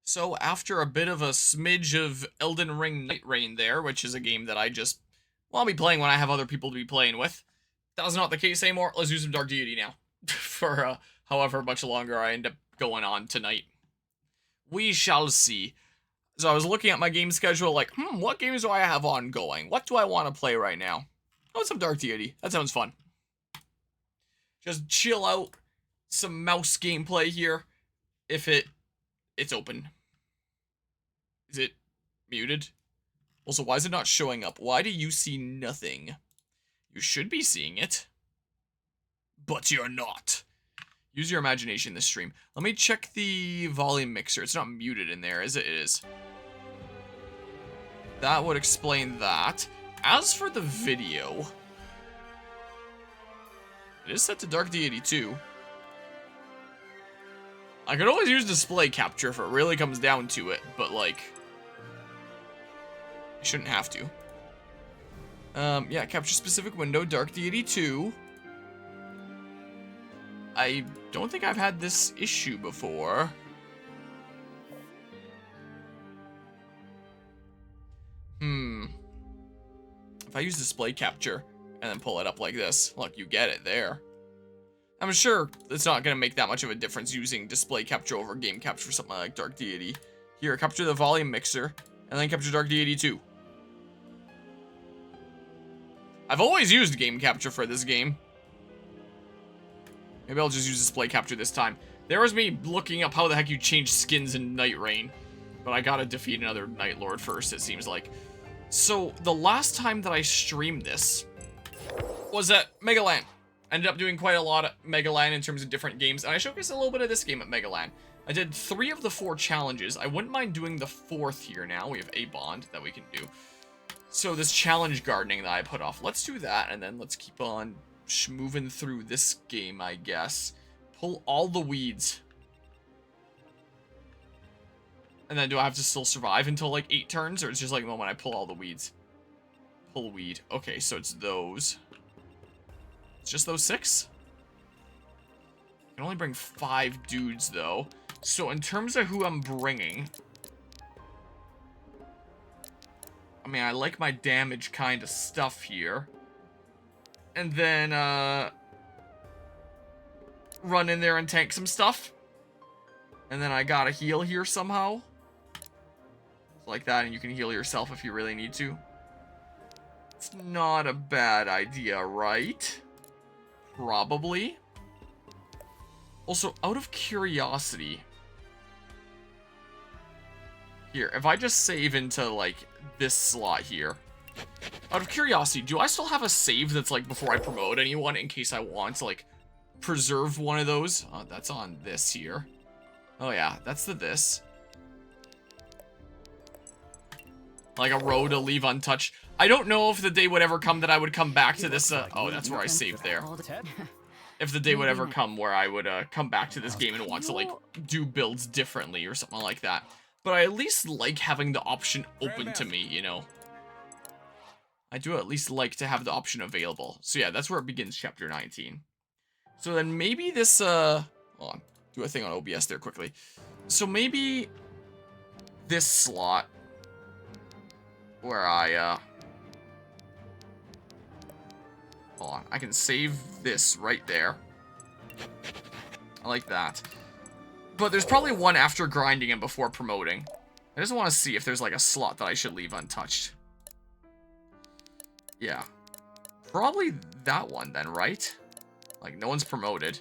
So after a bit of a smidge of Elden Ring Night Rain there, which is a game that I just want to be playing when I have other people to be playing with, that was not the case anymore. Let's do some Dark Deity now. For however much longer I end up going on tonight. We shall see. So I was looking at my game schedule like, what games do I have ongoing? What do I want to play right now? Oh, some Dark Deity. That sounds fun. Just chill out. Some mouse gameplay here. If it's open. Is it muted? Also, why is it not showing up? Why do you see nothing? You should be seeing it. But you're not. Use your imagination this stream. Let me check the volume mixer. It's not muted in there, is it? It is. That would explain that. As for the video, it is set to Dark Deity 2. I could always use display capture if it really comes down to it, but like, I shouldn't have to. Yeah, capture specific window, Dark Deity 2. I don't think I've had this issue before. If I use display capture and then pull it up like this, look, you get it there. I'm sure it's not going to make that much of a difference using display capture over game capture for something like Dark Deity. Here, capture the volume mixer, and then capture Dark Deity 2. I've always used game capture for this game. Maybe I'll just use display capture this time. There was me looking up how the heck you change skins in Night Rain. But I gotta defeat another Night Lord first, it seems like. So, the last time that I streamed this was at Megaland. Ended up doing quite a lot at Megaland in terms of different games, and I showcased a little bit of this game at Megaland. I did 3 of the 4 challenges. I wouldn't mind doing the 4th here now. We have a bond that we can do. So this challenge gardening that I put off, let's do that, and then let's keep on moving through this game, I guess. Pull all the weeds. And then do I have to still survive until like 8 turns, or it's just like the moment I pull all the weeds? Pull weed. Okay, so it's those. It's just those 6? I can only bring 5 dudes, though. So in terms of who I'm bringing, I mean, I like my damage kind of stuff here. And then, run in there and tank some stuff. And then I gotta heal here somehow. Like that, and you can heal yourself if you really need to. It's not a bad idea, right? Probably. Also, out of curiosity, here, if I just save into, like, this slot here, out of curiosity, do I still have a save that's, like, before I promote anyone in case I want to, like, preserve one of those? Oh, that's on this here. Oh, yeah, that's the this. Like a row to leave untouched. I don't know if the day would ever come that I would come back to this, oh, that's where I saved there. If the day would ever come where I would, come back to this game and want to, like, do builds differently or something like that. But I at least like having the option open to me, you know? I do at least like to have the option available. So yeah, that's where it begins, chapter 19. So then maybe this, hold on. Do a thing on OBS there quickly. So maybe this slot where I, hold on. I can save this right there. I like that. But there's probably one after grinding and before promoting. I just want to see if there's like a slot that I should leave untouched. Yeah. Probably that one then, right? Like, no one's promoted.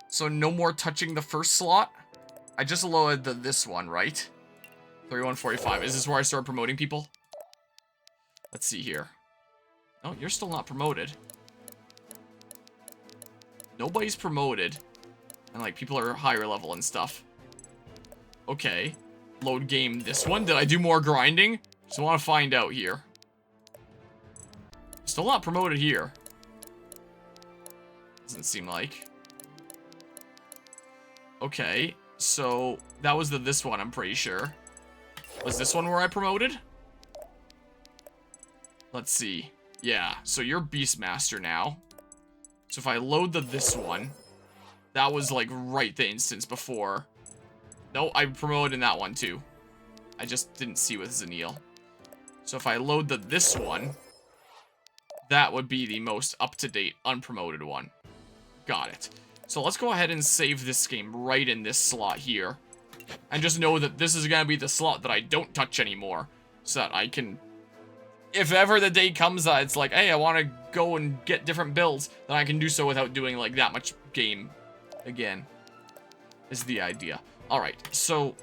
So no more touching the first slot? I just loaded this one, right? 3145. Is this where I start promoting people? Let's see here. No, you're still not promoted. Nobody's promoted. And, like, people are higher level and stuff. Okay. Load game this one. Did I do more grinding? Just want to find out here. Still not promoted here. Doesn't seem like. Okay. So, that was this one, I'm pretty sure. Was this one where I promoted? Let's see. Yeah, so you're Beastmaster now. So if I load this one, that was like right the instance before No, I promoted in that one too. I just didn't see with Zanil. So if I load this one, that would be the most up-to-date unpromoted one. Got it. So let's go ahead and save this game right in this slot here. And just know that this is going to be the slot that I don't touch anymore. So that I can... If ever the day comes that it's like, hey, I want to go and get different builds, then I can do so without doing, like, that much game again. Is the idea. Alright, so...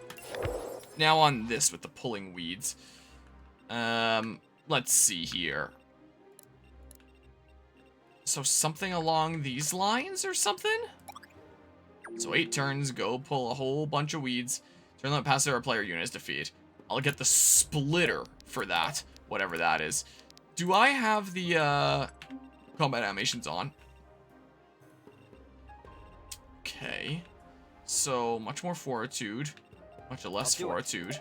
Now on this with the pulling weeds. Let's see here. So something along these lines or something? So 8 turns, go pull a whole bunch of weeds. Turn limit passes or a player unit is defeated. I'll get the splitter for that, whatever that is. Do I have the combat animations on? Okay. So much more fortitude, much less fortitude.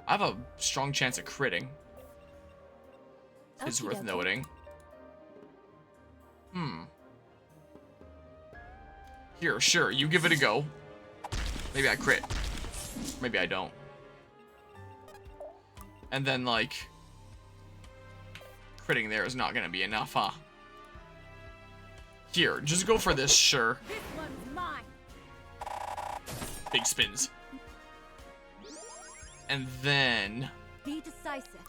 I have a strong chance of critting. It's worth noting. Here, sure, you give it a go. Maybe I crit. Maybe I don't. And then, like... Critting there is not gonna be enough, huh? Here, just go for this, sure. This one's mine. Big spins. And then... Be decisive.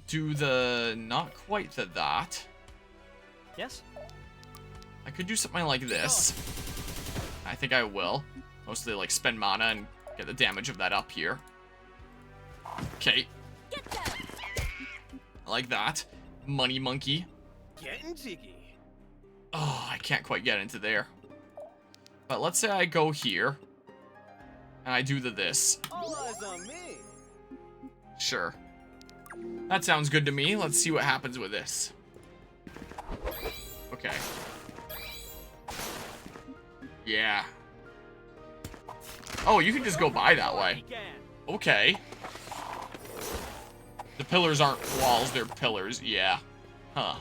Do the... Not quite that. Yes? I could do something like this. I think I will. Mostly, like, spend mana and get the damage of that up here. Okay. I like that. Money monkey. Getting jiggy. Oh, I can't quite get into there. But let's say I go here. And I do this. All eyes on me. Sure. That sounds good to me. Let's see what happens with this. Okay. Yeah. Oh, you can just go by that way. Okay. The pillars aren't walls, they're pillars. Yeah. Huh.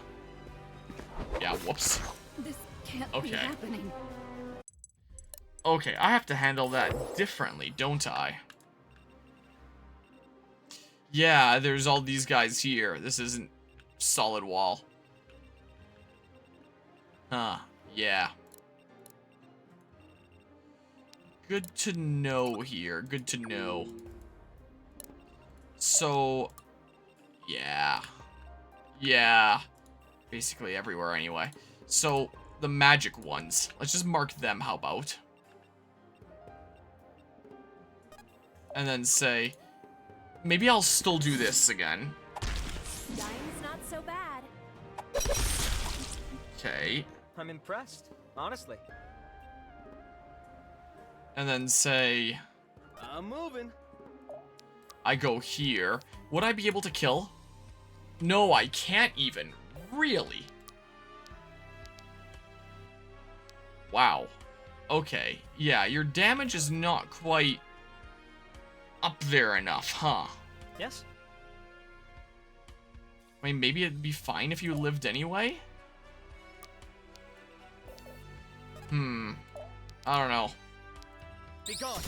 Yeah, whoops. This can't Okay. be happening. Okay, I have to handle that differently, don't I? Yeah, there's all these guys here. This isn't solid wall. Huh. Yeah. Good to know here. Good to know. So, yeah. Yeah. Basically everywhere anyway. So, the magic ones. Let's just mark them, how about? And then say, maybe I'll still do this again. Dying's not so bad. Okay. I'm impressed, honestly. And then say, I'm moving. I go here. Would I be able to kill? No, I can't even. Really? Wow. Okay. Yeah, your damage is not quite up there enough, huh? Yes? I mean, maybe it'd be fine if you lived anyway? I don't know. Be gone.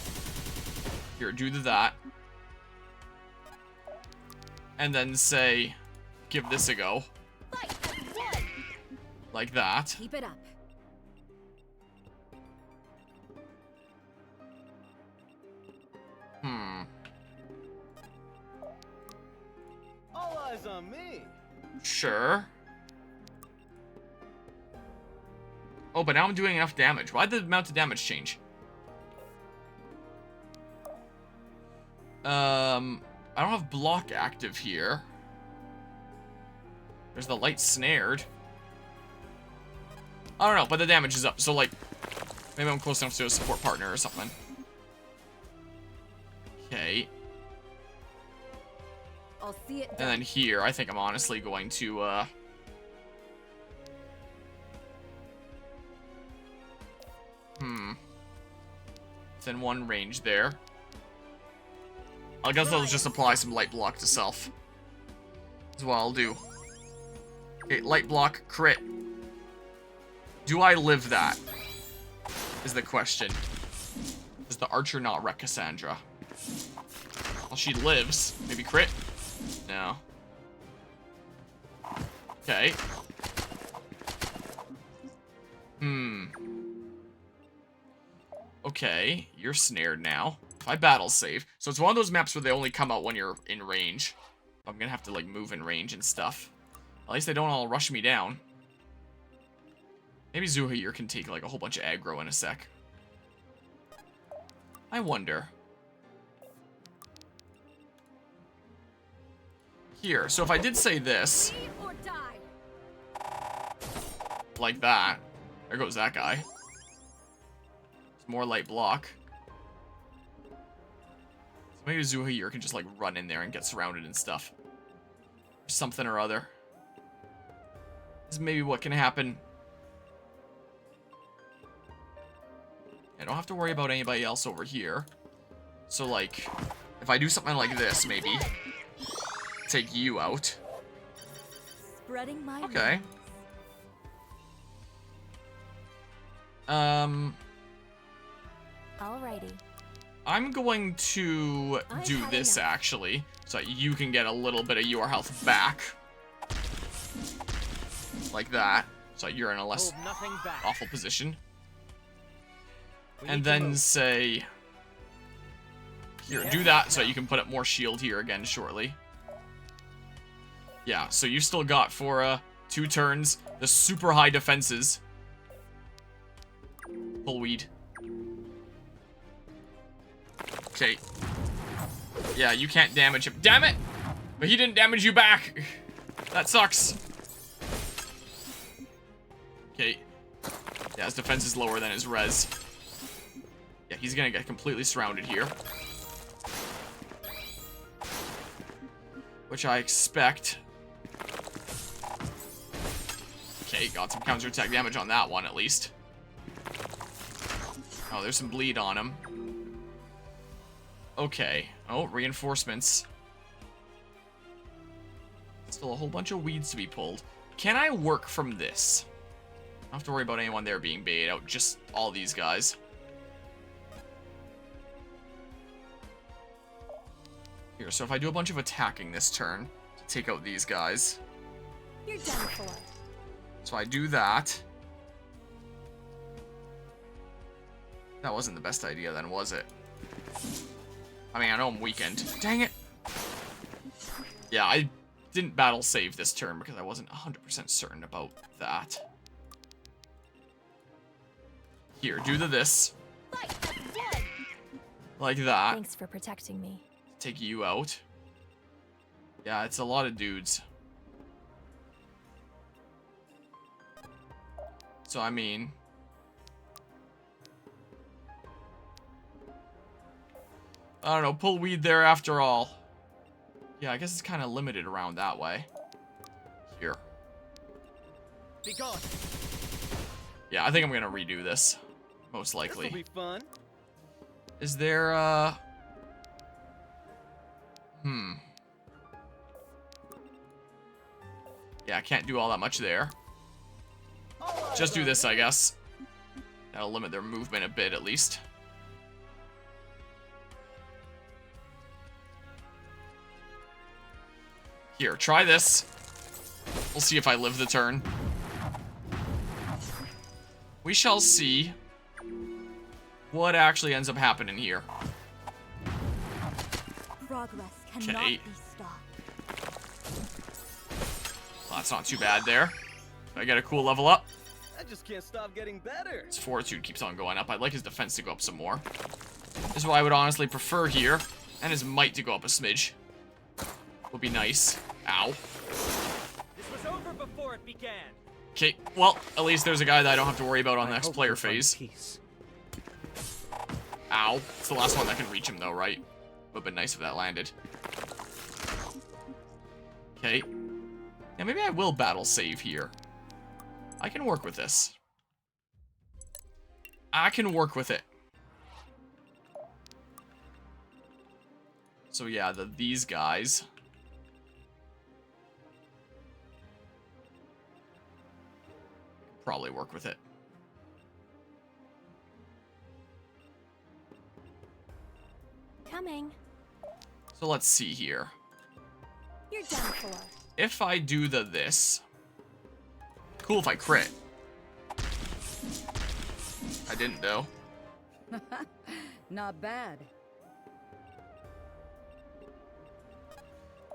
Here, do that. And then say, give this a go. Fight as one. Like that. Keep it up. All eyes on me. Sure. Oh, but now I'm doing enough damage. Why'd the amount of damage change? I don't have block active here. There's the light snared. I don't know, but the damage is up, so like, maybe I'm close enough to a support partner or something. Okay. I'll see it done. And then here, I think I'm honestly going to, Within one range there. I guess I'll just apply some light block to self. That's what I'll do. Okay, light block, crit. Do I live that? is the question. Does the archer not wreck Cassandra? Well, she lives. Maybe crit? No. Okay. Okay, you're snared now. If I battle save. So it's one of those maps where they only come out when you're in range. I'm gonna have to, like, move in range and stuff. At least they don't all rush me down. Maybe Zuhair can take, like, a whole bunch of aggro in a sec. I wonder. Here, so if I did say this, Leave or die. like that, there goes that guy. It's more light block. So maybe Zuhair can just, like, run in there and get surrounded and stuff. Or something or other. This is maybe what can happen. I don't have to worry about anybody else over here. So, like, if I do something like this, maybe take you out. Spreading my Okay. Alrighty. I'm going to do this, actually, so that you can get a little bit of your health back. Like that. So you're in a less Hold nothing back. awful position. We And need to then move. say... Here, do that so that you can put up more shield here again shortly. Yeah, so you still got for 2 turns the super high defenses. Bullweed. Okay. Yeah, you can't damage him. Damn it! But he didn't damage you back. That sucks. Okay. Yeah, his defense is lower than his res. Yeah, he's gonna get completely surrounded here. Which I expect. Okay, got some counterattack damage on that one at least. Oh, there's some bleed on him. Okay. Oh, reinforcements. Still a whole bunch of weeds to be pulled. Can I work from this? I don't have to worry about anyone there being baited out, just all these guys. Here, so if I do a bunch of attacking this turn to take out these guys. You're done for. So I do that. That wasn't the best idea then, was it? I mean, I know I'm weakened. Dang it! Yeah, I didn't battle save this turn because I wasn't 100% certain about that. Here, do this. Fight as one. Like that. Thanks for protecting me. Take you out. Yeah, it's a lot of dudes. So, I mean... I don't know, pull weed there after all. Yeah, I guess it's kind of limited around that way. Here. Be gone. Yeah, I think I'm gonna redo this. Most This'll likely. be fun. Is there, Yeah, I can't do all that much there. Just do this, I guess. That'll limit their movement a bit, at least. Here, try this. We'll see if I live the turn. We shall see what actually ends up happening here. Progress cannot Okay. be stopped. Well, that's not too bad there. I get a cool level up. I just can't stop getting better. His fortitude keeps on going up. I'd like his defense to go up some more. This is what I would honestly prefer here. And his might to go up a smidge. Would be nice. Ow. This was over before it began. Okay, well, at least there's a guy that I don't have to worry about on the I next hope player you'll find phase. peace. Ow. It's the last one that can reach him, though, right? Would've been nice if that landed. Okay. Yeah, maybe I will battle save here. I can work with this. I can work with it. So yeah, these guys. Probably work with it. Coming. So let's see here. You're done for. If I do this. Cool if I crit. I didn't though. Not bad.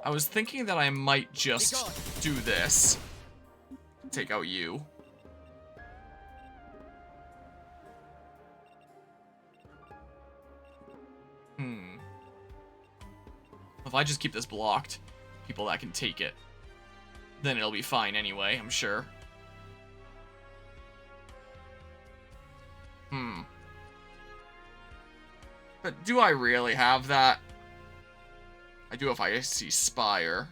I was thinking that I might just do this. Take out you. If I just keep this blocked, people that can take it, then it'll be fine anyway, I'm sure. But do I really have that? I do if I see Spire.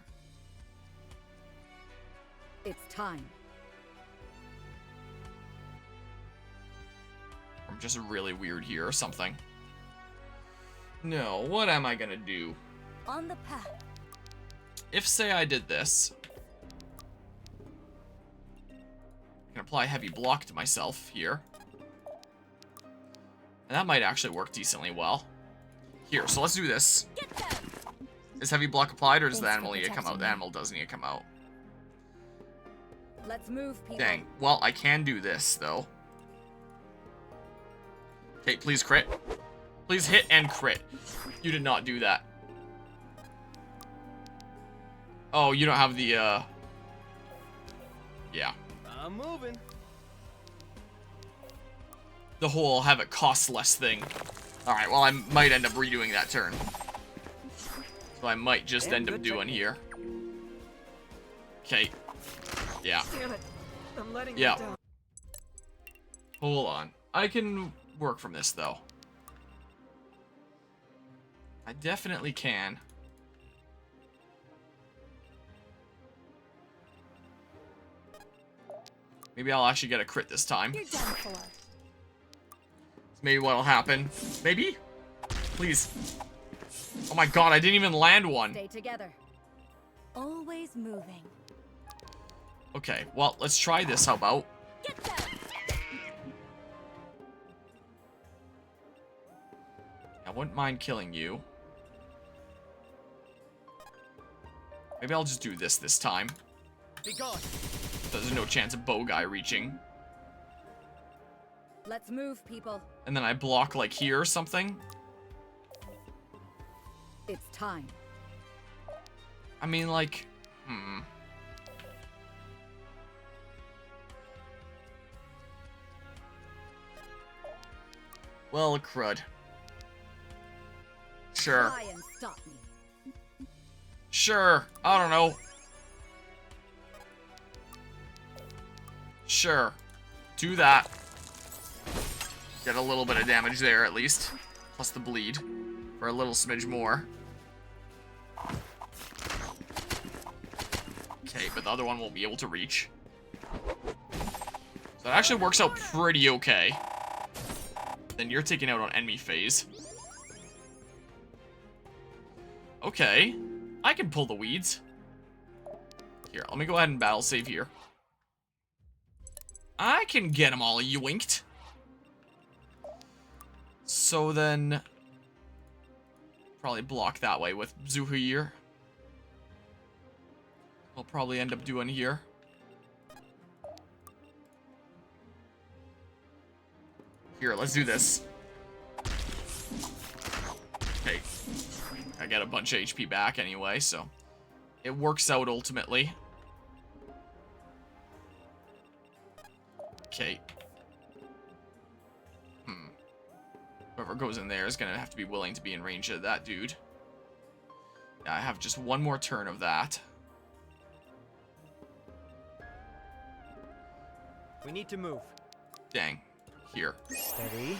It's time. I'm just really weird here or something. No, what am I gonna do? On the path. If, say, I did this, I can apply heavy block to myself here. And that might actually work decently well. Here, so let's do this. Get them. Is heavy block applied, or does the Thanks animal for need to come out? protecting The me. animal does need to come out. Let's move, people. Dang. Well, I can do this, though. Okay, please crit. Please hit and crit. You did not do that. Oh, you don't have the, yeah. I'm moving. The whole have it cost less thing. Alright, well, I might end up redoing that turn. So I might just Damn end up good doing technique. here. Okay. Yeah. Damn it. I'm letting Yeah. you down. Hold on. I can work from this, though. I definitely can. Maybe I'll actually get a crit this time. You're done for. Maybe what'll happen. Maybe? Please. Oh my god, I didn't even land one. Stay together. Always moving. Okay, well, let's try this. How about? Get them. I wouldn't mind killing you. Maybe I'll just do this time. Be gone. There's no chance of bow guy reaching. Let's move, people. And then I block like here or something. It's time. I mean, like, Well, crud. Sure. Try and stop me. Sure. I don't know. Sure. Do that. Get a little bit of damage there, at least. Plus the bleed. For a little smidge more. Okay, but the other one won't be able to reach. So that actually works out pretty okay. Then you're taken out on enemy phase. Okay. I can pull the weeds. Here, let me go ahead and battle save here. I can get them all yoinked. So then... probably block that way with Zuhir. I'll probably end up doing here. Here, let's do this. Okay. I get a bunch of HP back anyway, so... it works out ultimately. Okay. Whoever goes in there is gonna have to be willing to be in range of that dude. Yeah, I have just one more turn of that. We need to move. Dang. Here. Steady.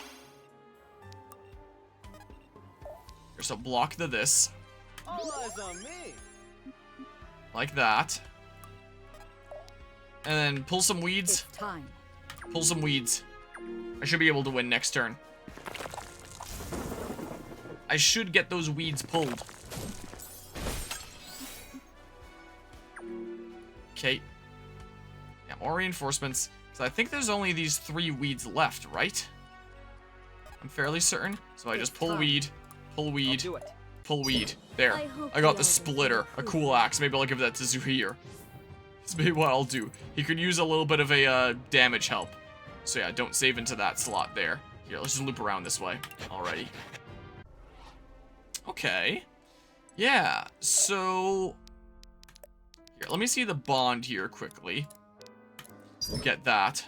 Here, so block this. All eyes on me. Like that. And then pull some weeds. It's time. Pull some weeds. I should be able to win next turn. I should get those weeds pulled. Okay. Yeah, more reinforcements. Because I think there's only these 3 weeds left, right? I'm fairly certain. So I just pull weed. Pull I'll weed. do it. Pull weed. There. I hope I got the the others splitter. A improve. cool axe. Maybe I'll give that to Zuhir. That's maybe what I'll do. He could use a little bit of a damage help. So yeah, don't save into that slot there. Here, let's just loop around this way. Alrighty. Okay. Yeah, so... Here, let me see the bond here quickly. Get that.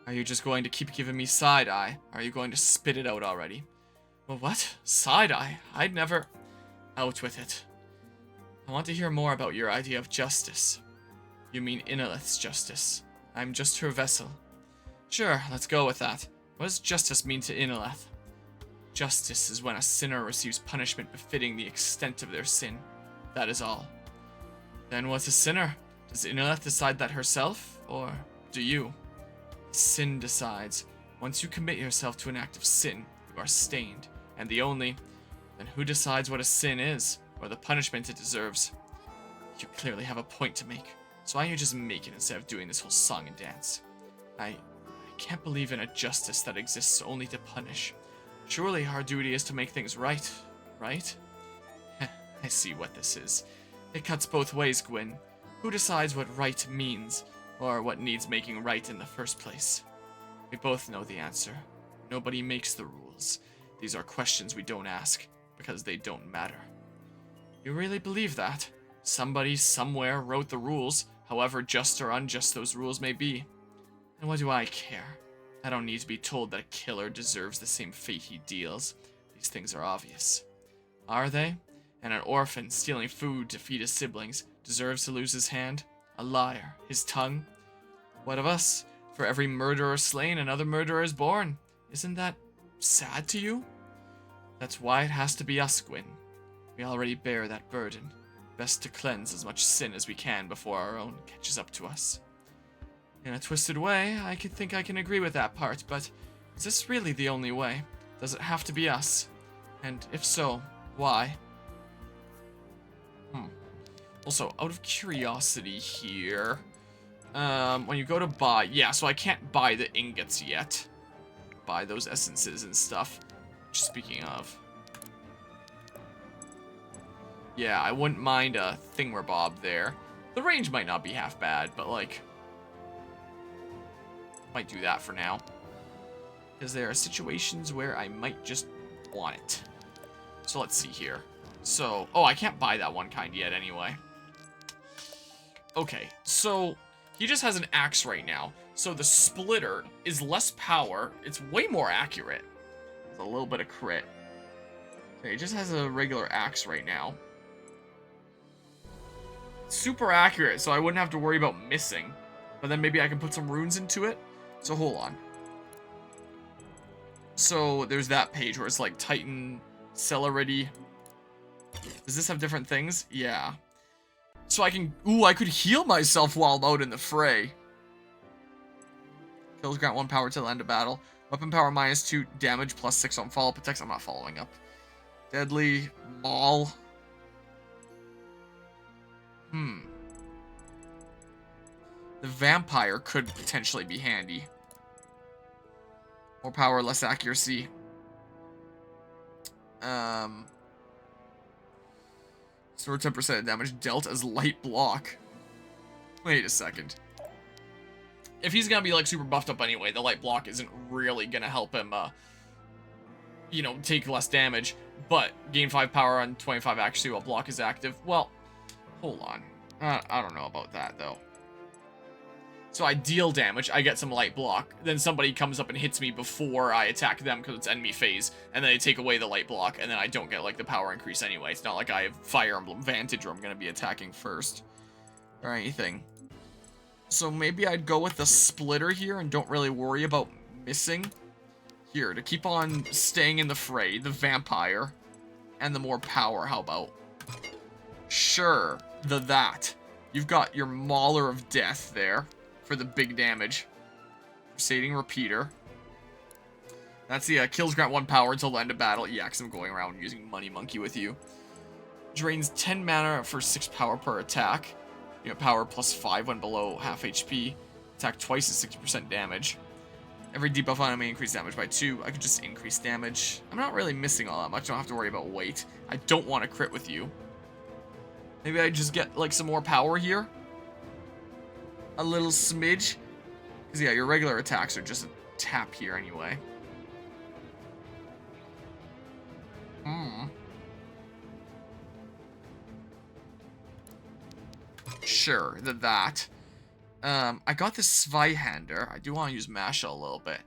Are you just going to keep giving me side-eye? Are you going to spit it out already? Well, what? Side-eye? I'd never... Out with it. I want to hear more about your idea of justice. You mean Inalith's justice. I'm just her vessel. Sure, let's go with that. What does justice mean to Inalith? Justice is when a sinner receives punishment befitting the extent of their sin. That is all. Then what's a sinner? Does Inalith decide that herself? Or do you? Sin decides. Once you commit yourself to an act of sin, you are stained. And the only... Then who decides what a sin is? Or the punishment it deserves? You clearly have a point to make. So why don't you just make it instead of doing this whole song and dance? I can't believe in a justice that exists only to punish. Surely our duty is to make things right, right? I see what this is. It cuts both ways, Gwyn. Who decides what right means, or what needs making right in the first place? We both know the answer. Nobody makes the rules. These are questions we don't ask, because they don't matter. You really believe that? Somebody somewhere wrote the rules, however just or unjust those rules may be. And what do I care? I don't need to be told that a killer deserves the same fate he deals. These things are obvious. Are they? And an orphan stealing food to feed his siblings deserves to lose his hand? A liar, his tongue? What of us? For every murderer slain, another murderer is born. Isn't that sad to you? That's why it has to be us, Gwyn. We already bear that burden. Best to cleanse as much sin as we can before our own catches up to us. In a twisted way, I could think I can agree with that part, but is this really the only way? Does it have to be us? And if so, why? Also, out of curiosity here, when you go to buy, yeah, so I can't buy the ingots yet. Buy those essences and stuff. Speaking of. Yeah, I wouldn't mind a thingamabob there. The range might not be half bad, but like... Might do that for now. Because there are situations where I might just want it. So let's see here. So, oh, I can't buy that one kind yet anyway. Okay, so he just has an axe right now. So the splitter is less power. It's way more accurate. It's a little bit of crit. Okay, he just has a regular axe right now. Super accurate, so I wouldn't have to worry about missing. But then maybe I can put some runes into it. So hold on. So there's that page where it's like Titan, Celerity. Does this have different things? Yeah. So I can... Ooh, I could heal myself while I'm out in the fray. Kills grant 1 power till the end of battle. Weapon power -2, damage +6 on follow protects. I'm not following up. Deadly, Maul. The vampire could potentially be handy. More power, less accuracy. Sword 10% damage dealt as light block. Wait a second. If he's gonna be like super buffed up anyway, the light block isn't really gonna help him, you know, take less damage. But gain 5 power on 25 accuracy while block is active. Well, hold on. I don't know about that though. So I deal damage, I get some light block, then somebody comes up and hits me before I attack them because it's enemy phase, and then they take away the light block, and then I don't get, like, the power increase anyway. It's not like I have Fire Emblem Vantage where I'm going to be attacking first or anything. So maybe I'd go with the splitter here and don't really worry about missing. Here, to keep on staying in the fray, the vampire, and the more power, how about? Sure, that. You've got your Mauler of Death there. For the big damage. Crusading Repeater. That's the kills grant 1 power until the end of battle. Yeah, because I'm going around using Money Monkey with you. Drains 10 mana for 6 power per attack. You get power +5 when below half HP. Attack twice is 60% damage. Every debuff enemy increase damage by 2. I could just increase damage. I'm not really missing all that much. I don't have to worry about weight. I don't want to crit with you. Maybe I just get, like, some more power here. A little smidge. Because, yeah, your regular attacks are just a tap here anyway. Sure, that. I got this Zweihander. I do want to use Masha a little bit.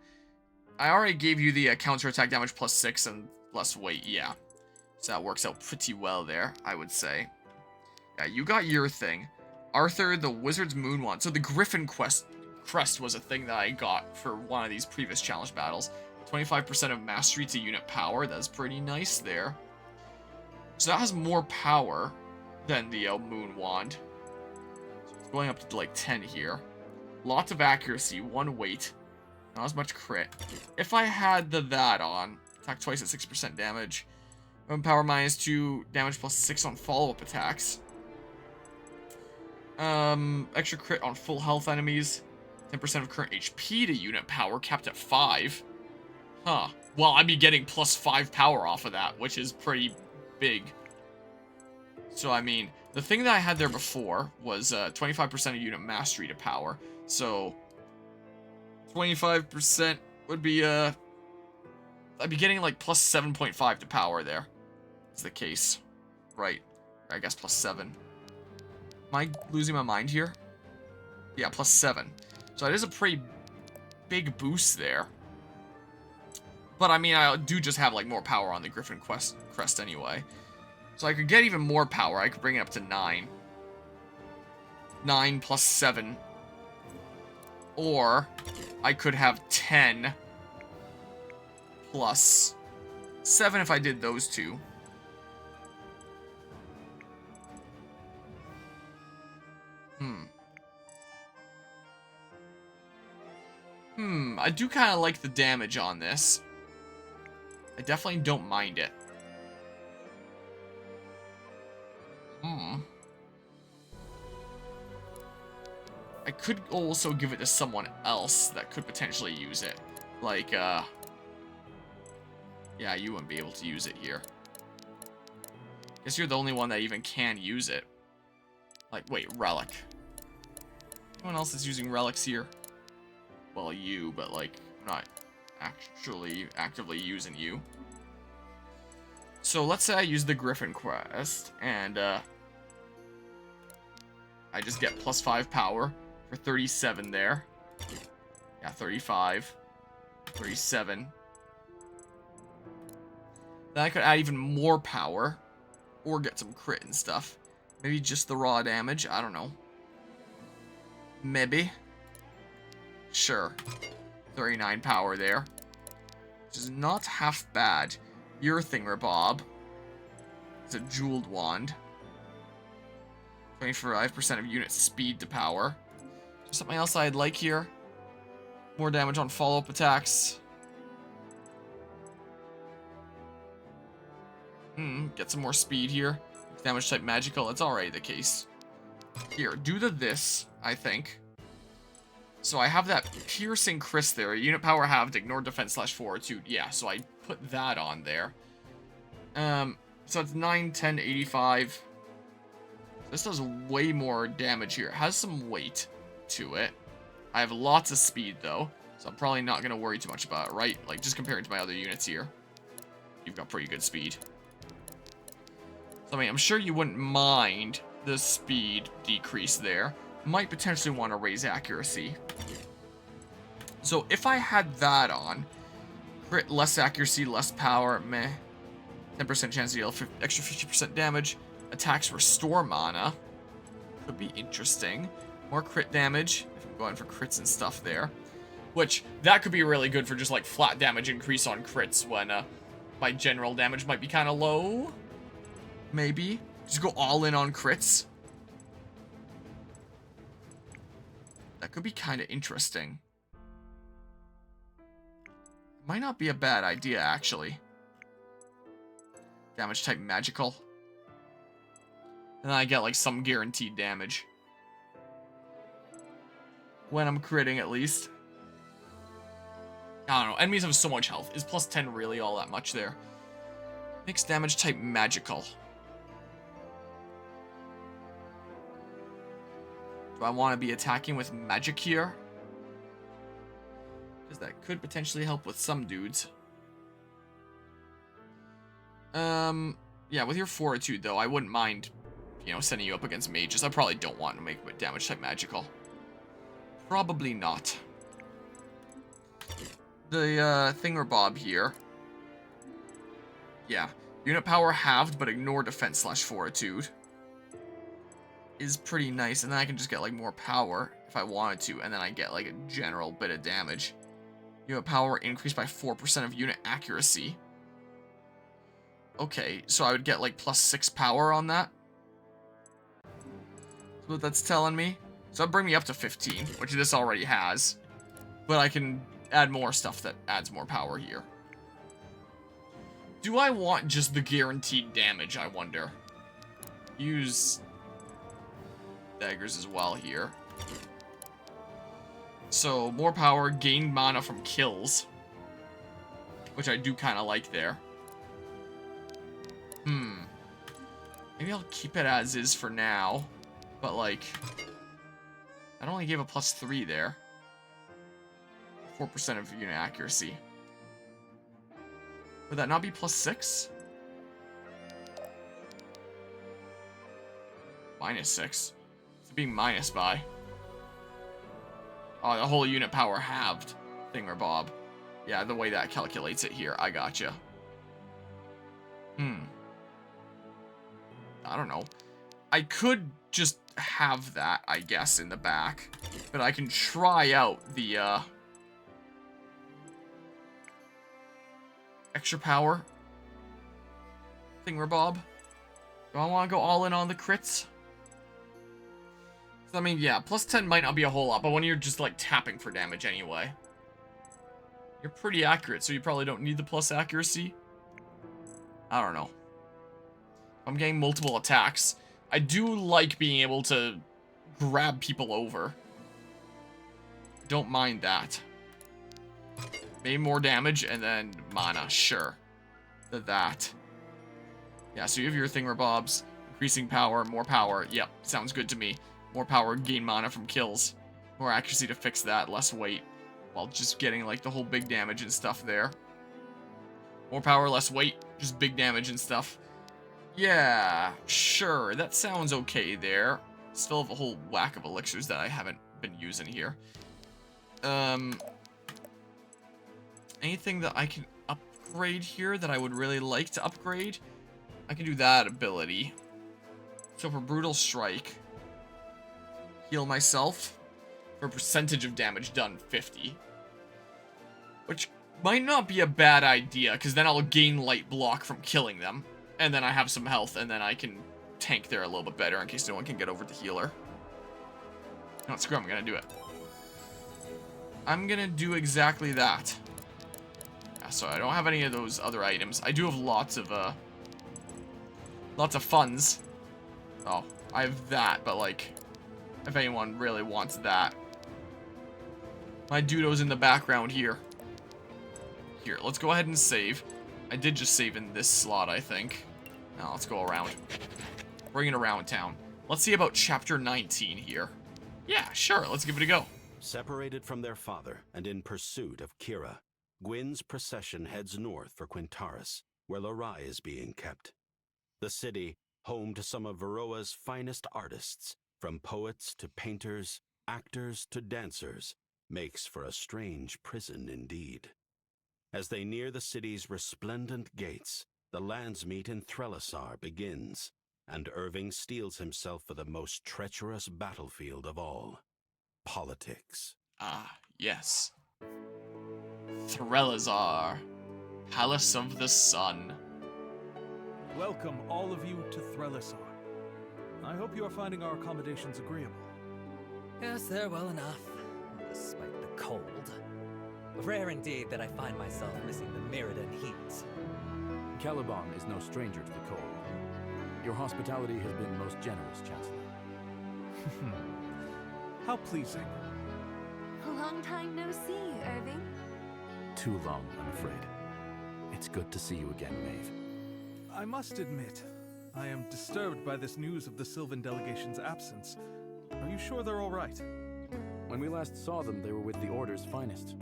I already gave you the counter attack damage plus 6 and less weight, yeah. So that works out pretty well there, I would say. Yeah, you got your thing. Arthur, the Wizard's Moon Wand. So the Griffin Crest was a thing that I got for one of these previous challenge battles. 25% of mastery to unit power. That's pretty nice there. So that has more power than the Moon Wand. So it's going up to like 10 here. Lots of accuracy, 1 weight. Not as much crit. If I had that on, attack twice at 6% damage. Power minus 2, damage plus 6 on follow-up attacks. Extra crit on full health enemies. 10% of current HP to unit power, capped at 5. Huh. Well, I'd be getting plus 5 power off of that, which is pretty big. So, I mean, the thing that I had there before was 25% of unit mastery to power. So, 25% would be, I'd be getting, like, plus 7.5 to power there. Is the case. Right. I guess plus 7. Am I losing my mind here? Yeah, plus 7. So that is a pretty big boost there. But I mean, I do just have like more power on the Griffin Crest anyway. So I could get even more power. I could bring it up to 9. 9 plus 7. Or I could have 10 plus 7 if I did those two. I do kind of like the damage on this. I definitely don't mind it. I could also give it to someone else that could potentially use it. Like, yeah, you wouldn't be able to use it here. Guess you're the only one that even can use it. Like, wait, Relic. Anyone else is using relics here? Well, you, but like, I'm not actually actively using you. So let's say I use the Griffin Quest, and I just get plus 5 power for 37 there. Yeah, 35. 37. Then I could add even more power, or get some crit and stuff. Maybe just the raw damage, I don't know. Maybe. Sure. 39 power there. Which is not half bad. Your thingamabob. It's a jeweled wand. 25% of unit speed to power. Something else I'd like here. More damage on follow-up attacks. Get some more speed here. Damage type magical, it's already the case. Here, do this, I think. So I have that piercing Chris there. Unit power halved, ignore defense / fortitude. Yeah, so I put that on there. So it's 9, 10, 85. This does way more damage here. It has some weight to it. I have lots of speed, though. So I'm probably not going to worry too much about it, right? Like, just comparing to my other units here. You've got pretty good speed. So, I mean, I'm sure you wouldn't mind the speed decrease there. Might potentially want to raise accuracy. So, if I had that on, crit, less accuracy, less power, meh. 10% chance to deal extra 50% damage. Attacks restore mana. Could be interesting. More crit damage, if I'm going for crits and stuff there. Which, that could be really good for just, like, flat damage increase on crits when, my general damage might be kind of low. Maybe. Just go all in on crits. That could be kind of interesting. Might not be a bad idea, actually. Damage type magical. And then I get, like, some guaranteed damage. When I'm critting, at least. I don't know. Enemies have so much health. Is plus 10 really all that much there? Makes damage type magical. Do I want to be attacking with magic here? Because that could potentially help with some dudes. Yeah, with your fortitude, though, I wouldn't mind, you know, sending you up against mages. I probably don't want to make damage type magical. Probably not. The, thingamabob here. Yeah. Unit power halved, but ignore defense / fortitude. Is pretty nice, and then I can just get, like, more power if I wanted to, and then I get, like, a general bit of damage. Unit power increased by 4% of unit accuracy. Okay, so I would get, like, plus 6 power on that. That's what that's telling me. So that'd bring me up to 15, which this already has. But I can add more stuff that adds more power here. Do I want just the guaranteed damage, I wonder? Use daggers as well here. So, more power, gain mana from kills. Which I do kind of like there. Maybe I'll keep it as is for now. But, like, that only gave a plus 3 there. 4% of unit accuracy. Would that not be plus 6? Minus 6. It's being minus by. Oh, the whole unit power halved. Thingamabob. Yeah, the way that calculates it here. I gotcha. I don't know. I could just have that, I guess, in the back. But I can try out the, extra power thingamabob. Do I want to go all in on the crits? I mean, yeah, plus 10 might not be a whole lot, but when you're just, like, tapping for damage anyway. You're pretty accurate, so you probably don't need the plus accuracy. I don't know. I'm getting multiple attacks. I do like being able to grab people over. Don't mind that. Maybe more damage, and then mana, sure. That. Yeah, so you have your thingamabobs. Increasing power, more power. Yep, sounds good to me. More power, gain mana from kills. More accuracy to fix that, less weight. While just getting, like, the whole big damage and stuff there. More power, less weight. Just big damage and stuff. Yeah, sure. That sounds okay there. Still have a whole whack of elixirs that I haven't been using here. Anything that I can upgrade here that I would really like to upgrade? I can do that ability. So for Brutal Strike, heal myself for percentage of damage done 50. Which might not be a bad idea, because then I'll gain light block from killing them. And then I have some health, and then I can tank there a little bit better in case no one can get over the healer. No, screw it, I'm gonna do it. I'm gonna do exactly that. Yeah, so I don't have any of those other items. I do have lots of funds. Oh, I have that, but like, if anyone really wants that. My Dudo's in the background here. Here, let's go ahead and save. I did just save in this slot, I think. Now, let's go around. Bring it around town. Let's see about chapter 19 here. Yeah, sure, let's give it a go. Separated from their father and in pursuit of Kira, Gwyn's procession heads north for Quintaris, where Lorai is being kept. The city, home to some of Varroa's finest artists, from poets to painters, actors to dancers, makes for a strange prison indeed. As they near the city's resplendent gates, the Landsmeet in Threlisar begins, and Irving steels himself for the most treacherous battlefield of all, politics. Ah, yes. Threlisar, Palace of the Sun. Welcome, all of you, to Threlisar. I hope you are finding our accommodations agreeable. Yes, they're well enough, despite the cold. Rare indeed that I find myself missing the Mirrodin heat. Caliban is no stranger to the cold. Your hospitality has been most generous, Chancellor. How pleasing. A long time no see, Irving. too long, I'm afraid. It's good to see you again, Maeve. I must admit, I am disturbed by this news of the Sylvan delegation's absence. Are you sure they're all right? When we last saw them, they were with the Order's finest.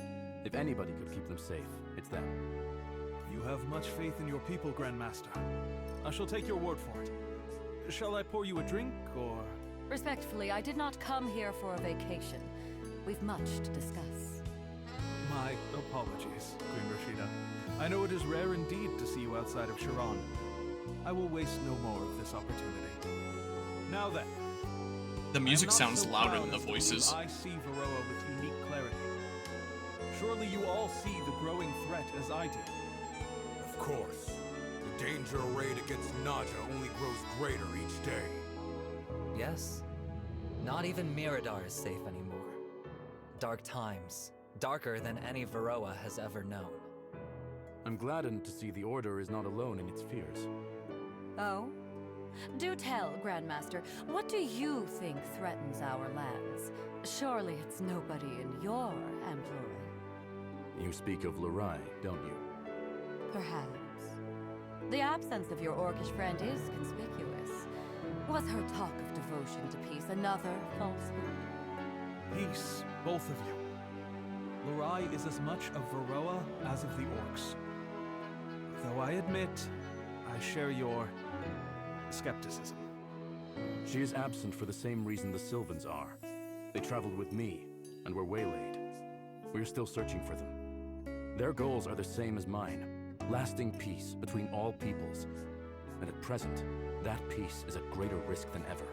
If anybody could keep them safe, it's them. You have much faith in your people, Grandmaster. I shall take your word for it. Shall I pour you a drink, or...? Respectfully, I did not come here for a vacation. We've much to discuss. My apologies, Queen Rashida. I know it is rare indeed to see you outside of Sharon. I will waste no more of this opportunity. Now then. The music I am not sounds so louder proud than the as to believe voices. I see Varroa with unique clarity. Surely you all see the growing threat as I do. Of course. The danger arrayed against Naja only grows greater each day. Yes. Not even Miradar is safe anymore. Dark times. Darker than any Varroa has ever known. I'm gladdened to see the Order is not alone in its fears. Oh? Do tell, Grandmaster, what do you think threatens our lands? Surely it's nobody in your employ. You speak of Lurai, don't you? Perhaps. The absence of your orcish friend is conspicuous. Was her talk of devotion to peace another falsehood? Peace, both of you. Lurai is as much of Varroa as of the orcs. Though I admit, I share your skepticism. She is absent for the same reason the Sylvans are. They traveled with me, and were waylaid. We're still searching for them. Their goals are the same as mine. Lasting peace between all peoples. And at present, that peace is at greater risk than ever.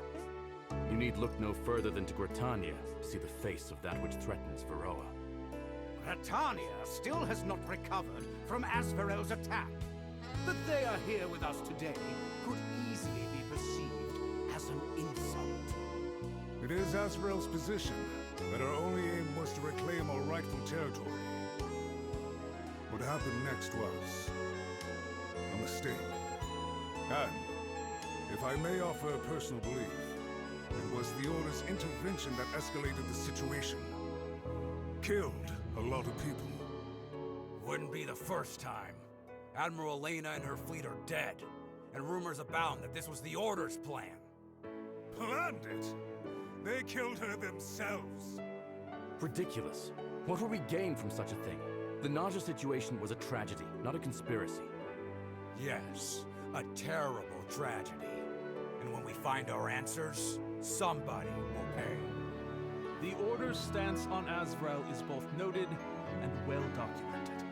You need look no further than to Gritania to see the face of that which threatens Varroa. Britannia still has not recovered from Asvarel's attack. That they are here with us today could easily be perceived as an insult. It is Asriel's position that our only aim was to reclaim our rightful territory. What happened next was a mistake. And, if I may offer a personal belief, it was the Order's intervention that escalated the situation. Killed a lot of people. Wouldn't be the first time. Admiral Elena and her fleet are dead, and rumors abound that this was the Order's plan. Planned it? They killed her themselves. Ridiculous. What will we gain from such a thing? The Naja situation was a tragedy, not a conspiracy. Yes, a terrible tragedy. And when we find our answers, somebody will pay. The Order's stance on Asvarel is both noted and well documented.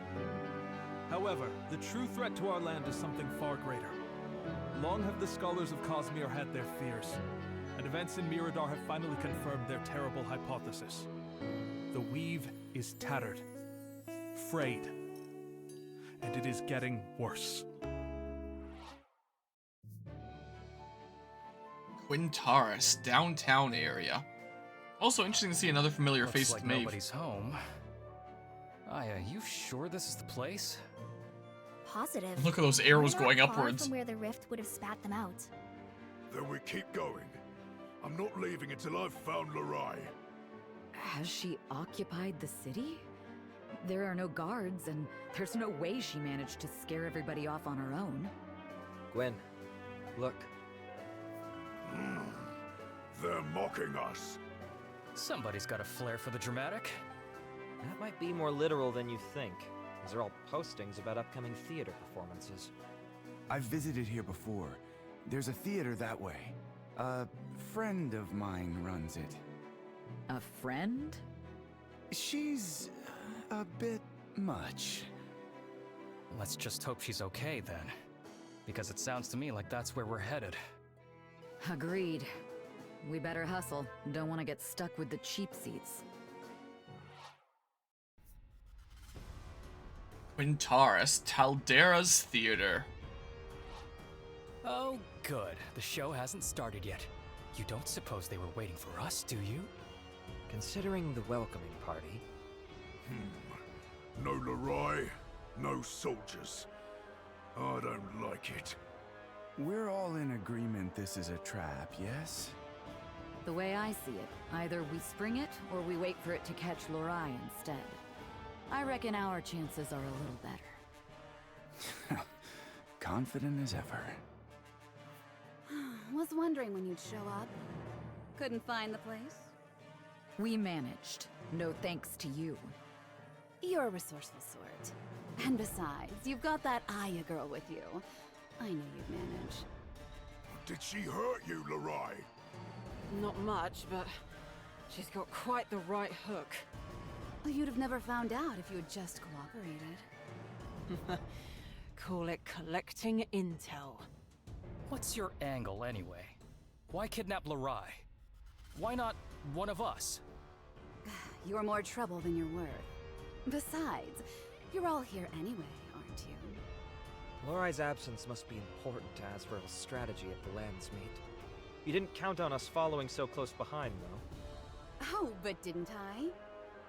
However, the true threat to our land is something far greater. Long have the scholars of Cosmere had their fears, and events in Miradar have finally confirmed their terrible hypothesis. The weave is tattered, frayed, and it is getting worse. Quintaris, downtown area. Also interesting to see another familiar face Looks with like Maeve. nobody's home. Aya, you sure this is the place? Positive. Look at those arrows We're not going far upwards. from where the rift would have spat them out. Then we keep going. I'm not leaving until I've found Lurai. Has she occupied the city? There are no guards, and there's no way she managed to scare everybody off on her own. Gwen, look. They're mocking us. Somebody's got a flair for the dramatic. That might be more literal than you think. These are all postings about upcoming theater performances. I've visited here before. There's a theater that way. A friend of mine runs it. A friend? She's a bit much. Let's just hope she's okay then. Because it sounds to me like that's where we're headed. Agreed. We better hustle. Don't want to get stuck with the cheap seats. Quintaris, Taldera's Theater. Oh, good. The show hasn't started yet. You don't suppose they were waiting for us, do you? Considering the welcoming party. No Lurai, no soldiers. I don't like it. We're all in agreement this is a trap, yes? The way I see it, either we spring it or we wait for it to catch Lurai instead. I reckon our chances are a little better. Confident as ever. Was wondering when you'd show up. Couldn't find the place? We managed. No thanks to you. You're a resourceful sort. And besides, you've got that Aya girl with you. I know you'd manage. Did she hurt you, Lerai? Not much, but she's got quite the right hook. Well, you'd have never found out if you had just cooperated. Call it collecting intel. What's your angle anyway? Why kidnap Lerai? Why not one of us? You're more trouble than you're worth. Besides, you're all here anyway, aren't you? Lorai's absence must be important to Asveral's strategy at the Lands Meet. You didn't count on us following so close behind, though. Oh, but didn't I?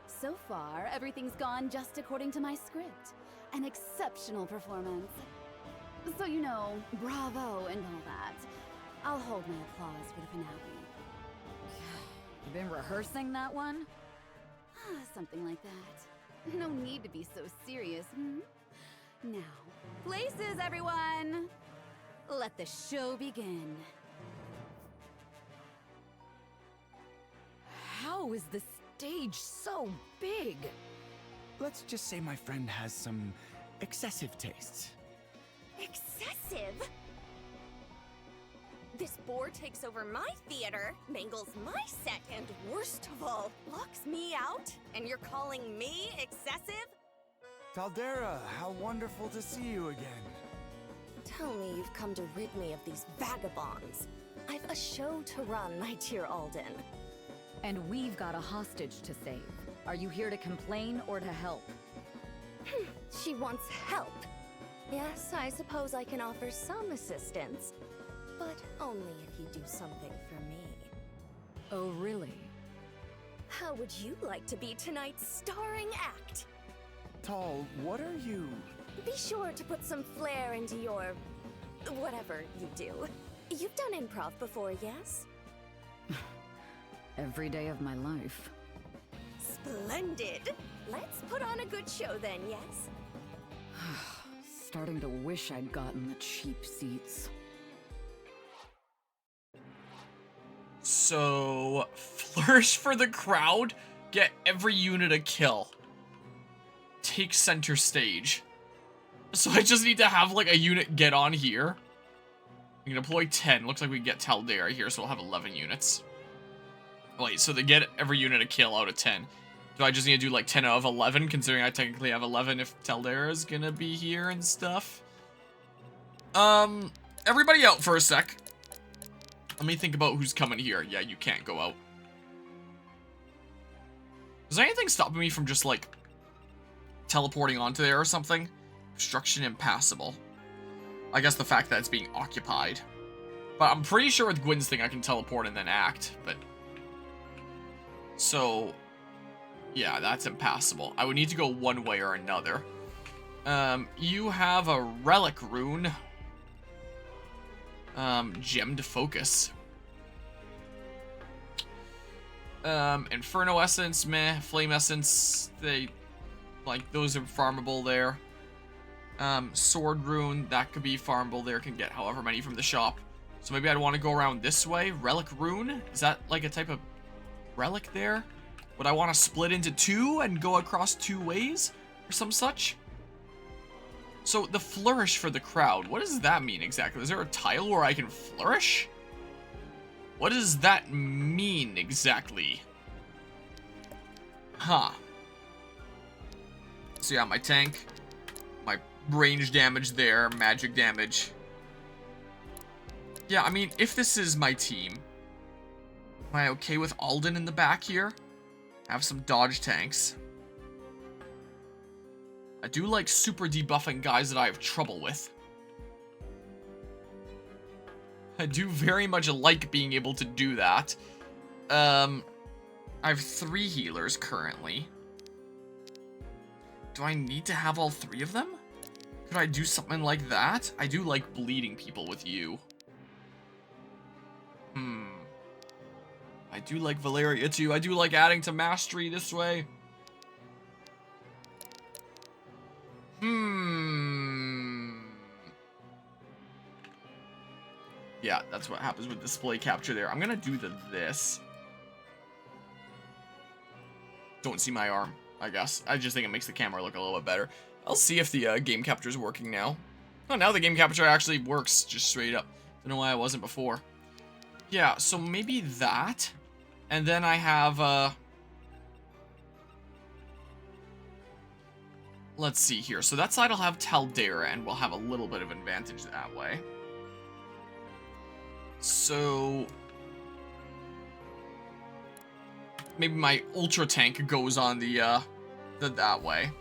So far, everything's gone just according to my script. An exceptional performance. So, you know, bravo and all that. I'll hold my applause for the finale. You been rehearsing that one? Something like that. No need to be so serious, hmm? Now, places, everyone! Let the show begin. How is the stage so big? Let's just say my friend has some excessive tastes. Excessive? This boar takes over my theater, mangles my set, and worst of all, locks me out? And you're calling me excessive? Taldera, how wonderful to see you again. Tell me you've come to rid me of these vagabonds. I've a show to run, my dear Alden. And we've got a hostage to save. Are you here to complain or to help? She wants help. Yes, I suppose I can offer some assistance. But only if you do something for me. Oh, really? How would you like to be tonight's starring act? Tal, what are you? Be sure to put some flair into your... whatever you do. You've done improv before, yes? Every day of my life. Splendid! Let's put on a good show then, yes? Starting to wish I'd gotten the cheap seats. So, flourish for the crowd, get every unit a kill. Take center stage. So I just need to have like a unit get on here. We can deploy 10. Looks like we get Taldera here, so we'll have 11 units. Wait, so they get every unit a kill out of 10. Do I just need to do like 10 out of 11, considering I technically have 11 if Taldera is gonna be here and stuff? Everybody out for a sec. Let me think about who's coming here. Yeah, you can't go out. Is there anything stopping me from just, like, teleporting onto there or something? Obstruction impassable. I guess the fact that it's being occupied. But I'm pretty sure with Gwyn's thing I can teleport and then act, but... So... Yeah, that's impassable. I would need to go one way or another. You have a relic rune. Gemmed focus. Inferno essence, meh. Flame essence, they, like, those are farmable there. Sword rune, that could be farmable there, can get however many from the shop. So maybe I'd want to go around this way. Relic rune, is that like a type of relic there? Would I want to split into two and go across two ways or some such? So, the flourish for the crowd, what does that mean exactly? Is there a tile where I can flourish? What does that mean exactly? Huh. So yeah, my tank, my range damage there, magic damage. Yeah, I mean, if this is my team, am I okay with Alden in the back here? Have some dodge tanks. I do like super debuffing guys that I have trouble with. I do very much like being able to do that. I have 3 healers currently. Do I need to have all 3 of them? Could I do something like that? I do like bleeding people with you. I do like Valeria too. I do like adding to mastery this way. Yeah, that's what happens with display capture there. I'm gonna do this. Don't see my arm, I guess. I just think it makes the camera look a little bit better. I'll see if the game capture is working now. Oh, now the game capture actually works, just straight up. Don't know why it wasn't before. Yeah, so maybe that. And then I have, let's see here. So that side will have Taldera, and we'll have a little bit of advantage that way. So maybe my Ultra Tank goes on that way.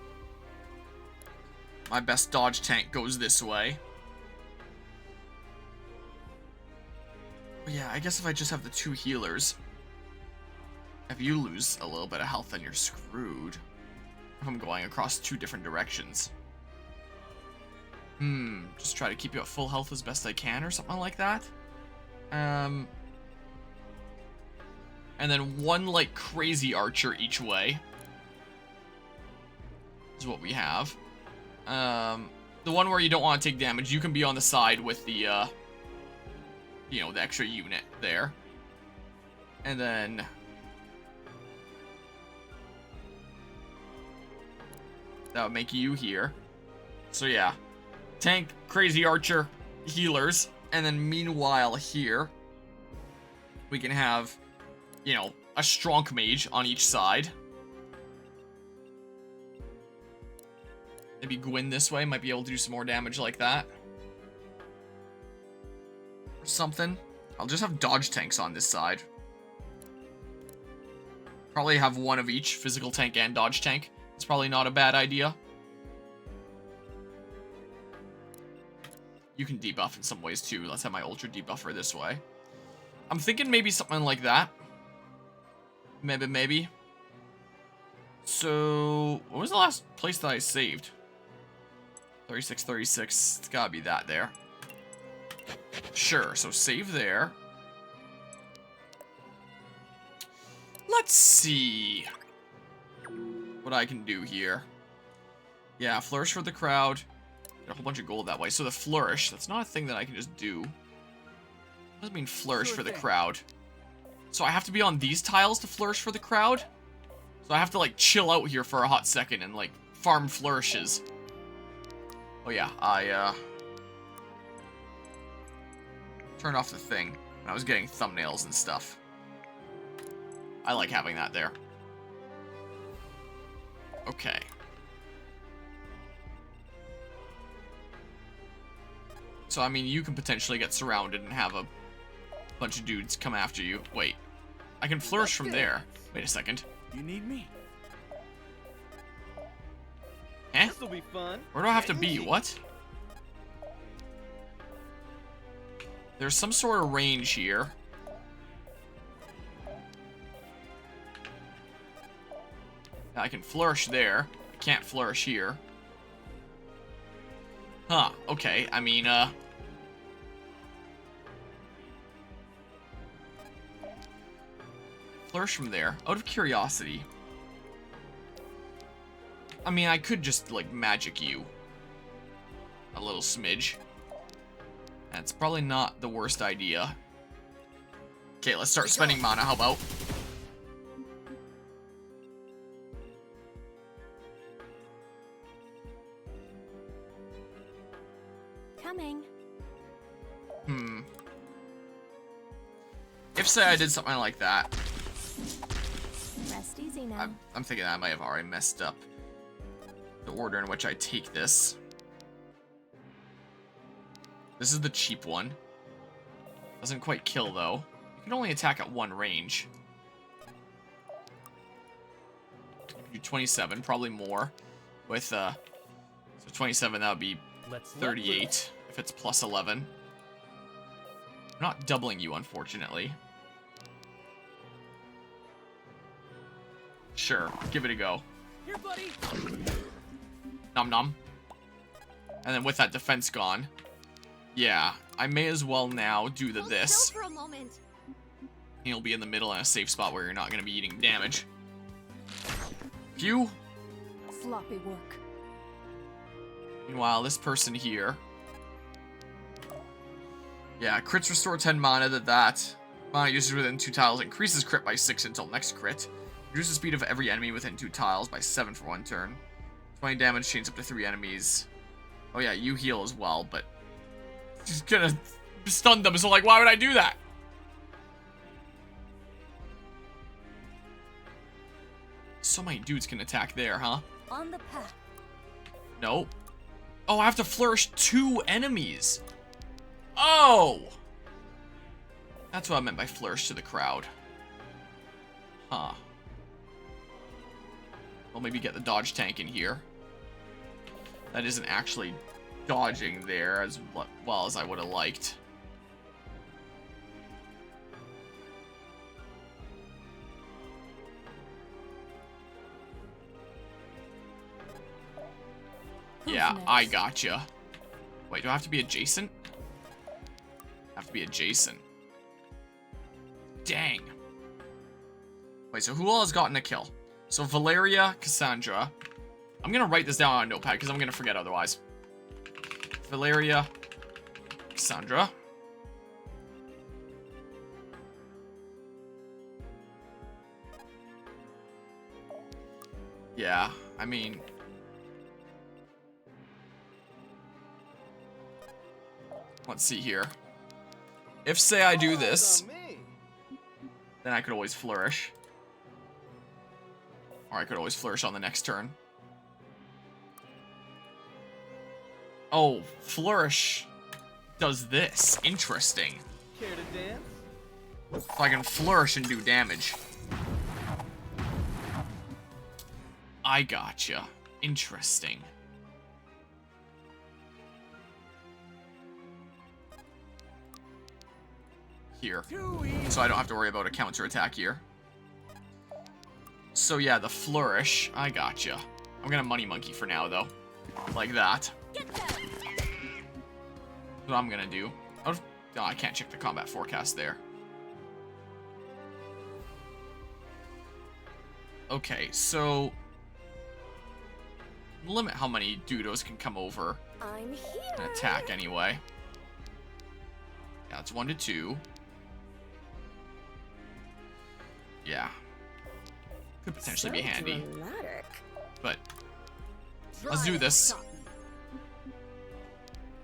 My best dodge tank goes this way. But yeah, I guess if I just have the 2 healers, if you lose a little bit of health, then you're screwed. If I'm going across 2 different directions. Just try to keep you at full health as best I can or something like that. And then 1, like, crazy archer each way is what we have. The one where you don't want to take damage, you can be on the side with the, you know, the extra unit there. And then that would make you here. So yeah, tank, crazy archer, healers, and then meanwhile here we can have, you know, a strong mage on each side. Maybe Gwyn this way might be able to do some more damage like that. Or something. I'll just have dodge tanks on this side. Probably have 1 of each, physical tank and dodge tank. It's probably not a bad idea. You can debuff in some ways too. Let's have my ultra debuffer this way. I'm thinking maybe something like that. Maybe. So, what was the last place that I saved? 36. It's gotta be that there. Sure, so save there. Let's see what I can do here. Yeah, flourish for the crowd. Get a whole bunch of gold that way. So the flourish, that's not a thing that I can just do. What does it mean flourish for the crowd? So I have to be on these tiles to flourish for the crowd? So I have to, like, chill out here for a hot second and, like, farm flourishes. Oh yeah, I turned off the thing when I was getting thumbnails and stuff. I like having that there. Okay. So, I mean, you can potentially get surrounded and have a bunch of dudes come after you. Wait. I can flourish from there. Wait a second. You need me? Eh? This'll be fun. Where do I have to be? What? There's some sort of range here. I can flourish there. I can't flourish here. Huh, okay. I mean, flourish from there. Out of curiosity. I mean, I could just, like, magic you. A little smidge. That's probably not the worst idea. Okay, let's start spending mana, how about? Coming. If, say, I did something like that. Rest easy now. I'm thinking I might have already messed up the order in which I take this. This is the cheap one. Doesn't quite kill, though. You can only attack at 1 range. Do 27, probably more. With, so 27, that would be 38 if it's plus 11. I'm not doubling you, unfortunately. Sure, give it a go. Here, buddy. Nom nom. And then with that defense gone, yeah, I may as well now do this. For a moment. You'll be in the middle in a safe spot where you're not going to be eating damage. Phew. Sloppy work. Meanwhile, this person here Yeah, crits restore 10 mana. That mana used within 2 tiles increases crit by 6 until next crit. Reduces the speed of every enemy within 2 tiles by 7 for 1 turn. 20 damage, chains up to 3 enemies. Oh yeah, you heal as well, but she's gonna stun them, so like, why would I do that? So many dudes can attack there, huh? On the path. Nope. Oh, I have to flourish 2 enemies. Oh! That's what I meant by flourish to the crowd. Huh. Well, maybe get the dodge tank in here. That isn't actually dodging there as well as I would have liked. Yeah, I gotcha. Wait, do I have to be adjacent? I have to be adjacent. Dang. Wait, so who all has gotten a kill? So Valeria, Cassandra. I'm gonna write this down on a notepad because I'm gonna forget otherwise. Valeria, Cassandra. Yeah, I mean... Let's see here. If, say, I do this, then I could always flourish. Or I could always flourish on the next turn. Oh, flourish does this. Interesting. Care to dance? So I can flourish and do damage. I gotcha. Interesting. Here. So I don't have to worry about a counter attack here. So yeah, the flourish. I gotcha. I'm gonna money monkey for now though. Like that. That's what I'm gonna do. Oh, I can't check the combat forecast there. Okay, so limit how many dudos can come over and attack anyway. Yeah, it's 1 to 2. Yeah. Could potentially be handy. But let's do this.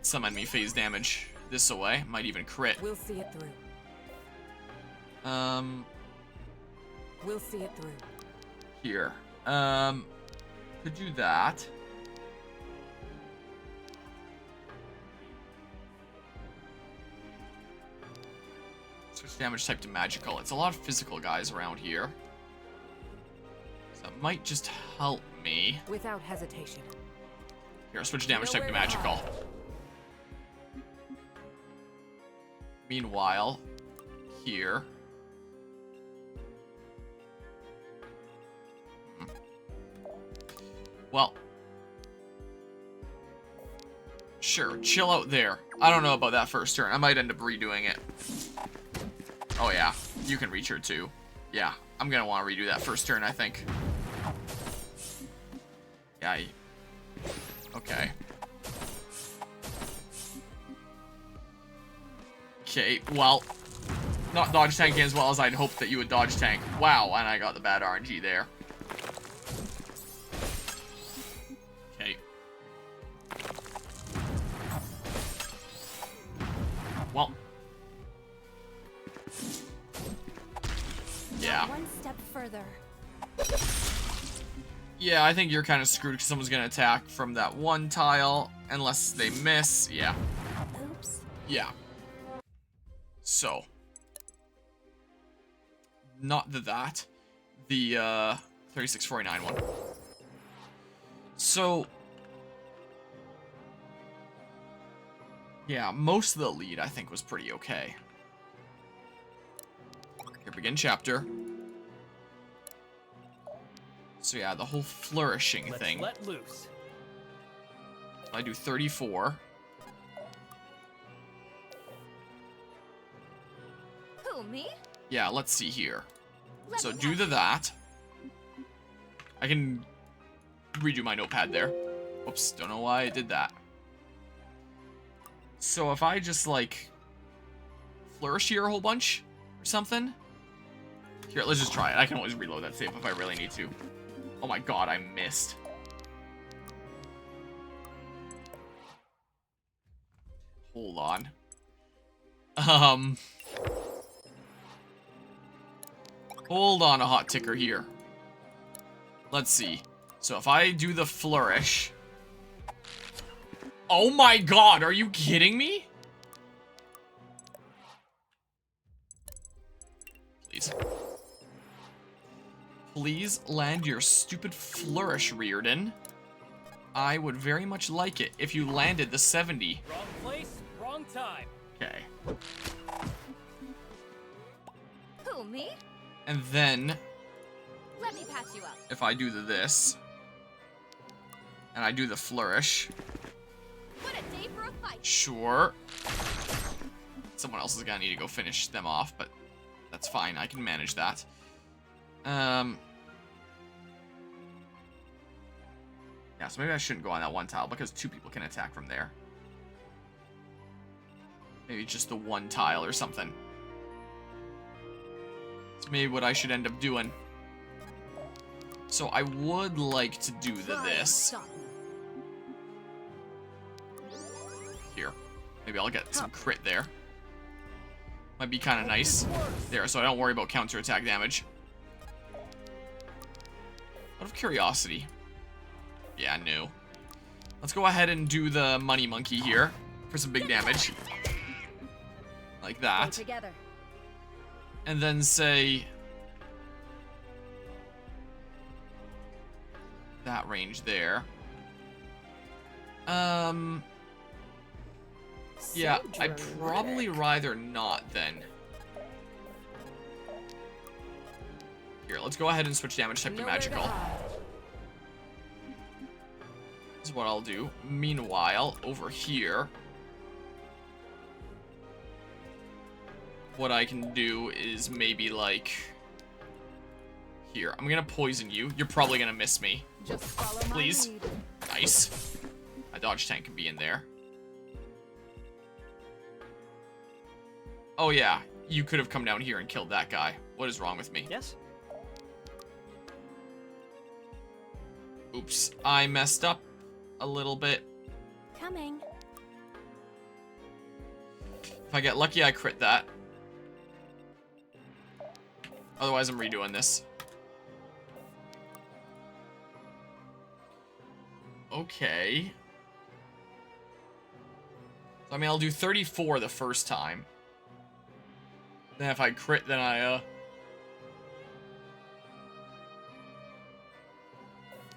Some enemy phase damage this away. Might even crit. We'll see it through. We'll see it through. Here. Could do that. Switch damage type to magical. It's a lot of physical guys around here. So that might just help me. Without hesitation. Here, switch damage type to magical. Meanwhile, here. Well. Sure, chill out there. I don't know about that first turn. I might end up redoing it. Oh yeah, you can reach her too. Yeah, I'm gonna want to redo that first turn, I think. Yeah. Okay. Okay, well, not dodge tanking as well as I'd hoped that you would dodge tank. Wow, and I got the bad RNG there. Okay. Well. Yeah. One step further. Yeah, I think you're kind of screwed because someone's going to attack from that one tile. Unless they miss. Yeah. Oops. Yeah. So. Not that. The 3649 one. So. Yeah, most of the lead I think was pretty okay. Here, begin chapter. So yeah, the whole flourishing thing. Let loose. I do 34. Who, me? Yeah, let's see here. So do that. I can redo my notepad there. Oops, don't know why I did that. So if I just like flourish here a whole bunch or something. Here, let's just try it. I can always reload that save if I really need to. Oh my god, I missed. Hold on. Hold on a hot ticker here. Let's see. So if I do the flourish... Oh my god, are you kidding me? Please. Please land your stupid flourish, Reardon. I would very much like it if you landed the 70. Wrong place, wrong time. Okay. Who, me? And then, Let me patch you up. if I do this, and I do the flourish, What a day for a fight. sure. Someone else is gonna need to go finish them off, but that's fine. I can manage that. Yeah, so maybe I shouldn't go on that one tile because 2 people can attack from there. Maybe just the 1 tile or something. It's maybe what I should end up doing. So I would like to do this. Here. Maybe I'll get some crit there. Might be kind of nice. There, so I don't worry about counterattack damage. Out of curiosity. Yeah, no. Let's go ahead and do the money monkey here for some big damage. Like that. And then say... that range there. Yeah, I'd probably rather not then. Here, let's go ahead and switch damage type to magical. This is what I'll do. Meanwhile, over here, what I can do is maybe like... Here, I'm gonna poison you. You're probably gonna miss me. Just follow Please. my lead. Nice. My dodge tank can be in there. Oh yeah, you could have come down here and killed that guy. What is wrong with me? Yes? Oops, I messed up a little bit. Coming. If I get lucky, I crit that. Otherwise, I'm redoing this. Okay. So, I mean, I'll do 34 the first time. Then if I crit, then I,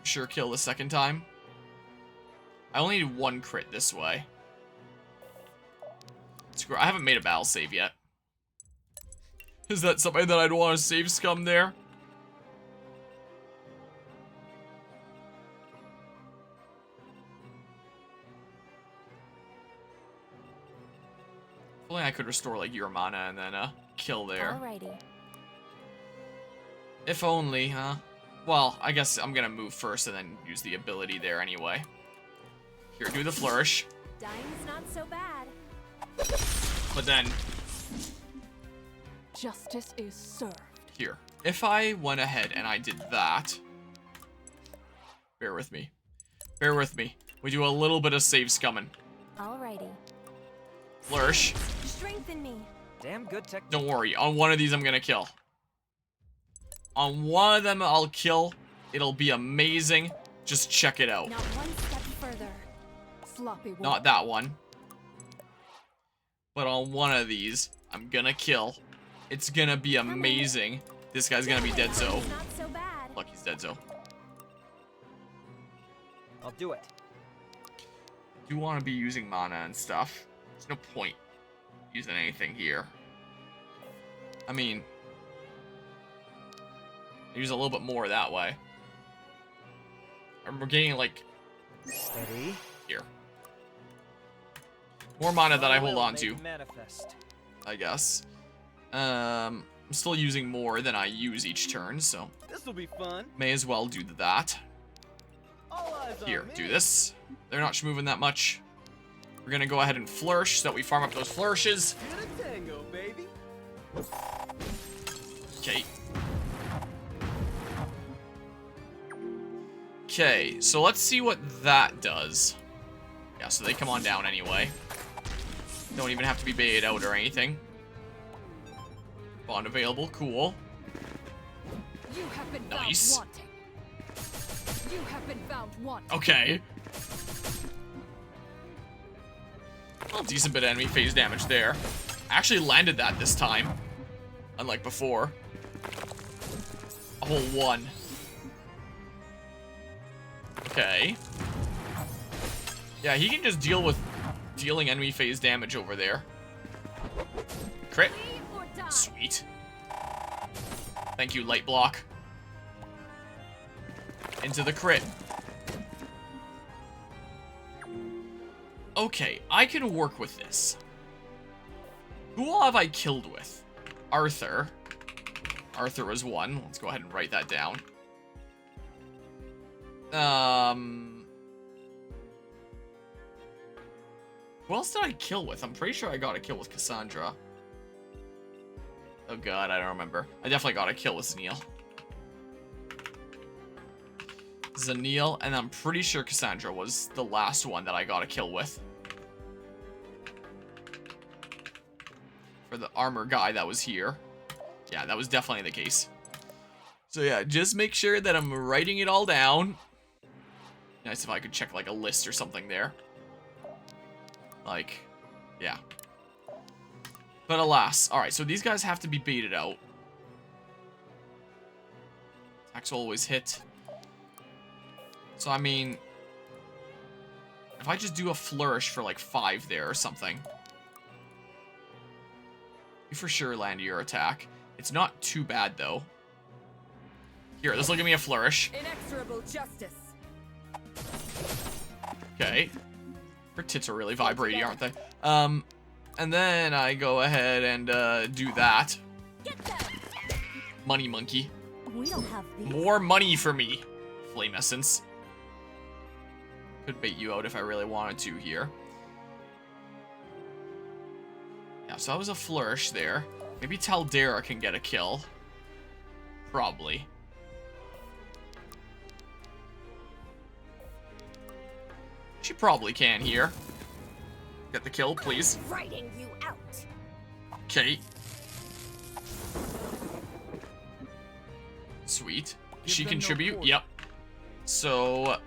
sure kill the second time. I only need 1 crit this way. Screw, I haven't made a battle save yet. Is that something that I'd want to save scum there? If only I could restore like your mana and then kill there. Alrighty. If only, huh? Well, I guess I'm gonna move first and then use the ability there anyway. Here, do the flourish. Dying's not so bad. But then, Justice is served. here. If I went ahead and I did that... Bear with me. Bear with me. We do a little bit of save scumming. Alrighty. Flourish. Strengthen me. Damn good tech. Don't worry, on one of these I'm gonna kill. On one of them I'll kill. It'll be amazing. Just check it out. Not one step further. Sloppy work. Not that one. But on one of these, I'm gonna kill. It's gonna be amazing. This guy's gonna be dead so. Not so bad. Look, he's dead so. I'll do it. Do want to be using mana and stuff. There's no point using anything here. I mean, I use a little bit more that way. And we're getting like Steady. here. More mana that I hold on to, Manifest. I guess. I'm still using more than I use each turn, so This'll be fun. may as well do that. All eyes on Here, me. do this. They're not moving that much. We're gonna go ahead and flourish so that we farm up those flourishes. Tango, baby. Okay. Okay, so let's see what that does. Yeah, so they come on down anyway. Don't even have to be baited out or anything. Bond available, cool. You have been Nice. found wanting. You have been found wanting. Okay. Well, decent bit of enemy phase damage there. Actually landed that this time. Unlike before. A whole 1. Okay. Yeah, he can just deal with dealing enemy phase damage over there. Crit. Sweet. Thank you, light block. Into the crit. Okay, I can work with this. Who all have I killed with? Arthur. Arthur is 1. Let's go ahead and write that down. Who else did I kill with? I'm pretty sure I got a kill with Cassandra. Oh god, I don't remember. I definitely got a kill with Zaniel. Zaniel, and I'm pretty sure Cassandra was the last one that I got a kill with. For the armor guy that was here. Yeah, that was definitely the case. So yeah, just make sure that I'm writing it all down. Nice if I could check like a list or something there. Like, yeah. But alas. Alright, so these guys have to be baited out. Attacks will always hit. So, I mean, if I just do a flourish for like 5 there or something. You for sure land your attack. It's not too bad though. Here, let's look at me a flourish. Inexorable justice. Okay. Her tits are really vibrating, aren't they? And then I go ahead and do that. Money monkey. We don't have these. More money for me. Flame essence. Could bait you out if I really wanted to here. Yeah, so that was a flourish there. Maybe Taldera can get a kill. Probably. She probably can here. Get the kill, please. Writing you out. Okay. Sweet. She contribute? Yep. So,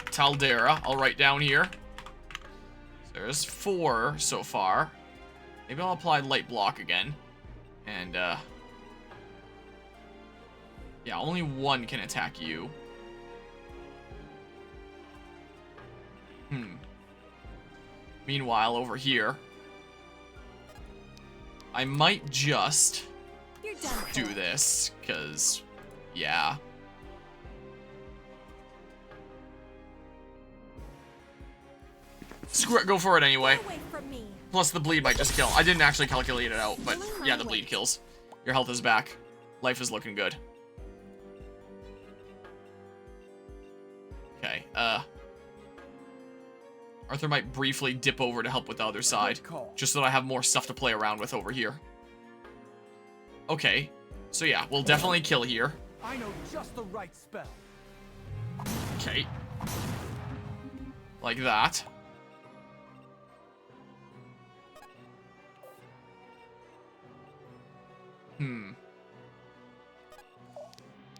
Taldera, I'll write down here. There's 4 so far. Maybe I'll apply light block again. And, yeah, only 1 can attack you. Meanwhile, over here, I might just do this, because, yeah. Screw it, go for it anyway. Plus the bleed might just kill. I didn't actually calculate it out, but yeah, the bleed kills. Your health is back. Life is looking good. Okay, Arthur might briefly dip over to help with the other side, just so that I have more stuff to play around with over here. Okay, so yeah, we'll definitely kill here. I know just the right spell. Okay. Like that.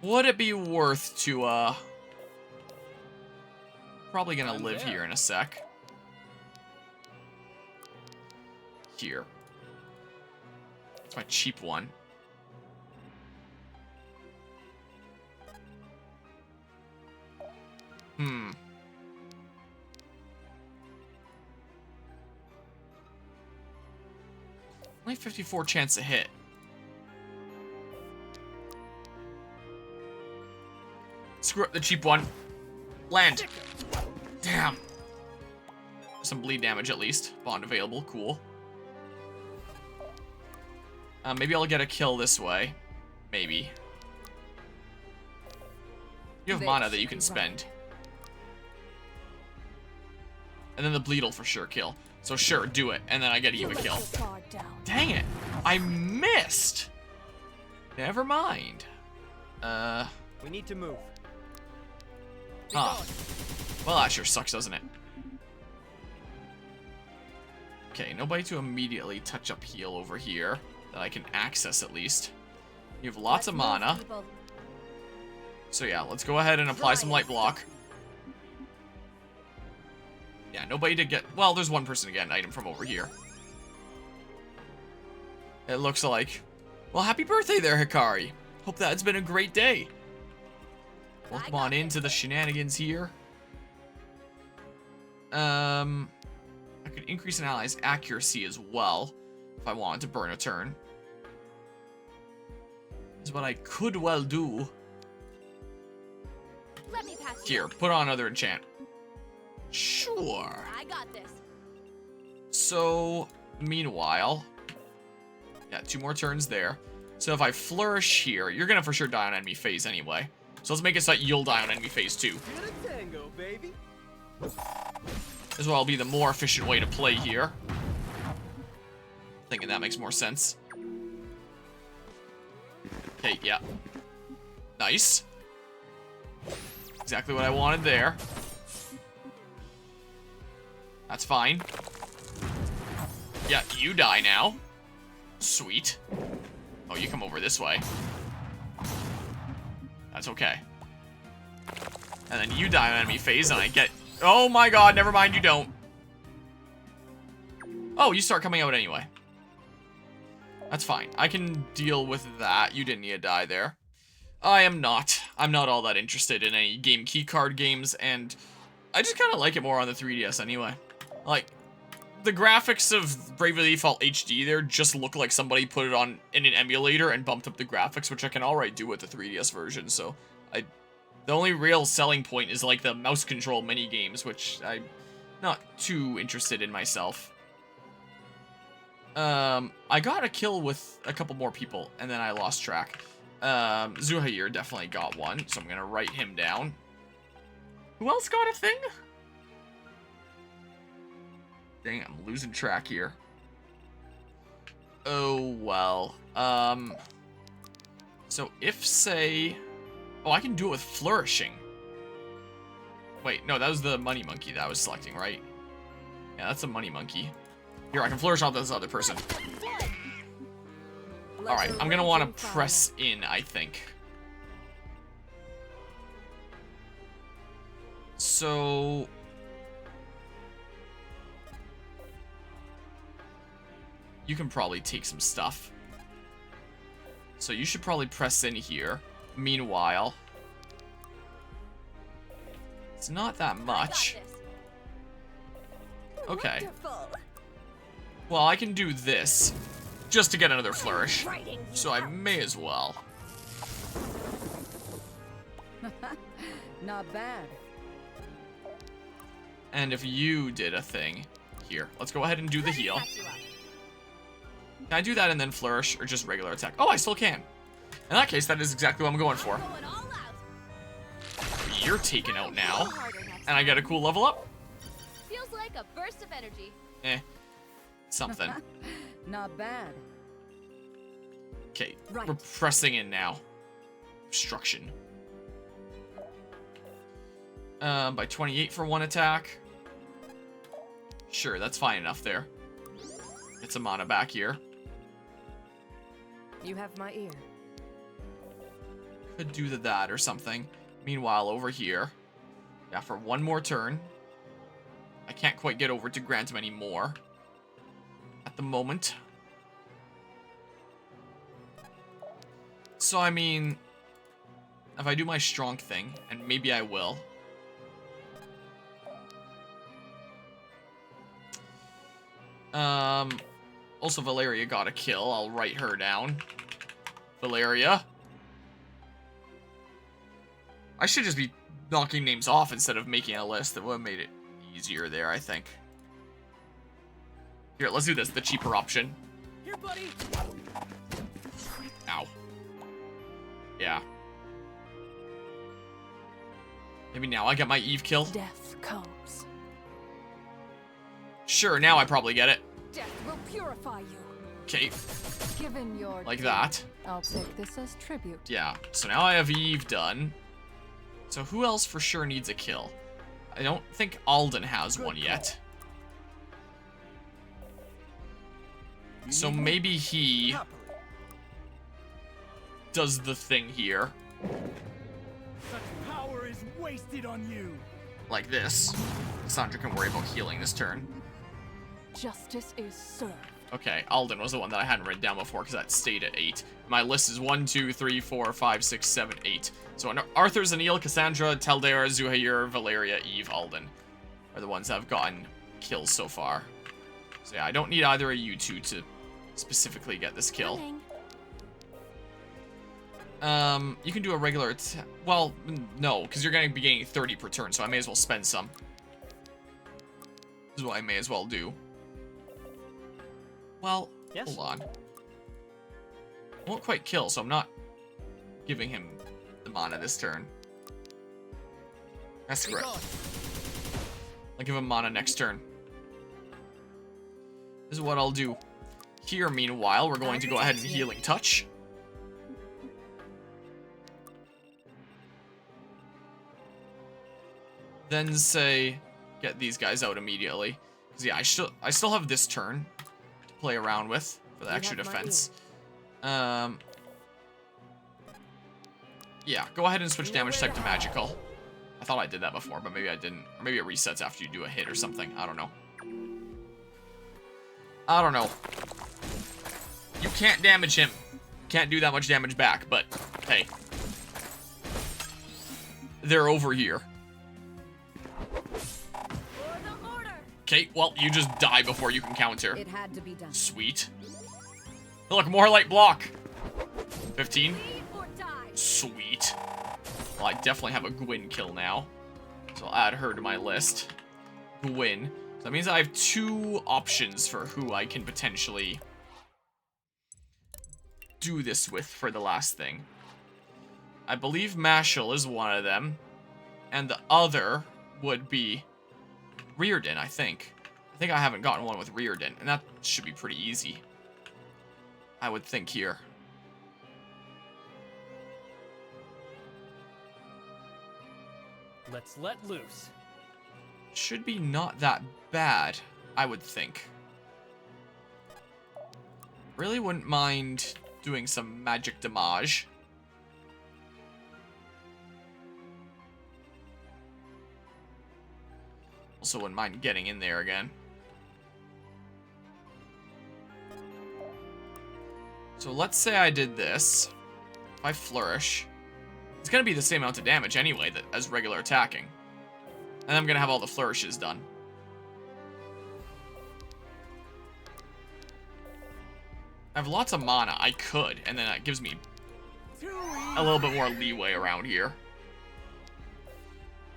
Would it be worth to, probably gonna live here in a sec. Here. It's my cheap one. Only 54 chance to hit. Screw up the cheap one. Land. Damn. Some bleed damage at least. Bond available. Cool. Maybe I'll get a kill this way. Maybe. You have mana that you can spend. And then the bleed will for sure kill. So sure, do it. And then I get Eva kill. Dang it. I missed. Never mind. We need to move. Huh. Well, that sure sucks, doesn't it? Okay, nobody to immediately touch up heal over here that I can access at least. You have lots of mana. So yeah, let's go ahead and apply some light block. Yeah, nobody to get... Well, there's one person to get an item from over here. It looks like... Well, happy birthday there, Hikari. Hope that it's been a great day. Welcome on into the shenanigans here. I could increase an ally's accuracy as well if I wanted to burn a turn. Is what I could well do. Let me pass Here, put on another enchant. Sure. I got this. So, meanwhile, yeah, 2 more turns there. So if I flourish here, you're gonna for sure die on enemy phase anyway. So let's make it so that you'll die on enemy phase too. Get a tango, baby. This will be the more efficient way to play here. Thinking that makes more sense. Okay, yeah. Nice. Exactly what I wanted there. That's fine. Yeah, you die now. Sweet. Oh, you come over this way. That's okay. And then you die on enemy phase and I get... Oh my god, never mind, you don't. Oh, you start coming out anyway. That's fine. I can deal with that. You didn't need to die there. I am not. I'm not all that interested in any game keycard games, and I just kind of like it more on the 3DS anyway. Like, the graphics of Bravely Default HD there just look like somebody put it on in an emulator and bumped up the graphics, which I can already do with the 3DS version, so the only real selling point is like the mouse control mini games, which I'm not too interested in myself. I got a kill with a couple more people, and then I lost track. Zuhair definitely got one, so I'm gonna write him down. Who else got a thing? Dang, I'm losing track here. Oh, well. So if, say... Oh, I can do it with flourishing. Wait, no, that was the money monkey that I was selecting, right? Yeah, that's a money monkey. Here, I can flourish on this other person. Alright, I'm gonna want to press in, I think. So... You can probably take some stuff. So you should probably press in here. Meanwhile... It's not that much. Okay. Well, I can do this. Just to get another flourish. So I may as well. Not bad. And if you did a thing... Here, let's go ahead and do the heal. Can I do that and then flourish, or just regular attack? Oh, I still can. In that case, that is exactly what I'm going for. You're taken out now. And I get a cool level up. Feels like a burst of energy. Something. Not bad. Okay, we're pressing in now. Obstruction. By 28 for one attack. Sure, that's fine enough there. Get some mana back here. You have my ear. Could do that or something. Meanwhile, over here. Yeah, for one more turn. I can't quite get over to grant him any more. At the moment. So, I mean... If I do my strong thing, and maybe I will... Also, Valeria got a kill. I'll write her down. Valeria. I should just be knocking names off instead of making a list. That would have made it easier there, I think. Here, let's do this. The cheaper option. Here, buddy. Ow. Yeah. Maybe now I get my Eve kill. Death comes. Sure, now I probably get it. Death will purify you. Okay, Given your like gift, that. I'll take this as tribute. Yeah, so now I have Eve done. So who else for sure needs a kill? I don't think Alden has one yet. So maybe he does the thing here. Such power is wasted on you. Like this. Cassandra can worry about healing this turn. Justice is served. Okay, Alden was the one that I hadn't written down before because that stayed at 8. My list is 1, 2, 3, 4, 5, 6, 7, 8. So under Arthur, Zanil, Cassandra, Taldera, Zuhair, Valeria, Eve, Alden are the ones that have gotten kills so far. So yeah, I don't need either of you two to specifically get this kill. You can do a regular attack. Well, no, because you're going to be getting 30 per turn, so I may as well spend some. This is what I may as well do. Well, hold on. Won't quite kill, so I'm not giving him the mana this turn. That's correct. I'll give him mana next turn. This is what I'll do. Here, meanwhile, we're going to go ahead and Healing Touch. Then say, get these guys out immediately. Because yeah, I still have this turn to play around with for the extra defense. Yeah, go ahead and switch damage type to magical. I thought I did that before, but maybe I didn't. Or maybe it resets after you do a hit or something. I don't know. I don't know. You can't damage him. Can't do that much damage back, but hey. They're over here. Okay, well, you just die before you can counter. It had to be done. Sweet. Look, more light block. 15. Sweet. Well, I definitely have a Gwyn kill now. So I'll add her to my list. Gwyn. So that means I have 2 options for who I can potentially do this with for the last thing. I believe Mashal is one of them. And the other would be Reardon, I think. I think I haven't gotten one with Reardon, and that should be pretty easy. I would think here. Let's let loose. Should be not that bad, I would think. Really wouldn't mind doing some magic damage. Also wouldn't mind getting in there again. So let's say I did this. If I flourish, it's going to be the same amount of damage anyway as regular attacking. And I'm going to have all the flourishes done. I have lots of mana. I could, and then that gives me a little bit more leeway around here.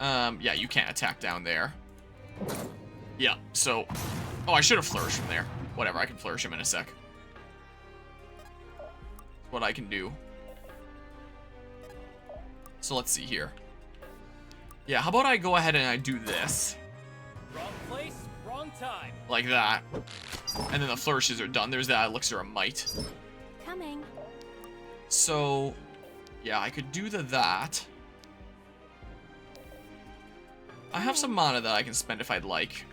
Yeah, you can't attack down there. Yeah, so... Oh, I should have flourished from there. Whatever, I can flourish him in a sec. What I can do. So let's see here. Yeah, how about I go ahead and I do this. Wrong place, wrong time. Like that. And then the flourishes are done. There's that elixir of might. Coming. So, yeah, I could do that. I have some mana that I can spend if I'd like.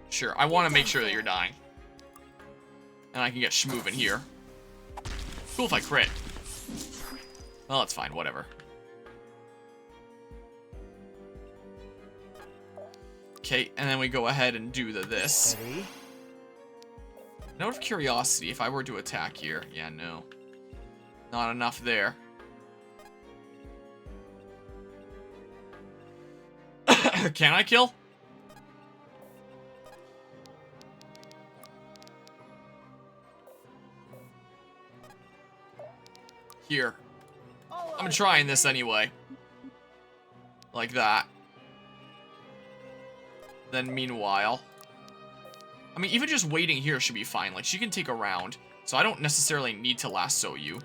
Sure, I want to make sure that you're dying. And I can get schmoovin here. Cool if I crit. Well, that's fine, whatever. Okay, and then we go ahead and do this. Note of curiosity, if I were to attack here. Yeah, no. Not enough there. Can I kill? Here. I'm trying this anyway. Like that. Then meanwhile... I mean, even just waiting here should be fine. Like, she can take a round. So I don't necessarily need to lasso you.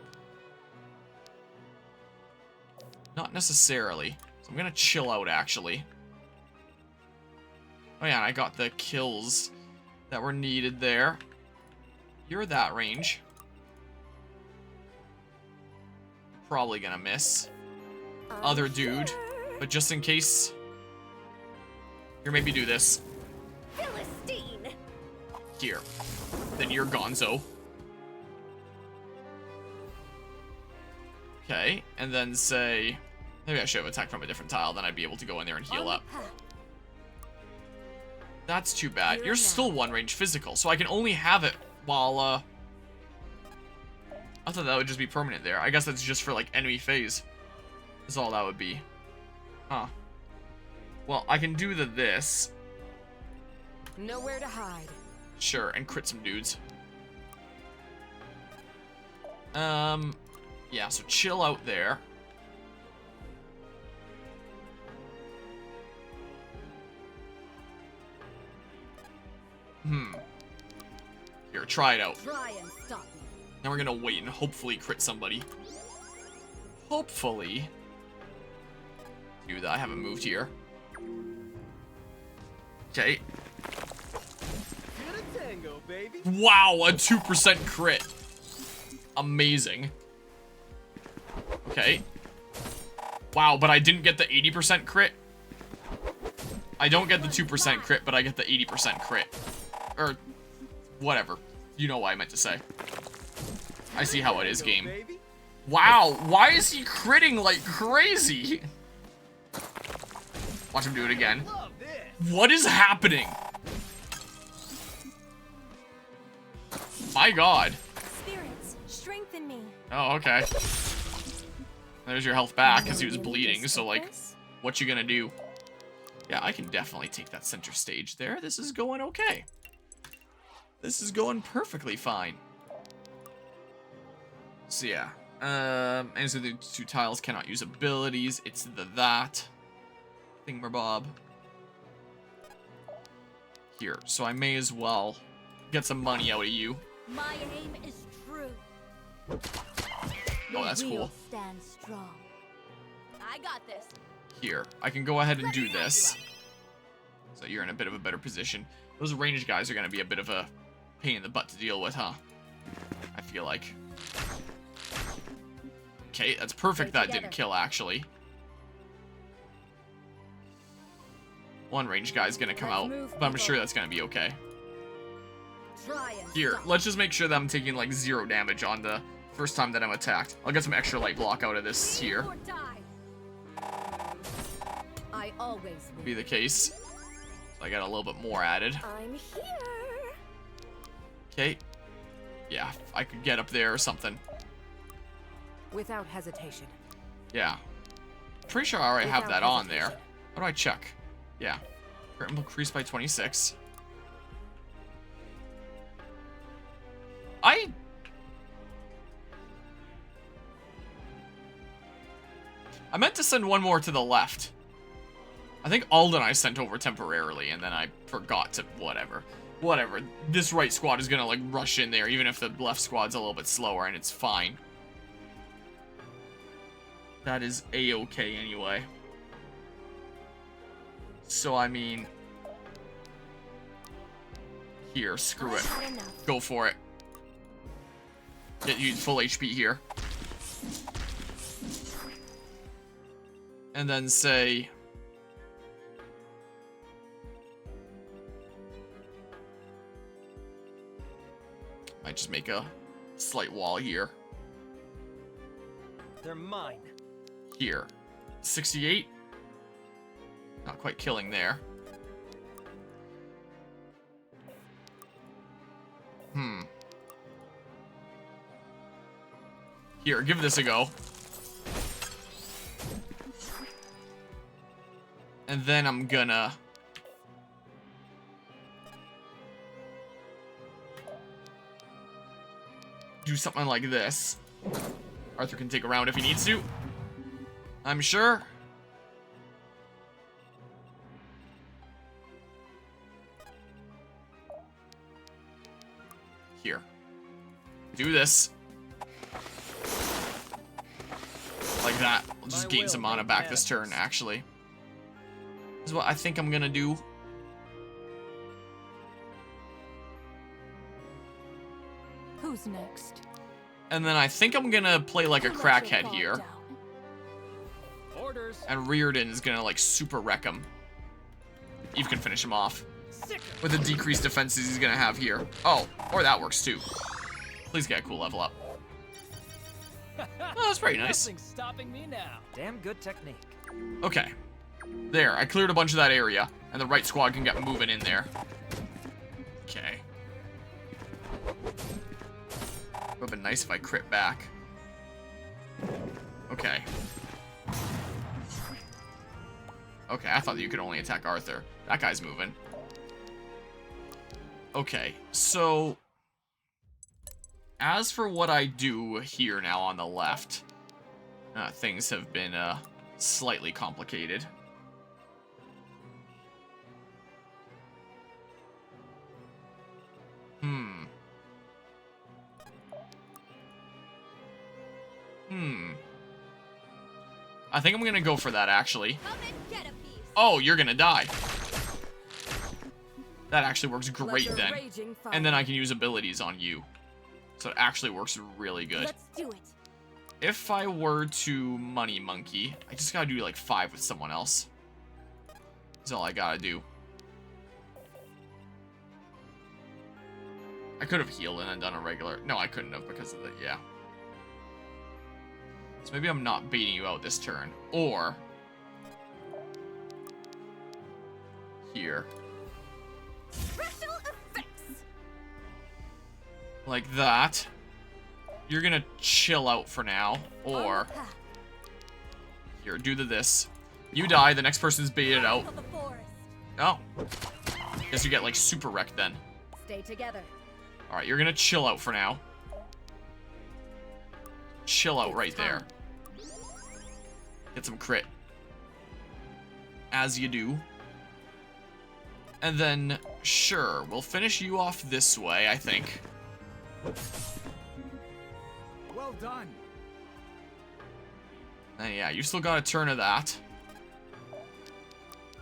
Not necessarily. So I'm gonna chill out, actually. Oh yeah, and I got the kills that were needed there. You're that range. Probably gonna miss. Other dude. But just in case... Here, maybe do this. Philistine! Here. Then you're gonzo. Okay, and then say... Maybe I should have attacked from a different tile, then I'd be able to go in there and heal up. That's too bad. You're still one range physical, so I can only have it while, I thought that would just be permanent there. I guess that's just for, like, enemy phase. Is all that would be. Huh. Well, I can do this. Nowhere to hide. Sure, and crit some dudes. Yeah, so chill out there. Here, try it out. Try and stop me. Now we're gonna wait and hopefully crit somebody. Hopefully. Dude, I haven't moved here. Okay. Tango, baby. Wow, a 2% crit. Amazing. Okay. Wow, but I didn't get the 80% crit. I don't get the 2% crit, but I get the 80% crit. Or, whatever. You know what I meant to say. I see how it is, game. Wow, why is he critting like crazy? Watch him do it again. What is happening? My god. Spirits, strengthen me. Oh, okay. There's your health back, because he was bleeding, so, like, what you gonna do? Yeah, I can definitely take that center stage there. This is going okay. This is going perfectly fine. So, yeah. And so the two tiles cannot use abilities. It's the that thingamabob. Here, so I may as well get some money out of you. My aim is true. Oh, that's cool. Stand strong. I got this. Here, I can go ahead and do this. So you're in a bit of a better position. Those ranged guys are going to be a bit of a pain in the butt to deal with, huh? I feel like. Okay, that's perfect. That didn't kill, actually. One ranged guy's going to come out, but I'm sure that's going to be okay. Here, let's just make sure that I'm taking, like, 0 damage on the first time that I'm attacked. I'll get some extra light block out of this here. I always Be the case. So I got a little bit more added. I'm here. Okay. Yeah, I could get up there or something. Without hesitation. Yeah. Pretty sure I already have that on there. How do I check? Yeah. Crit increased by 26. I meant to send one more to the left. I think Alden I sent over temporarily, and then I forgot to... Whatever. Whatever. This right squad is gonna, like, rush in there, even if the left squad's a little bit slower, and it's fine. That is A-okay anyway. So, I mean... Here, screw it. Go for it. Get you full HP here. And then say... Might just make a slight wall here. They're mine. Here. 68. Not quite killing there. Here, give this a go. And then I'm gonna... do something like this. Arthur can take a round if he needs to. I'm sure. Here. Do this. Like that. We'll just My gain will some mana make back this turn, manifest. actually. This is what I think I'm gonna do. Who's next? And then I think I'm gonna play like a Who let your crackhead guard here. down? Orders. And Reardon is gonna like super wreck him. Eve can finish him off. With the decreased defenses he's gonna have here. Oh, or that works too. Please get a cool level up. Oh, that's pretty nice. Nothing's stopping me now. Damn good technique. Okay. There, I cleared a bunch of that area, and the right squad can get moving in there. Okay. Would have been nice if I crit back. Okay. Okay, I thought that you could only attack Arthur. That guy's moving. Okay, so... As for what I do here now on the left, things have been slightly complicated. I think I'm gonna go for that, actually. Oh, you're gonna die. That actually works great then. And then I can use abilities on you. So it actually works really good. Let's do it. If I were to Money Monkey, I just gotta do like 5 with someone else. That's all I gotta do. I could have healed and then done a regular... No, I couldn't have because of the... Yeah. So maybe I'm not baiting you out this turn. Or... Here. Special effects. Like that. You're gonna chill out for now. Or... Here, do this. You die, the next person's baited out. Oh. Guess you get like super wrecked then. Stay together. Alright, you're gonna chill out for now. Chill out right there. Get some crit. As you do. And then, sure, we'll finish you off this way, I think. Well done. And yeah, you still got a turn of that.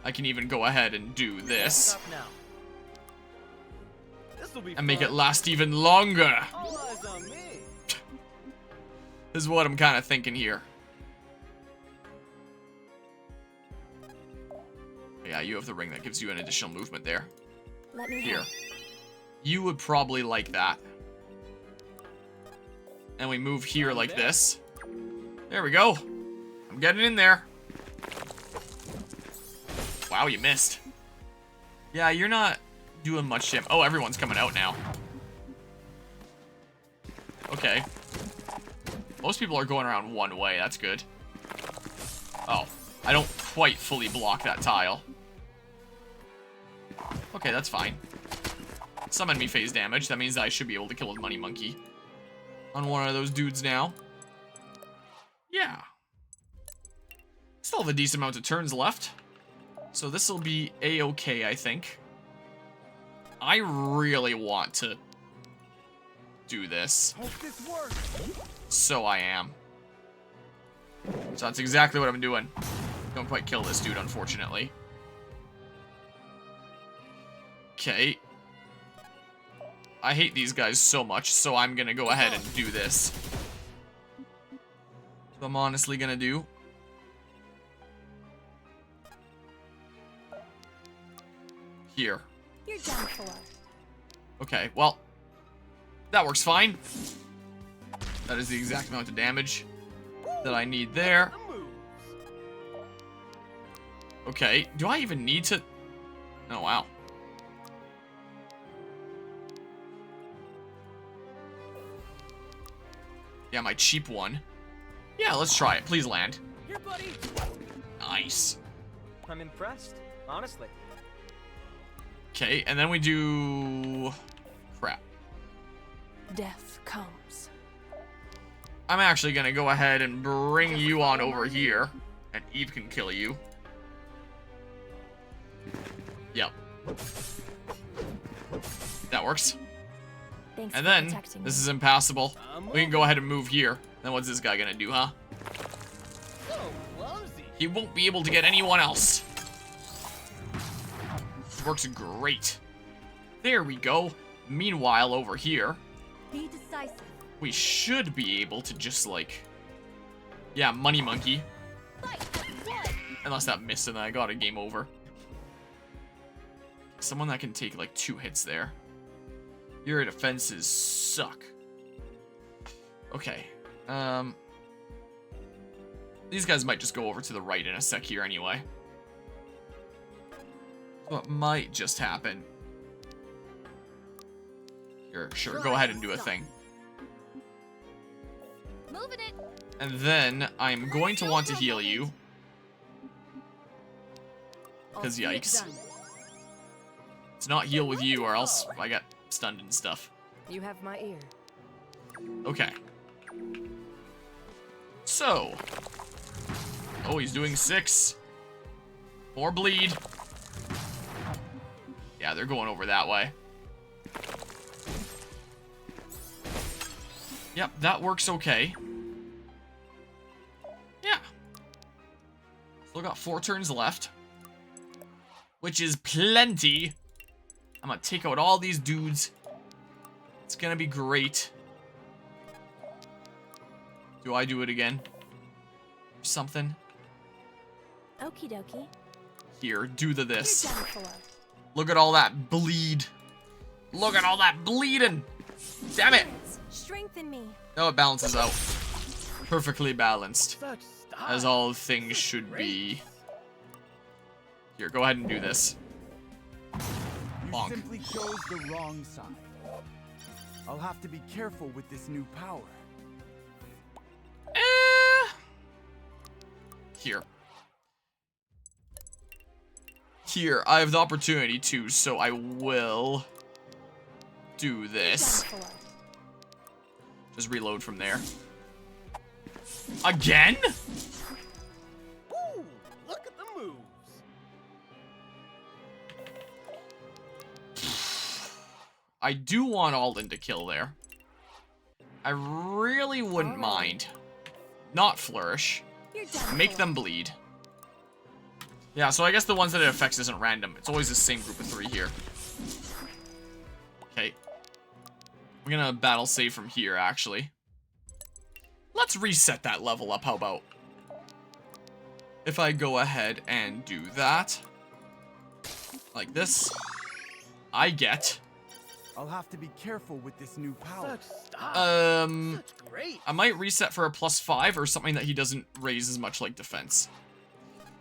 I can even go ahead and do this. And make it last even longer. All eyes on me. This is what I'm kind of thinking here. Yeah, you have the ring that gives you an additional movement there. Let me Here. help. You would probably like that. And we move here like this. There we go. I'm getting in there. Wow, you missed. Yeah, you're not doing much damage. Oh, everyone's coming out now. Okay. Most people are going around one way. That's good. Oh, I don't quite fully block that tile. Okay, that's fine. Some enemy phase damage. That means that I should be able to kill a Money Monkey on one of those dudes now. Yeah. Still have a decent amount of turns left. So this will be a-okay, I think. I really want to do this. Hope this works. So I am. So that's exactly what I'm doing. Don't quite kill this dude, unfortunately. Okay. I hate these guys so much, so I'm gonna go ahead and do this. So I'm honestly gonna do. Here. You're done for. Okay, well, that works fine. That is the exact amount of damage that I need there. Okay, do I even need to... Oh, wow. Yeah, my cheap one. Yeah, let's try it. Please land. Here, buddy. Nice. I'm impressed, honestly. Okay, and then we do... Crap. Death comes. I'm actually gonna go ahead and bring you on over here, and Eve can kill you. Yep. That works. Thanks And for then, protecting this me. is impassable. We can go ahead and move here. Then what's this guy gonna do, huh? he won't be able to get anyone else. Works great. There we go. Meanwhile, over here, Be decisive. we should be able to just, like... Yeah, Money Monkey. Unless that missed and then I got a game over. Someone that can take, like, 2 hits there. Your defenses suck. Okay. These guys might just go over to the right in a sec here anyway. What might just happen. Sure, go ahead and do a thing. Moving it. And then I'm going to want to heal you. Because yikes. It's not heal with you or else I got stunned and stuff. You have my ear. Okay. So. Oh, he's doing 6. More bleed. Yeah, they're going over that way. Yep, that works okay. Yeah. Still got 4 turns left. Which is plenty. I'm gonna take out all these dudes. It's gonna be great. Do I do it again? Something? Okie dokie. Here, do this. You're done for. Look at all that bleed. Look at all that bleeding. Damn it. Strengthen me. No, it balances out. Perfectly balanced. As all things should be. Here, go ahead and do this. You simply chose the wrong side. I'll have to be careful with this new power. Here. Here, I have the opportunity to, so I will do this. Just reload from there. Again? Ooh, look at the moves. I do want Alden to kill there. I really wouldn't mind. Not flourish. Make them bleed. Yeah, so I guess the ones that it affects isn't random. It's always the same group of 3 here. Okay. We're gonna battle save from here, actually. Let's reset that level up, how about? If I go ahead and do that. Like this. I get... I'll have to be careful with this new power. I might reset for a +5 or something that he doesn't raise as much like defense.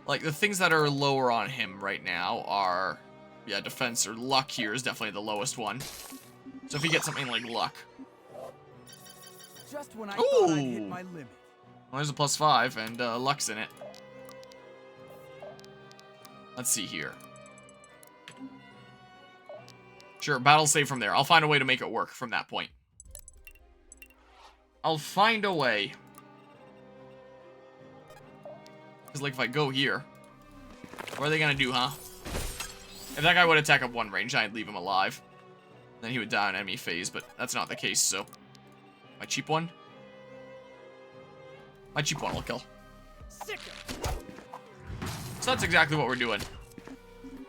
Like, the things that are lower on him right now are... Yeah, defense or luck here is definitely the lowest one. So if he gets something like luck. Just when I thought I'd hit my limit. Well, there's a +5 and luck's in it. Let's see here. Sure, battle save from there. I'll find a way to make it work from that point. I'll find a way. Because, like, if I go here, what are they gonna do, huh? If that guy would attack up 1 range, I'd leave him alive. Then he would die on enemy phase, but that's not the case, so... My cheap one? My cheap one will kill. So that's exactly what we're doing.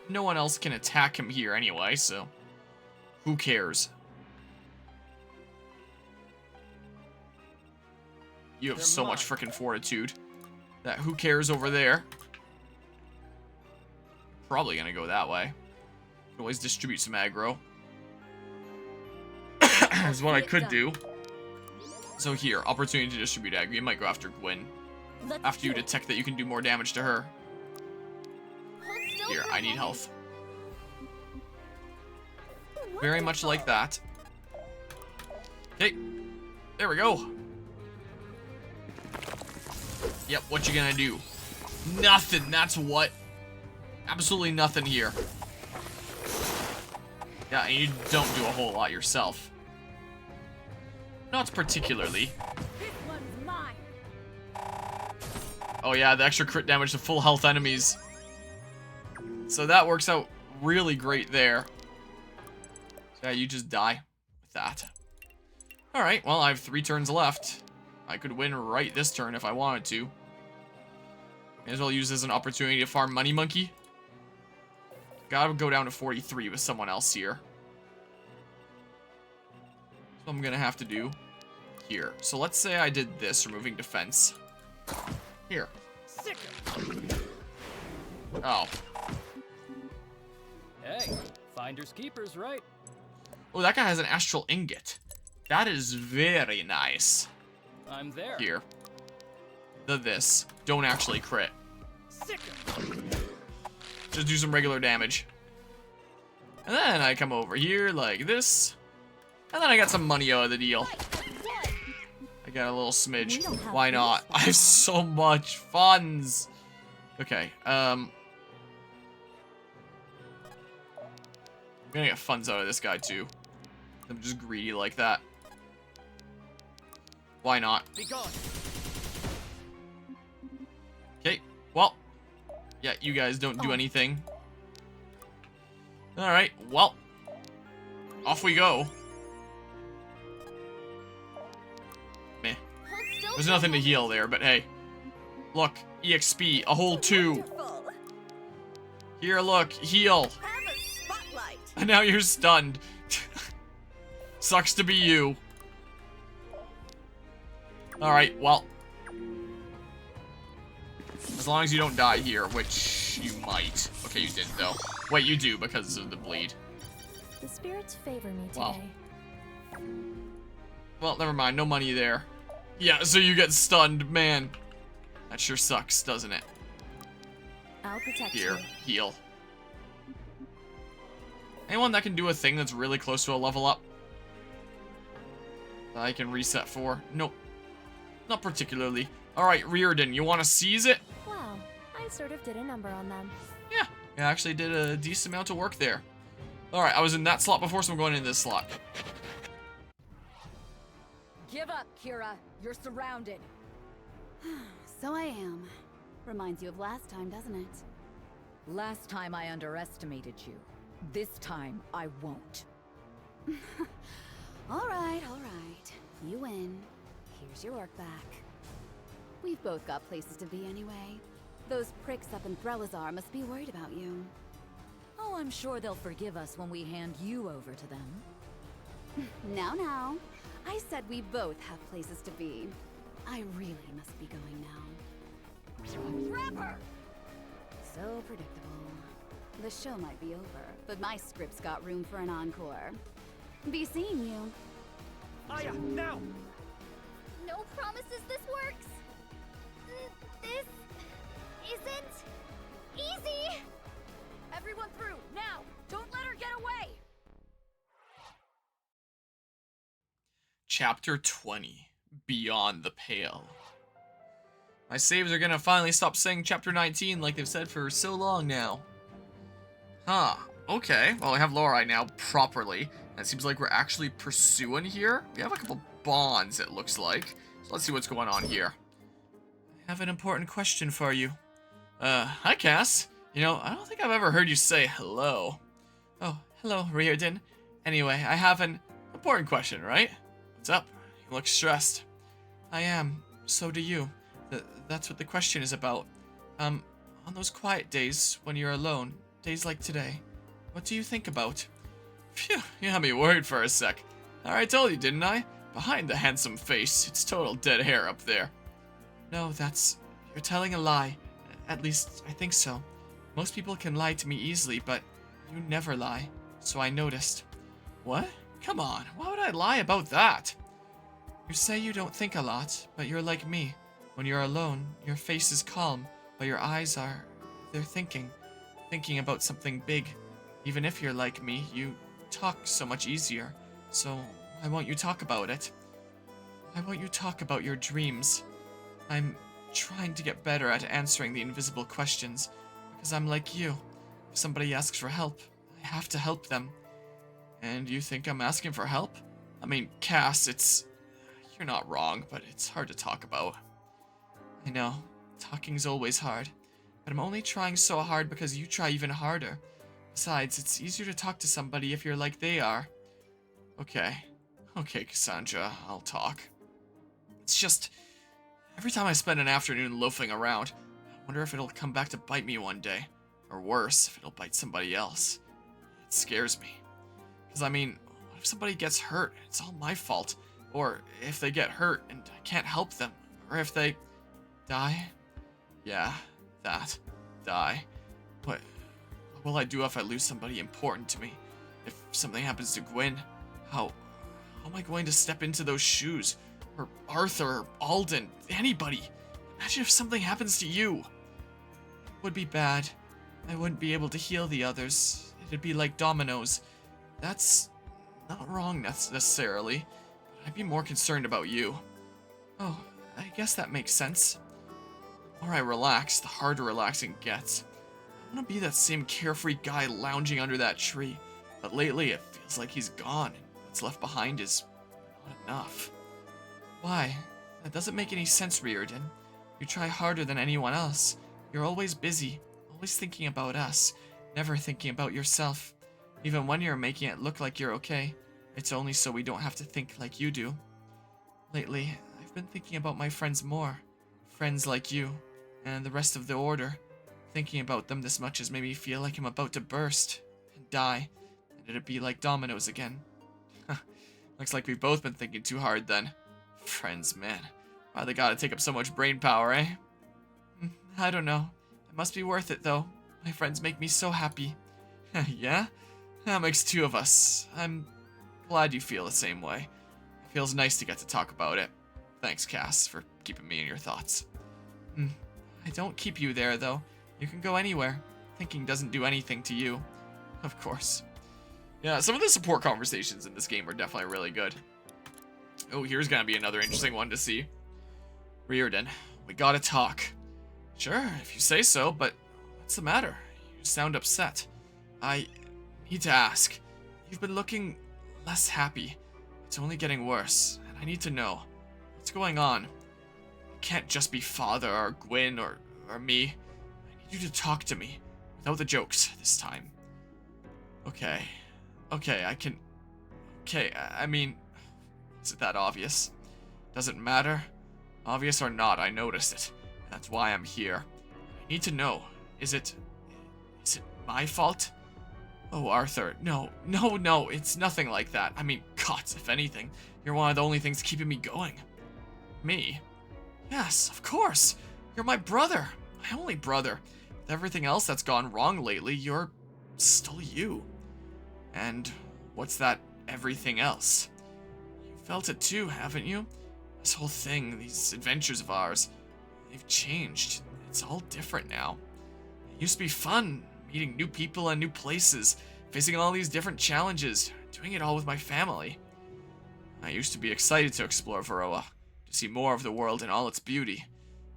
No one else can attack him here anyway, so... Who cares? You have so much freaking fortitude. That who cares over there? Probably gonna go that way. Could always distribute some aggro. Is what I could do. So here, opportunity to distribute aggro. You might go after Gwyn. After you detect that you can do more damage to her. Here, I need health. Very much like that. Okay. There we go. Yep, what you gonna do? Nothing, that's what. Absolutely nothing here. Yeah, and you don't do a whole lot yourself. Not particularly. Oh yeah, the extra crit damage to full health enemies. So that works out really great there. So yeah, you just die with that. Alright, well, I have 3 turns left. I could win right this turn if I wanted to. May as well use this as an opportunity to farm Money Monkey. Gotta go down to 43 with someone else here. So I'm gonna have to do here. So let's say I did this, removing defense. Here. Oh. Hey, finders keepers, right? Oh, that guy has an astral ingot. That is very nice. I'm there. Here. This. Don't actually crit. Just do some regular damage. And then I come over here like this. And then I got some money out of the deal. I got a little smidge. Why not? I have so much funds. Okay, I'm gonna get funds out of this guy too. I'm just greedy like that. Why not? Okay, well. Yeah, you guys don't do anything. Alright, well. Off we go. Meh. There's nothing to heal there, but hey. Look, EXP, a whole 2. Here, look, heal. And now you're stunned. Sucks to be you. Alright, well. As long as you don't die here, which you might. Okay, you didn't though. Wait, you do because of the bleed. The spirits favor me today. Wow. Well, never mind. No money there. Yeah, so you get stunned. Man, that sure sucks, doesn't it? I'll protect Here, you. heal. Anyone that can do a thing that's really close to a level up? That I can reset for? Nope. Not particularly. Alright, Reardon, you want to seize it? Wow, I sort of did a number on them. Yeah, I actually did a decent amount of work there. Alright, I was in that slot before, so I'm going in this slot. Give up, Kira. You're surrounded. So I am. Reminds you of last time, doesn't it? Last time I underestimated you. This time I won't. All right. You win. Here's your work back. We've both got places to be anyway. Those pricks up in Threlazar must be worried about you. Oh, I'm sure they'll forgive us when we hand you over to them. Now. I said we both have places to be. I really must be going now. Grab her! So predictable. The show might be over, but my script's got room for an encore. Be seeing you. Aya, now! No promises this works! This isn't easy! Everyone through, now! Don't let her get away! Chapter 20, Beyond the Pale. My saves are gonna finally stop saying Chapter 19 like they've said for so long now. Huh, okay. Well, I have Lorelei now properly. And it seems like we're actually pursuing here. We have a couple bonds, it looks like. So let's see what's going on here. I have an important question for you. Hi, Cass. You know, I don't think I've ever heard you say hello. Oh, hello, Reardon. Anyway, I have an important question, right? What's up? You look stressed. I am. So do you. That's what the question is about. On those quiet days when you're alone, days like today, what do you think about? Phew, you had me worried for a sec. I already told you, didn't I? Behind the handsome face, it's total dead hair up there. No, you're telling a lie. At least, I think so. Most people can lie to me easily, but you never lie. So I noticed. What? Come on, why would I lie about that? You say you don't think a lot, but you're like me. When you're alone, your face is calm, but your eyes they're thinking about something big. Even if you're like me, you talk so much easier. So why won't you talk about it? Why won't you talk about your dreams? I'm trying to get better at answering the invisible questions, because I'm like you. If somebody asks for help, I have to help them. And you think I'm asking for help? I mean, Cass, you're not wrong, but it's hard to talk about. I know, talking's always hard, but I'm only trying so hard because you try even harder. Besides, it's easier to talk to somebody if you're like they are. Okay, Cassandra, I'll talk. It's just, every time I spend an afternoon loafing around, wonder if it'll come back to bite me one day. Or worse, if it'll bite somebody else. It scares me. Because, I mean, what if somebody gets hurt? It's all my fault. Or if they get hurt and I can't help them. Or if they die. Yeah, that. Die. What will I do if I lose somebody important to me? If something happens to Gwyn, how am I going to step into those shoes? Or Arthur, or Alden, anybody. Imagine if something happens to you. It would be bad. I wouldn't be able to heal the others. It'd be like dominoes. That's not wrong necessarily. But I'd be more concerned about you. Oh, I guess that makes sense. The more I relax, the harder relaxing gets. I want to be that same carefree guy lounging under that tree. But lately, it feels like he's gone. What's left behind is not enough. Why? That doesn't make any sense, Riordan. You try harder than anyone else. You're always busy, always thinking about us, never thinking about yourself. Even when you're making it look like you're okay, it's only so we don't have to think like you do. Lately, I've been thinking about my friends more. Friends like you, and the rest of the Order. Thinking about them this much has made me feel like I'm about to burst and die, and it'd be like dominoes again. Looks like we've both been thinking too hard then. Friends, man. Why they gotta take up so much brain power, eh? I don't know. It must be worth it, though. My friends make me so happy. Yeah? That makes two of us. I'm glad you feel the same way. It feels nice to get to talk about it. Thanks, Cass, for keeping me in your thoughts. I don't keep you there, though. You can go anywhere. Thinking doesn't do anything to you. Of course. Yeah, some of the support conversations in this game are definitely really good. Oh, here's gonna be another interesting one to see. Riordan, we gotta talk. Sure, if you say so, but what's the matter? You sound upset. I need to ask. You've been looking less happy. It's only getting worse, and I need to know. What's going on? It can't just be Father or Gwyn or me. I need you to talk to me, without the jokes this time. Okay, I can... Okay, I mean... Is it that obvious? Doesn't matter. Obvious or not, I noticed it. That's why I'm here. I need to know. Is it my fault? Oh, Arthur, no, it's nothing like that. I mean, God, if anything, you're one of the only things keeping me going. Me? Yes, of course. You're my brother. My only brother. With everything else that's gone wrong lately, you're still you. And what's that everything else? You felt it too, haven't you? This whole thing, these adventures of ours, they've changed. It's all different now. It used to be fun, meeting new people and new places, facing all these different challenges, doing it all with my family. I used to be excited to explore Varroa, to see more of the world in all its beauty.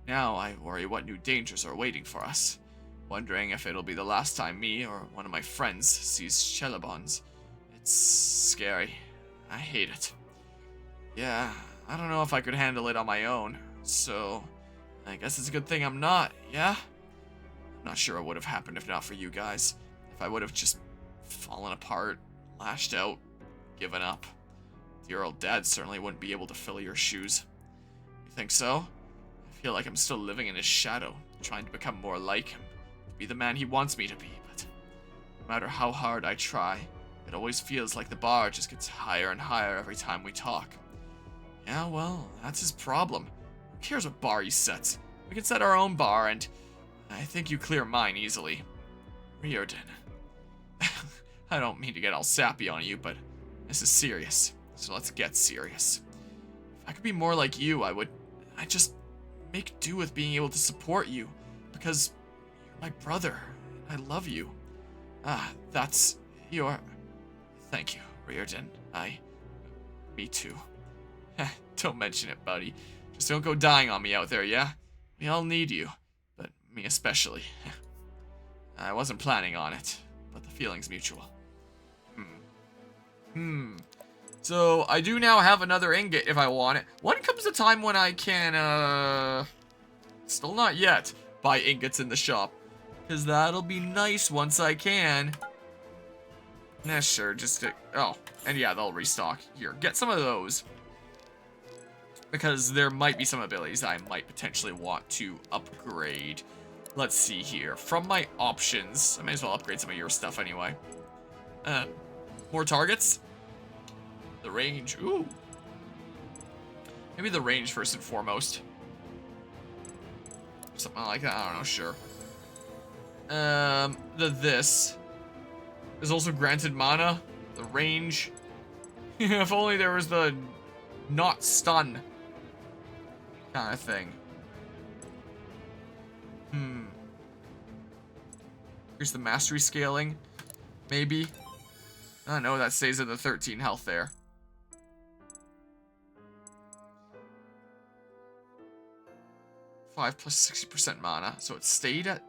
Now I worry what new dangers are waiting for us, wondering if it'll be the last time me or one of my friends sees Shelobons. It's scary. I hate it. Yeah, I don't know if I could handle it on my own, so I guess it's a good thing I'm not, yeah? I'm not sure what would have happened if not for you guys. If I would have just fallen apart, lashed out, given up. Dear old Dad certainly wouldn't be able to fill your shoes. You think so? I feel like I'm still living in his shadow, trying to become more like him, to be the man he wants me to be, but no matter how hard I try, it always feels like the bar just gets higher and higher every time we talk. Yeah, well, that's his problem. Who cares what bar he sets? We can set our own bar, and I think you clear mine easily. Riordan. I don't mean to get all sappy on you, but this is serious, so let's get serious. If I could be more like you, I'd just make do with being able to support you, because you're my brother, and I love you. That's your... Thank you, Riordan. Me too. Don't mention it, buddy. Just don't go dying on me out there, yeah? We all need you, but me especially. I wasn't planning on it, but the feeling's mutual. So, I do now have another ingot if I want it. When comes the time when I can, still not yet, buy ingots in the shop? Because that'll be nice once I can. Yeah, sure, just to... Oh, and yeah, they'll restock. Here, get some of those. Because there might be some abilities I might potentially want to upgrade. Let's see here. From my options, I may as well upgrade some of your stuff anyway. More targets. The range. Ooh. Maybe the range first and foremost. Something like that. I don't know. Sure. This is also granted mana. The range. If only there was the not stun kind of thing. Here's the mastery scaling. Maybe. I don't know. That stays at the 13 health there. +5 60% mana. So it stayed at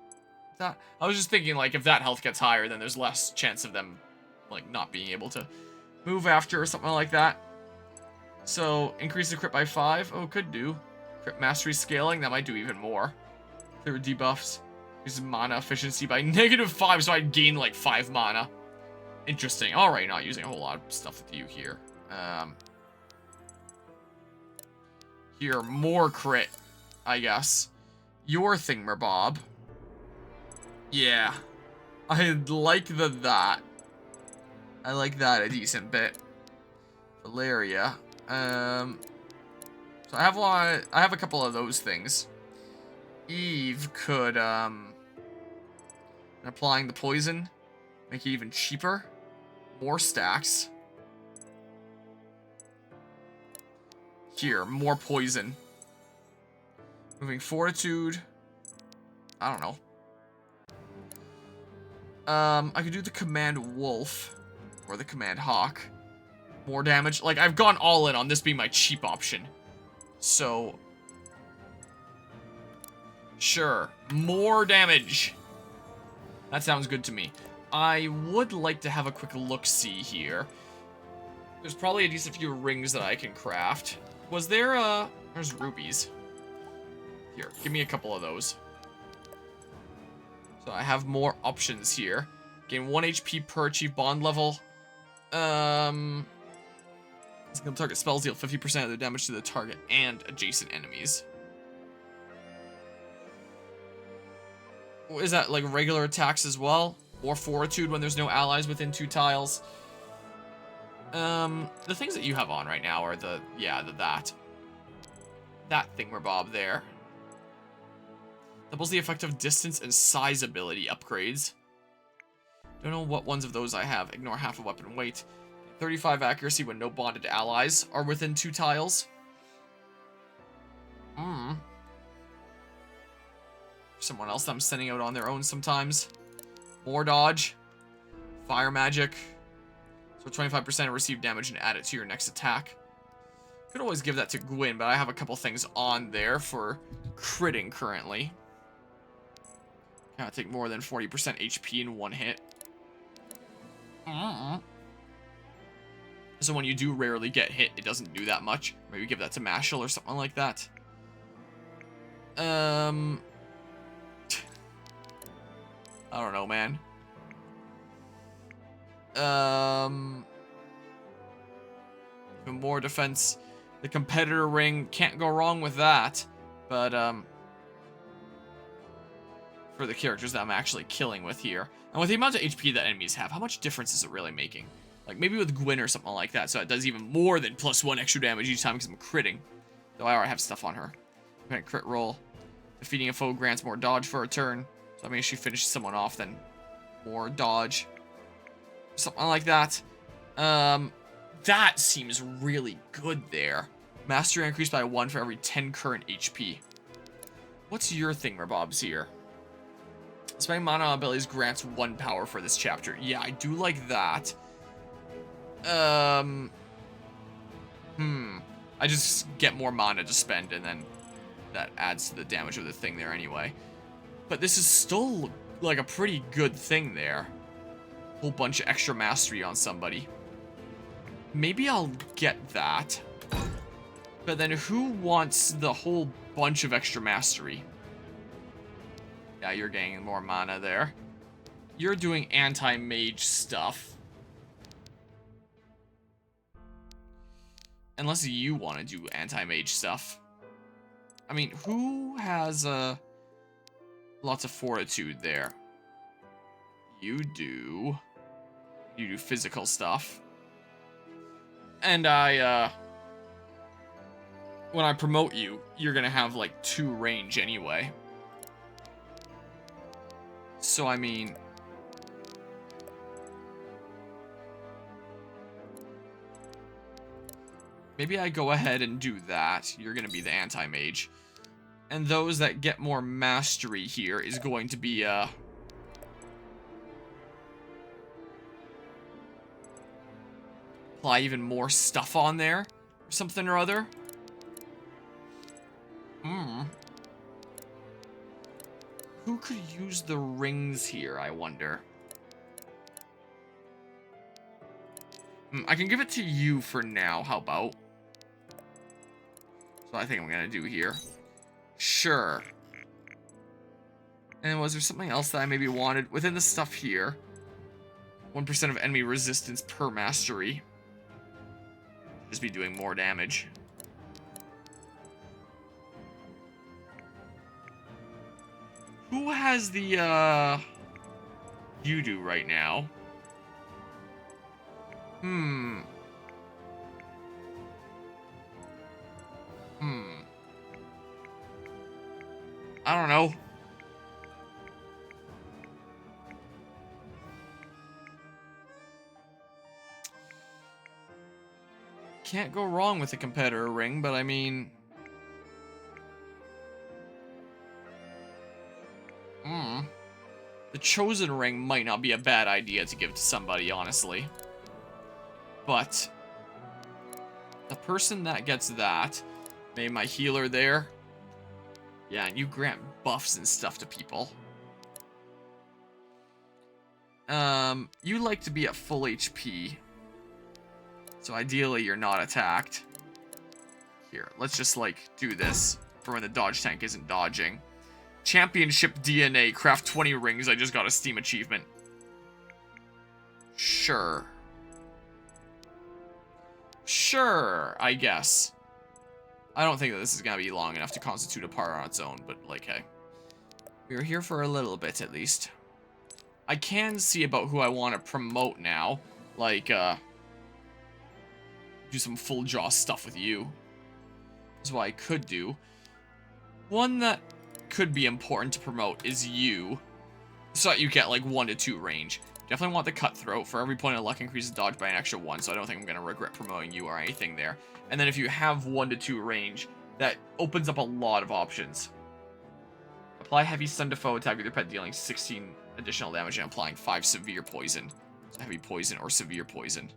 that. I was just thinking, like, if that health gets higher, then there's less chance of them, like, not being able to move after or something like that. So, increase the crit by 5. Oh, could do. Crit mastery scaling. That might do even more. Clear debuffs. Use mana efficiency by -5, so I'd gain, like, 5 mana. Interesting. Alright, not using a whole lot of stuff with you here. Here, more crit, I guess. Your thingamabob. Yeah. I like that. I like that a decent bit. Valeria. So I have a couple of those things. Eve could, applying the poison, make it even cheaper. More stacks. Here, more poison. Moving fortitude. I don't know. I could do the command wolf or the command hawk. More damage. Like, I've gone all in on this being my cheap option. So, sure, more damage. That sounds good to me. I would like to have a quick look-see here. There's probably a decent few rings that I can craft. Was there, there's rubies. Here, give me a couple of those. So I have more options here. Gain 1 HP per achieved bond level. It's gonna target spells deal 50% of the damage to the target and adjacent enemies. Is that like regular attacks as well? Or fortitude when there's no allies within 2 tiles? The things that you have on right now are that thingamabob there. Doubles the effect of distance and size ability upgrades. Don't know what ones of those I have. Ignore half a weapon weight. 35 accuracy when no bonded allies are within 2 tiles. Someone else that I'm sending out on their own sometimes. More dodge. Fire magic. So 25% of received damage and add it to your next attack. Could always give that to Gwyn, but I have a couple things on there for critting currently. Can't take more than 40% HP in 1 hit. So when you do rarely get hit, it doesn't do that much. Maybe give that to Mashal or something like that. I don't know, man. Even more defense. The competitor ring, can't go wrong with that. But, for the characters that I'm actually killing with here. And with the amount of HP that enemies have, how much difference is it really making? Like, maybe with Gwyn or something like that, so it does even more than +1 extra damage each time because I'm critting. Though I already have stuff on her. Crit roll. Defeating a foe grants more dodge for a turn. So I mean, if she finishes someone off, then more dodge. Something like that. That seems really good there. Mastery increased by 1 for every 10 current HP. What's your thingamabobs here? Spending mana on abilities grants 1 power for this chapter. Yeah, I do like that. I just get more mana to spend, and then that adds to the damage of the thing there anyway. But this is still, like, a pretty good thing there. Whole bunch of extra mastery on somebody. Maybe I'll get that. But then who wants the whole bunch of extra mastery? Yeah, you're getting more mana there. You're doing anti-mage stuff. Unless you want to do anti-mage stuff. I mean, who has Lots of fortitude there. You do physical stuff. And when I promote you, you're gonna have like 2 range anyway. So I mean, maybe I go ahead and do that. You're gonna be the anti-mage. And those that get more mastery here is going to be apply even more stuff on there or something or other. Who could use the rings here, I wonder? I can give it to you for now, how about? So I think I'm gonna do here. Sure. And was there something else that I maybe wanted within the stuff here? 1% of enemy resistance per mastery. Just be doing more damage. Who has the, you do right now? I don't know. Can't go wrong with a competitor ring, but I mean... The chosen ring might not be a bad idea to give to somebody, honestly. But... the person that gets that... Maybe my healer there. Yeah, and you grant buffs and stuff to people. You like to be at full HP. So ideally, you're not attacked. Here, let's just, like, do this for when the dodge tank isn't dodging. Championship DNA, craft 20 rings. I just got a Steam achievement. Sure. Sure, I guess. I don't think that this is gonna be long enough to constitute a part on its own, but, like, hey. We're here for a little bit, at least. I can see about who I want to promote now. Like, do some full jaw stuff with you. That's what I could do. One that could be important to promote is you. So that you get like 1 to 2 range. Definitely want the cutthroat. For every point of luck increases dodge by an extra 1, so I don't think I'm going to regret promoting you or anything there. And then if you have 1 to 2 range, that opens up a lot of options. Apply heavy stun to foe attack with your pet, dealing 16 additional damage and applying 5 severe poison. So heavy poison or severe poison.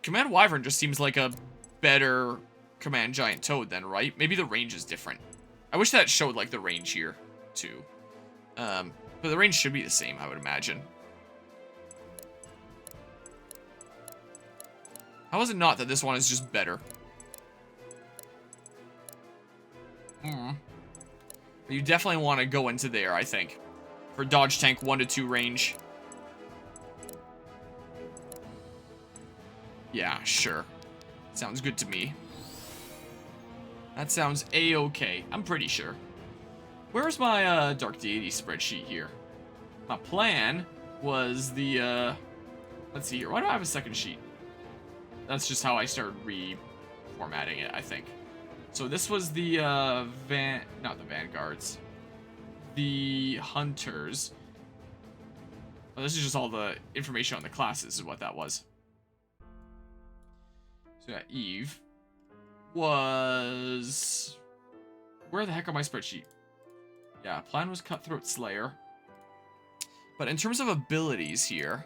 Command Wyvern just seems like a better Command Giant Toad then, right? Maybe the range is different. I wish that showed, like, the range here, too. But the range should be the same, I would imagine. How is it not that this one is just better? But you definitely want to go into there, I think. For dodge tank 1 to 2 range. Yeah, sure. Sounds good to me. That sounds a-okay. I'm pretty sure. Where's my Dark Deity spreadsheet here? My plan was the let's see here. Why do I have a second sheet? That's just how I started reformatting it, I think. So this was the not the Vanguards. The Hunters. Oh, this is just all the information on the classes is what that was. So yeah, Eve was... Where the heck are my spreadsheet? Yeah, plan was Cutthroat Slayer. But in terms of abilities here,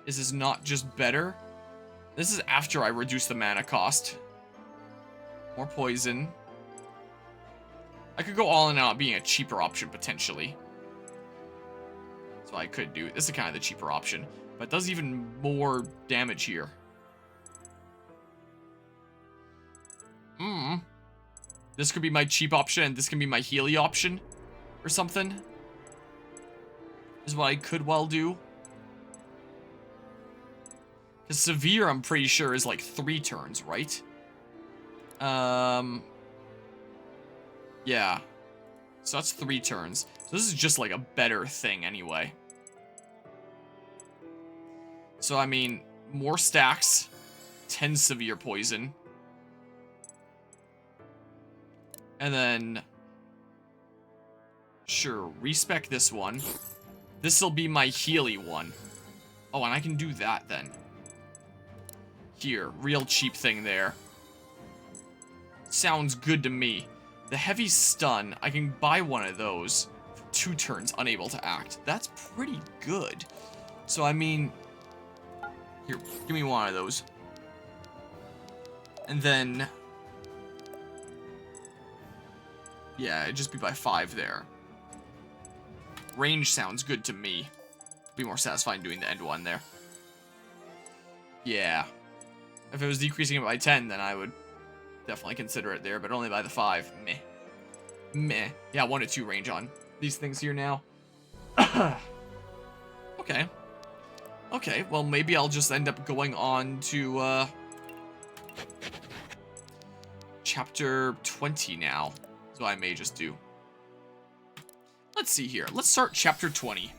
is this not just better? This is after I reduce the mana cost. More poison. I could go all in out being a cheaper option, potentially. So I could do... This is kind of the cheaper option. But it does even more damage here. This could be my cheap option, and this can be my Healy option. Or something. Is what I could well do. Because Severe, I'm pretty sure, is like 3 turns, right? Yeah. So that's 3 turns. So this is just like a better thing anyway. So I mean, more stacks, 10 severe poison. And then, sure, respec this one. This'll be my Healy one. Oh, and I can do that then. Here, real cheap thing there. Sounds good to me. The heavy stun, I can buy one of those for 2 turns unable to act. That's pretty good. So I mean, here, give me one of those. And then, yeah, it'd just be by 5 there. Range sounds good to me. Be more satisfying doing the end one there. Yeah. If it was decreasing it by 10, then I would definitely consider it there, but only by the 5. Meh. Meh. Yeah, 1 to 2 range on these things here now. Okay. Okay, well, maybe I'll just end up going on to, chapter 20 now. So I may just do. Let's see here. Let's start chapter 20.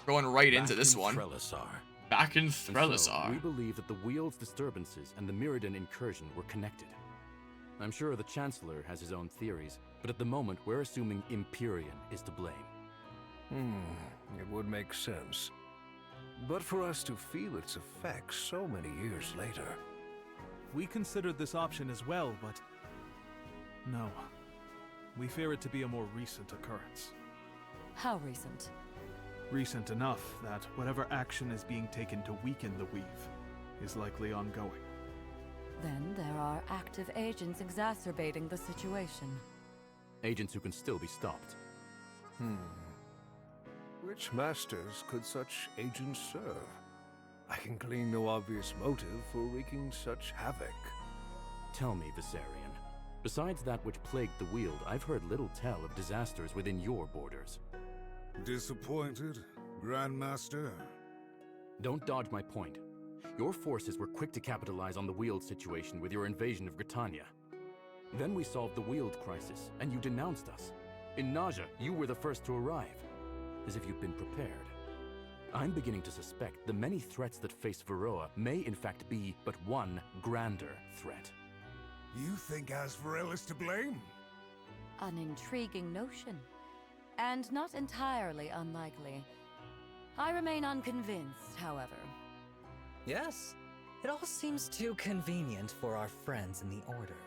Going right into this one. Back in Threlisar. We believe that the Wheel's disturbances and the Mirrodin incursion were connected. I'm sure the Chancellor has his own theories, but at the moment we're assuming Empyrean is to blame. It would make sense. But for us to feel its effects so many years later... We considered this option as well, but... no. We fear it to be a more recent occurrence. How recent? Recent enough that whatever action is being taken to weaken the Weave is likely ongoing. Then there are active agents exacerbating the situation. Agents who can still be stopped. Which masters could such agents serve? I can glean no obvious motive for wreaking such havoc. Tell me, Viserion. Besides that which plagued the Weald, I've heard little tell of disasters within your borders. Disappointed, Grandmaster? Don't dodge my point. Your forces were quick to capitalize on the Weald situation with your invasion of Britannia. Then we solved the Weald crisis, and you denounced us. In Naja, you were the first to arrive, as if you'd been prepared. I'm beginning to suspect the many threats that face Varroa may in fact be but one grander threat. You think Azrael is to blame? An intriguing notion, and not entirely unlikely. I remain unconvinced, however. Yes, it all seems too convenient for our friends in the Order.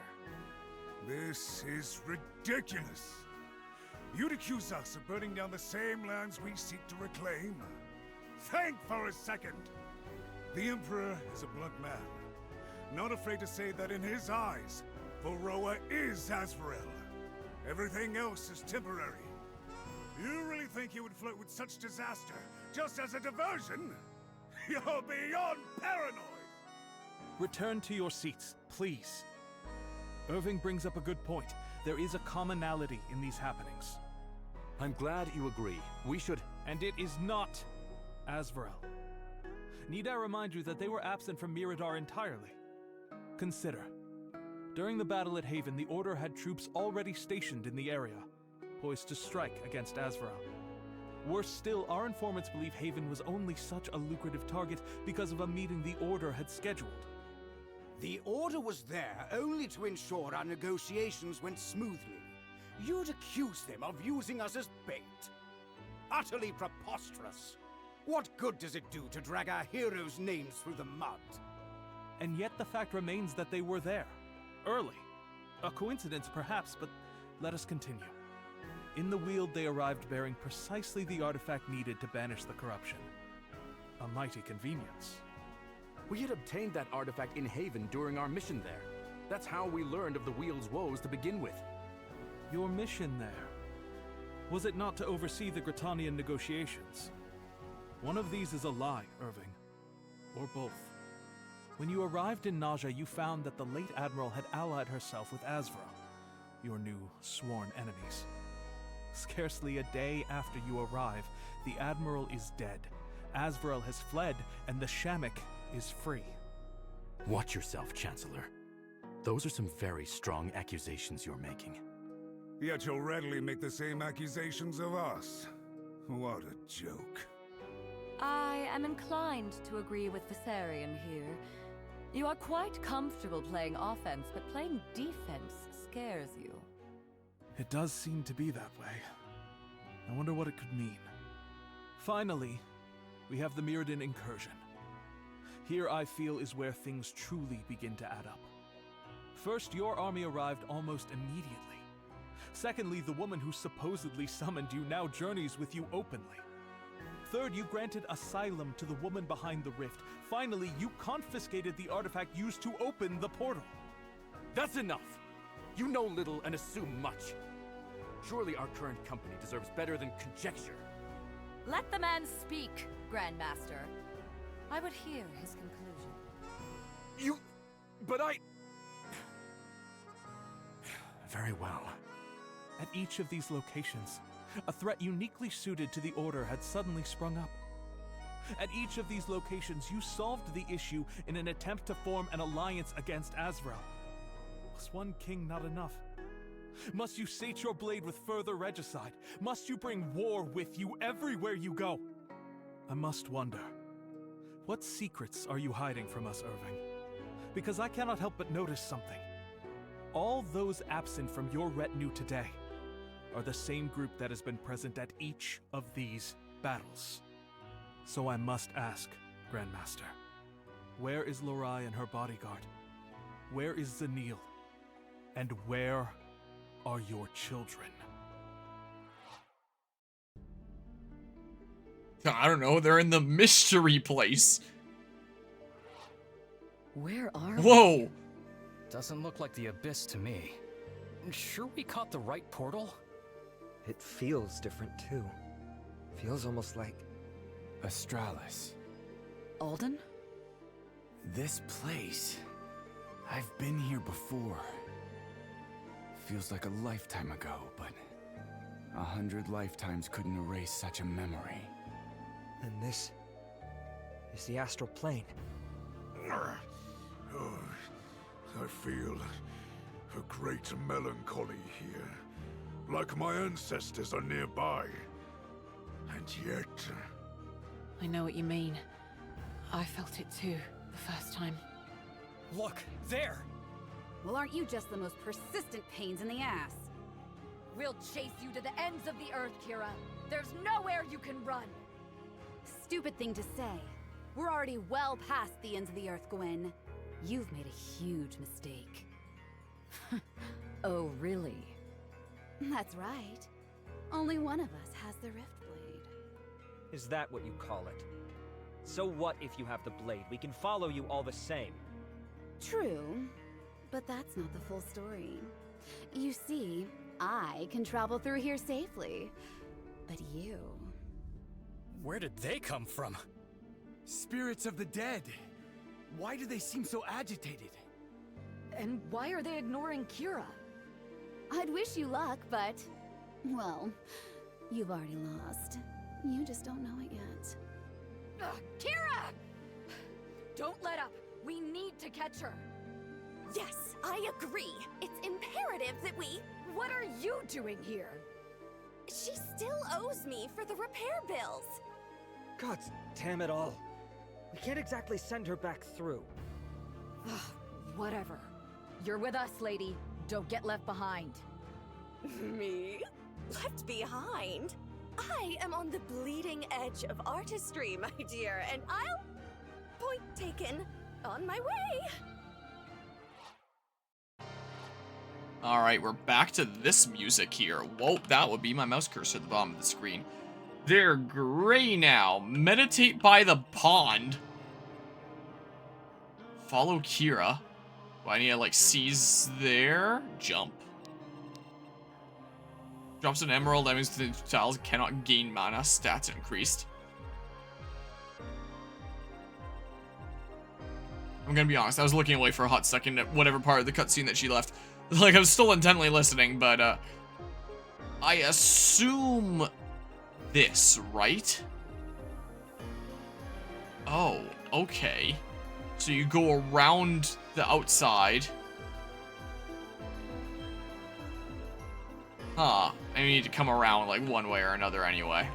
This is ridiculous. You'd accuse us of burning down the same lands we seek to reclaim? Think for a second. The Emperor is a blunt man, not afraid to say that in his eyes, Varroa is Azrael. Everything else is temporary. You really think he would flirt with such disaster just as a diversion? You're beyond paranoid! Return to your seats, please. Irving brings up a good point. There is a commonality in these happenings. I'm glad you agree. We should... And it is not Azrael. Need I remind you that they were absent from Miradar entirely? Consider. During the battle at Haven, the Order had troops already stationed in the area, poised to strike against Azrael. Worse still, our informants believe Haven was only such a lucrative target because of a meeting the Order had scheduled. The Order was there only to ensure our negotiations went smoothly. You'd accuse them of using us as bait. Utterly preposterous. What good does it do to drag our heroes' names through the mud? And yet the fact remains that they were there. Early. A coincidence, perhaps, but let us continue. In the Weald, they arrived bearing precisely the artifact needed to banish the corruption. A mighty convenience. We had obtained that artifact in Haven during our mission there. That's how we learned of the Wheel's woes to begin with. Your mission there, was it not to oversee the Gritanian negotiations? One of these is a lie, Irving. Or both. When you arrived in Naja, you found that the late Admiral had allied herself with Azrael, your new sworn enemies. Scarcely a day after you arrive, the Admiral is dead, Azrael has fled, and the Shamik is free. Watch yourself, Chancellor. Those are some very strong accusations you're making. Yet you'll readily make the same accusations of us. What a joke. I am inclined to agree with Viserion here. You are quite comfortable playing offense, but playing defense scares you. It does seem to be that way. I wonder what it could mean. Finally, we have the Mirrodin incursion. Here, I feel, is where things truly begin to add up. First, your army arrived almost immediately. Secondly, the woman who supposedly summoned you now journeys with you openly. Third, you granted asylum to the woman behind the rift. Finally, you confiscated the artifact used to open the portal. That's enough! You know little and assume much. Surely our current company deserves better than conjecture. Let the man speak, Grandmaster. I would hear his conclusion. But I... Very well. At each of these locations, a threat uniquely suited to the Order had suddenly sprung up. At each of these locations, you solved the issue in an attempt to form an alliance against Azrael. Was one king not enough? Must you sate your blade with further regicide? Must you bring war with you everywhere you go? I must wonder, what secrets are you hiding from us, Irving? Because I cannot help but notice something. All those absent from your retinue today are the same group that has been present at each of these battles. So I must ask, Grandmaster, where is Lorai and her bodyguard? Where is Zanil? And where are your children? I don't know, they're in the mystery place. Where are we? Whoa! Doesn't look like the Abyss to me. Sure we caught the right portal? It feels different too. Feels almost like Astralis. Alden? This place. I've been here before. Feels like a lifetime ago, but 100 lifetimes couldn't erase such a memory. And this is the astral plane. I feel a great melancholy here, like my ancestors are nearby. And yet... I know what you mean. I felt it too, the first time. Look, there! Well, aren't you just the most persistent pains in the ass? We'll chase you to the ends of the earth, Kira. There's nowhere you can run. Stupid thing to say. We're already well past the ends of the earth, Gwen. You've made a huge mistake. Oh, really? That's right. Only one of us has the Rift Blade. Is that what you call it? So what if you have the blade? We can follow you all the same. True, but that's not the full story. You see, I can travel through here safely, but you... Where did they come from? Spirits of the dead. Why do they seem so agitated? And why are they ignoring Kira? I'd wish you luck, but... well, you've already lost. You just don't know it yet. Kira! Don't let up. We need to catch her. Yes, I agree. It's imperative that we... What are you doing here? She still owes me for the repair bills. God damn it all. We can't exactly send her back through. Whatever. You're with us, lady. Don't get left behind. Me? Left behind? I am on the bleeding edge of artistry, my dear, and I'll... Point taken. On my way. Alright, we're back to this music here. Whoa, that would be my mouse cursor at the bottom of the screen. They're gray now. Meditate by the pond. Follow Kira. Do I need to, like, seize there? Jump. Drops an emerald, that means the tiles cannot gain mana. Stats increased. I'm gonna be honest, I was looking away for a hot second at whatever part of the cutscene that she left. Like, I was still intently listening, but, I assume this, right? Oh, okay. So you go around the outside. Huh. I need to come around like one way or another anyway.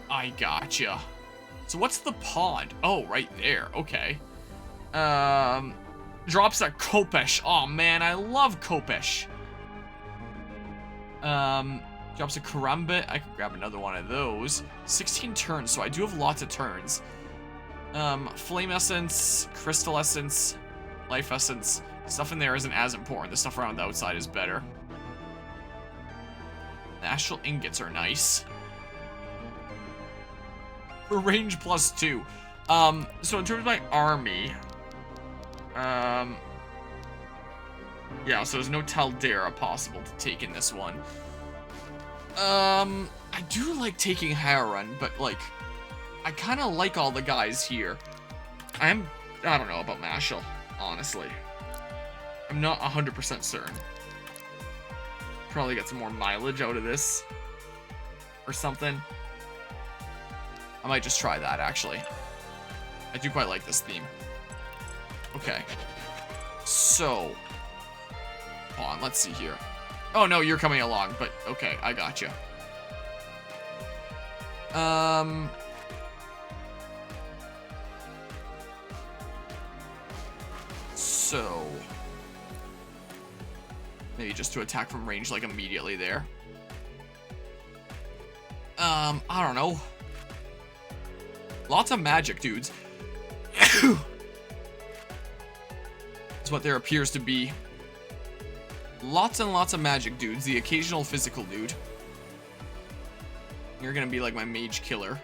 I gotcha. So what's the pond? Oh, right there. Okay. Drops a Kopesh. Oh man, I love Kopesh. Drops a Karambit. I could grab another one of those. 16 turns, so I do have lots of turns. Flame Essence, Crystal Essence, Life Essence. Stuff in there isn't as important. The stuff around the outside is better. The Astral Ingots are nice. For range +2. So in terms of my army, yeah, so there's no Taldera possible to take in this one. I do like taking Harun, but like, I kind of like all the guys here. I don't know about Mashal, honestly. I'm not 100% certain. Probably get some more mileage out of this or something. I might just try that, actually. I do quite like this theme. Okay. So. Hold on, let's see here. Oh, no, you're coming along, but okay, I got you. So. Maybe just to attack from range, like, immediately there. I don't know. Lots of magic, dudes. That's what there appears to be. Lots and lots of magic dudes. The occasional physical dude. You're gonna be like my mage killer.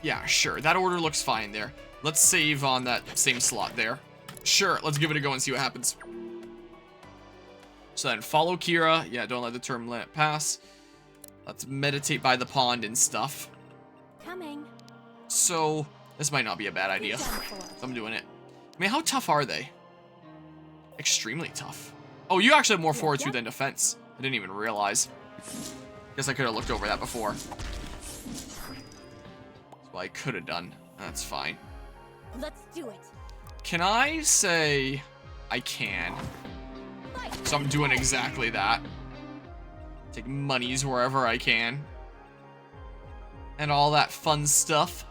Yeah, sure. That order looks fine there. Let's save on that same slot there. Sure, let's give it a go and see what happens. So then follow Kira. Yeah, don't let the term limit pass. Let's meditate by the pond and stuff. Coming. So, this might not be a bad idea. So I'm doing it. I mean, how tough are they? Extremely tough. Oh, you actually have more fortitude than defense. I didn't even realize. Guess I could have looked over that before. That's what I could have done. That's fine. Let's do it. Can I say I can? So I'm doing exactly that. Take monies wherever I can. And all that fun stuff.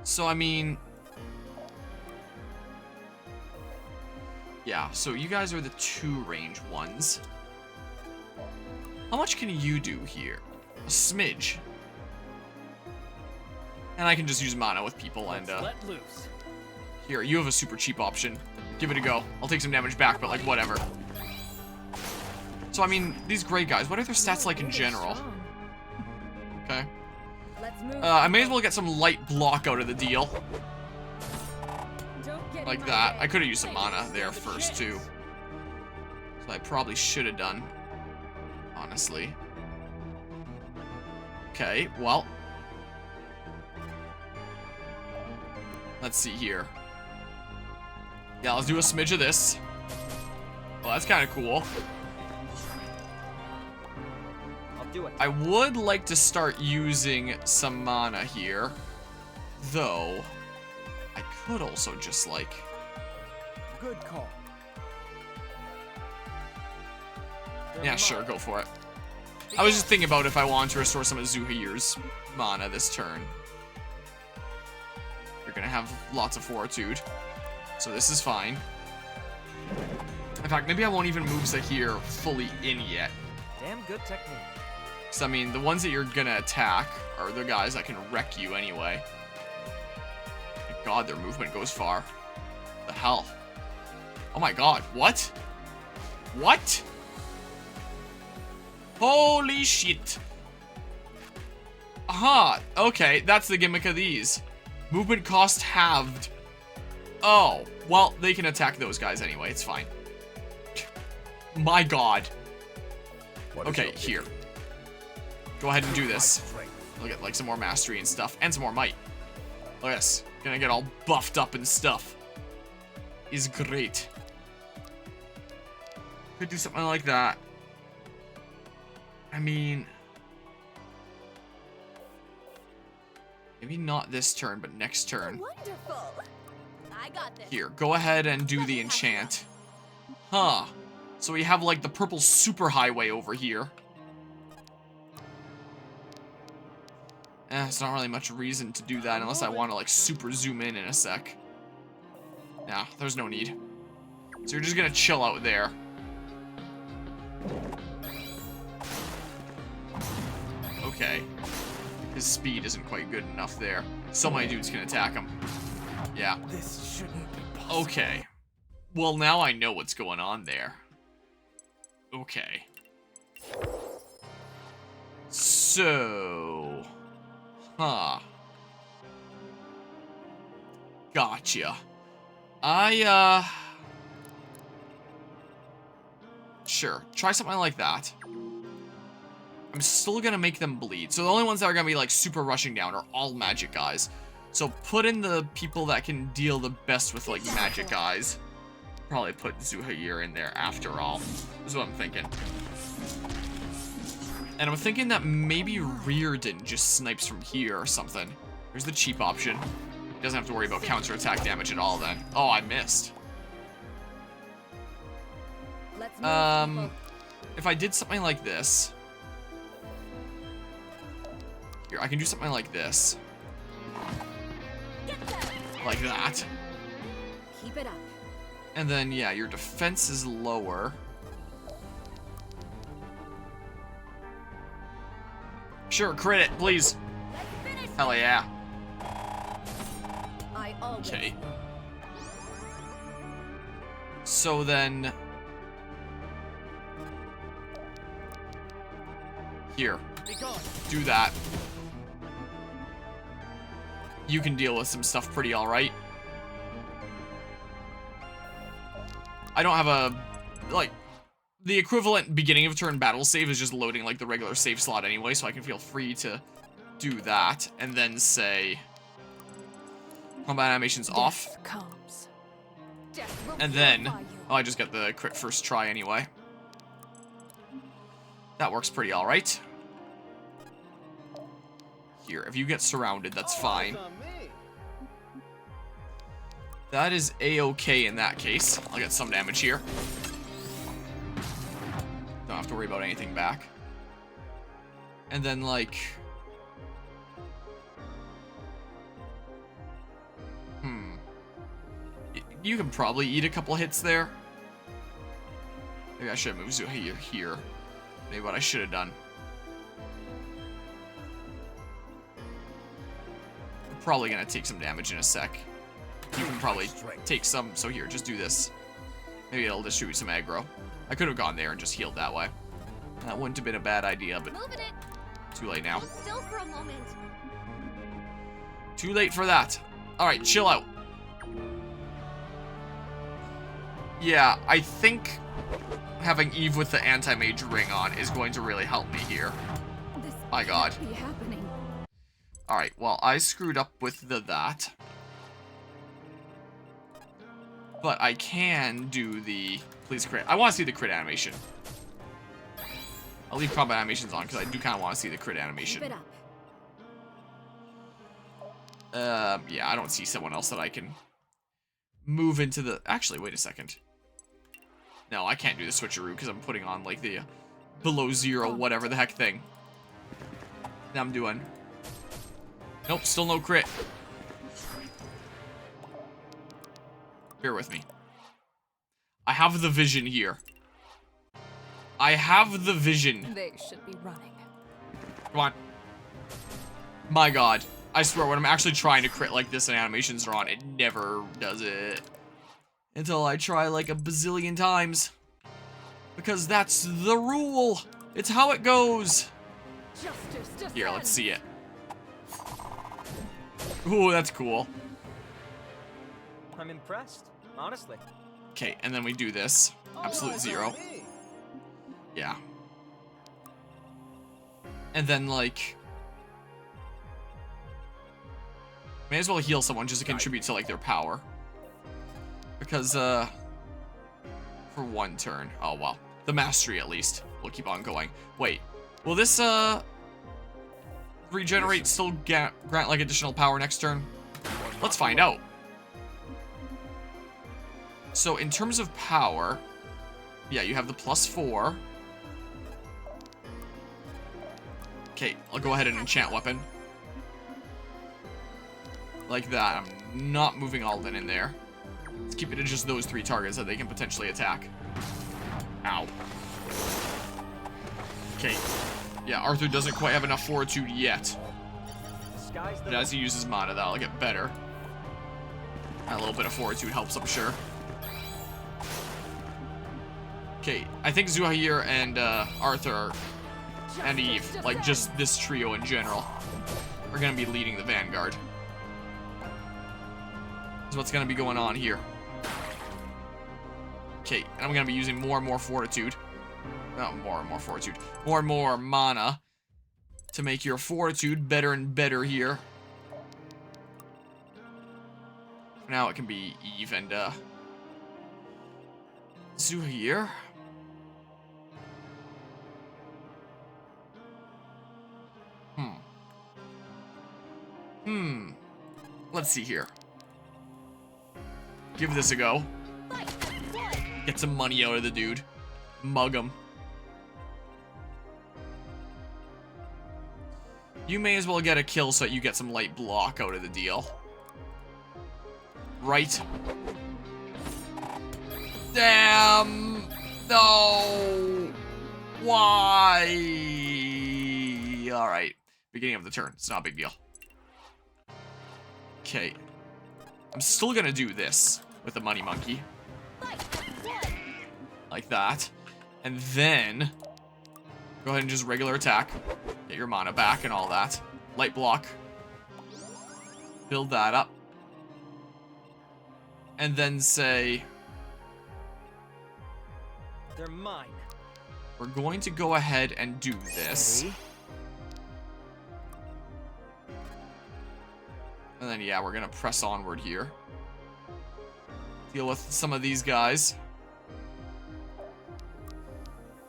So, I mean... yeah, so you guys are the 2 range ones. How much can you do here? A smidge. And I can just use mana with people and, let loose. Here, you have a super cheap option. Give it a go. I'll take some damage back, but, like, whatever. So, I mean, these great guys, what are their stats like in general? Okay. I may as well get some light block out of the deal. Like that. I could have used some mana there first, too. So I probably should have done. Honestly. Okay, well. Let's see here. Yeah, let's do a smidge of this. Well, that's kind of cool. I'll do it. I would like to start using some mana here. Though, I could also just, like... Good call. Yeah, sure, go for it. I was just thinking about if I wanted to restore some of Zuhair's mana this turn. You're gonna have lots of fortitude. So this is fine. In fact, maybe I won't even move Zahir fully in yet. Damn good technique. Because, I mean, the ones that you're gonna attack are the guys that can wreck you anyway. Thank God, their movement goes far. The hell? Oh my God, what? What? Holy shit. Aha, okay, that's the gimmick of these. Movement cost halved. Oh, well, they can attack those guys anyway, it's fine. My God. Okay, here. Go ahead and do this. Look at, like, some more mastery and stuff, and some more might. Look at this. Gonna get all buffed up and stuff. Is great. Could do something like that. I mean... maybe not this turn, but next turn. Wonderful. I got this. Here, go ahead and do the enchant. Huh. So we have, like, the purple superhighway over here. It's not really much reason to do that unless I want to, like, super zoom in a sec. Nah, there's no need. So you're just gonna chill out there. Okay. His speed isn't quite good enough there. So many dudes can attack him. Yeah. This shouldn't be possible. Okay. Well, now I know what's going on there. Okay. So... Huh. Gotcha. Sure. Try something like that. I'm still gonna make them bleed. So the only ones that are gonna be, like, super rushing down are all magic guys. So put in the people that can deal the best with, like, magic guys. Probably put Zuhair in there after all. Is what I'm thinking. And I'm thinking that maybe Reardon just snipes from here or something. There's the cheap option. He doesn't have to worry about counterattack damage at all then. Oh, I missed. If I did something like this. Here, I can do something like this. Like that. Keep it up. And then, yeah, your defense is lower. Sure, crit it, please. Hell yeah. Okay. So then... Here. Do that. You can deal with some stuff pretty alright. I don't have a... Like... The equivalent beginning of turn battle save is just loading, like, the regular save slot anyway, so I can feel free to do that. And then say... Combat animations off. And then... Oh, I just got the crit first try anyway. That works pretty alright. Here, if you get surrounded, that's fine. That is a-okay in that case. I'll get some damage here. Don't have to worry about anything back. And then, like... You can probably eat a couple hits there. Maybe I should have moved Zuhair here. Maybe what I should have done. I'm probably gonna take some damage in a sec. You can probably take some, so here, just do this. Maybe it'll distribute some aggro. I could have gone there and just healed that way. That wouldn't have been a bad idea, but too late now. Still for a moment. Too late for that. Alright, chill out. Yeah, I think having Eve with the anti-mage ring on is going to really help me here. My god. Alright, well, I screwed up with that. But I can do the... Please crit. I want to see the crit animation. I'll leave combat animations on because I do kind of want to see the crit animation. Yeah, I don't see someone else that I can move into the... Actually, wait a second. No, I can't do the switcheroo because I'm putting on, like, the below zero whatever the heck thing. Now I'm doing... Nope, still no crit. Bear with me. I have the vision here. I have the vision. They should be running. Come on. My god. I swear, when I'm actually trying to crit like this and animations are on, it never does it. Until I try like a bazillion times. Because that's the rule. It's how it goes. Here, let's see it. Ooh, that's cool. I'm impressed, honestly. Okay, and then we do this. Absolute zero. Yeah. And then, like... May as well heal someone just to contribute to, like, their power. Because, for one turn. Oh, well. The mastery, at least. We'll keep on going. Wait. Will this, regenerate still grant, like, additional power next turn? Let's find out. So in terms of power, yeah, you have the +4. Okay, I'll go ahead and enchant weapon. Like that. I'm not moving Alden in there. Let's keep it to just those 3 targets that they can potentially attack. Ow. Okay. Yeah, Arthur doesn't quite have enough fortitude yet. But as he uses mana, that'll get better. A little bit of fortitude helps, I'm sure. Okay, I think Zuhair and Arthur and Eve, like just this trio in general, are gonna be leading the vanguard. Is what's gonna be going on here. Okay, and I'm gonna be using more and more fortitude. Not more and more fortitude. More and more mana to make your fortitude better and better here. Now it can be Eve and Zuhair. Let's see here. Give this a go. Get some money out of the dude. Mug him. You may as well get a kill so that you get some light block out of the deal. Right. Damn. No. Why? Alright. Beginning of the turn. It's not a big deal. Okay. I'm still gonna do this with the money monkey. Like that. And then go ahead and just regular attack. Get your mana back and all that. Light block. Build that up. And then say, they're mine. We're going to go ahead and do this. Ready? And then, yeah, we're going to press onward here. Deal with some of these guys.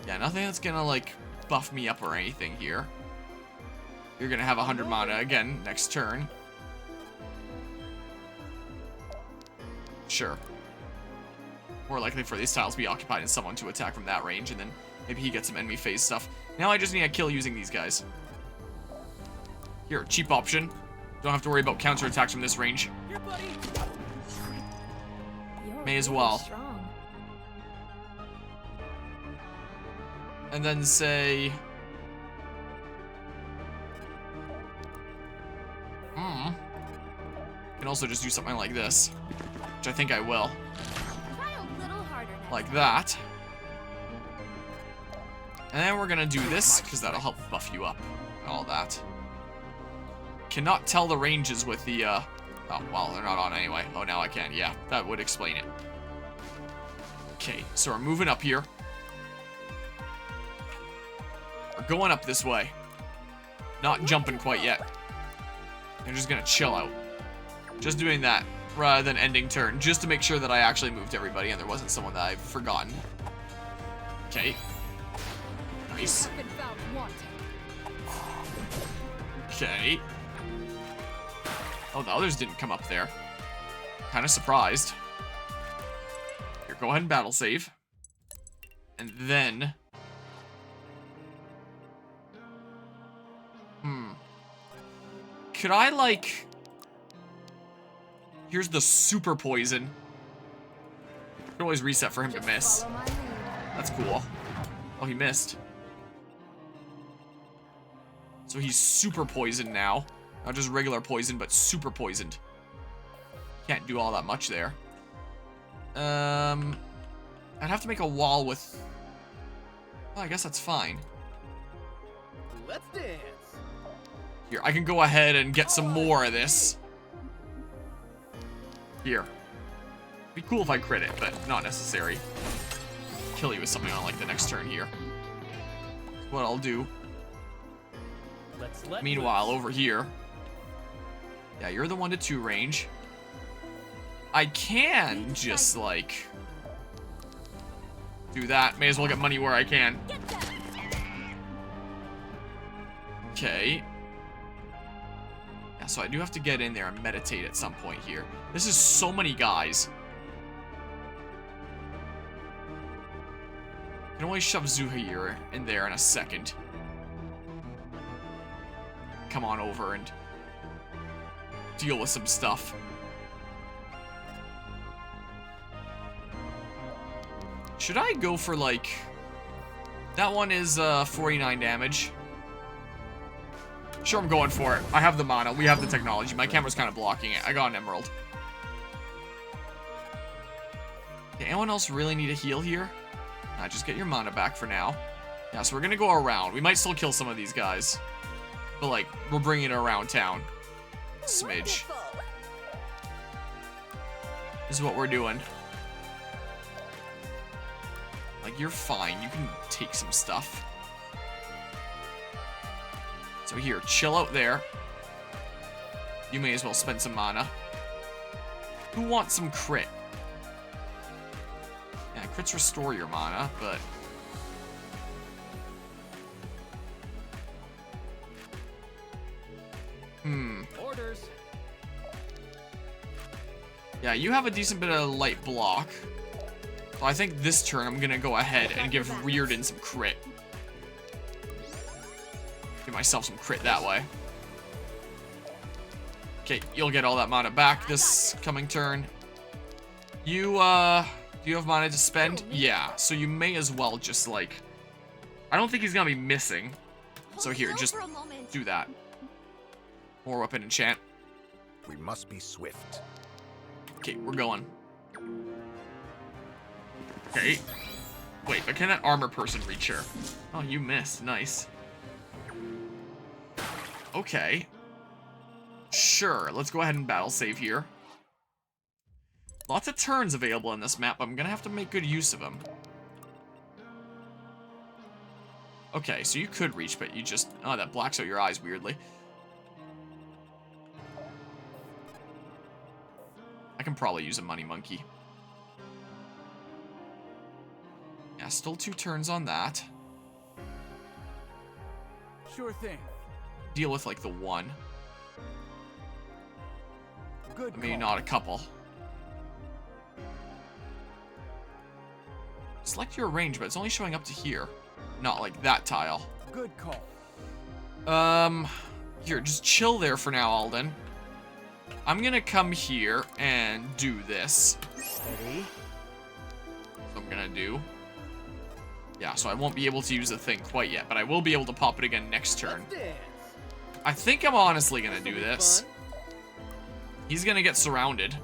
Yeah, nothing that's going to, like, buff me up or anything here. You're going to have 100 mana again next turn. Sure. More likely for these tiles to be occupied and someone to attack from that range, and then maybe he gets some enemy phase stuff. Now I just need a kill using these guys. Here, cheap option. Don't have to worry about counterattacks from this range. May as well. And then say... Can also just do something like this. Which I think I will. Like that. And then we're gonna do this, because that'll help buff you up. And all that. Cannot tell the ranges with the, oh, well, they're not on anyway. Oh, now I can. Yeah, that would explain it. Okay, so we're moving up here. We're going up this way. Not jumping quite yet. I'm just gonna chill out. Just doing that rather than ending turn, just to make sure that I actually moved everybody and there wasn't someone that I've forgotten. Okay. Nice. Okay. Oh, the others didn't come up there. Kind of surprised. Here, go ahead and battle save. And then... Could I, like... Here's the super poison. Could always reset for him to miss. That's cool. Oh, he missed. So he's super poisoned now. Not just regular poison, but super poisoned. Can't do all that much there. I'd have to make a wall with... Well, I guess that's fine. Let's dance. Here, I can go ahead and get some more of this. Here. Be cool if I crit it, but not necessary. Kill you with something on, like, the next turn here. That's what I'll do. Meanwhile, over here... Yeah, you're the 1 to 2 range. I can just, like... do that. May as well get money where I can. Okay. Yeah, so I do have to get in there and meditate at some point here. This is so many guys. Can always shove Zuhair in there in a second. Come on over and deal with some stuff. Should I go for, like... That one is 49 damage. Sure, I'm going for it. I have the mana. We have the technology. My camera's kind of blocking it. I got an emerald. Okay, anyone else really need a heal here? Nah, just get your mana back for now. Yeah, so we're gonna go around. We might still kill some of these guys. But, like, we're bringing it around town. Smidge. This is what we're doing. Like, you're fine. You can take some stuff. So here, chill out there. You may as well spend some mana. Who wants some crit? Yeah, crits restore your mana, but... Orders. Yeah, you have a decent bit of light block. So I think this turn I'm gonna go ahead and give Reardon some crit. Give myself some crit that way. Okay, you'll get all that mana back this coming turn. You, do you have mana to spend? Yeah, so you may as well just, like... I don't think he's gonna be missing. So here, just do that. More weapon enchant. We must be swift. Okay, we're going. Okay. Wait, but can that armor person reach her? Oh, you missed. Nice. Okay. Sure, let's go ahead and battle save here. Lots of turns available in this map. I'm gonna have to make good use of them. Okay, so you could reach, but you just... Oh, that blacks out your eyes weirdly. I can probably use a money monkey. Yeah, still 2 turns on that. Sure thing. Deal with, like, the 1. Good Maybe call. not a couple. Select your range, but it's only showing up to here. Not like that tile. Good call. Here, just chill there for now, Alden. I'm gonna come here and do this. Steady. So I'm gonna do. Yeah, so I won't be able to use the thing quite yet, but I will be able to pop it again next turn. I think I'm honestly gonna do this. He's gonna get surrounded.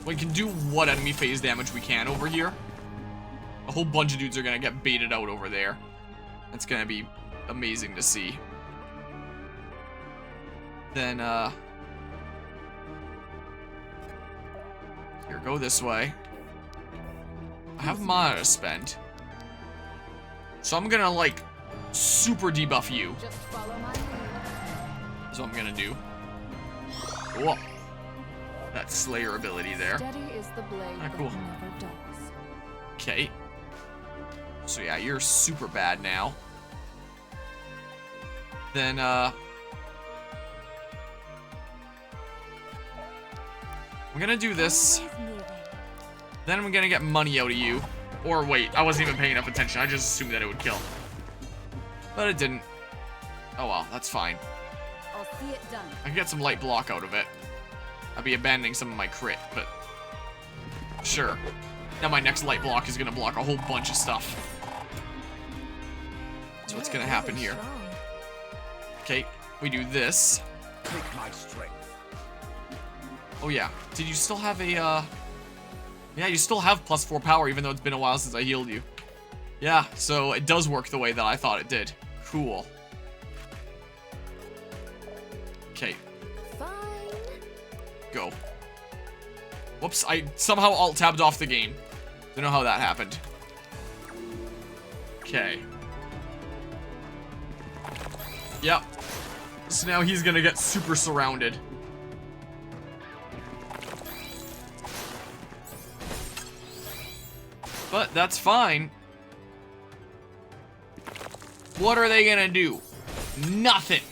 We can do what enemy phase damage we can over here. A whole bunch of dudes are gonna get baited out over there. That's gonna be amazing to see. Then, here, go this way. I have mana to spend. So I'm gonna, like, super debuff you. Just follow my lead. That's what I'm gonna do. Whoa. That Slayer ability there. Steady is the blade Ah, cool. that never dulls. Okay. So yeah, you're super bad now. Then, I'm gonna do this. Then I'm gonna get money out of you. Or wait, I wasn't even paying enough attention. I just assumed that it would kill. But it didn't. Oh well, that's fine. I'll see it done. I can get some light block out of it. I'll be abandoning some of my crit, but... Sure. Now my next light block is gonna block a whole bunch of stuff. So what's gonna happen here? Okay, we do this. Take my strength. Oh yeah, did you still have a, Yeah, you still have +4 power even though it's been a while since I healed you. Yeah, so it does work the way that I thought it did. Cool. Okay. Fine. Go. Whoops, I somehow alt-tabbed off the game. Don't know how that happened. Okay. Yep. So now he's gonna get super surrounded. But that's fine. What are they gonna do? Nothing.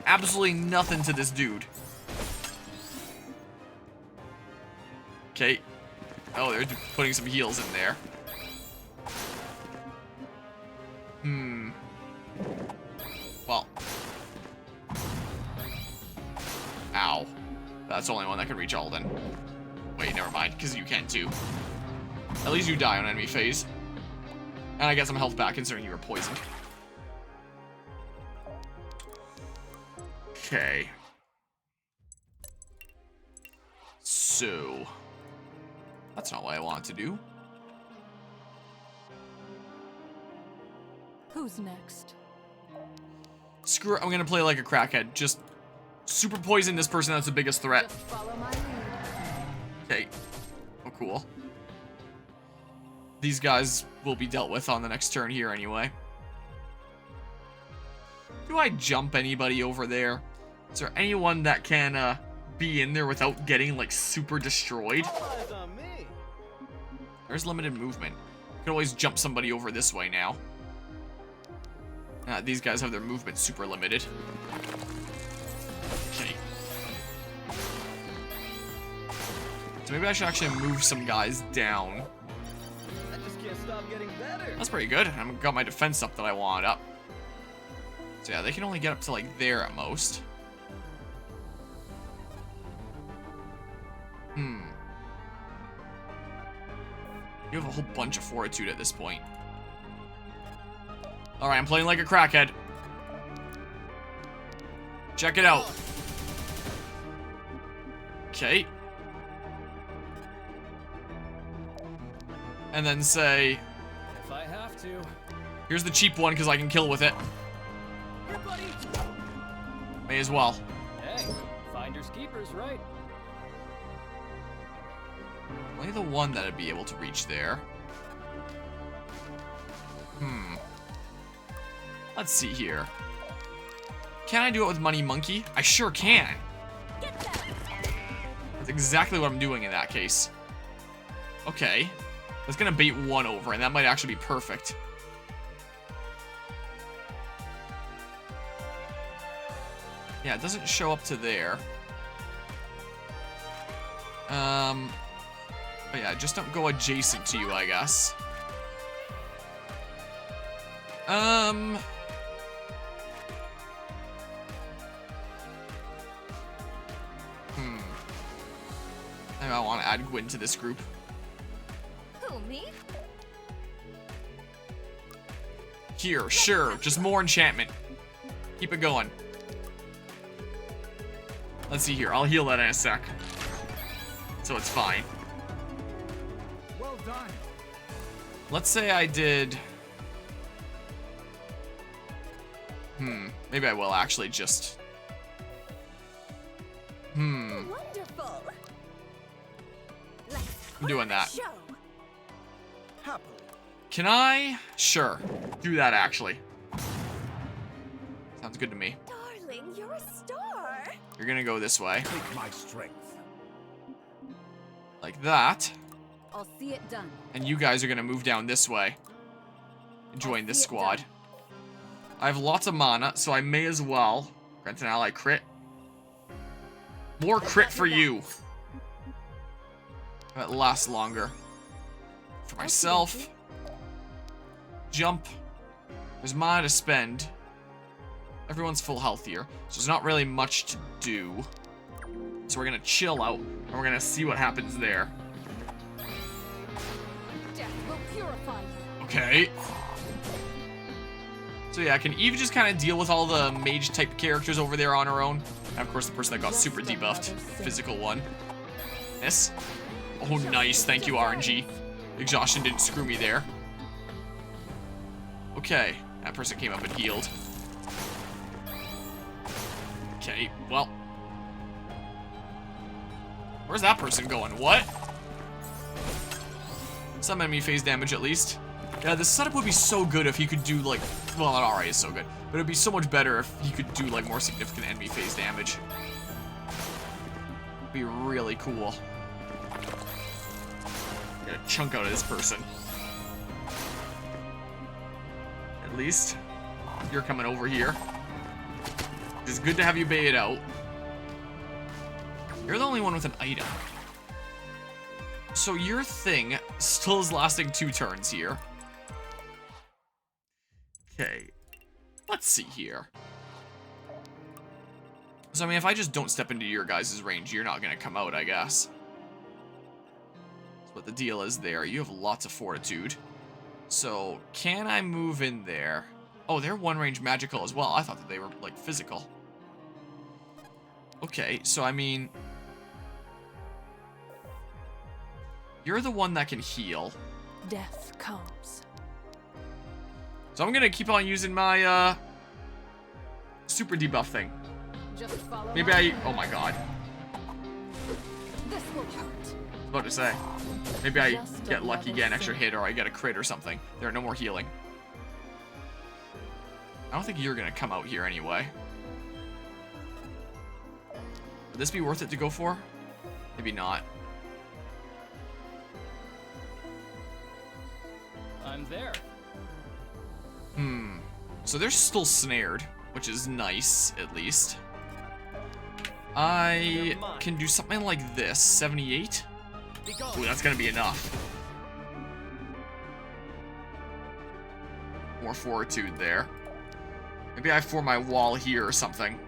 Absolutely nothing to this dude. Okay. Oh, they're putting some heals in there. Well. Ow. That's the only one that can reach Alden. Wait, never mind, because you can too. At least you die on enemy phase. And I get some health back considering you were poisoned. Okay. So. That's not what I want to do. Who's next? Screw it, I'm gonna play like a crackhead. Just super poison this person that's the biggest threat. Just follow my lead. Okay. Oh, cool. These guys will be dealt with on the next turn here anyway. Do I jump anybody over there? Is there anyone that can be in there without getting like super destroyed? There's limited movement. You can always jump somebody over this way now. These guys have their movement super limited. Okay. So maybe I should actually move some guys down. I just can't stop getting better. That's pretty good. I've got my defense up that I wanted up. So yeah, they can only get up to like there at most. You have a whole bunch of fortitude at this point. Alright, I'm playing like a crackhead. Check it out. Okay. And then say... If I have to. Here's the cheap one because I can kill with it. Here, buddy. May as well. Hey, finders keepers, right? Only the one that'd be able to reach there. Let's see here. Can I do it with Money Monkey? I sure can. That's exactly what I'm doing in that case. Okay. That's gonna bait one over, and that might actually be perfect. Yeah, it doesn't show up to there. But yeah, just don't go adjacent to you, I guess. Maybe I want to add Gwyn to this group. Who, me? Here, sure, just more enchantment. Keep it going. Let's see here, I'll heal that in a sec. So it's fine. Well done. Let's say I did... maybe I will actually just... Wonderful. I'm doing that. Show. Happily. Can I? Sure. Do that, actually. Sounds good to me. Darling, you're a star. You're gonna go this way. Take my strength. Like that. I'll see it done. And you guys are gonna move down this way. And join this squad. I have lots of mana, so I may as well grant an ally crit. More crit for you. That lasts longer. For myself. Jump. There's mana to spend. Everyone's full health here, so there's not really much to do. So we're gonna chill out, and we're gonna see what happens there. Death will purify you. Okay. So yeah, can Eve just kind of deal with all the mage-type characters over there on her own? And of course, the person that got super debuffed. Physical one. Miss. Oh, nice. Thank you, RNG. Exhaustion didn't screw me there. Okay. That person came up and healed. Okay, well. Where's that person going? What? Some enemy phase damage, at least. Yeah, this setup would be so good if he could do, like... Well, it already is so good. But it'd be so much better if he could do, like, more significant enemy phase damage. It'd be really cool. Get a chunk out of this person. At least, you're coming over here. It's good to have you baited out. You're the only one with an item. So your thing still is lasting 2 turns here. Okay. Let's see here. So, I mean, if I just don't step into your guys' range, you're not going to come out, I guess. That's what the deal is there. You have lots of fortitude. So, can I move in there? Oh, they're one-range magical as well. I thought that they were, like, physical. Okay, so, I mean... You're the one that can heal. Death comes. So I'm gonna keep on using my, super debuff thing. Just follow Maybe oh my god. This will hurt. I was about to say. Maybe I get lucky, get an extra hit, or I get a crit or something. There are no more healing. I don't think you're gonna come out here anyway. Would this be worth it to go for? Maybe not. I'm there. So they're still snared, which is nice, at least. I can do something like this. 78? Ooh, that's gonna be enough. More fortitude there. Maybe I form my wall here or something.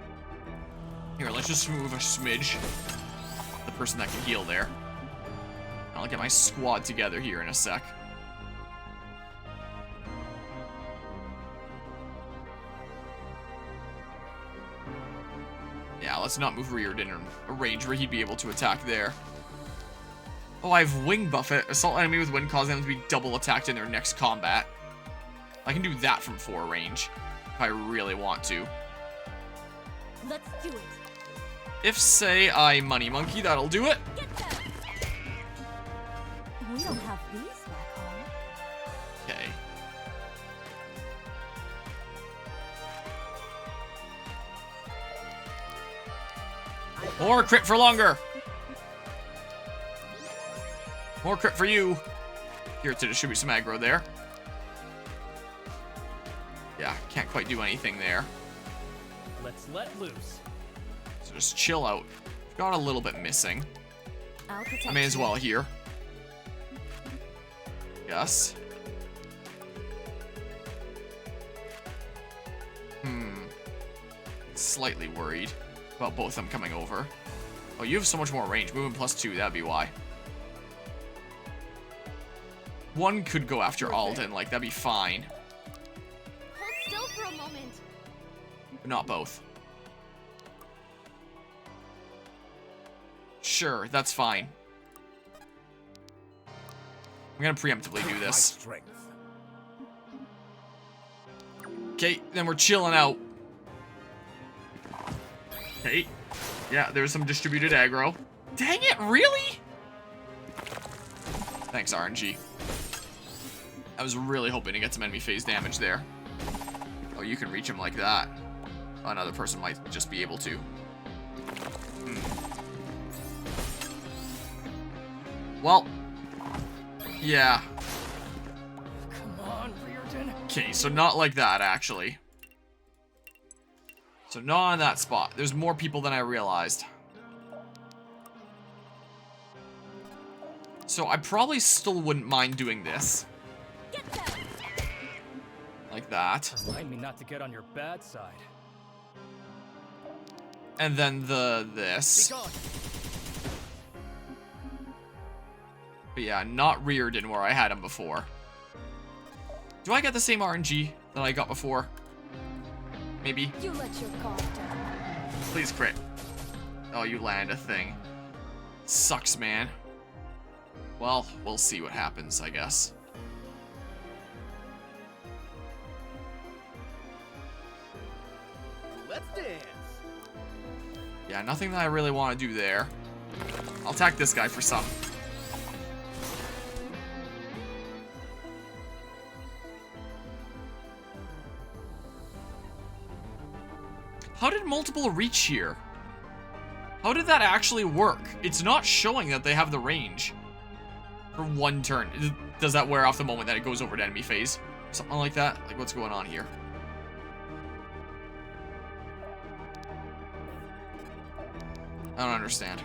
Here, let's just move a smidge. The person that can heal there. I'll get my squad together here in a sec. Yeah, let's not move Reardon in a range where he'd be able to attack there. Oh, I have Wing Buffet. Assault enemy with wind cause them to be double attacked in their next combat. I can do that from 4 range if I really want to. Let's do it. If, say, I Money Monkey, that'll do it. We don't have these back home. Okay. More crit for longer. More crit for you. Here to distribute some aggro there. Yeah, can't quite do anything there. Let's let loose. So just chill out. Got a little bit missing. I may as well here. Yes. Slightly worried about both of them coming over. Oh, you have so much more range. Moving +2, that'd be why. One could go after Alden, like, that'd be fine. Hold still for a moment. But not both. Sure, that's fine. I'm gonna preemptively do this. Okay, then we're chilling out. Okay. Yeah, there's some distributed aggro. Dang it, really? Thanks, RNG. I was really hoping to get some enemy phase damage there. Oh, you can reach him like that. Another person might just be able to. Well, yeah. Come on, Reardon. Okay, so not like that, actually. So not on that spot. There's more people than I realized. So I probably still wouldn't mind doing this. Like that. Remind me not to get on your bad side. And then this. But yeah, not Reardon where I had him before. Do I get the same RNG that I got before? Maybe. You let your guard down. Please crit. Oh, you land a thing. Sucks, man. Well, we'll see what happens, I guess. Let's dance. Yeah, nothing that I really want to do there. I'll attack this guy for some. How did multiple reach here? How did that actually work? It's not showing that they have the range for 1 turn. Does that wear off the moment that it goes over to enemy phase? Something like that? Like, what's going on here? I don't understand.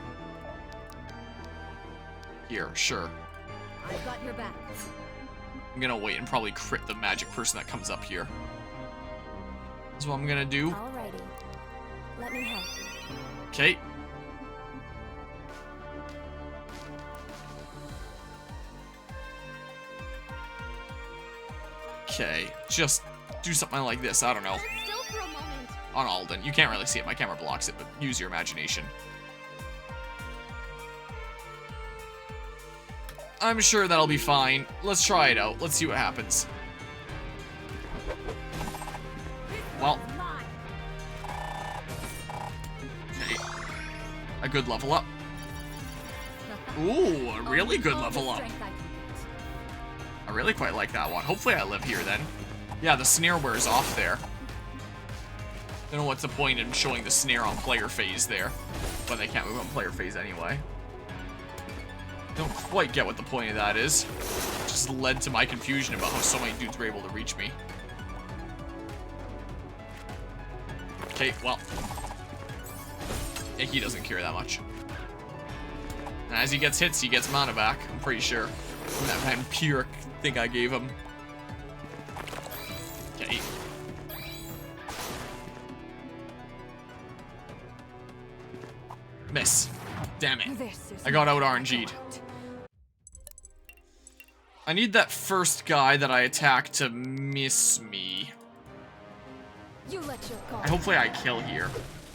Here, sure. I've got your back. I'm gonna wait and probably crit the magic person that comes up here. That's what I'm gonna do. Alrighty. Let me help. Okay. Okay, just do something like this, I don't know. Still for a moment. On Alden. You can't really see it, my camera blocks it, but use your imagination. I'm sure that'll be fine. Let's try it out. Let's see what happens. Well. Okay. A good level up. Ooh, a really good level up. I really quite like that one. Hopefully I live here then. Yeah, the snare wears off there. Don't know what's the point in showing the snare on player phase there. But they can't move on player phase anyway. Don't quite get what the point of that is. It just led to my confusion about how so many dudes were able to reach me. Okay, well. Yeah, he doesn't care that much. And as he gets hits, he gets mana back, I'm pretty sure. From that vampiric thing I gave him. Okay. Miss. Damn it. I got out RNG'd. I need that first guy that I attacked to miss me. You let your guard. Hopefully I kill here.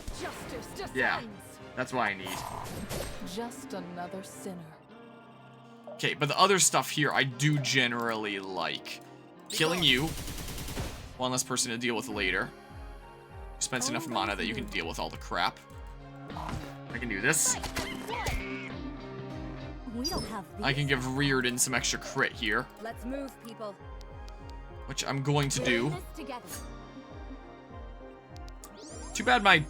Justice descends. Yeah, that's what I need. Just another sinner. Okay, but the other stuff here I do generally like. Killing you. One less person to deal with later. You spend enough mana that you can deal with all the crap. I can do this. We don't have these. I can give Reardon some extra crit here. Let's move, people. Which I'm going to do. Too bad my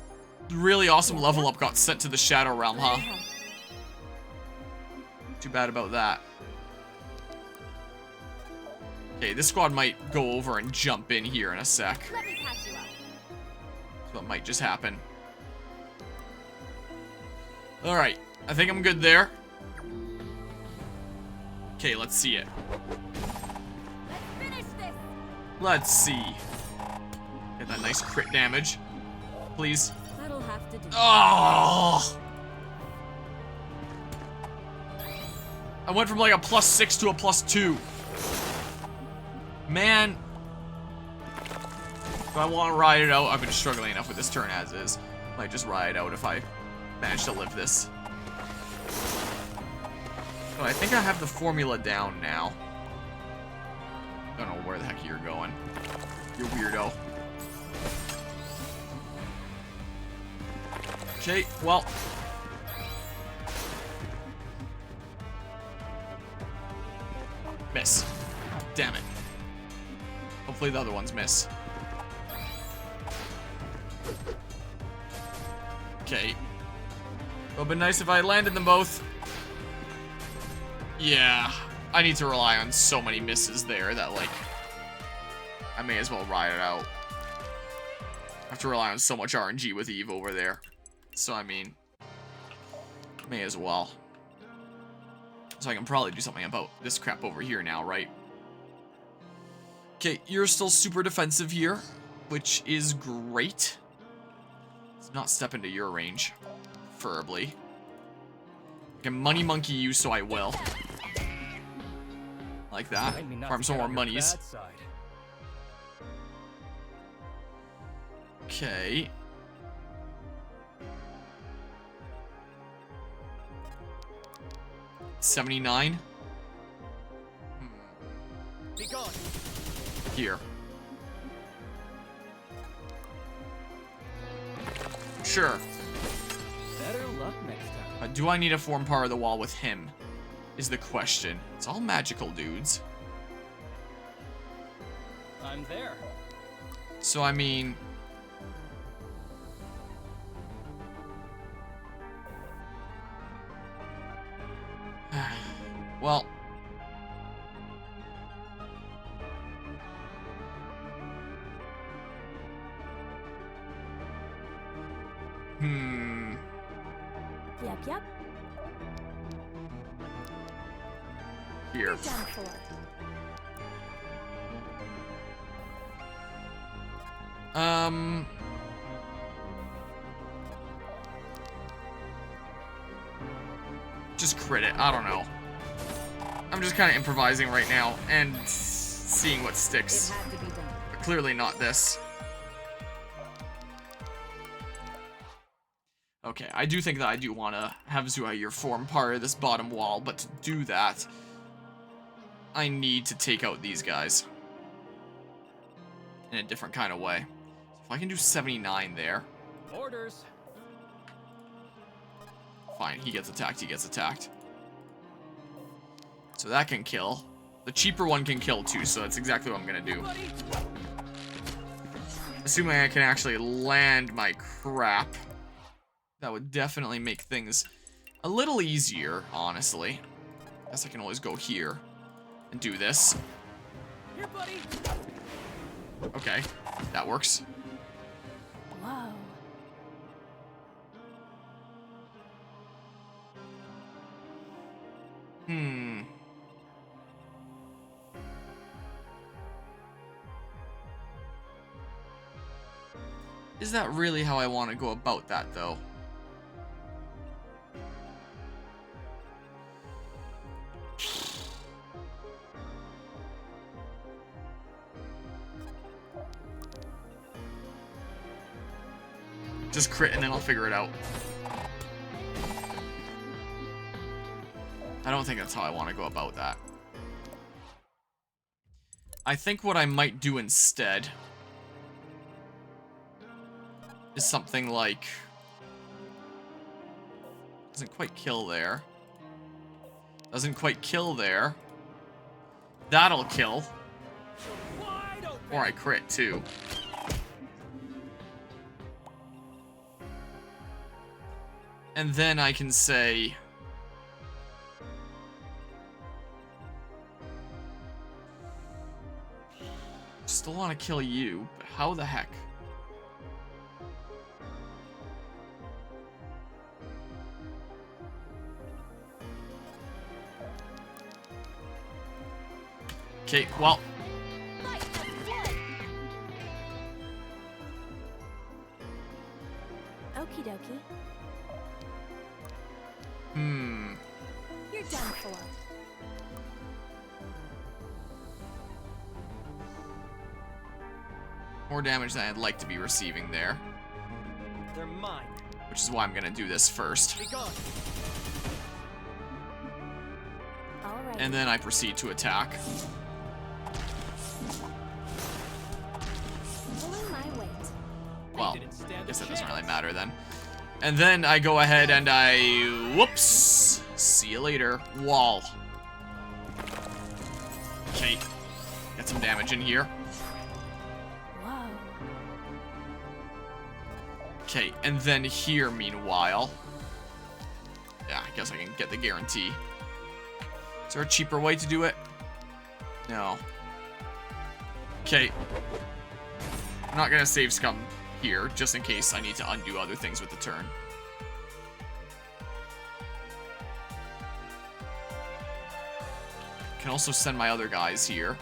really awesome level up got sent to the Shadow Realm, huh? Too bad about that. Okay, this squad might go over and jump in here in a sec. Let me catch you up. So it might just happen. Alright, I think I'm good there. Okay, let's see it. Let's finish this. Let's see. Get that nice crit damage. Please. That'll have to do. Oh! I went from like a +6 to a +2. Man. Do I want to ride it out? I've been struggling enough with this turn as is. Might just ride it out if I manage to live this. Oh, I think I have the formula down now. Don't know where the heck you're going. You weirdo. Okay, well. Miss. Damn it. Hopefully the other ones miss. Okay. It would have been nice if I landed them both. Yeah. I need to rely on so many misses there that, like, I may as well ride it out. I have to rely on so much RNG with Eve over there. So, I mean, may as well. So I can probably do something about this crap over here now, right? Okay, you're still super defensive here, which is great. Let's not step into your range, preferably. I can money monkey you, so I will. Like that. Farm some more monies. Okay. $79. Here. Sure. Better luck next time. Do I need to form part of the wall with him? Is the question. It's all magical dudes. I'm there. So, I mean... well... Yep, yep. Here. Done for. Just crit it. I don't know. I'm just kind of improvising right now and seeing what sticks. It had to be done. But clearly not this. Okay, I do think that I do want to have Zuhair form part of this bottom wall, but to do that, I need to take out these guys in a different kind of way. So if I can do 79 there. Orders. Fine, he gets attacked, he gets attacked. So that can kill. The cheaper one can kill too, so that's exactly what I'm gonna do. Assuming I can actually land my crap, that would definitely make things a little easier, honestly. Guess I can always go here and do this. Here, buddy. Okay, that works. Whoa. Is that really how I want to go about that, though? Just crit and then I'll figure it out. I don't think that's how I want to go about that. I think what I might do instead is something like... Doesn't quite kill there. Doesn't quite kill there. That'll kill. Or I crit too. And then I can say... Still want to kill you, but how the heck? Okay, well... Okie dokie. You're done for. More damage than I'd like to be receiving there. They're mine. Which is why I'm gonna do this first. Be gone. All right. And then I proceed to attack. Pulling my weight. Well, I guess that doesn't really matter then. And then I go ahead and I... Whoops! See you later. Wall. Okay. Get some damage in here. Whoa. Okay, and then here, meanwhile... Yeah, I guess I can get the guarantee. Is there a cheaper way to do it? No. Okay. I'm not gonna save scum here, just in case I need to undo other things with the turn. Can also send my other guys here.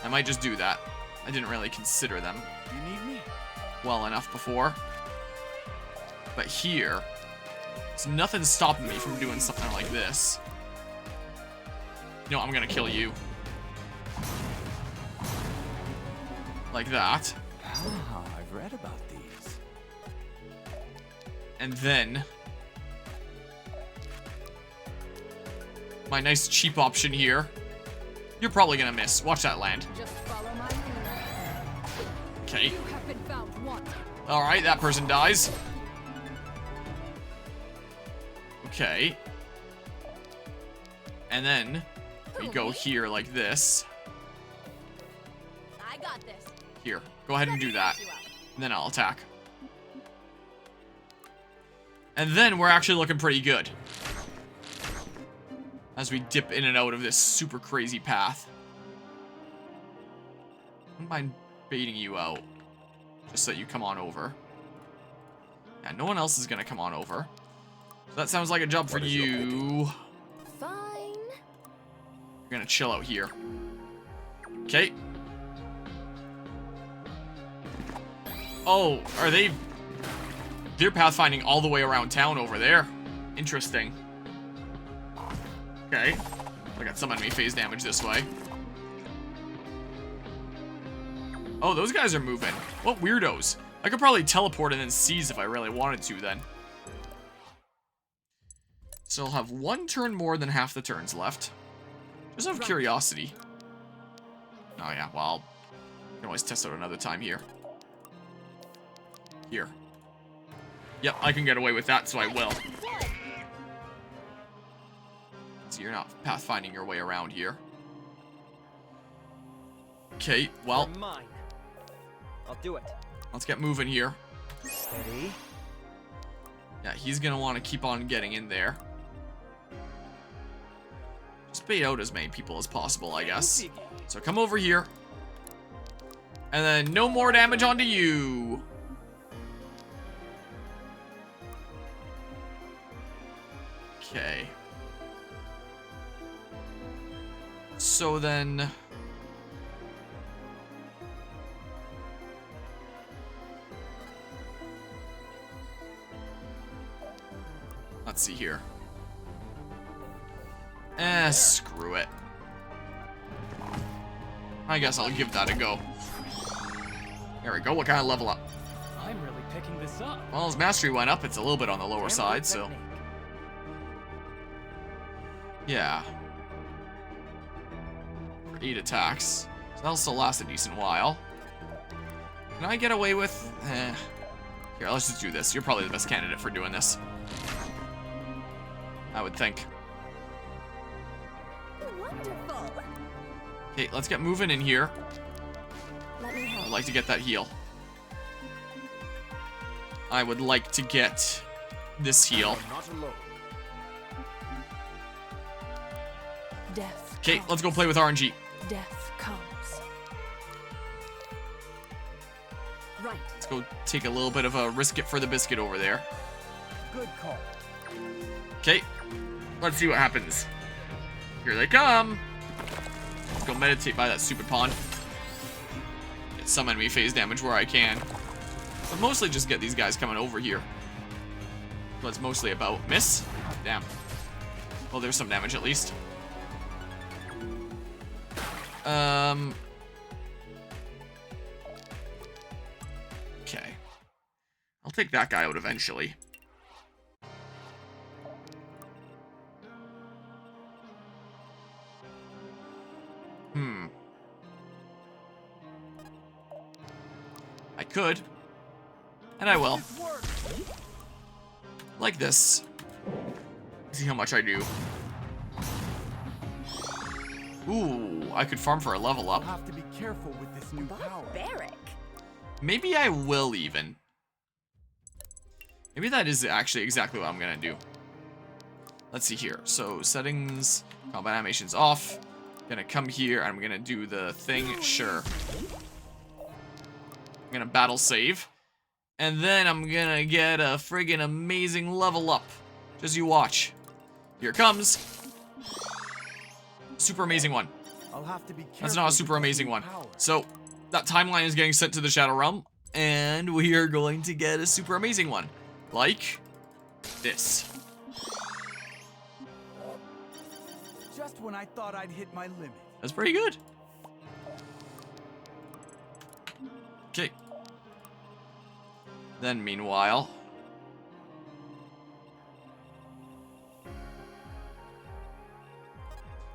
I might just do that. I didn't really consider them You need me? well enough before. But here, there's nothing stopping me from doing something like this. You know, I'm gonna kill you. Like that. Ah, I've read about these. And then... my nice cheap option here. You're probably gonna miss. Watch that land. Just follow my lead. Okay. You have been found wanting. Alright, that person dies. Okay. And then we go here like this. I got this. Here, go ahead and do that. And then I'll attack. And then we're actually looking pretty good. As we dip in and out of this super crazy path. I wouldn't mind baiting you out. Just so that you come on over. Yeah, no one else is gonna come on over. So that sounds like a job for you. Fine. We're gonna chill out here. Okay. Oh, are they... They're pathfinding all the way around town over there. Interesting. Okay. I got some enemy phase damage this way. Oh, those guys are moving. What weirdos. I could probably teleport and then seize if I really wanted to then. So I'll have one turn more than half the turns left. Just out of curiosity. Oh yeah, well, I can always test out another time here. Here. Yep, I can get away with that, so I will. So you're not pathfinding your way around here. Okay, well, You're mine. I'll do it. let's get moving here. Steady. Yeah, he's gonna want to keep on getting in there. Just bait out as many people as possible, I guess. So come over here. And then no more damage onto you. Okay. So then... let's see here. Screw it. I guess I'll give that a go. There we go. What kind of level up? I'm really picking this up. Well, his mastery went up. It's a little bit on the lower side, so... yeah. For 8 attacks. So that'll still last a decent while. Can I get away with... Here, let's just do this. You're probably the best candidate for doing this. I would think. Wonderful. Okay, let's get moving in here. Let me help. I'd like to get that heal. I would like to get this heal. Not alone. Death. Okay, let's go play with RNG. Death comes. Right. Let's go take a little bit of a risk it for the biscuit over there. Good call. Okay, let's see what happens. Here they come. Let's go meditate by that stupid pond. Get some enemy phase damage where I can. But mostly just get these guys coming over here. What it's mostly about. Miss? Damn. Well, there's some damage at least. Okay. I'll take that guy out eventually. I could. And I will. Like this. See how much I do. Ooh, I could farm for a level up. Have to be careful with this new power. Barbaric. Maybe I will even. Maybe that is actually exactly what I'm gonna do. Let's see here. So settings, combat animations off. Gonna come here and I'm gonna do the thing. Sure. I'm gonna battle save. And then I'm gonna get a friggin' amazing level up. Just you watch. Here it comes. Super amazing one. I'll have to be careful. That's not a super amazing one. So that timeline is getting sent to the Shadow Realm. And we are going to get a super amazing one. Like this. Just when I thought I'd hit my limit. That's pretty good. Okay. Then meanwhile...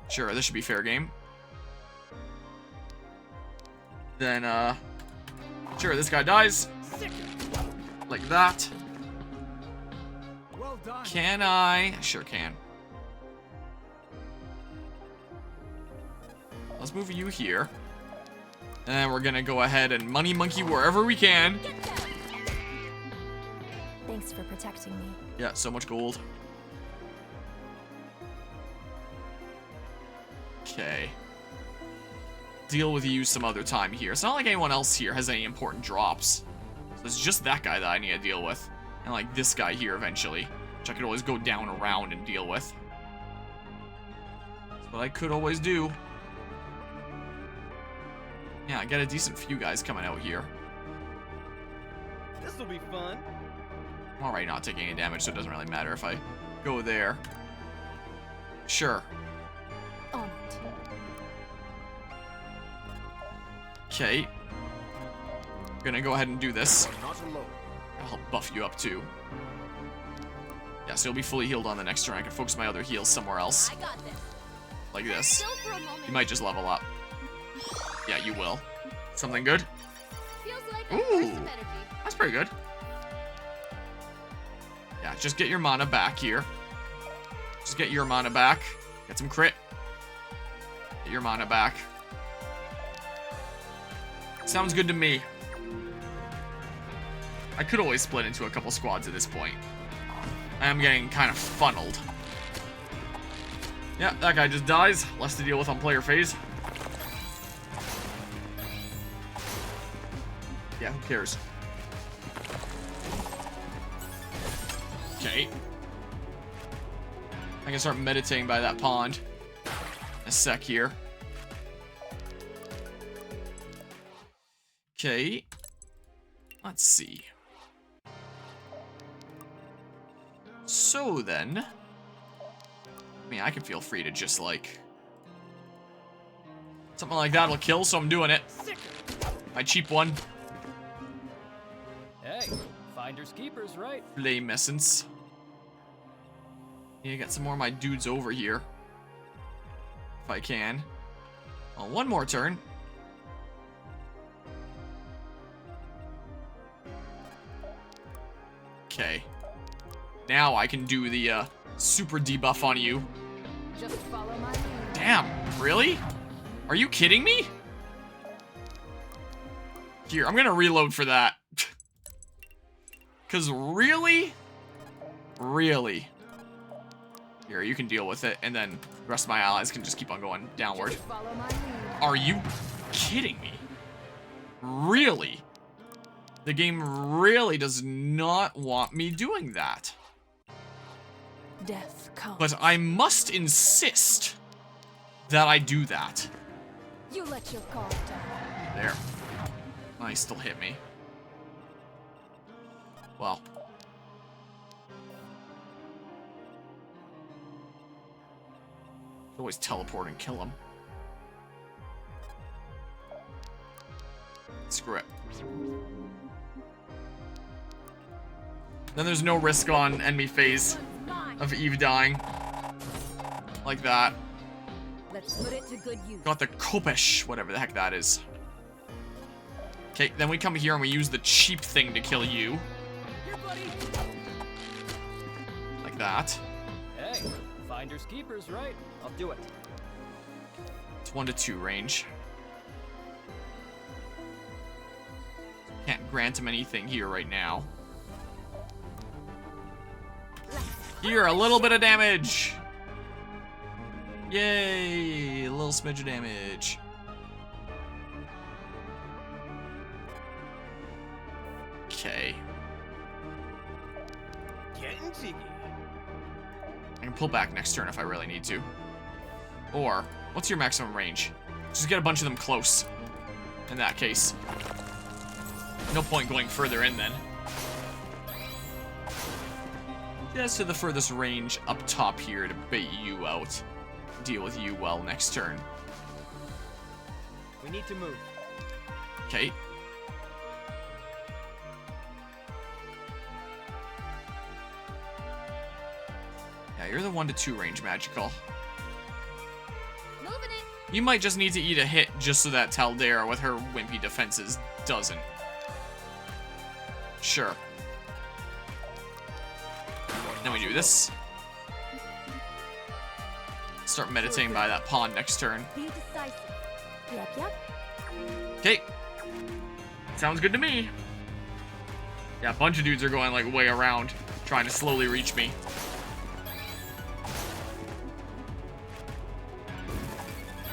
sure, this should be fair game. Then, sure, this guy dies. Like that. Well done. Can I? Sure can. Let's move you here. And then we're gonna go ahead and money monkey wherever we can. Thanks for protecting me. Yeah, so much gold. Okay. Deal with you some other time here. It's not like anyone else here has any important drops. So it's just that guy that I need to deal with. And like this guy here eventually. Which I could always go down around and deal with. So What I could always do. Yeah, I got a decent few guys coming out here. This'll be fun. I'm already not taking any damage, so it doesn't really matter if I go there. Sure. On it. Okay. I'm gonna go ahead and do this. Not alone. I'll buff you up too. Yeah, so you'll be fully healed on the next turn. I can focus my other heals somewhere else. I got this. Like this. Still for a moment. You might just level up. Yeah, you will. Something good? Feels like a Ooh, burst of energy. that's pretty good. Yeah, just get your mana back here. Just get your mana back. Get some crit. Get your mana back. Sounds good to me. I could always split into a couple squads at this point. I am getting kind of funneled. Yeah, that guy just dies. Less to deal with on player phase. Yeah, who cares? Okay. I can start meditating by that pond. A sec here. Okay. Let's see. So then, I mean, I can feel free to just like something like that'll kill, so I'm doing it. My cheap one. Hey, finders keepers, right? Flame essence. Yeah, get some more of my dudes over here. If I can. Well, one more turn. Okay. Now I can do the super debuff on you. Just follow my lead. Damn, really? Are you kidding me? Here, I'm gonna reload for that. Cause really? Really? Here, you can deal with it, and then the rest of my allies can just keep on going downward. Just follow my lead. Are you kidding me? Really? The game really does not want me doing that. Death comes. But I must insist that I do that. You let your guard down. There. Oh, he still hit me. Well. Always teleport and kill him. Screw it. Then there's no risk on enemy phase of Eve dying. Like that. Let's put it to good use. Got the Kopesh, whatever the heck that is. Okay, then we come here and we use the cheap thing to kill you. Like that. Hey, finders keepers, right? I'll do it. It's 1 to 2 range. Can't grant him anything here right now. Here, a little bit of damage. Yay, a little smidge of damage. Okay. Getting jiggy. I can pull back next turn if I really need to. Or, what's your maximum range? Just get a bunch of them close. In that case. No point going further in then. Just to the furthest range up top here to bait you out. Deal with you well next turn. We need to move. Okay. Yeah, you're the 1 to 2 range magical. Moving it. You might just need to eat a hit just so that Taldera with her wimpy defenses doesn't. Sure. Then we do this. Start meditating by that pond next turn. Be decisive. Yep. Okay. Sounds good to me. Yeah, a bunch of dudes are going like way around, trying to slowly reach me.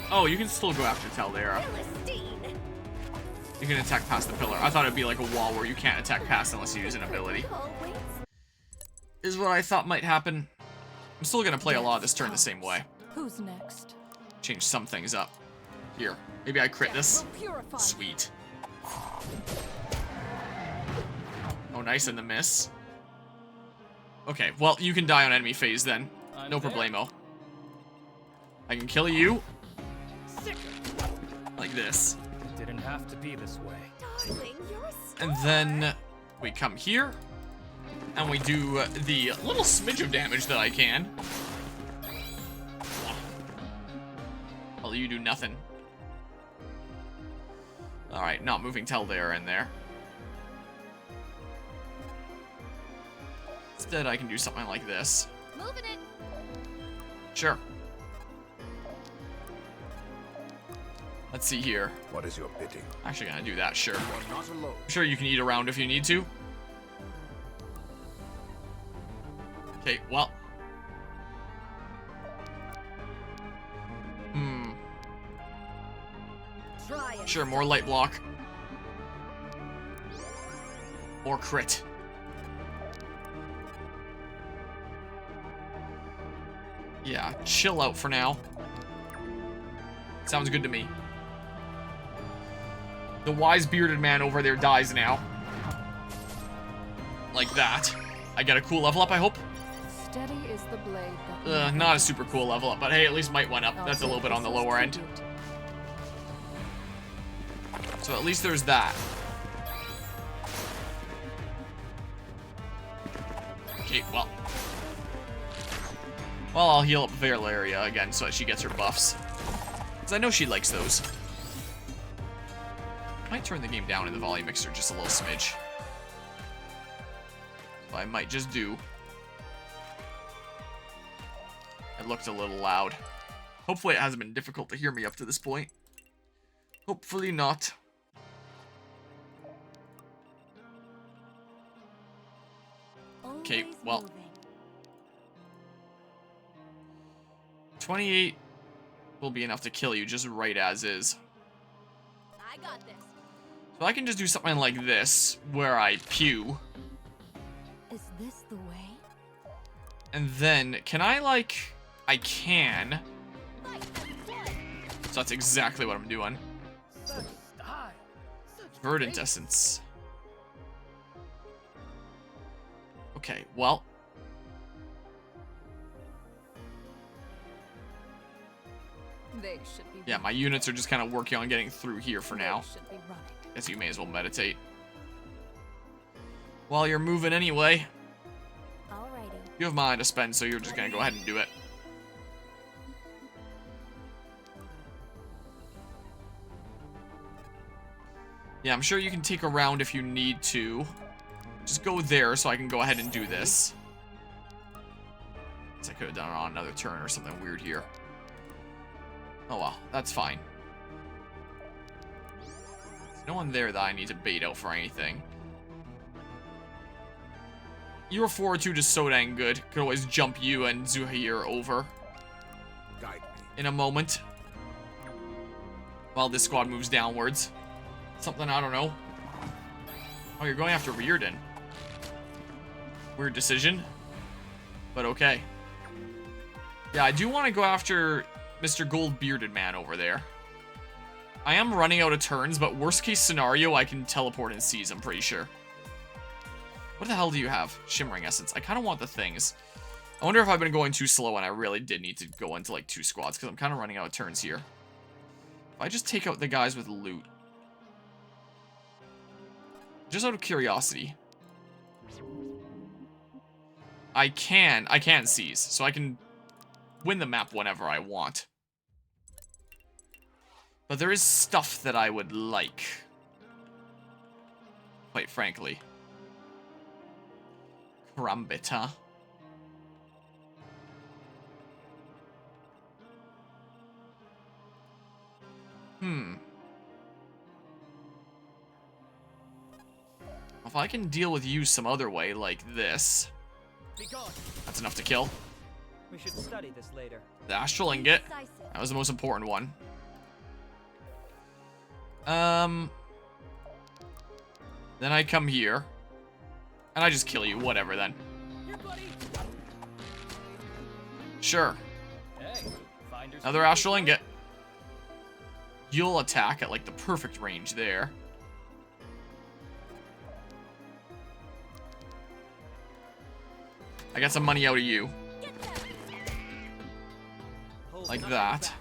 Oh, you can still go after Taldera. You can attack past the pillar. I thought it'd be like a wall where you can't attack past unless you use an ability. Is what I thought might happen. I'm still gonna play a lot of this turn the same way. Who's next? change some things up. Here, maybe I crit this. Sweet. Oh, nice in the miss. Okay, well, you can die on enemy phase then. No problemo. I can kill you. Like this. It didn't have to be this way. Darling, you're a star. And then we come here. And we do the little smidge of damage that I can. Well, you do nothing. Alright, not moving till they're in there. Instead, I can do something like this. Moving it. Sure. Let's see here. What is your bidding? Actually gonna do that, sure. You're not alone. I'm sure you can eat around if you need to. Okay, well. Sure, more light block. More crit. Yeah, chill out for now. Sounds good to me. The wise bearded man over there dies now. Like that. I get a cool level up, I hope. Steady is the blade that Not a super cool level up, but hey, at least might went up. That's a little bit on the lower end. So at least there's that. Okay, well. Well, I'll heal up Valeria again so that she gets her buffs. Because I know she likes those. Might turn the game down in the volume mixer just a little smidge. So I might just do. It looked a little loud. Hopefully it hasn't been difficult to hear me up to this point. Hopefully not. Okay, well. 28 will be enough to kill you just right as is. I got this. So I can just do something like this, where I pew. Is this the way? And then, can I like... I can. So that's exactly what I'm doing. Verdant Essence. Okay, well. They should be. Yeah, my units are just kind of working on getting through here for now. Should be running. Guess you may as well meditate. While you're moving anyway. Alrighty. You have mine to spend, so you're just gonna go ahead and do it. Yeah, I'm sure you can take a round if you need to. Just go there so I can go ahead and do this. Guess I could have done it on another turn or something weird here. Oh well, that's fine. There's no one there that I need to bait out for anything. Your forward 2 just so dang good. Could always jump you and Zuhair over. Guide me. In a moment. While this squad moves downwards. Something, I don't know. Oh, you're going after Reardon. Weird decision. But okay. Yeah, I do want to go after Mr. Gold Bearded Man over there. I am running out of turns, but worst case scenario, I can teleport and seize, I'm pretty sure. What the hell do you have? Shimmering Essence. I kind of want the things. I wonder if I've been going too slow and I really did need to go into like 2 squads, because I'm kind of running out of turns here. If I just take out the guys with loot. Just out of curiosity. I can seize, so I can win the map whenever I want. But there is stuff that I would like. Quite frankly. Karambit, huh? If I can deal with you some other way, like this. That's enough to kill. We should study this later. The Astral Ingot. That was the most important one. Then I come here. And I just kill you. Whatever, then. Sure. Another Astral Ingot. You'll attack at like the perfect range there. I got some money out of you. Like that.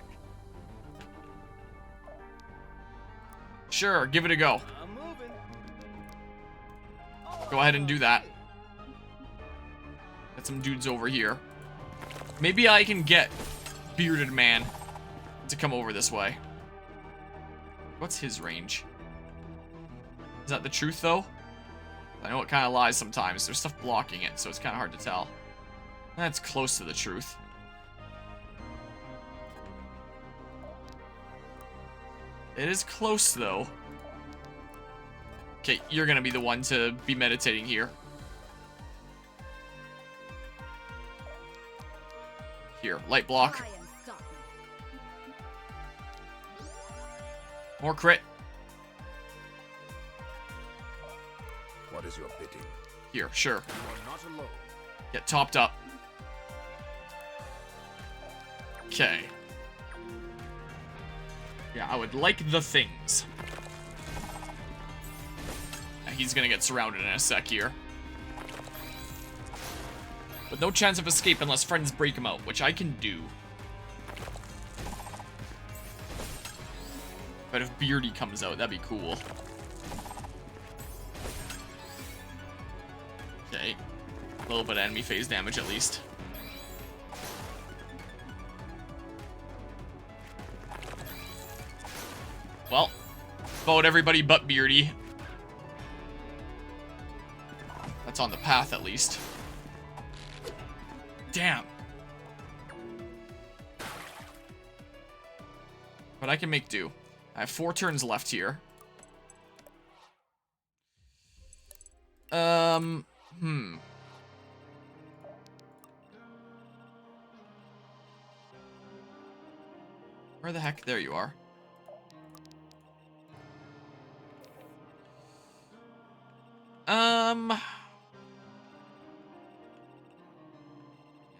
Sure, give it a go. Go ahead and do that. Got some dudes over here. Maybe I can get Bearded Man to come over this way. What's his range? Is that the truth, though? I know it kind of lies sometimes. There's stuff blocking it, so it's kind of hard to tell. That's close to the truth. It is close, though. Okay, you're gonna be the one to be meditating here. Here, light block. More crit. What is your bidding? Here, sure. You are not alone. Get topped up. Okay. Yeah, I would like the things. He's gonna get surrounded in a sec here. With no chance of escape unless friends break him out, which I can do. But if Beardy comes out, that'd be cool. Okay. A little bit of enemy phase damage at least. Well, vote everybody but Beardy. That's on the path at least. Damn. But I can make do. I have 4 turns left here. Where the heck? There you are.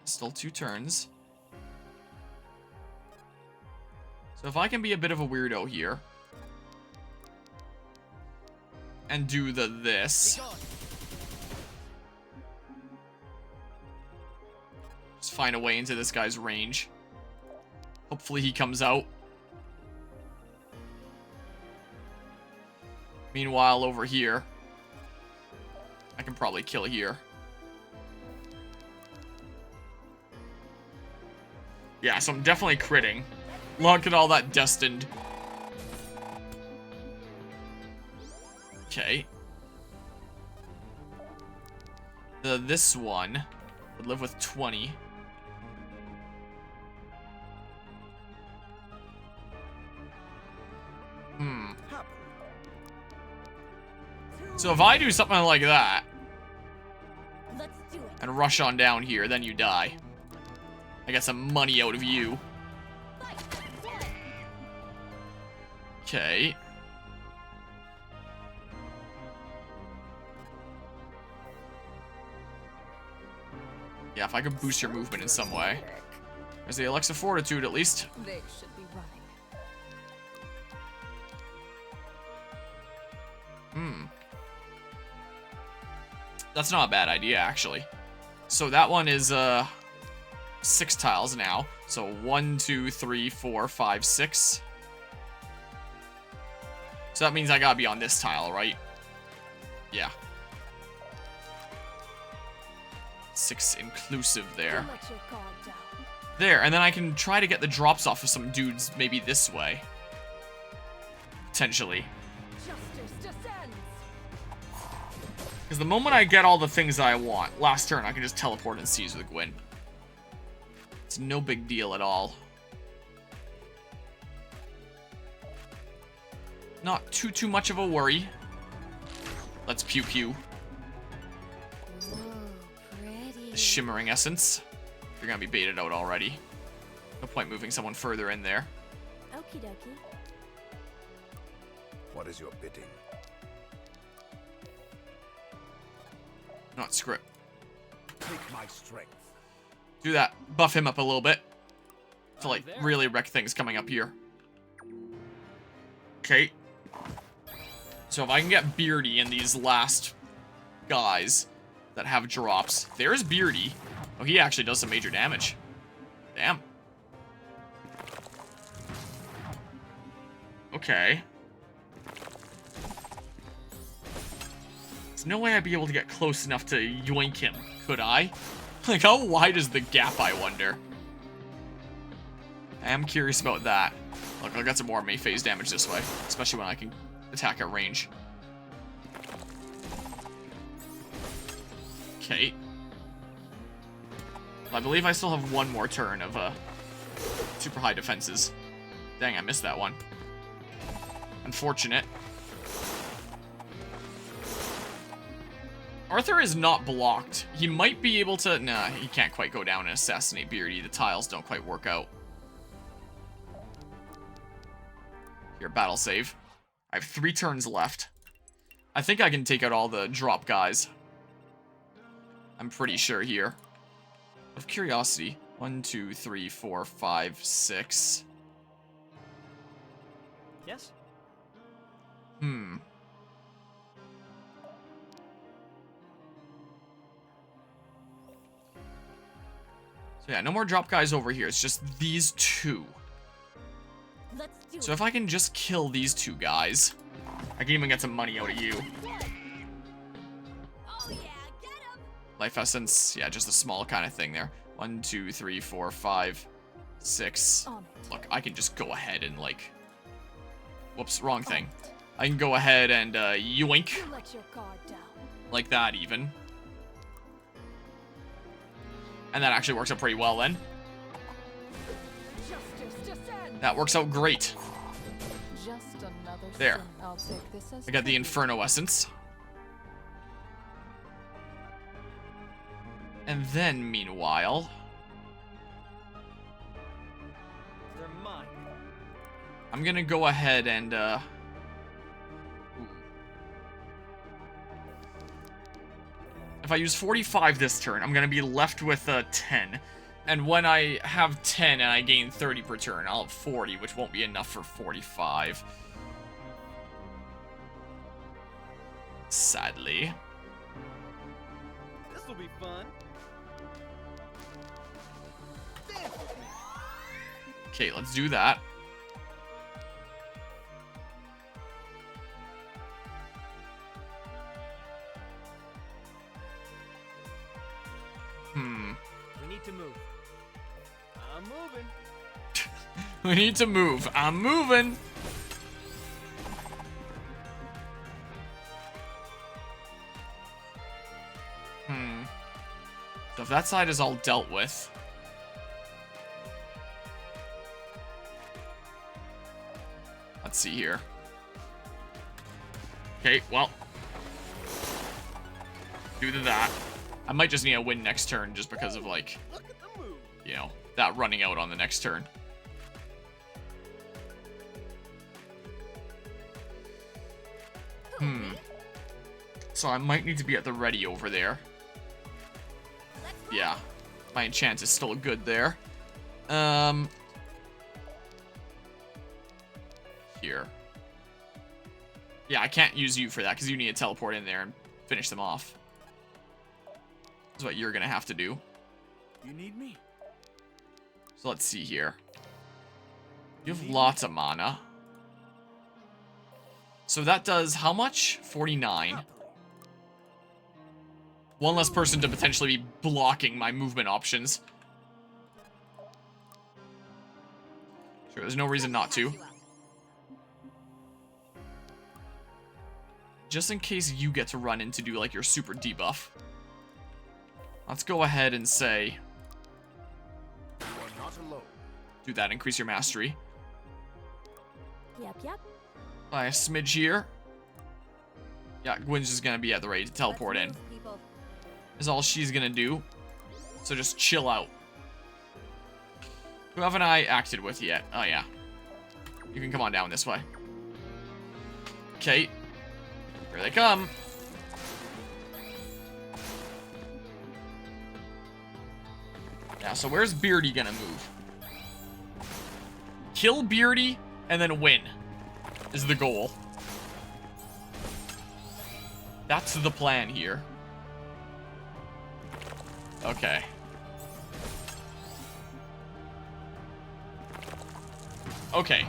Still 2 turns. So if I can be a bit of a weirdo here and do this. Just find a way into this guy's range. Hopefully he comes out. Meanwhile, over here, I can probably kill here. Yeah, so I'm definitely critting. Look at all that destined. Okay. This one would live with 20. So if I do something like that and rush on down here, then you die. I got some money out of you. Okay. Yeah, if I could boost your movement in some way. There's the Alexa Fortitude, at least. They should be running. That's not a bad idea, actually. So that one is 6 tiles now. So 1, 2, 3, 4, 5, 6. So that means I gotta be on this tile, right? Yeah. 6 inclusive there. There, and then I can try to get the drops off of some dudes maybe this way. Potentially. Because the moment I get all the things that I want, last turn I can just teleport and seize with Gwyn. It's no big deal at all. Not too much of a worry. Let's pew pew. The shimmering essence. You're gonna be baited out already. No point moving someone further in there. Okie dokie. What is your bidding? Not script. Take my strength. Do that. Buff him up a little bit. To like really wreck things coming up here. Okay. So if I can get Beardy in these last guys that have drops. There's Beardy. Oh, he actually does some major damage. Damn. Okay. There's no way I'd be able to get close enough to yoink him, could I? Like, how wide is the gap, I wonder? I am curious about that. Look, I'll get some more May phase damage this way, especially when I can attack at range. Okay. I believe I still have one more turn of super high defenses. Dang, I missed that one. Unfortunate. Arthur is not blocked. He might be able to... Nah, he can't quite go down and assassinate Beardy. The tiles don't quite work out. Here, battle save. I have 3 turns left. I think I can take out all the drop guys. I'm pretty sure here. Of curiosity. 1, 2, 3, 4, 5, 6. Yes? Hmm. So yeah, no more drop guys over here. It's just these 2. So if I can just kill these 2 guys, I can even get some money out of you. Life essence, yeah, just a small kind of thing there. 1, 2, 3, 4, 5, 6. Look, I can just go ahead and like... Whoops, wrong thing. I can go ahead and yoink. Like that even. And that actually works out pretty well then. That works out great. There. I got the Inferno Essence. And then, meanwhile... They're mine. I'm gonna go ahead and, if I use 45 this turn, I'm gonna be left with 10. And when I have 10 and I gain 30 per turn, I'll have 40, which won't be enough for 45. Sadly. This'll be fun. Okay, let's do that. We need to move. I'm moving. We need to move. I'm moving. So if that side is all dealt with... Let's see here. Okay, well. Due to that. I might just need a win next turn just because of, like, you know, that running out on the next turn. So I might need to be at the ready over there. Yeah. My enchant is still good there. Here. Yeah, I can't use you for that because you need to teleport in there and finish them off. That's what you're gonna have to do. You need me? So let's see here. You have lots of mana. So that does how much? 49. One less person to potentially be blocking my movement options. Sure, there's no reason not to. Just in case you get to run in to do like your super debuff. Let's go ahead and say... Do that, increase your mastery. Yep. By a smidge here. Yeah, Gwen's just gonna be at the ready to teleport in. Is all she's gonna do. So just chill out. Who haven't I acted with yet? Oh yeah. You can come on down this way. Okay. Here they come. Yeah, so where's Beardy gonna move? Kill Beardy and then win. is the goal. That's the plan here. Okay. Okay.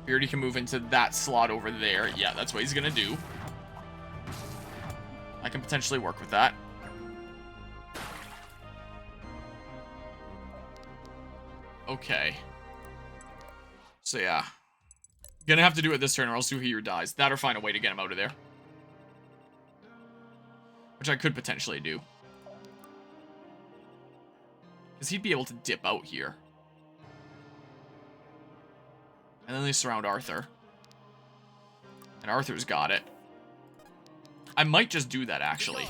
Beardy can move into that slot over there. Yeah, that's what he's gonna do. I can potentially work with that. Okay. So yeah. Gonna have to do it this turn or else Zuhir dies. That or find a way to get him out of there. Which I could potentially do. Because he'd be able to dip out here. And then they surround Arthur. And Arthur's got it. I might just do that, actually.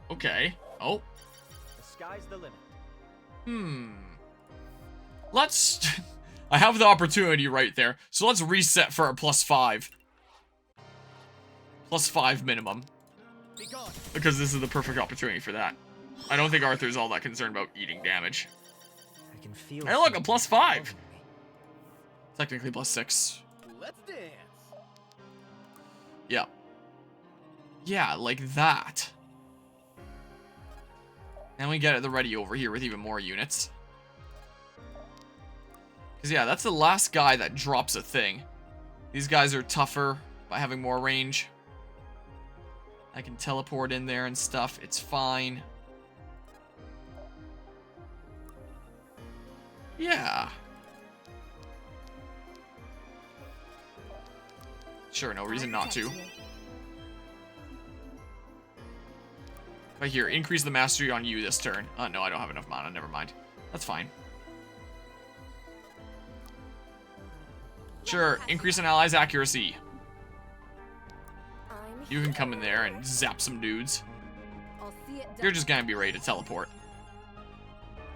Okay. Oh. The sky's the limit. Let's... I have the opportunity right there. So let's reset for a +5. +5 minimum. Because this is the perfect opportunity for that. I don't think Arthur's all that concerned about eating damage. I can feel. Hey, look, a +5. Technically +6. Let's dance. Yeah. Yeah, like that. And we get it the ready over here with even more units. Because, yeah, that's the last guy that drops a thing. These guys are tougher by having more range. I can teleport in there and stuff. It's fine. Yeah. Sure, no reason not to. But here, increase the mastery on you this turn. No, I don't have enough mana. Never mind. That's fine. Sure, increase an ally's accuracy. You can come in there and zap some dudes. You're just gonna be ready to teleport.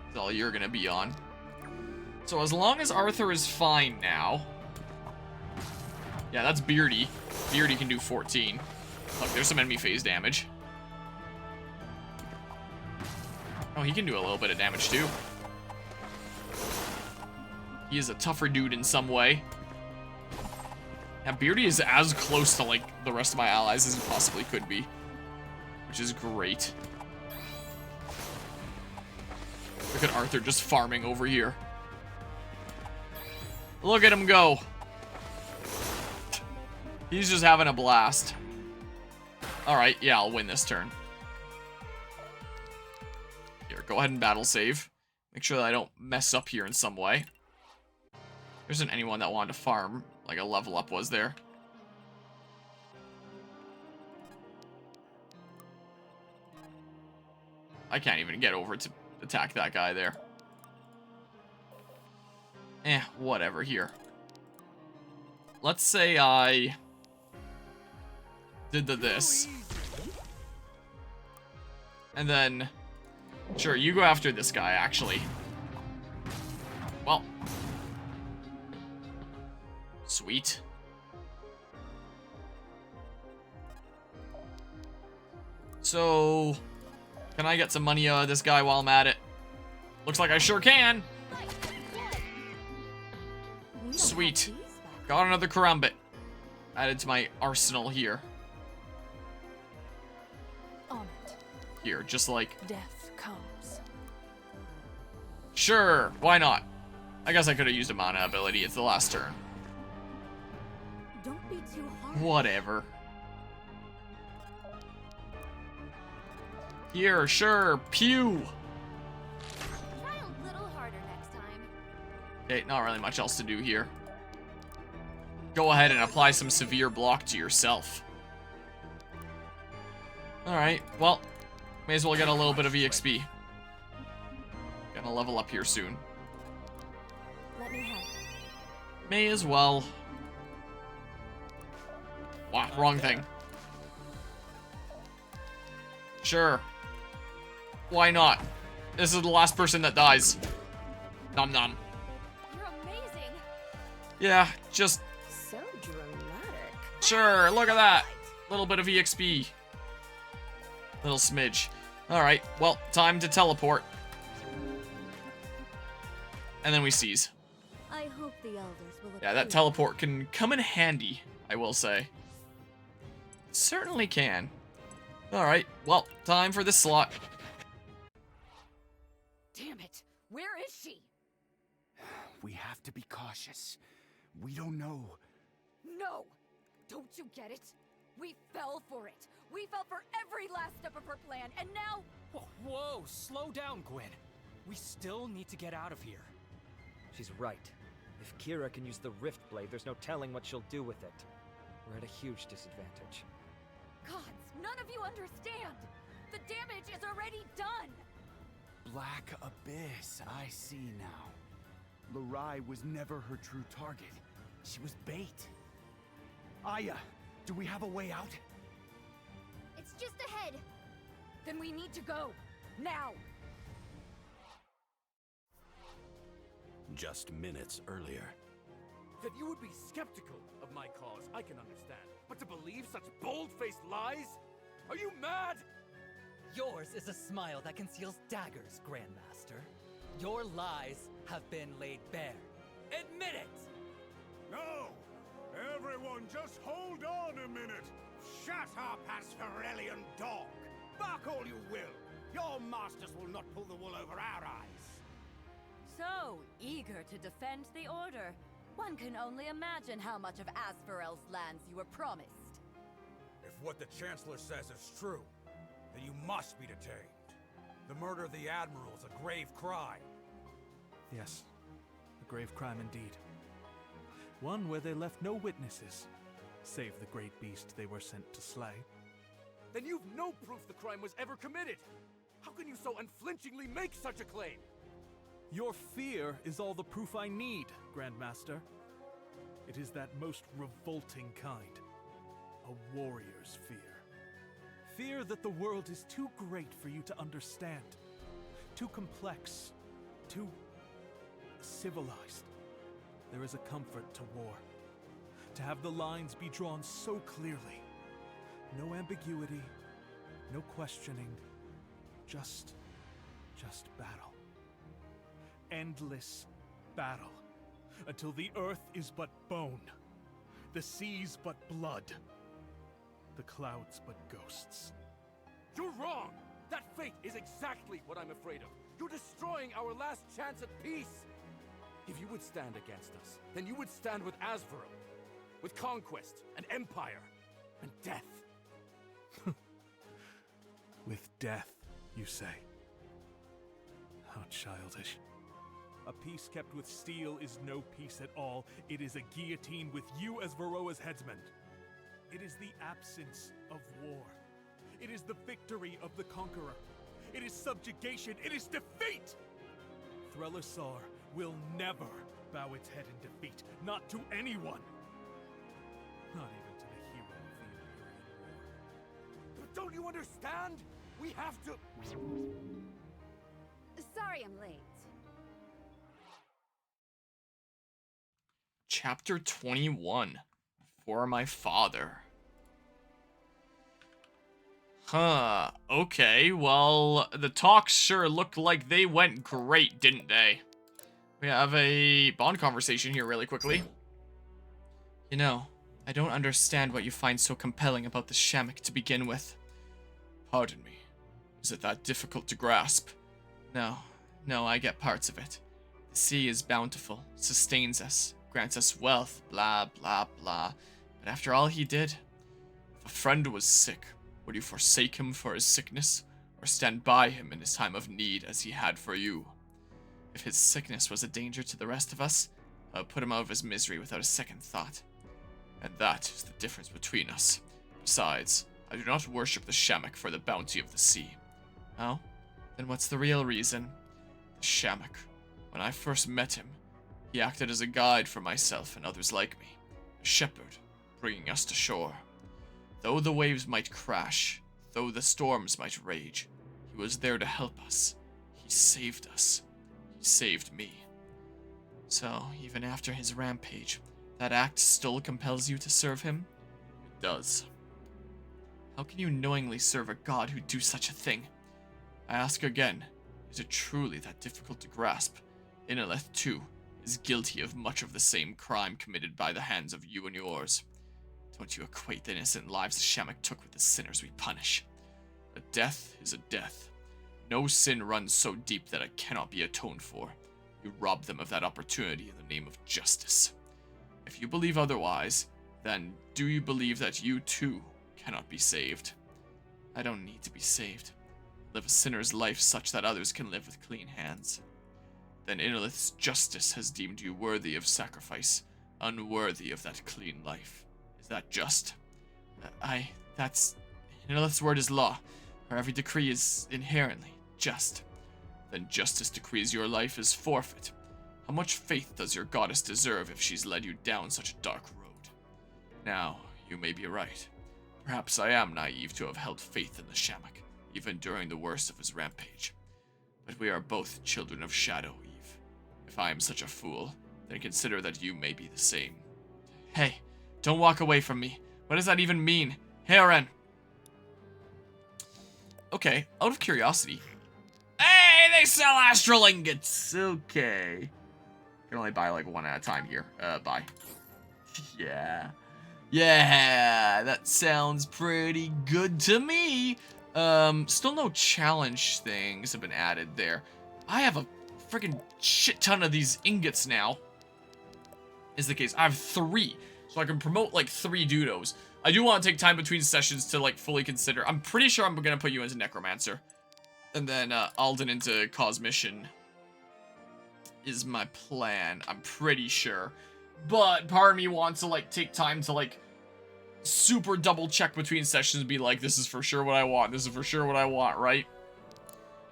That's all you're gonna be on. So as long as Arthur is fine now... Yeah, that's Beardy. Beardy can do 14. Look, there's some enemy phase damage. Oh, he can do a little bit of damage too. He is a tougher dude in some way. Now, Beardy is as close to, like, the rest of my allies as he possibly could be. Which is great. Look at Arthur just farming over here. Look at him go. He's just having a blast. Alright, yeah, I'll win this turn. Here, go ahead and battle save. Make sure that I don't mess up here in some way. There isn't anyone that wanted to farm, like a level up was there. I can't even get over to attack that guy there. Whatever here. Let's say I did this. And then, sure, you go after this guy, actually. Well. Sweet. So, can I get some money out of this guy while I'm at it? Looks like I sure can. Sweet. Got another karambit added to my arsenal here. Here, just like... Death comes. Sure, why not? I guess I could have used a mana ability. It's the last turn. Don't be too hard. Whatever. Here, sure, pew. Try a little harder next time. Okay, not really much else to do here. Go ahead and apply some severe block to yourself. Alright, well, may as well get a little bit of EXP. Gonna level up here soon. Let me help. May as well. Wow, wrong thing. Sure. Why not? This is the last person that dies. Nom nom. You're amazing. Yeah, just... So dramatic. Sure, look at that. Little bit of EXP. Little smidge. Alright, well, time to teleport. And then we seize. I I hope the elders will Yeah, that approve. teleport can come in handy, I will say. It certainly can. Alright, well, time for this slot. Damn it! Where is she? We have to be cautious. We don't know. No! Don't you get it? We fell for it. We fell for every last step of her plan, and now... Whoa, slow down, Gwyn. We still need to get out of here. She's right. If Kira can use the Rift Blade, there's no telling what she'll do with it. We're at a huge disadvantage. Gods, none of you understand! The damage is already done! Black Abyss, I see now. Larai was never her true target. She was bait. Aya, do we have a way out? It's just ahead. Then we need to go. Now! Just minutes earlier. That you would be skeptical of my cause, I can understand. But to believe such bold-faced lies? Are you mad? Yours is a smile that conceals daggers, Grandmaster. Your lies have been laid bare. Admit it! No! Everyone just hold on a minute! Shut up, Aspharelian dog! Bark all you will! Your masters will not pull the wool over our eyes! So, eager to defend the Order. One can only imagine how much of Aspharel's lands you were promised. If what the Chancellor says is true, then you must be detained. The murder of the Admiral is a grave crime. Yes, a grave crime indeed. One where they left no witnesses, save the great beast they were sent to slay. Then you've no proof the crime was ever committed! How can you so unflinchingly make such a claim? Your fear is all the proof I need, Grandmaster. It is that most revolting kind. A warrior's fear. Fear that the world is too great for you to understand. Too complex. Too civilized. There is a comfort to war. To have the lines be drawn so clearly. No ambiguity, no questioning, just battle. Endless battle. Until the earth is but bone. The seas but blood. The clouds but ghosts. You're wrong! That fate is exactly what I'm afraid of. You're destroying our last chance at peace! If you would stand against us, then you would stand with Asvarel. With conquest, and empire, and death. With death, you say? How childish. A peace kept with steel is no peace at all. It is a guillotine with you as Varroa's headsman. It is the absence of war. It is the victory of the conqueror. It is subjugation. It is defeat! Threlisar will never bow its head in defeat. Not to anyone. Not even to the hero of the Imperial War. But don't you understand? We have to... Sorry I'm late. Chapter 21. For my father. Huh, okay, well, the talks sure looked like they went great, didn't they? We have a bond conversation here really quickly. You know, I don't understand what you find so compelling about the Shamrock to begin with. Pardon me. Is it that difficult to grasp? No, I get parts of it. The sea is bountiful, sustains us, grants us wealth, blah, blah, blah. But after all he did, if a friend was sick, would you forsake him for his sickness, or stand by him in his time of need as he had for you? If his sickness was a danger to the rest of us, I would put him out of his misery without a second thought. And that is the difference between us. Besides, I do not worship the Shamrock for the bounty of the sea. Oh? Then what's the real reason? The Shamrock. When I first met him, he acted as a guide for myself and others like me. A shepherd, bringing us to shore. Though the waves might crash, though the storms might rage, he was there to help us. He saved us. He saved me. So, even after his rampage, that act still compels you to serve him? It does. How can you knowingly serve a god who'd do such a thing? I ask again, is it truly that difficult to grasp? Inaleth, too, is guilty of much of the same crime committed by the hands of you and yours. Don't you equate the innocent lives the Shamak took with the sinners we punish. A death is a death. No sin runs so deep that it cannot be atoned for. You rob them of that opportunity in the name of justice. If you believe otherwise, then do you believe that you too cannot be saved? I don't need to be saved. Live a sinner's life such that others can live with clean hands. Then Inalith's justice has deemed you worthy of sacrifice, unworthy of that clean life. Is that just? Inalith's word is law. Her every decree is inherently just. Then justice decrees your life is forfeit. How much faith does your goddess deserve if she's led you down such a dark road? Now, you may be right. Perhaps I am naive to have held faith in the Shamak, even during the worst of his rampage. But we are both children of Shadow Eve. If I am such a fool, then consider that you may be the same. Hey, don't walk away from me. What does that even mean? Hey, Aren. Okay, out of curiosity. Hey, they sell astral ingots. Okay. Can only buy like one at a time here. Buy. Yeah. Yeah, that sounds pretty good to me. Still no challenge things have been added there. I have a freaking shit ton of these ingots now. Is the case. I have 3. So I can promote like 3 Dudos. I do want to take time between sessions to like fully consider. I'm pretty sure I'm gonna put you into Necromancer. And then Alden into Cosmician is my plan. I'm pretty sure. But part of me wants to like take time to like super double check between sessions and be like, this is for sure what I want. This is for sure what I want, right?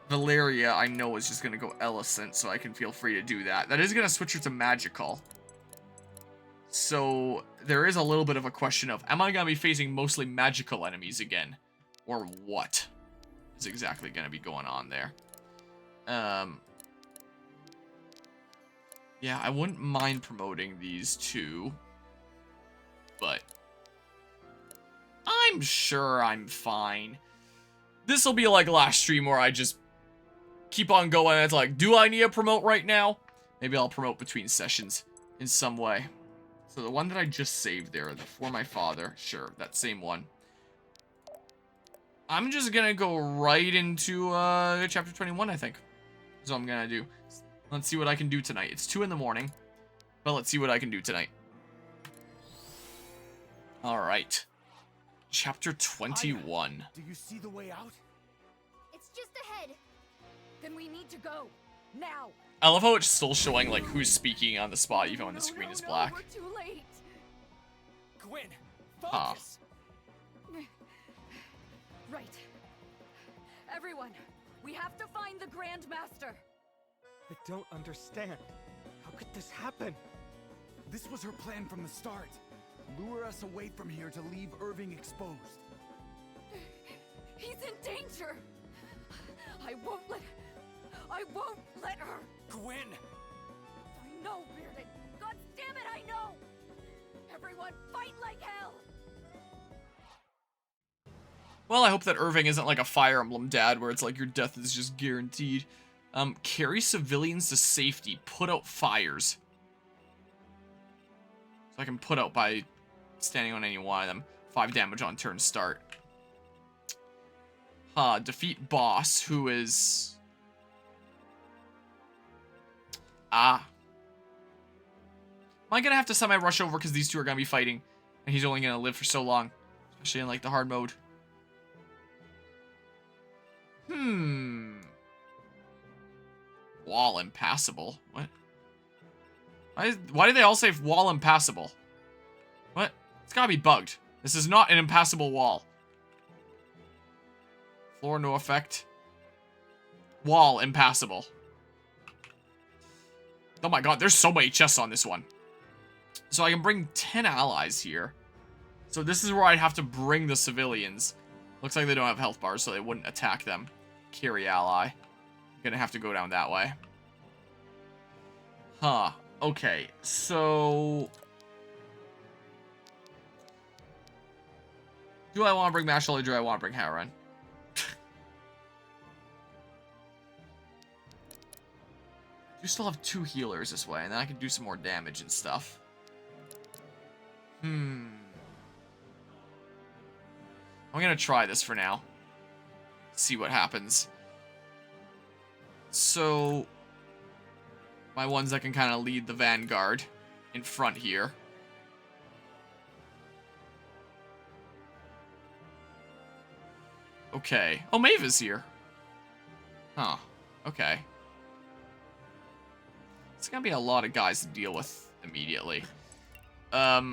Valeria, I know, is just gonna go Ellicent, so I can feel free to do that. That is gonna switch her to Magical. So there is a little bit of a question of, am I gonna be facing mostly magical enemies again? Or what is exactly gonna be going on there? Yeah, I wouldn't mind promoting these 2. But I'm sure I'm fine. This will be like last stream where I just keep on going. It's like, do I need to promote right now? Maybe I'll promote between sessions in some way. So the one that I just saved there, the For My Father, sure, that same one. I'm just gonna go right into chapter 21, I think. That's what I'm gonna do. Let's see what I can do tonight. It's 2 in the morning, but let's see what I can do tonight. All right. Chapter 21. Do you see the way out? It's just ahead. Then we need to go. Now. I love how it's still showing like who's speaking on the spot even when the screen is black. We're too late. Gwyn, focus. Right. Everyone, we have to find the Grand Master. I don't understand. How could this happen? This was her plan from the start. Lure us away from here to leave Irving exposed. He's in danger. I won't let her. Gwyn! I know, Bearded. God damn it, I know. Everyone, fight like hell. Well, I hope that Irving isn't like a Fire Emblem dad where it's like your death is just guaranteed. Carry civilians to safety. Put out fires. So I can put out by standing on any one of them. 5 damage on turn start. Defeat boss, who is... Am I gonna have to semi-rush over because these 2 are gonna be fighting? And he's only gonna live for so long. Especially in, like, the hard mode. Wall impassable. What? Why do they all say wall impassable? What? It's gotta be bugged. This is not an impassable wall. Floor no effect. Wall impassable. Oh my god, there's so many chests on this one. So I can bring 10 allies here. So this is where I'd have to bring the civilians. Looks like they don't have health bars, so they wouldn't attack them. Carry ally. Gonna have to go down that way. Okay, so... Do I want to bring Mashal or do I want to bring Harren? You still have 2 healers this way, and then I can do some more damage and stuff. I'm gonna try this for now. See what happens. So, my ones that can kind of lead the vanguard in front here. Okay. Oh, Maeve is here. Huh. Okay. It's gonna be a lot of guys to deal with immediately. Huh.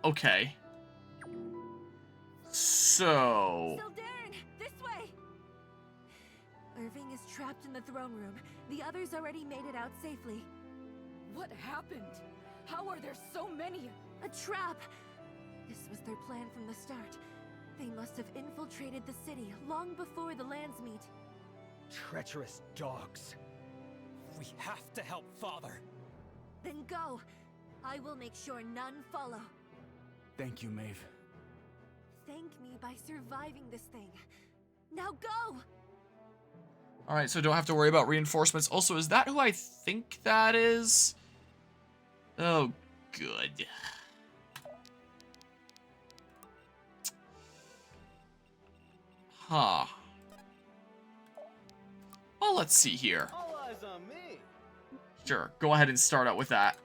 Okay. So... Darren, this way! Irving is trapped in the throne room. The others already made it out safely. What happened? How are there so many? A trap! This was their plan from the start. They must have infiltrated the city long before the lands meet. Treacherous dogs. We have to help Father. Then go. I will make sure none follow. Thank you, Maeve. Thank me by surviving this thing. Now go! Alright, so don't have to worry about reinforcements. Also, is that who I think that is? Oh, good. Huh. Well, let's see here. All eyes on me. Sure, go ahead and start out with that.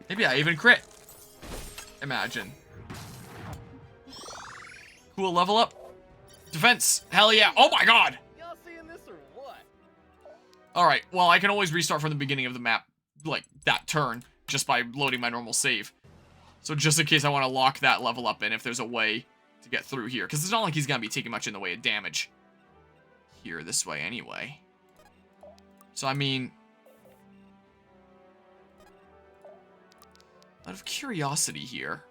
Maybe I even crit. Imagine. Cool, level up. Defense. Hell yeah. Oh my god. Y'all seeing this or what? Alright, well, I can always restart from the beginning of the map, like, that turn, just by loading my normal save. So just in case I want to lock that level up in, if there's a way to get through here. Because it's not like he's going to be taking much in the way of damage here this way anyway. So, I mean... out of curiosity here...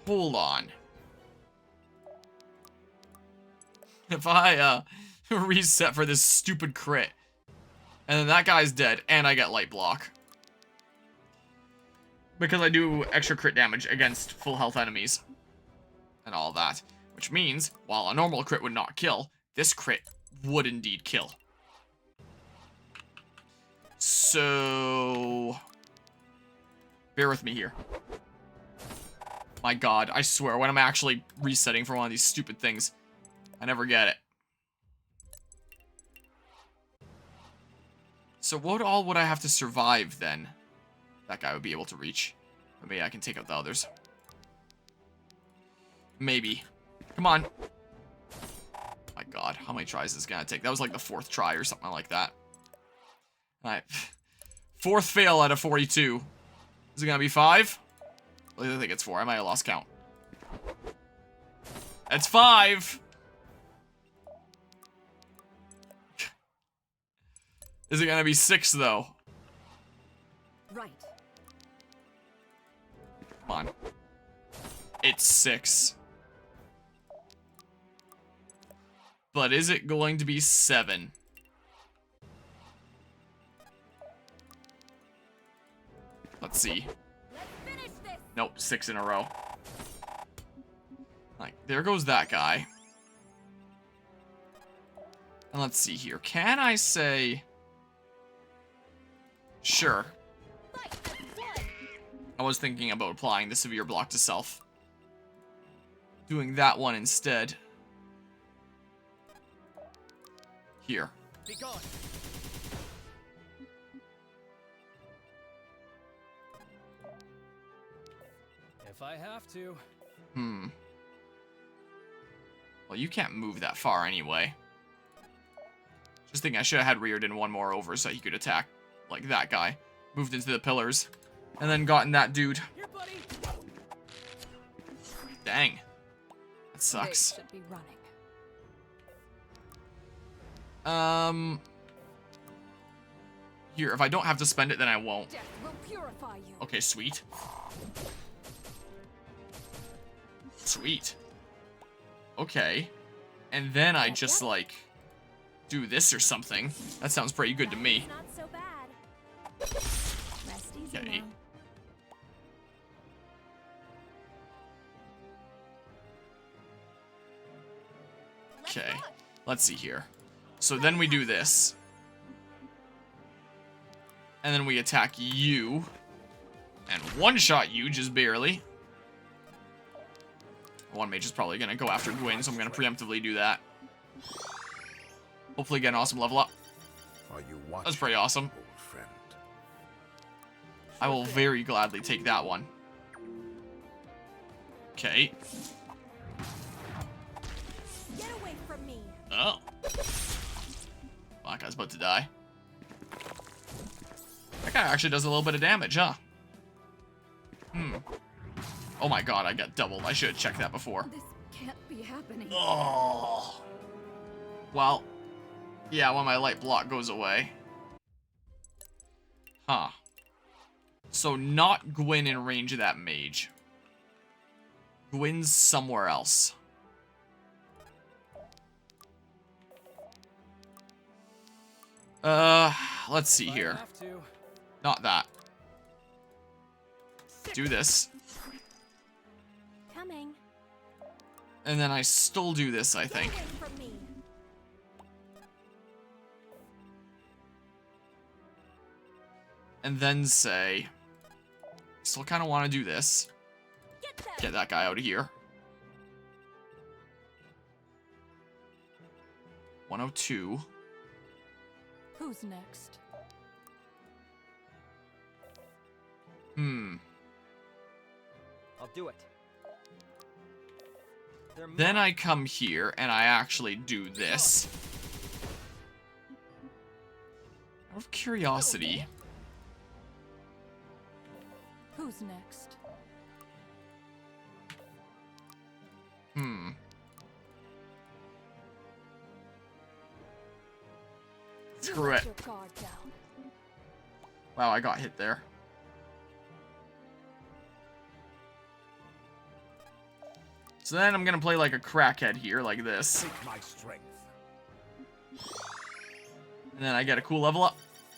hold on. If I, reset for this stupid crit, and then that guy's dead, and I get light block. Because I do extra crit damage against full health enemies. And all that. Which means, while a normal crit would not kill, this crit would indeed kill. So... bear with me here. My god, I swear, when I'm actually resetting for one of these stupid things, I never get it. So what all would I have to survive, then? That guy would be able to reach. Or maybe I can take out the others. Maybe. Come on. My god, how many tries is this gonna take? That was like the 4th try or something like that. Alright. 4th fail out of 42. Is it gonna be 5? I think it's 4. I might have lost count. That's 5! Is it gonna be 6, though? Right. Come on. It's 6. But is it going to be 7? Let's see. Nope, 6 in a row. Like, there goes that guy. And let's see here. Can I say... sure. I was thinking about applying the severe block to self. Doing that one instead. Here. Be gone. If I have to. Well, you can't move that far anyway. Just thinking I should have had Reardon one more over so he could attack, like that guy. Moved into the pillars. And then gotten that dude. Here, buddy. Dang. That sucks. They should be running. Here, if I don't have to spend it, then I won't. Death will purify you. Okay, sweet. Sweet. Okay. And then I just, like, do this or something. That sounds pretty good to me. Not so bad. Rest easy Okay. now. Okay. Let's see here. So then we do this. And then we attack you. And one-shot you, just barely. One mage is probably going to go after Gwyn, so I'm going to preemptively do that. Hopefully get an awesome level up. That's pretty awesome. I will very gladly take that one. Okay. Get away from me. Oh. That guy's about to die. That guy actually does a little bit of damage, huh? Oh my god, I got doubled. I should have checked that before. This can't be happening. Oh. Well, yeah, when my light block goes away. Huh. So not Gwyn in range of that mage. Gwyn's somewhere else. Let's see here. Not that. Do this. Coming. And then I still do this, I think. Get away from me. And then say... Still kind of want to do this. Get that guy out of here. 102. Who's next? I'll do it. Then I come here and I actually do this. Out of curiosity. Who's next? Screw it. Wow, I got hit there. So then I'm gonna play like a crackhead here, like this. My strength. And then I get a cool level up.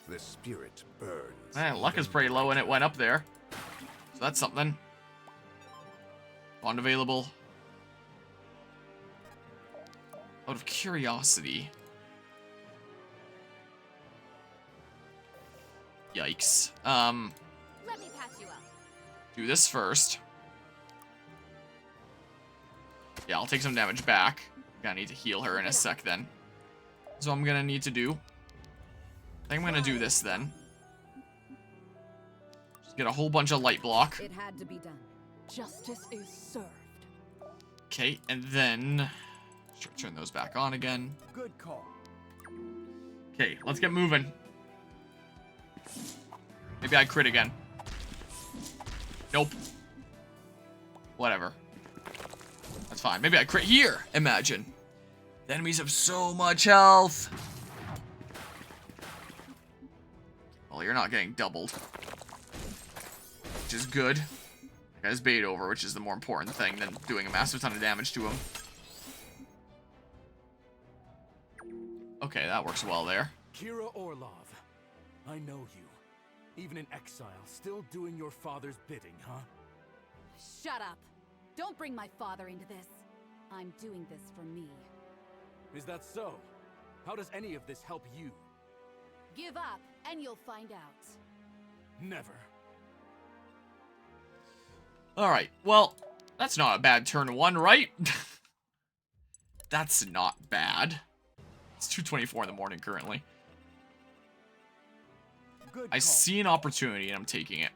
The spirit burns. Man, luck is pretty low and it went up there. So that's something. Bond available. Out of curiosity. Yikes. Let me patch you up. Do this first. Yeah, I'll take some damage back. Gonna need to heal her in a sec then. So I'm gonna need to do... I think I'm gonna do this then. Just get a whole bunch of light block. It had to be done. Justice is served. Okay, and then... turn those back on again. Good call. Okay, let's get moving. Maybe I crit again. Nope. Whatever. That's fine. Maybe I crit here. Imagine. The enemies have so much health. Well, you're not getting doubled. Which is good. That guy's bait over, which is the more important thing than doing a massive ton of damage to him. Okay, that works well there. Kira Orlov, I know you. Even in exile, still doing your father's bidding, huh? Shut up. Don't bring my father into this. I'm doing this for me. Is that so? How does any of this help you? Give up, and you'll find out. Never. Alright, well, that's not a bad turn one, right? That's not bad. It's 2:24 in the morning currently. I see an opportunity and I'm taking it.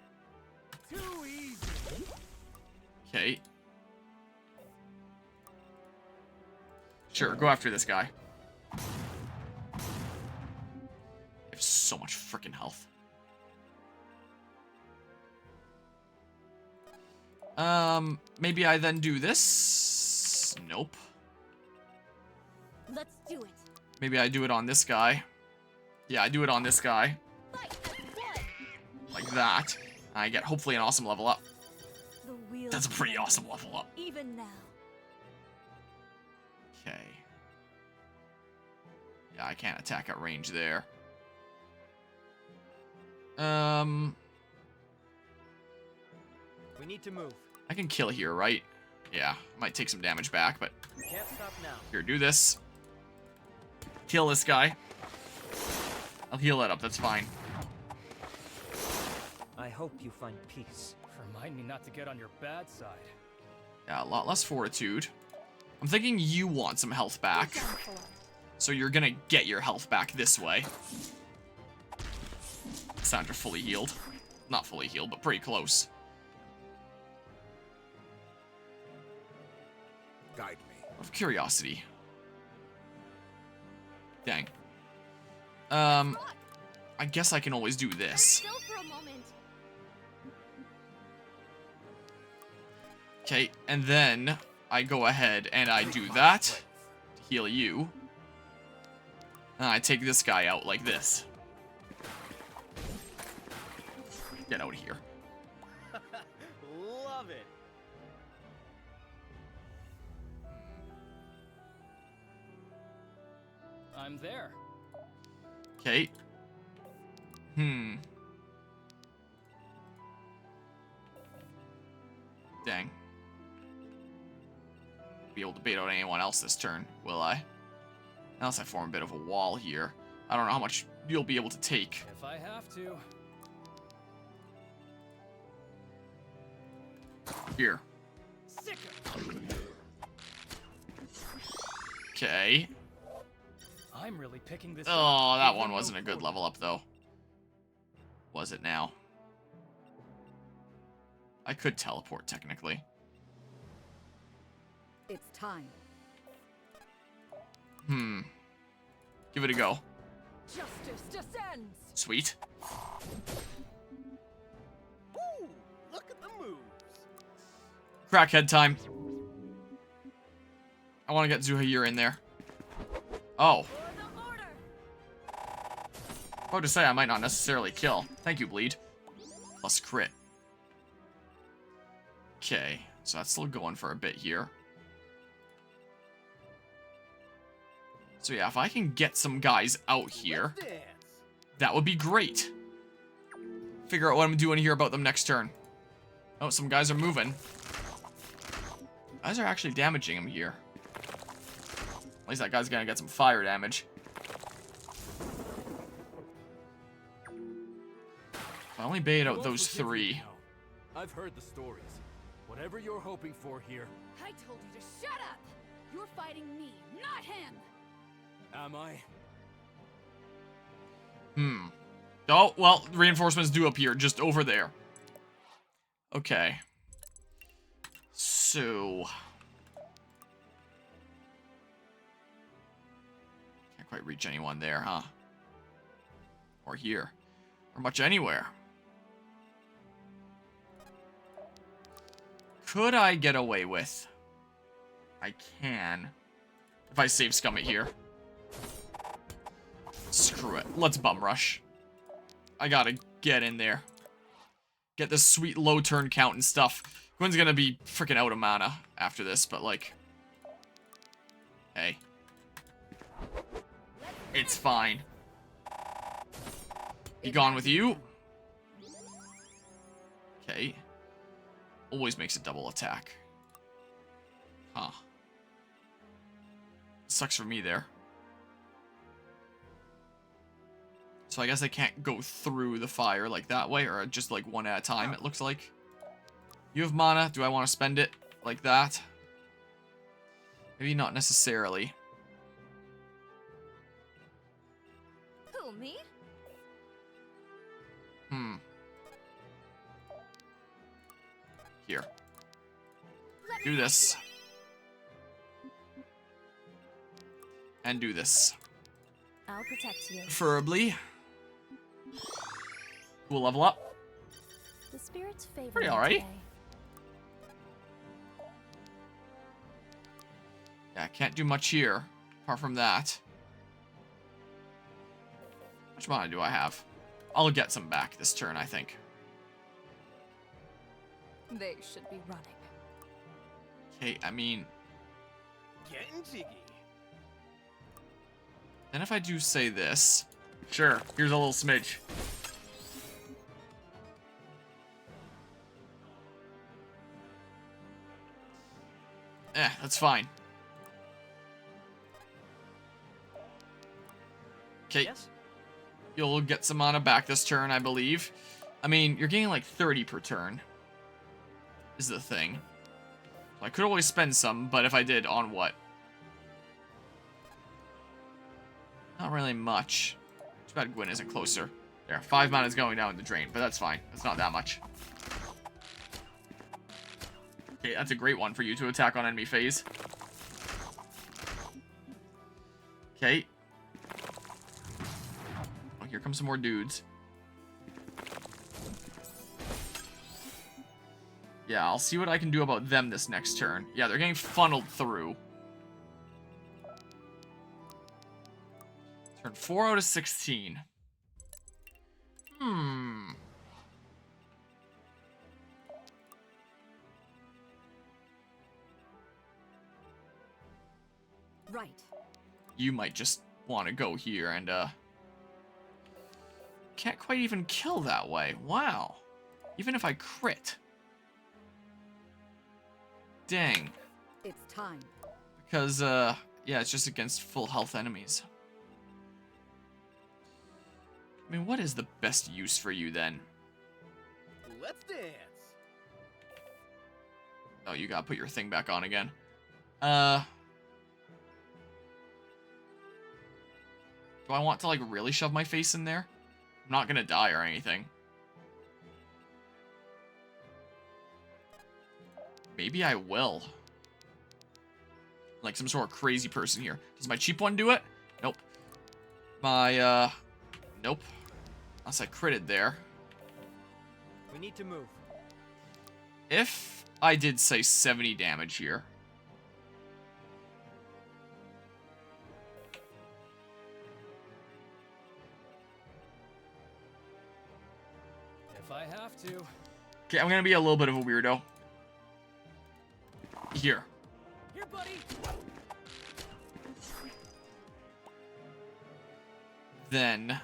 Too easy. Okay. Sure, go after this guy. I have so much freaking health. Maybe I then do this. Nope. Let's do it. Maybe I do it on this guy. Yeah, I do it on this guy. Like that. I get hopefully an awesome level up. That's a pretty awesome level up. Even now. Okay. Yeah, I can't attack at range there. We need to move. I can kill here, right? Yeah, might take some damage back, but Can't stop now. here, do this. kill this guy. I'll heal that up, that's fine. I hope you find peace. Remind me not to get on your bad side. Yeah, a lot less fortitude. I'm thinking you want some health back. So you're gonna get your health back this way. Sandra fully healed. Not fully healed, but pretty close. Guide me. Out of curiosity. Dang. I guess I can always do this. Still for a moment. Okay, and then I go ahead and I do that to heal you. And I take this guy out like this. Get out of here. Love it. I'm there. Okay. Dang. Be able to bait out anyone else this turn, will I? Unless I form a bit of a wall here. I don't know how much you'll be able to take. If I have to. Here. Okay. I'm really picking this Oh, up. that one wasn't a good level up, though. Was it now? I could teleport, technically. It's time. Give it a go. Justice descends. Sweet. Ooh, look at the moves. Crackhead time. I want to get Zuhair in there. Oh. About to say I might not necessarily kill. Thank you, bleed. Plus crit. Okay, so that's still going for a bit here. So yeah, if I can get some guys out here, that would be great. Figure out what I'm doing here about them next turn. Oh, some guys are moving. Guys are actually damaging him here. At least that guy's gonna get some fire damage. If I only bait out those three. I've heard the stories. Whatever you're hoping for here. I told you to shut up! You're fighting me, not him! Am I? Oh, well, reinforcements do appear just over there. Okay. So... can't quite reach anyone there, huh? Or here. Or much anywhere. Could I get away with? I can. If I save scum it here. Screw it. Let's bum rush. I gotta get in there. Get this sweet low turn count and stuff. Gwen's gonna be freaking out of mana after this, but like... hey. It's fine. Be gone with you. Okay. Always makes a double attack. Huh. Sucks for me there. So I guess I can't go through the fire like that way, or just like one at a time, it looks like. You have mana. Do I want to spend it like that? Maybe not necessarily. Who, me? Here. Do this. And do this. I'll protect you. Preferably. We'll level up. The spirits favor Pretty me alright. today. Yeah, I can't do much here, apart from that. How much mana do I have? I'll get some back this turn, I think. They should be running. Okay, I mean... Getting jiggy. then if I do say this... sure, here's a little smidge. That's fine. Okay. Yes? You'll get some mana back this turn, I believe. I mean, you're getting like 30 per turn. Is the thing. I could always spend some, but if I did, on what? Not really much. Too bad Gwyn isn't closer. There, 5 mana is going down the drain, but that's fine. That's not that much. Okay, that's a great one for you to attack on enemy phase. Okay. Oh, here comes some more dudes. Yeah, I'll see what I can do about them this next turn. Yeah, they're getting funneled through. Turn 4 out of 16. Right. You might just want to go here and, can't quite even kill that way. Wow. Even if I crit. Dang. It's time. Because, yeah, it's just against full health enemies. I mean, what is the best use for you, then? Let's dance. Oh, you gotta put your thing back on again. Do I want to, like, really shove my face in there? I'm not gonna die or anything. Maybe I will. Like some sort of crazy person here. Does my cheap one do it? Nope. My, nope. Unless I critted there. We need to move. If I did, say, 70 damage here. If I have to. Okay, I'm gonna be a little bit of a weirdo. Here. Here, buddy. Then.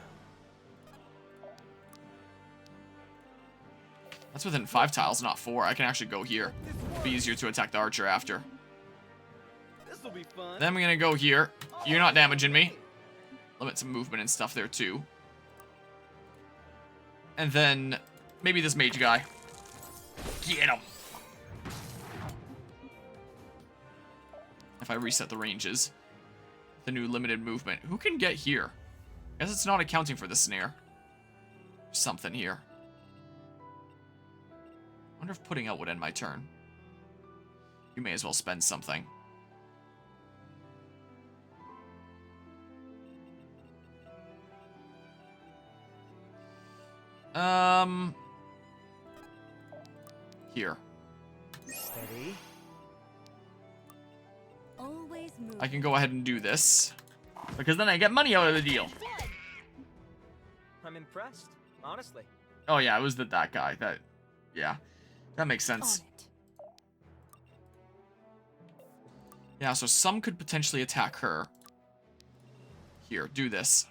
That's within 5 tiles, not 4. I can actually go here. It'll be easier to attack the archer after. This'll be fun. Then I'm gonna go here. You're not damaging me. Limit some movement and stuff there too. And then maybe this mage guy. Get him. If I reset the ranges. The new limited movement. Who can get here? I guess it's not accounting for the snare. There's something here. I wonder if putting out would end my turn. You may as well spend something. Here. Steady. Always move. I can go ahead and do this. Because then I get money out of the deal. I'm impressed, honestly. Oh yeah, it was that guy. Yeah. That makes sense. Yeah, so some could potentially attack her. Here, do this.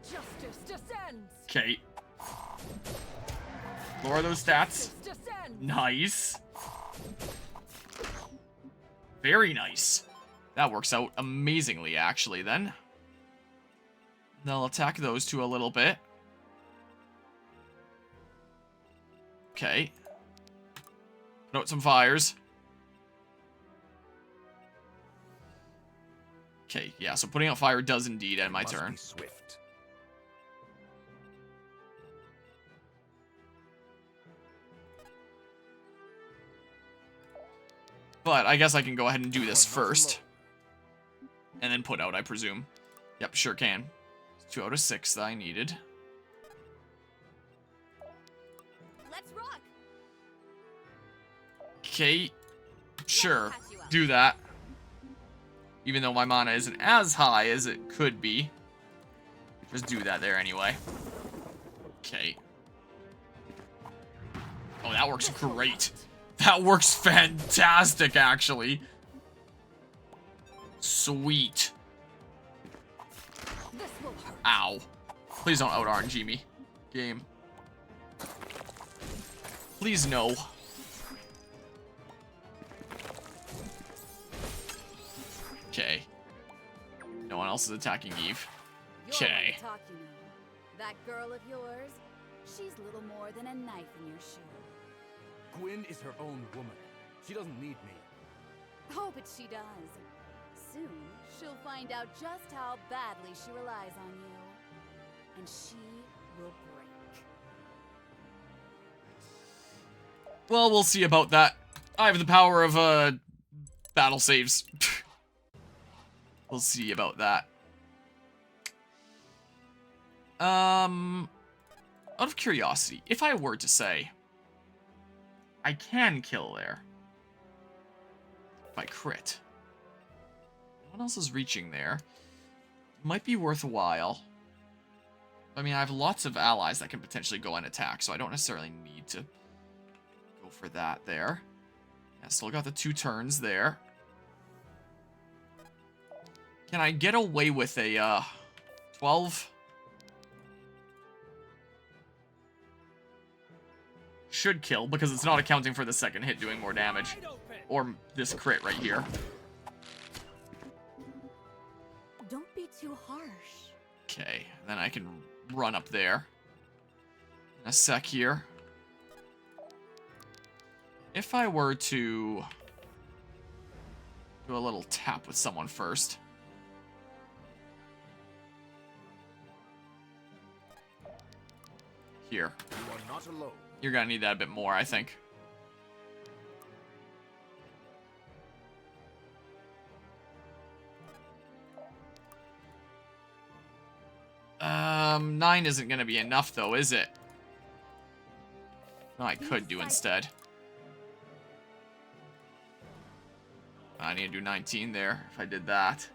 Justice descends. Okay. Lower those stats. Nice. Very nice. That works out amazingly, actually, then. They'll attack those two a little bit. Okay. Put out some fires. Okay, yeah, so putting out fire does indeed end my turn. Swift. But I guess I can go ahead and do this first. And then put out, I presume. Yep, sure can. 2 out of 6 that I needed. Let's rock. Okay. Sure. Do that. Even though my mana isn't as high as it could be. Just do that there anyway. Okay. Oh, that works great. That works fantastic, actually. Sweet. Ow. Please don't out RNG me. Game. Please no. Okay. No one else is attacking Eve. You're Okay. one to talk, you know. That girl of yours, she's little more than a knife in your shoe. Gwyn is her own woman. She doesn't need me. Oh, but she does. Soon, she'll find out just how badly she relies on you. And she will break. Well, we'll see about that. I have the power of, battle saves. We'll see about that. Out of curiosity, if I were to say, I can kill there. If I crit. What else is reaching there? Might be worthwhile. I mean, I have lots of allies that can potentially go and attack, so I don't necessarily need to go for that there. Yeah, still got the 2 turns there. Can I get away with a, 12? Should kill, because it's not accounting for the second hit doing more damage. Or this crit right here. Don't be too harsh. Okay, then I can run up there. In a sec here. If I were to do a little tap with someone first. Here. You are not alone. You're gonna need that a bit more, I think. 9 isn't gonna be enough though, is it? No, I could do instead. I need to do 19 there if I did that.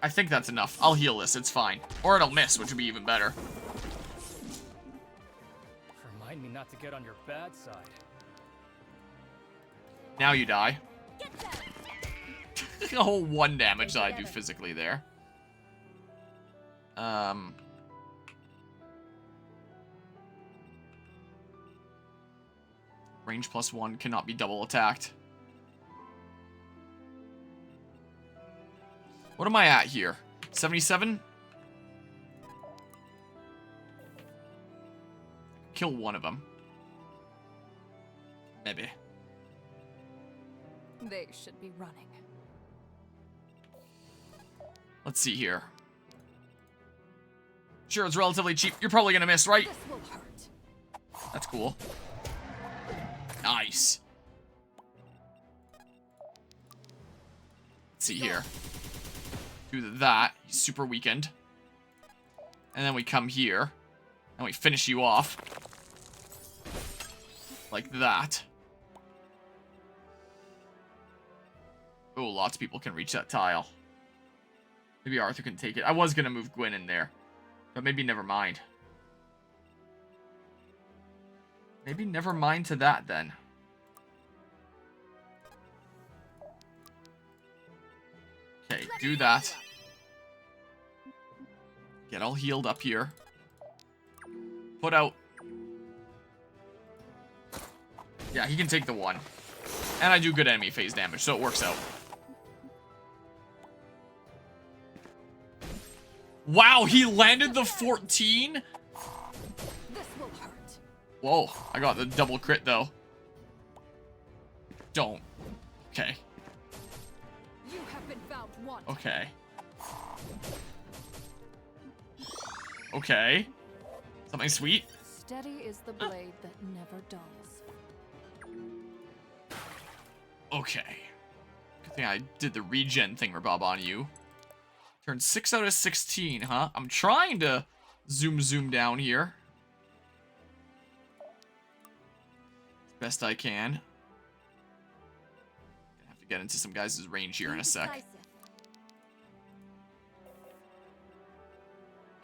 I think that's enough. I'll heal this, it's fine. Or it'll miss, which would be even better. Remind me not to get on your bad side. Now you die. Oh, 1 damage that I do physically there. Range +1 cannot be double attacked. What am I at here? 77? Kill one of them. Maybe. They should be running. Let's see here. Sure, it's relatively cheap. You're probably gonna miss, right? This will hurt. That's cool. Nice. Let's see here. Do that. He's super weakened. And then we come here. And we finish you off. Like that. Oh, lots of people can reach that tile. Maybe Arthur can take it. I was going to move Gwyn in there. But maybe never mind. Maybe never mind to that, then. Okay, do that. Get all healed up here. Put out. Yeah, he can take the 1. And I do good enemy phase damage, so it works out. Wow, he landed the 14? This will hurt. Whoa, I got the double crit, though. Don't. Okay. You have been found wanting. Okay. Okay. Something sweet? Steady is the blade that never dulls. Okay. Good thing I did the regen thingamabob on you. Turn 6 out of 16, huh? I'm trying to zoom down here. As best I can. Gonna have to get into some guys' range here in a sec.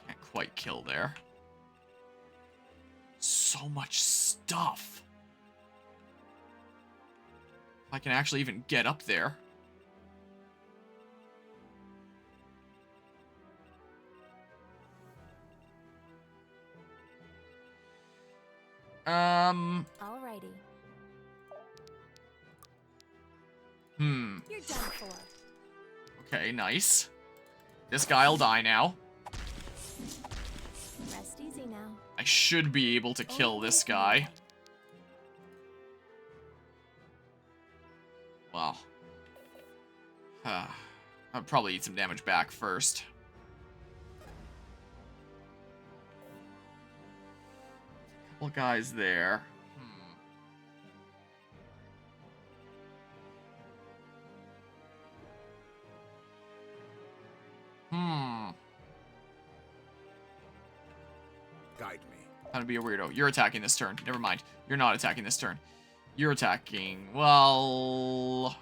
Can't quite kill there. So much stuff. If I can actually even get up there. Alrighty. You're done for. Okay, nice. This guy'll die now. Rest easy now. I should be able to kill this guy. Well. I'll probably eat some damage back first. Couple guys there. Guide me. How to be a weirdo. You're attacking this turn. Never mind. You're not attacking this turn. You're attacking... Well...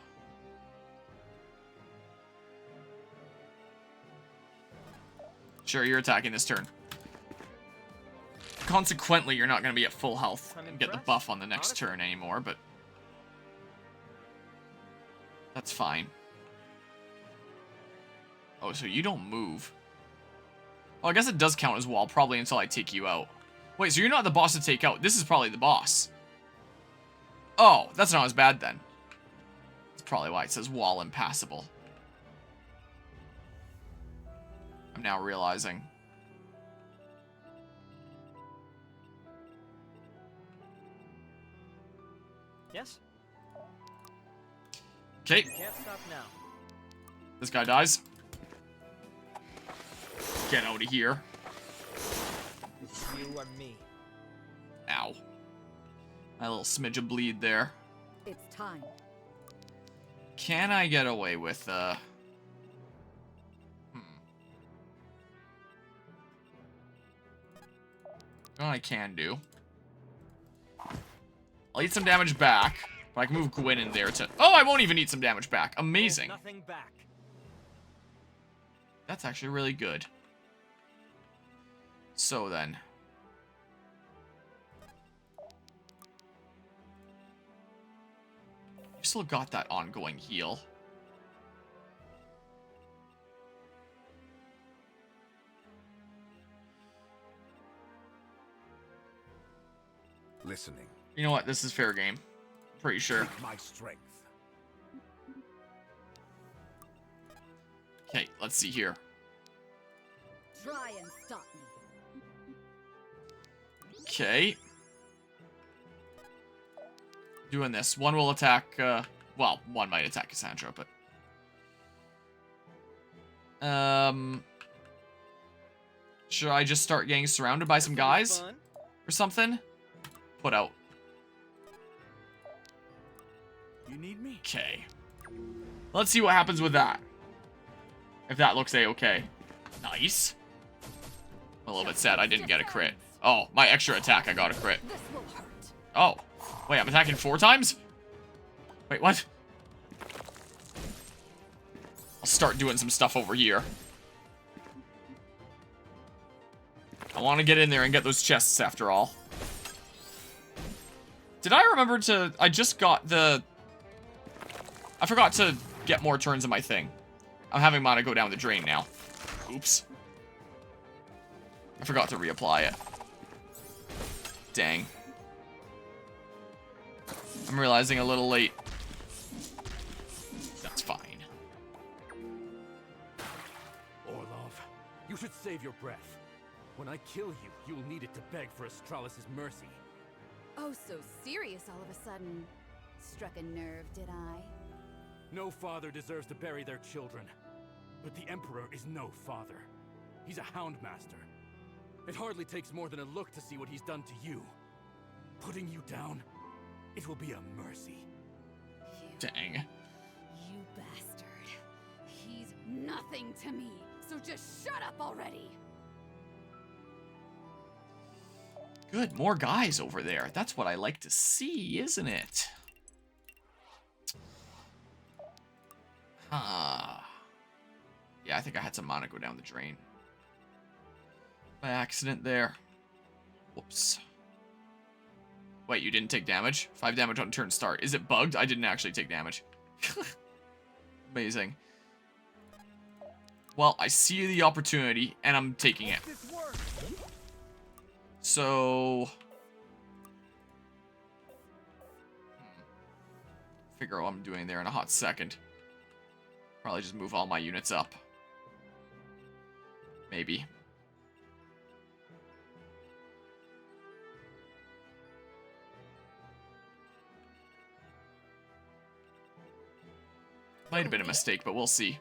Sure, you're attacking this turn. Consequently, you're not going to be at full health and get the buff on the next turn anymore, but... That's fine. Oh, so you don't move. Well, I guess it does count as wall, probably until I take you out. Wait, so you're not the boss to take out. This is probably the boss. Oh, that's not as bad then. That's probably why it says wall impassable. I'm now realizing. Yes? Okay. You can't stop now. This guy dies. Get out of here. It's you or me. Ow. A little smidge of bleed there. It's time. Can I get away with, What I can do. I'll eat some damage back, but I can move Gwyn in there to... Oh, I won't even eat some damage back. Amazing. Nothing back. That's actually really good. So then... You still got that ongoing heal. Listening. You know what? This is fair game. Pretty sure. Take my strength. Okay, let's see here. Try and stop me. Okay. Doing this. One will attack, well, one might attack Cassandra, but... Should I just start getting surrounded by some guys? Or something? Put out. You need me? Okay. Let's see what happens with that. If that looks a-okay. Nice. I'm a little bit sad I didn't get a crit. Oh, my extra attack, I got a crit. This will hurt. Oh. Wait, I'm attacking 4 times? Wait, what? I'll start doing some stuff over here. I want to get in there and get those chests after all. Did I remember to... I just got the... I forgot to get more turns in my thing. I'm having mana go down the drain now. Oops. I forgot to reapply it. Dang. I'm realizing a little late. That's fine. Orlov, you should save your breath. When I kill you, you'll need it to beg for Astralis' mercy. Oh, so serious all of a sudden. Struck a nerve, did I? No father deserves to bury their children. But the Emperor is no father. He's a Houndmaster. It hardly takes more than a look to see what he's done to you. Putting you down, it will be a mercy. Dang. You bastard. He's nothing to me, so just shut up already! Good, more guys over there. That's what I like to see, isn't it? Yeah, I think I had some mana go down the drain. By accident there. Whoops. Wait, you didn't take damage? 5 damage on turn start. Is it bugged? I didn't actually take damage. Amazing. Well, I see the opportunity, and I'm taking it. So... Figure out what I'm doing there in a hot second. Probably just move all my units up. Maybe. Might have been a mistake, but we'll see.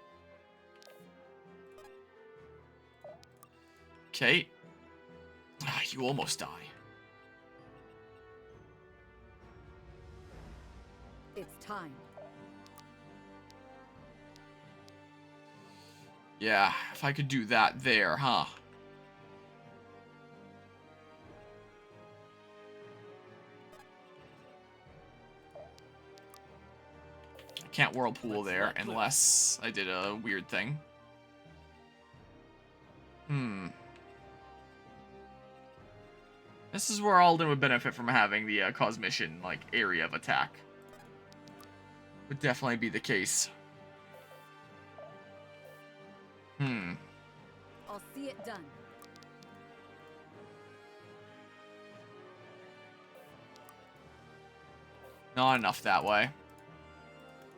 Okay. Ah, you almost die. It's time. Yeah, if I could do that there, huh? I can't whirlpool there unless I did a weird thing. This is where Alden would benefit from having the Cosmission, like, area of attack. Would definitely be the case. I'll see it done. Not enough that way.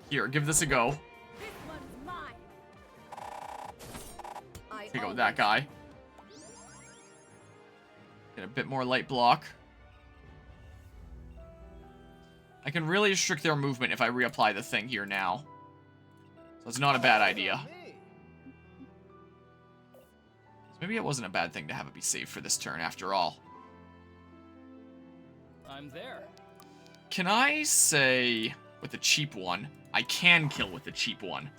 Here, give this a go. This one's mine. Take out that guy. Get a bit more light block. I can really restrict their movement if I reapply the thing here now. So it's not a bad idea. So maybe it wasn't a bad thing to have it be saved for this turn after all. I'm there. Can I say, with the cheap one, I can kill with the cheap one.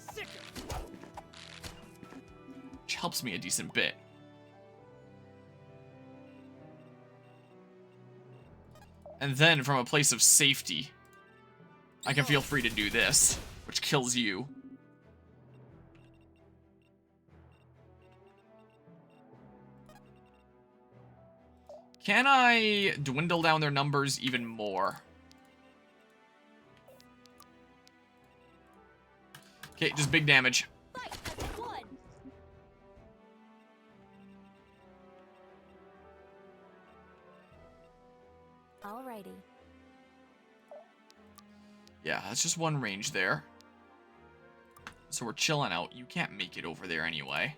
Which helps me a decent bit. And then, from a place of safety, I can feel free to do this, which kills you. Can I dwindle down their numbers even more? Okay, just big damage. Alrighty. Yeah, that's just one range there. So we're chilling out. You can't make it over there anyway.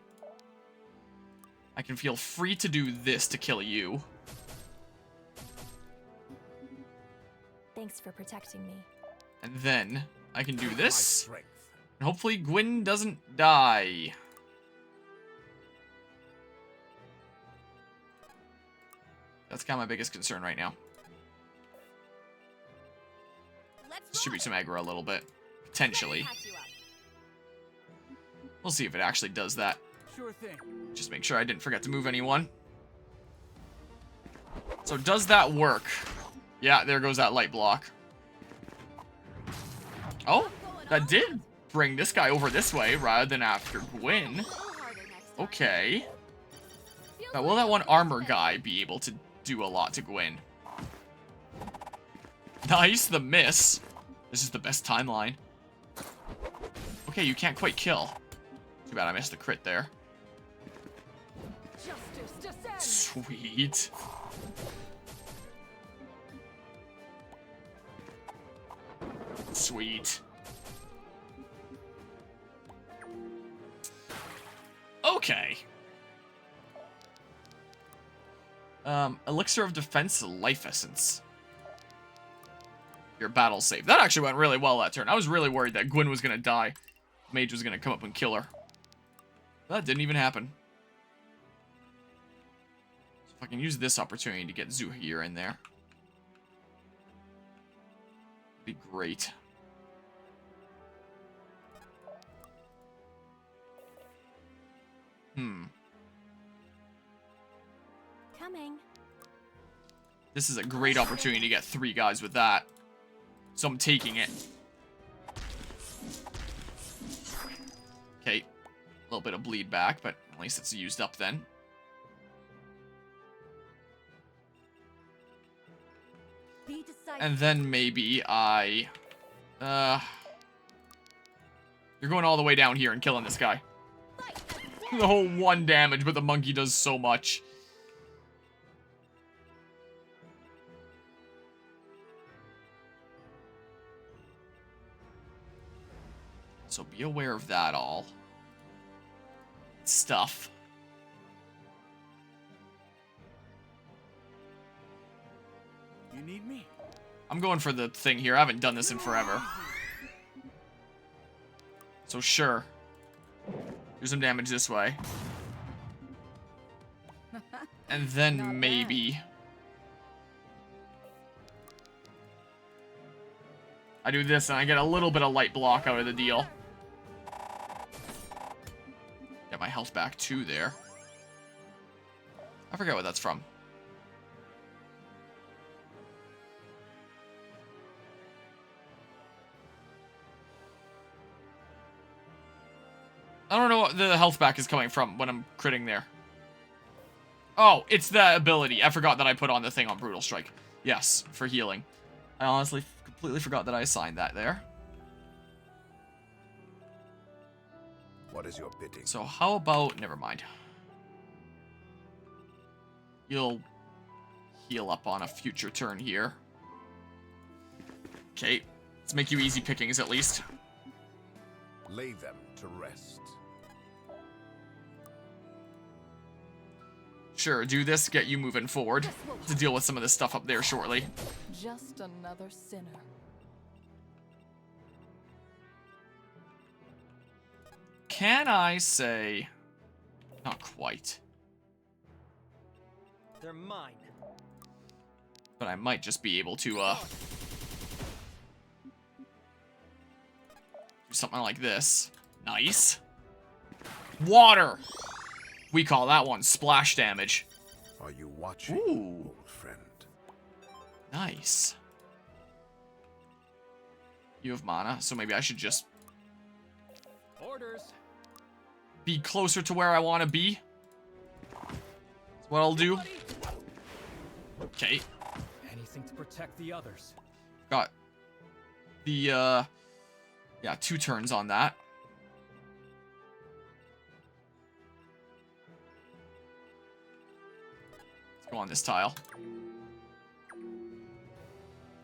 I can feel free to do this to kill you. Thanks for protecting me. And then I can do this. And hopefully Gwyn doesn't die. That's kind of my biggest concern right now. Distribute some aggro a little bit. Potentially. We'll see if it actually does that. Sure thing. Just make sure I didn't forget to move anyone. So does that work? Yeah, there goes that light block. Oh, that did bring this guy over this way rather than after Gwyn. Okay. Now, will that one armor guy be able to do a lot to Gwyn? Nice, the miss. This is the best timeline. Okay, you can't quite kill. Too bad I missed the crit there. Sweet. Sweet. Okay. Elixir of Defense Life Essence. Your battle save. That actually went really well that turn. I was really worried that Gwyn was gonna die. Mage was gonna come up and kill her. That didn't even happen. So if I can use this opportunity to get Zuhir in there. Be great. Coming. This is a great opportunity to get 3 guys with that. So I'm taking it. Okay. A little bit of bleed back, but at least it's used up then. And then maybe I... You're going all the way down here and killing this guy. The whole 1 damage, but the monkey does so much. So be aware of that all. Stuff. You need me? I'm going for the thing here. I haven't done this in forever. So sure. Do some damage this way. And then maybe... I do this and I get a little bit of light block out of the deal. Get my health back too there. I forget what that's from. I don't know what the health back is coming from when I'm critting there. Oh, it's the ability. I forgot that I put on the thing on Brutal Strike. Yes, for healing. I honestly completely forgot that I assigned that there. What is your bidding? So how about... Never mind. You'll heal up on a future turn here. Okay. Let's make you easy pickings at least. Lay them to rest. Sure, do this, get you moving forward to deal with some of this stuff up there shortly. Just another sinner. Can I say... Not quite. They're mine. But I might just be able to, do something like this. Nice. Water! We call that one splash damage. Are you watching, Ooh. old friend? Nice. You have mana, so maybe I should just... Orders. Be closer to where I want to be. That's what I'll do. Okay. Anything to protect the others. Got the, yeah, 2 turns on that. Let's go on this tile.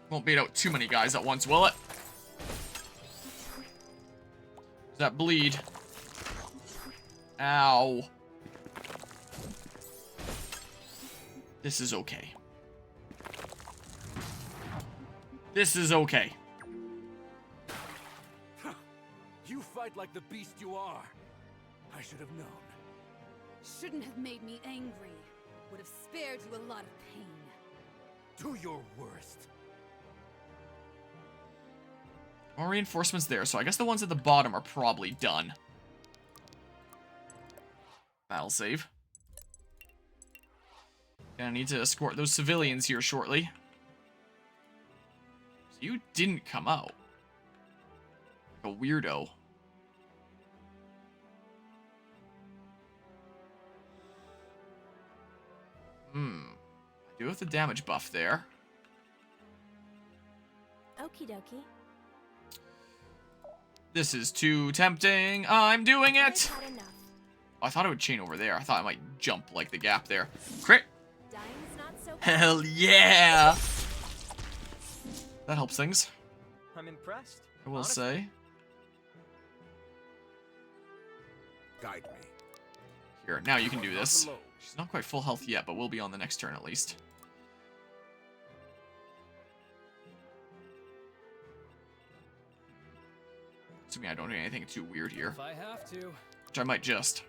Won't bait out too many guys at once, will it? Does that bleed? Ow. This is okay. This is okay. You fight like the beast you are. I should have known. Shouldn't have made me angry. Would have spared you a lot of pain. Do your worst. More reinforcements there, so I guess the ones at the bottom are probably done. Battle save. Gonna need to escort those civilians here shortly. So you didn't come out. Like a weirdo. I do have the damage buff there. Okie dokie. This is too tempting. I'm doing it! I've had enough. Oh, I thought it would chain over there. I thought I might jump like the gap there. Crit! Dying's not so bad. Hell yeah! That helps things, I'm impressed. I will honestly. say. Guide me. Here, now you can do this. She's not quite full health yet, but we'll be on the next turn at least. Assuming I don't do anything too weird here. If I have to. Which I might just.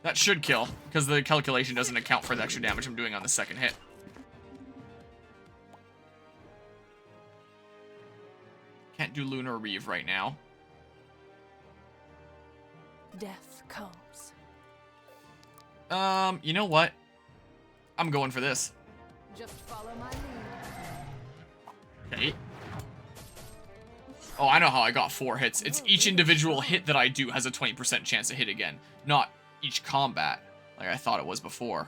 That should kill, because the calculation doesn't account for the extra damage I'm doing on the second hit. Can't do Lunar Reeve right now. Death comes. You know what? I'm going for this. Just follow my lead. Okay. Oh, I know how I got 4 hits. It's each individual hit that I do has a 20% chance to hit again, not each combat, like I thought it was before.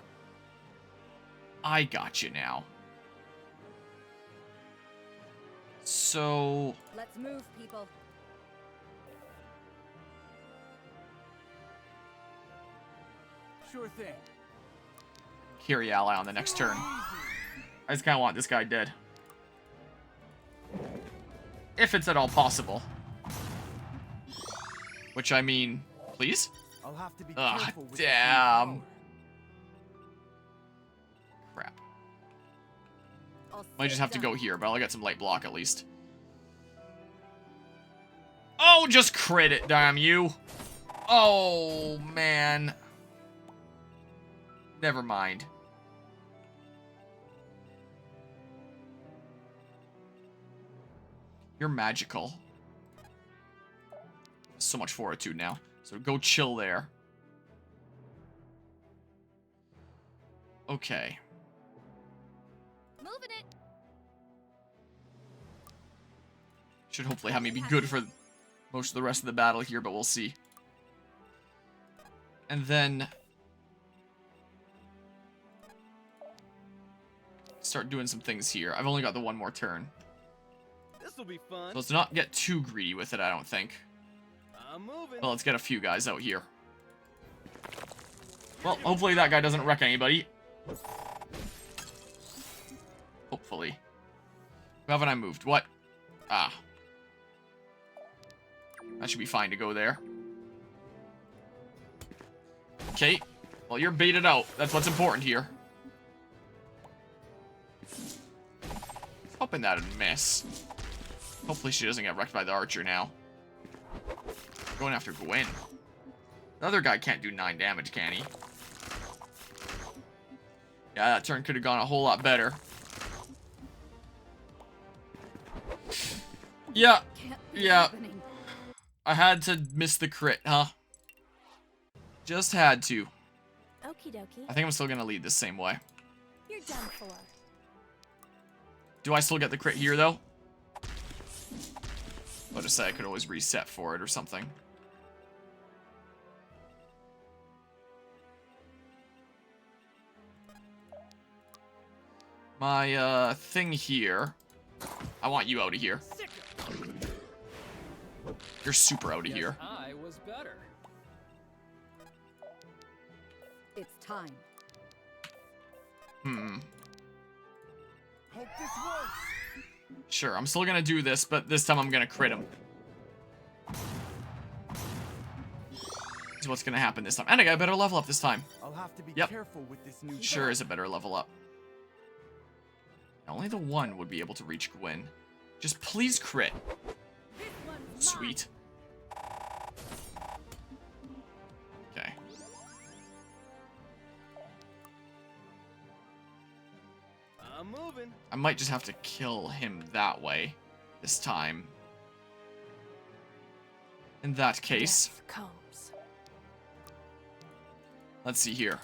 I got you now. So... Let's move, people. Sure thing. Carry ally on the next turn. I just kind of want this guy dead. If it's at all possible. Which, I mean, please? I'll have to be Ah, careful with damn. Crap. Might just have to go here, but I'll get some light block at least. Oh, just crit it, damn you. Oh, man. Never mind. You're magical. So much fortitude now. So go chill there. Okay. Moving it. Should hopefully have me be good for most of the rest of the battle here, but we'll see. And then start doing some things here. I've only got the one more turn. This'll be fun. So let's not get too greedy with it, I don't think. I'm moving. Well, let's get a few guys out here. Well, hopefully that guy doesn't wreck anybody. Hopefully. Who haven't I moved? What? Ah. That should be fine to go there. Okay. Well, you're baited out. That's what's important here. Hoping that'd miss. Hopefully she doesn't get wrecked by the archer now. Going after Gwyn. The other guy can't do 9 damage, can he? Yeah, that turn could have gone a whole lot better. Yeah. Yeah. I had to miss the crit, huh? Just had to. Okie dokie. I think I'm still gonna lead the same way. You're done for. Do I still get the crit here, though? I'll just say I could always reset for it or something. My, thing here. I want you out of here. You're super out of here. I was better. It's time. Hmm. Hope this works. Sure, I'm still gonna do this, but this time I'm gonna crit him. Is what's gonna happen this time. And I got a better level up this time. I'll have to be Yep. careful with this new Sure is a better level up. Only the one would be able to reach Gwyn. Just please crit. Sweet. Okay. I'm moving. I might just have to kill him that way this time. In that case, let's see here.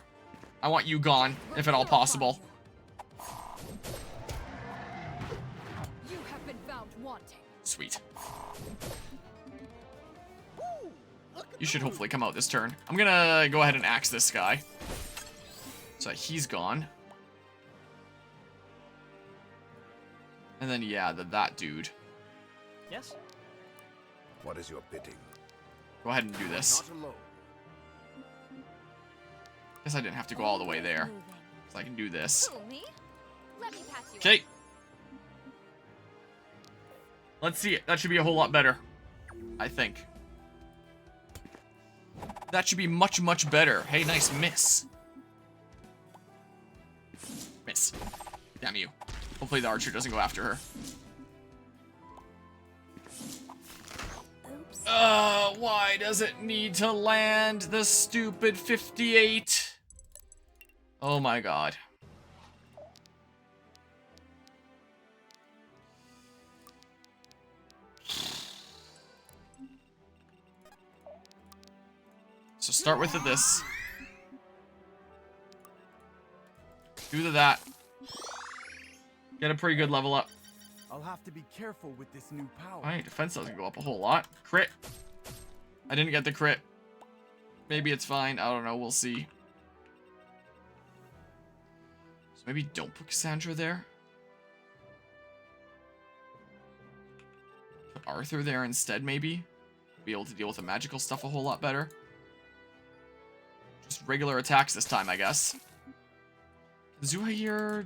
I want you gone, if at all possible. You have been found wanting. Sweet. You should hopefully come out this turn. I'm gonna go ahead and axe this guy. So he's gone. And then, yeah, that dude. Yes? What is your bidding? Go ahead and do this. Not alone. Guess I didn't have to go all the way there. So I can do this. Who, me? Let me patch you Okay. Let's see it. That should be a whole lot better. I think. That should be much, much better. Hey, nice miss. Miss. Damn you. Hopefully the archer doesn't go after her. Why does it need to land the stupid 58? Oh my god. So start with this. Do that. Get a pretty good level up. I'll have to be careful with this new power. Alright, defense doesn't go up a whole lot. Crit. I didn't get the crit. Maybe it's fine. I don't know. We'll see. So maybe don't put Cassandra there. Put Arthur there instead, maybe. Be able to deal with the magical stuff a whole lot better. Just regular attacks this time, I guess. Zuhair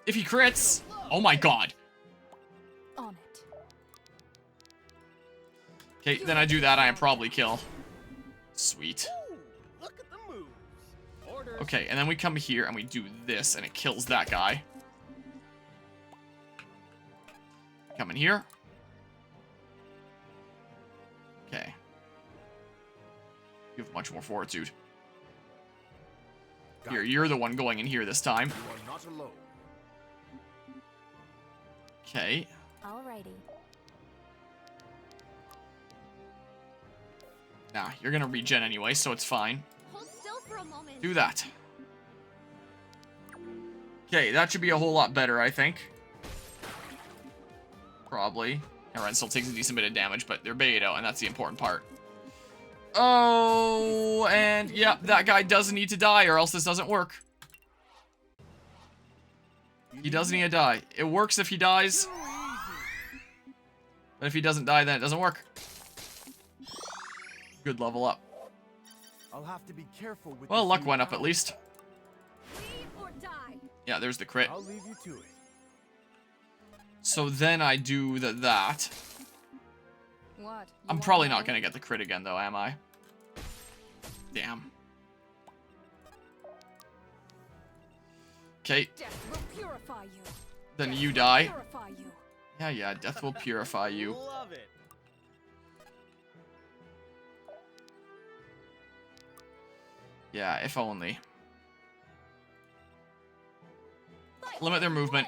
If he crits, oh my god. On it. Okay, then I do that, I probably kill. Sweet. Look at the moves. Okay, and then we come here and we do this, and it kills that guy. Come in here. Okay. You have much more fortitude. Here, you're the one going in here this time. You are not alone. Okay. Alrighty. Nah, you're gonna regen anyway, so it's fine. Hold still for a moment. Do that. Okay, that should be a whole lot better, I think. Probably. Alright, still takes a decent bit of damage, but they're beta, and that's the important part. Oh, and yeah, that guy does need to die, or else this doesn't work. He does need to die. It works if he dies. But if he doesn't die, then it doesn't work. Good level up. I'll have to be careful with Well, luck went up at least. Leave or die. Yeah, there's the crit. I'll leave you to it. So then I do that. What? I'm probably not gonna get the crit again, though, am I? Damn. Okay. Death will purify you. Then Death you will die. Purify you. Yeah, death will purify you. Love it. Yeah, if only. Limit their movement.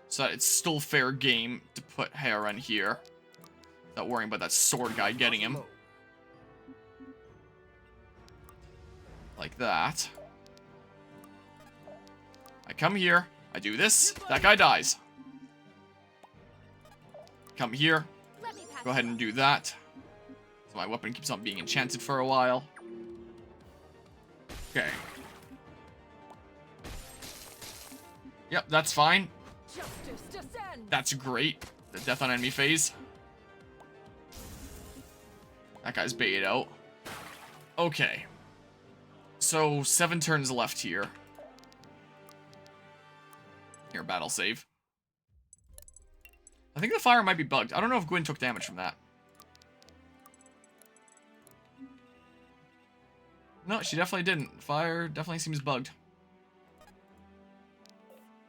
So that it's still fair game to put Heron here. Without worrying about that sword guy getting him. Like that. I come here. I do this. That guy dies. Come here. Go ahead and do that. So my weapon keeps on being enchanted for a while. Okay. Yep, that's fine. Justice descend. That's great. The death on enemy phase. That guy's baited out. Okay. So, 7 turns left here. Here, battle save. I think the fire might be bugged. I don't know if Gwyn took damage from that. No, she definitely didn't. Fire definitely seems bugged.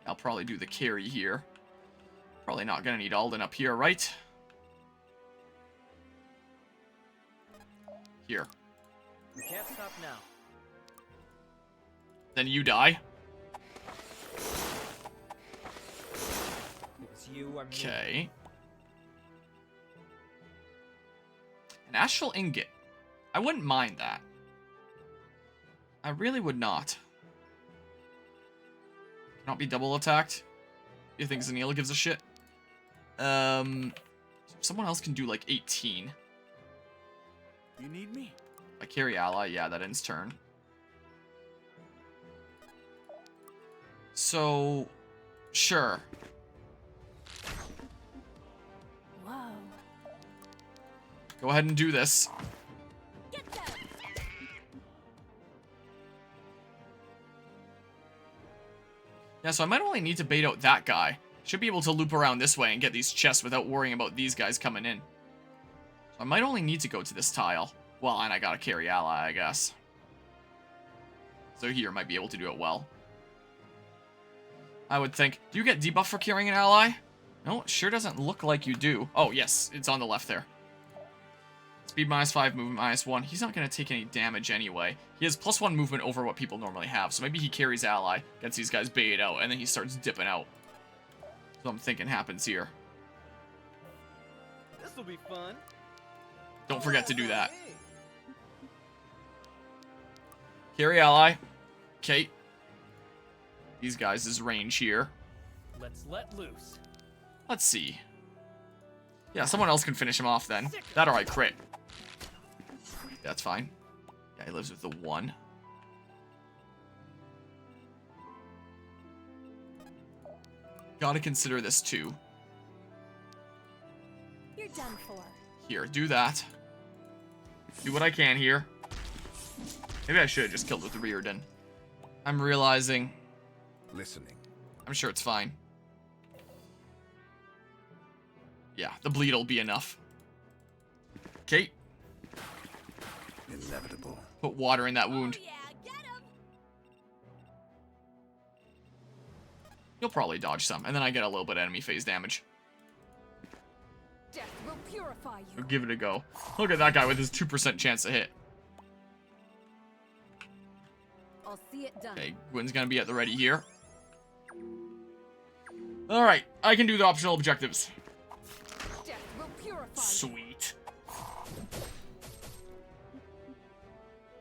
I'll probably do the carry here. Probably not gonna need Alden up here, right? Here. You can't stop now. Then you die. It's you or me. Okay. An astral ingot. I wouldn't mind that. I really would not. Cannot be double attacked. You think Zanila gives a shit? Someone else can do like 18. You need me? I carry ally, yeah, that ends turn. So, sure. Whoa. Go ahead and do this. Get them. Yeah, so I might only need to bait out that guy. Should be able to loop around this way and get these chests without worrying about these guys coming in. So I might only need to go to this tile. Well, and I gotta carry ally, I guess. So here might be able to do it well. I would think. Do you get debuff for carrying an ally? No, it sure doesn't look like you do. Oh, yes, it's on the left there. Speed -5, movement -1. He's not going to take any damage anyway. He has +1 movement over what people normally have, so maybe he carries ally, gets these guys baited out, and then he starts dipping out. So I'm thinking happens here. This'll be fun. Don't forget to do that. Carry ally. Okay. These guys' range here. Let's let loose. Let's see. Yeah, someone else can finish him off then. That or I crit. That's fine. Yeah, he lives with the 1. Gotta consider this too. You're done for. Here, do that. Do what I can here. Maybe I should have just killed with the Rearden. I'm realizing listening. I'm sure it's fine. Yeah, the bleed will be enough. Okay. Inevitable. Put water in that wound. You'll probably dodge some, and then I get a little bit of enemy phase damage. Death will purify you. So give it a go. Look at that guy with his 2% chance to hit. I'll see it done. Okay, Gwyn's gonna be at the ready here. Alright, I can do the optional objectives. Death will purify you. Sweet.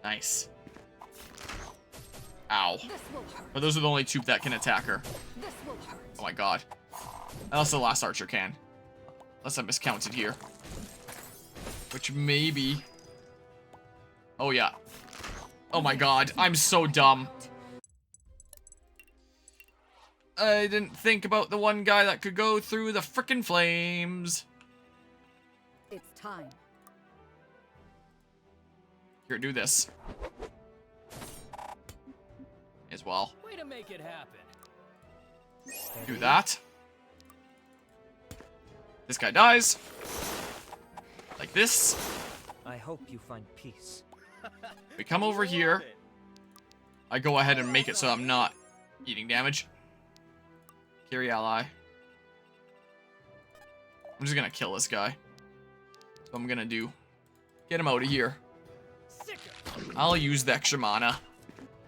Nice. Ow. This will hurt. But those are the only two that can attack her. This will hurt. Oh my god. Unless the last archer can. Unless I miscounted here. Which maybe... Oh yeah. Oh my god, I'm so dumb. I didn't think about the one guy that could go through the frickin' flames. It's time. Here, do this. As well. Way to make it happen. Do that. This guy dies. Like this. I hope you find peace. We come over here. I go ahead and make it so I'm not eating damage. Carry ally. I'm just gonna kill this guy. So I'm gonna do. Get him out of here. I'll use the extra mana.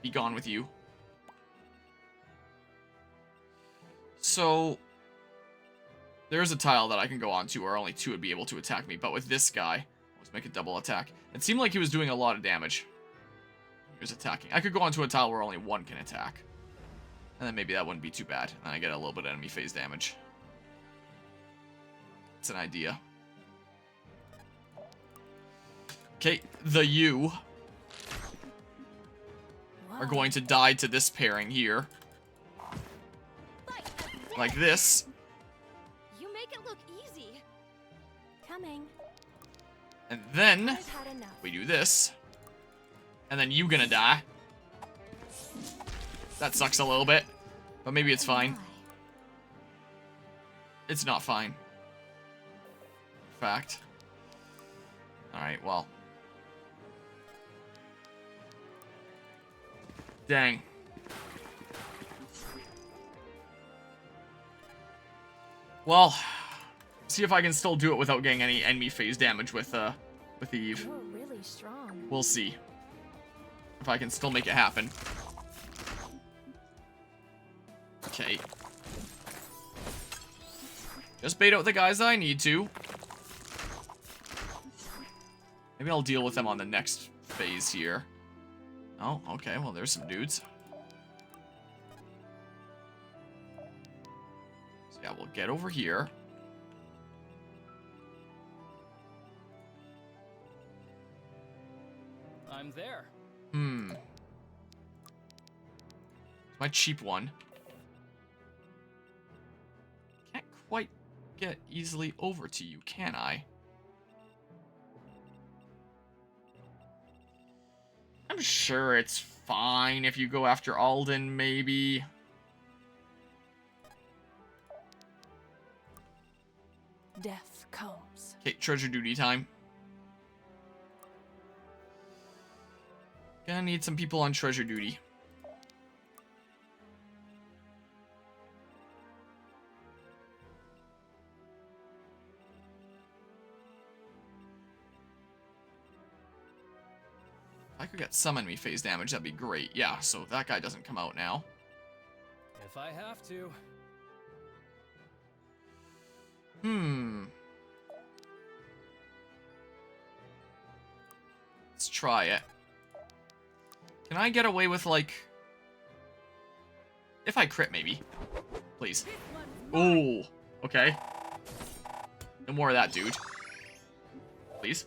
Be gone with you. So, there's a tile that I can go onto where only 2 would be able to attack me, but with this guy, let's make a double attack. It seemed like he was doing a lot of damage. He was attacking. I could go onto a tile where only 1 can attack. And then maybe that wouldn't be too bad. And I get a little bit of enemy phase damage. It's an idea. Okay, the U are going to die to this pairing here. Like this. You make it look easy. Coming. And then I've had enough. we do this. And then you gonna die. That sucks a little bit. But maybe it's fine. It's not fine. In fact. Alright, well. Dang. Well, see if I can still do it without getting any enemy phase damage with Eve. You're really strong. We'll see if I can still make it happen. Okay. Just bait out the guys that I need to. Maybe I'll deal with them on the next phase here. Oh, okay. Well, there's some dudes. So yeah, we'll get over here. I'm there. My cheap one. Can't quite get easily over to you, can I? I'm sure it's fine if you go after Alden, maybe. Death comes. Okay, treasure duty time. Gonna need some people on treasure duty. If I could get some enemy phase damage, that'd be great. Yeah, so that guy doesn't come out now. If I have to. Let's try it. Can I get away with, like... If I crit, maybe. Please. Ooh. Okay. No more of that, dude. Please.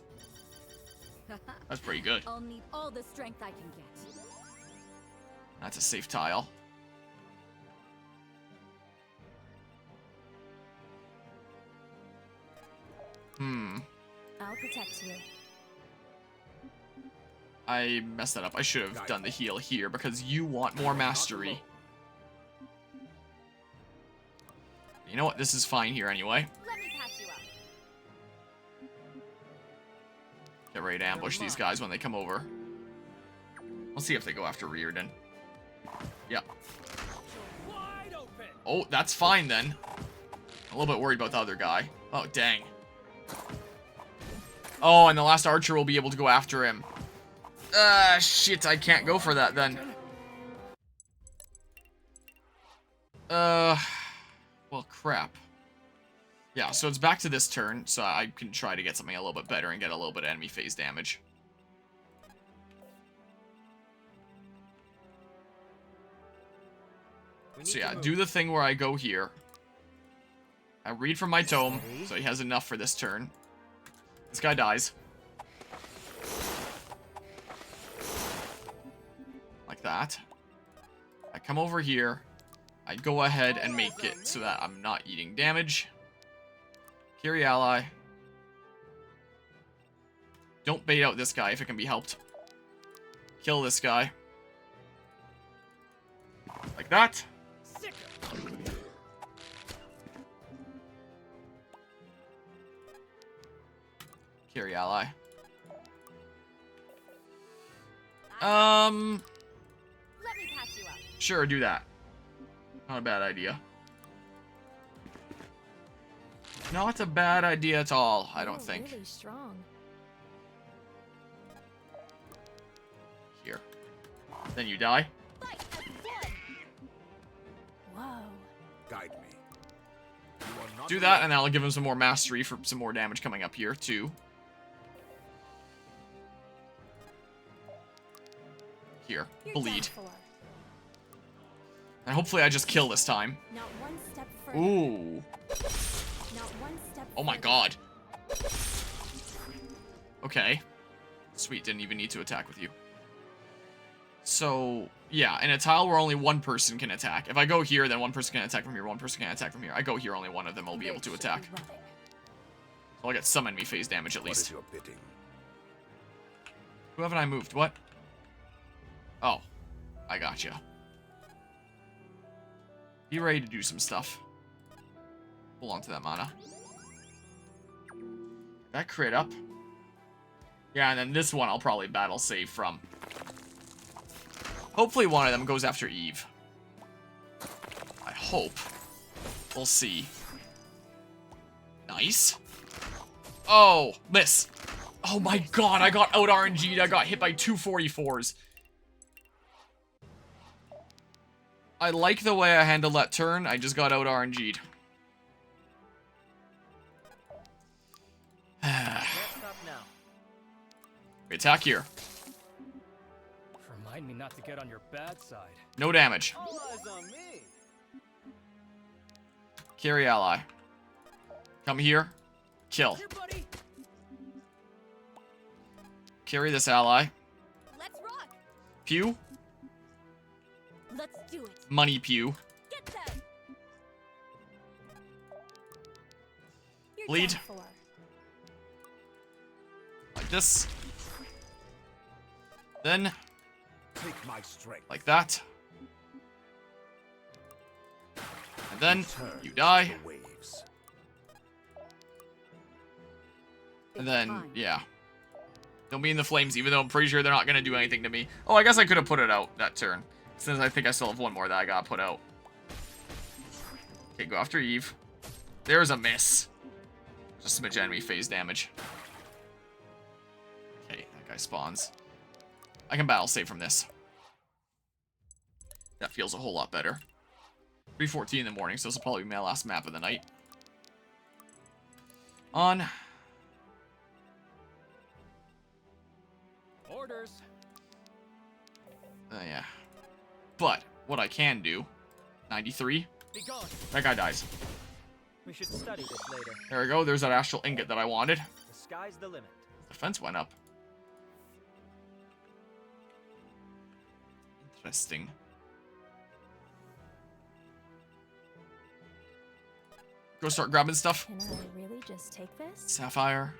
That's pretty good. I'll need all the strength I can get. That's a safe tile. I'll protect you. I messed that up. I should have done the heal here because you want more mastery. You know what? This is fine here anyway. Let me patch you up. Get ready to ambush these guys when they come over. We'll see if they go after Reardon. Yeah. Oh, that's fine then. A little bit worried about the other guy. Oh, dang. Oh, and the last archer will be able to go after him. Shit, I can't go for that then. Well, crap. Yeah, so it's back to this turn, so I can try to get something a little bit better and get a little bit of enemy phase damage. So yeah, do the thing where I go here. I read from my tome, so he has enough for this turn. This guy dies. Like that. I come over here. I go ahead and make it so that I'm not eating damage. Carry ally. Don't bait out this guy if it can be helped. Kill this guy. Like that. Carry ally. Let me patch you up. Sure, do that. Not a bad idea. Not a bad idea at all, I don't think. Really strong. Here. Then you die. Whoa. Guide me. Do that, and that'll give him some more mastery for some more damage coming up here, too. Here. Bleed. And hopefully I just kill this time. Not one step further. Ooh. Not one step Oh my god. Okay. Sweet, didn't even need to attack with you. So, yeah, in a tile where only one person can attack. If I go here, then one person can attack from here, one person can attack from here. I go here, only one of them will be able to attack. So I'll get some enemy phase damage at least. What is your bidding? Who haven't I moved? What? Oh. I gotcha. Be ready to do some stuff. Hold on to that mana. That crit up. Yeah, and then this one I'll probably battle save from. Hopefully one of them goes after Eve. I hope. We'll see. Nice. Oh, miss. Oh my god, I got out RNG'd. I got hit by 244s. I like the way I handled that turn. I just got out RNG'd. We attack here. Remind me not to get on your bad side. No damage. All eyes on me. Carry ally. Come here. Kill. Here, buddy. Carry this ally. Let's rock. Pew. Let's do it. Money pew. Get them. You're Bleed. done for. Like this. Then, Take my strength. like that. And then, you die. The waves. And then, yeah. Don't be in the flames, even though I'm pretty sure they're not going to do anything to me. Oh, I guess I could have put it out that turn. Since I think I still have one more that I got to put out. Okay, go after Eve. There's a miss. Just a smidge enemy phase damage. Okay, that guy spawns. I can battle save from this. That feels a whole lot better. 3:14 in the morning, so this will probably be my last map of the night. On. Orders. Yeah. But, what I can do... 93. Be gone. That guy dies. We should study this later. There we go, there's that astral ingot that I wanted. The sky's the limit. Defense went up. Interesting. Go start grabbing stuff. Can I really just take this? Sapphire.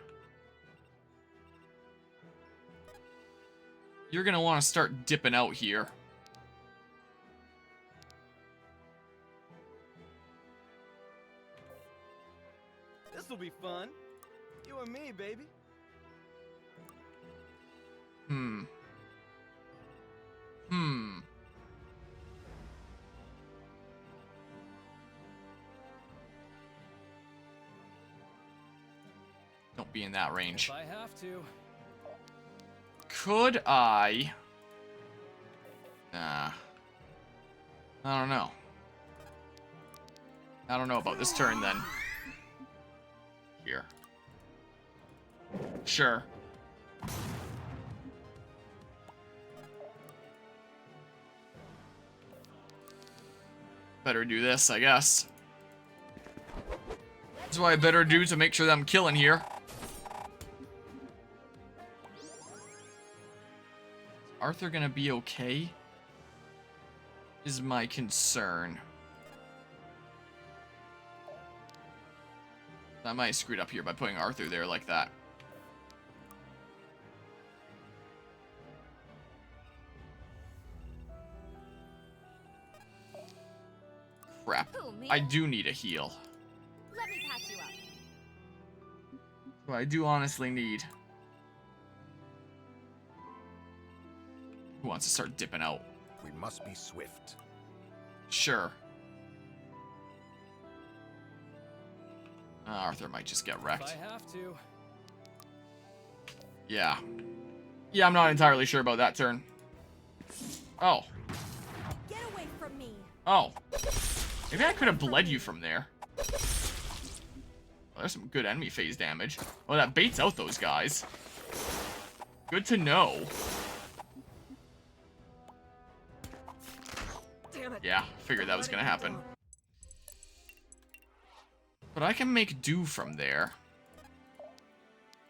You're gonna want to start dipping out here. This'll be fun. You and me, baby. Don't be in that range. If I have to. Could I? Nah. I don't know. I don't know about this turn then. Here. Sure. Better do this, I guess. That's what I better do to make sure that I'm killing here. Is Arthur gonna be okay? Is my concern. I might have screwed up here by putting Arthur there like that. Crap. I do need a heal. Let me patch you up. Well, I do honestly need. Who wants to start dipping out? We must be swift. Sure. Arthur might just get wrecked. If I have to. Yeah. Yeah, I'm not entirely sure about that turn. Oh. Get away from me. Oh. Maybe I could have bled you from there. Well, there's some good enemy phase damage. Oh, that baits out those guys. Good to know. Damn it. Yeah, figured that was gonna happen. But I can make do from there.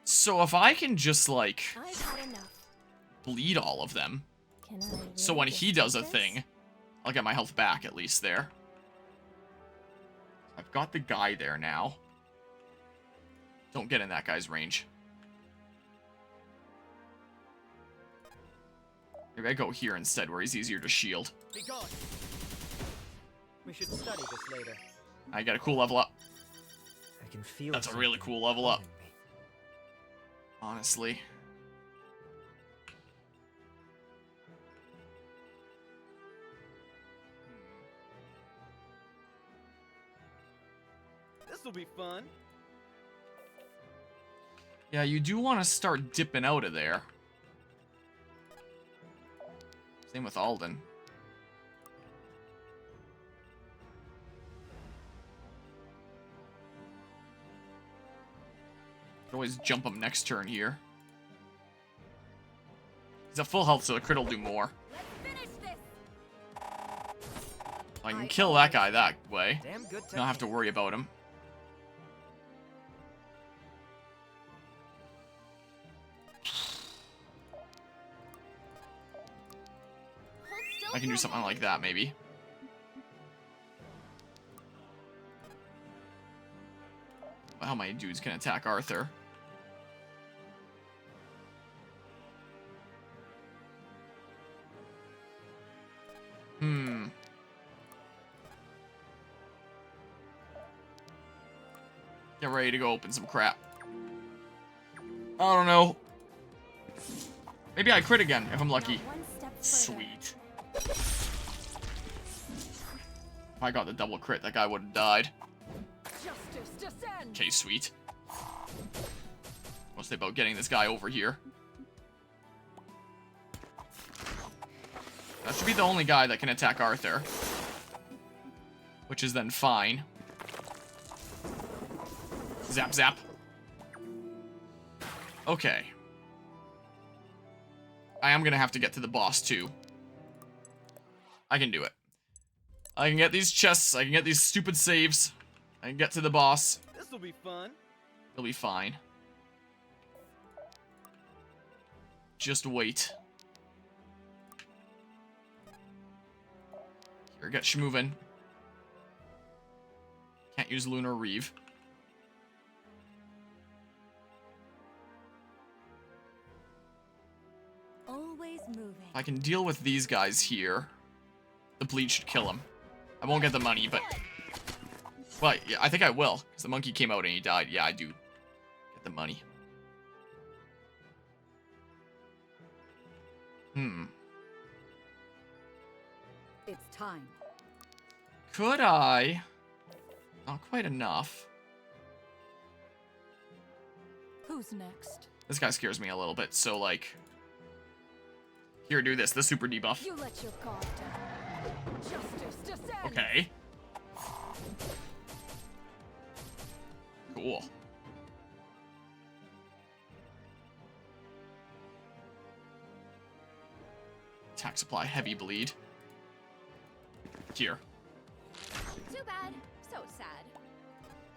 So if I can just, like, I've had enough. bleed all of them. Can I So really when just he does take a this? thing, I'll get my health back at least there. I've got the guy there now. Don't get in that guy's range. Maybe I go here instead where he's easier to shield. Be gone. We should study this later. I get a cool level up. I can feel. That's a really cool level up. Honestly. This'll be fun. Yeah, you do want to start dipping out of there. Same with Alden. Could always jump him next turn here. He's at full health, so the crit will do more. I can kill that guy that way. Don't have to worry about him. I can do something like that, maybe. How many dudes can attack Arthur? Get ready to go open some crap. I don't know. Maybe I crit again if I'm lucky. Sweet. If I got the double crit, that guy would have died. Okay, sweet. Mostly about getting this guy over here. That should be the only guy that can attack Arthur. Which is then fine. Zap, zap. Okay. I am gonna have to get to the boss, too. I can do it. I can get these chests, I can get these stupid saves. I can get to the boss. This'll be fun. He'll be fine. Just wait. Here, get schmovin'. Can't use Lunar Reeve. Always moving. If I can deal with these guys here, the bleed should kill him. I won't get the money, but Well, yeah, I think I will, because the monkey came out and he died. Yeah, I do get the money. It's time. Could I? Not quite enough. Who's next? This guy scares me a little bit, so like... Here, do this, the super debuff. You let your guard down. Justice descends. Okay. Cool. Attack supply, heavy bleed. Here. Too bad. So sad.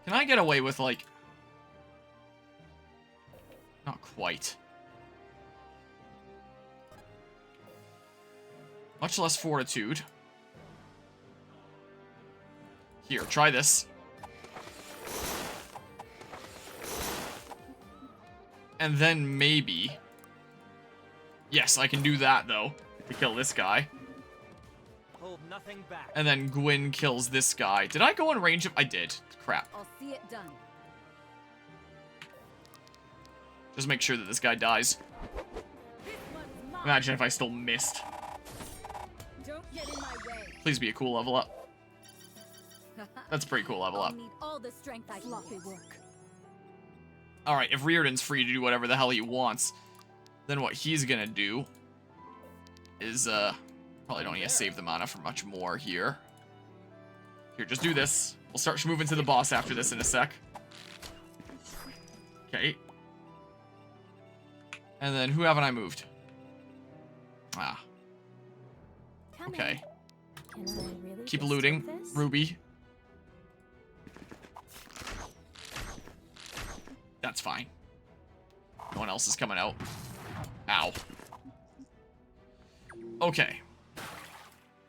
Can I get away with, like... Not quite. Much less fortitude. Here, try this. And then maybe... Yes, I can do that, though, to kill this guy. Hold nothing back. And then Gwyn kills this guy. Did I go in range of... I did. Crap. I'll see it done. Just make sure that this guy dies. Imagine if I still missed. Don't get in my way. Please be a cool level up. That's a pretty cool level up. I'll need all the strength I sloppy work. Alright, if Reardon's free to do whatever the hell he wants, then what he's gonna do is, probably don't need to save the mana for much more here. Here, just do this. We'll start moving to the boss after this in a sec. Okay. And then who haven't I moved? Ah. Okay. Keep looting. Ruby. That's fine. No one else is coming out. Ow. Okay.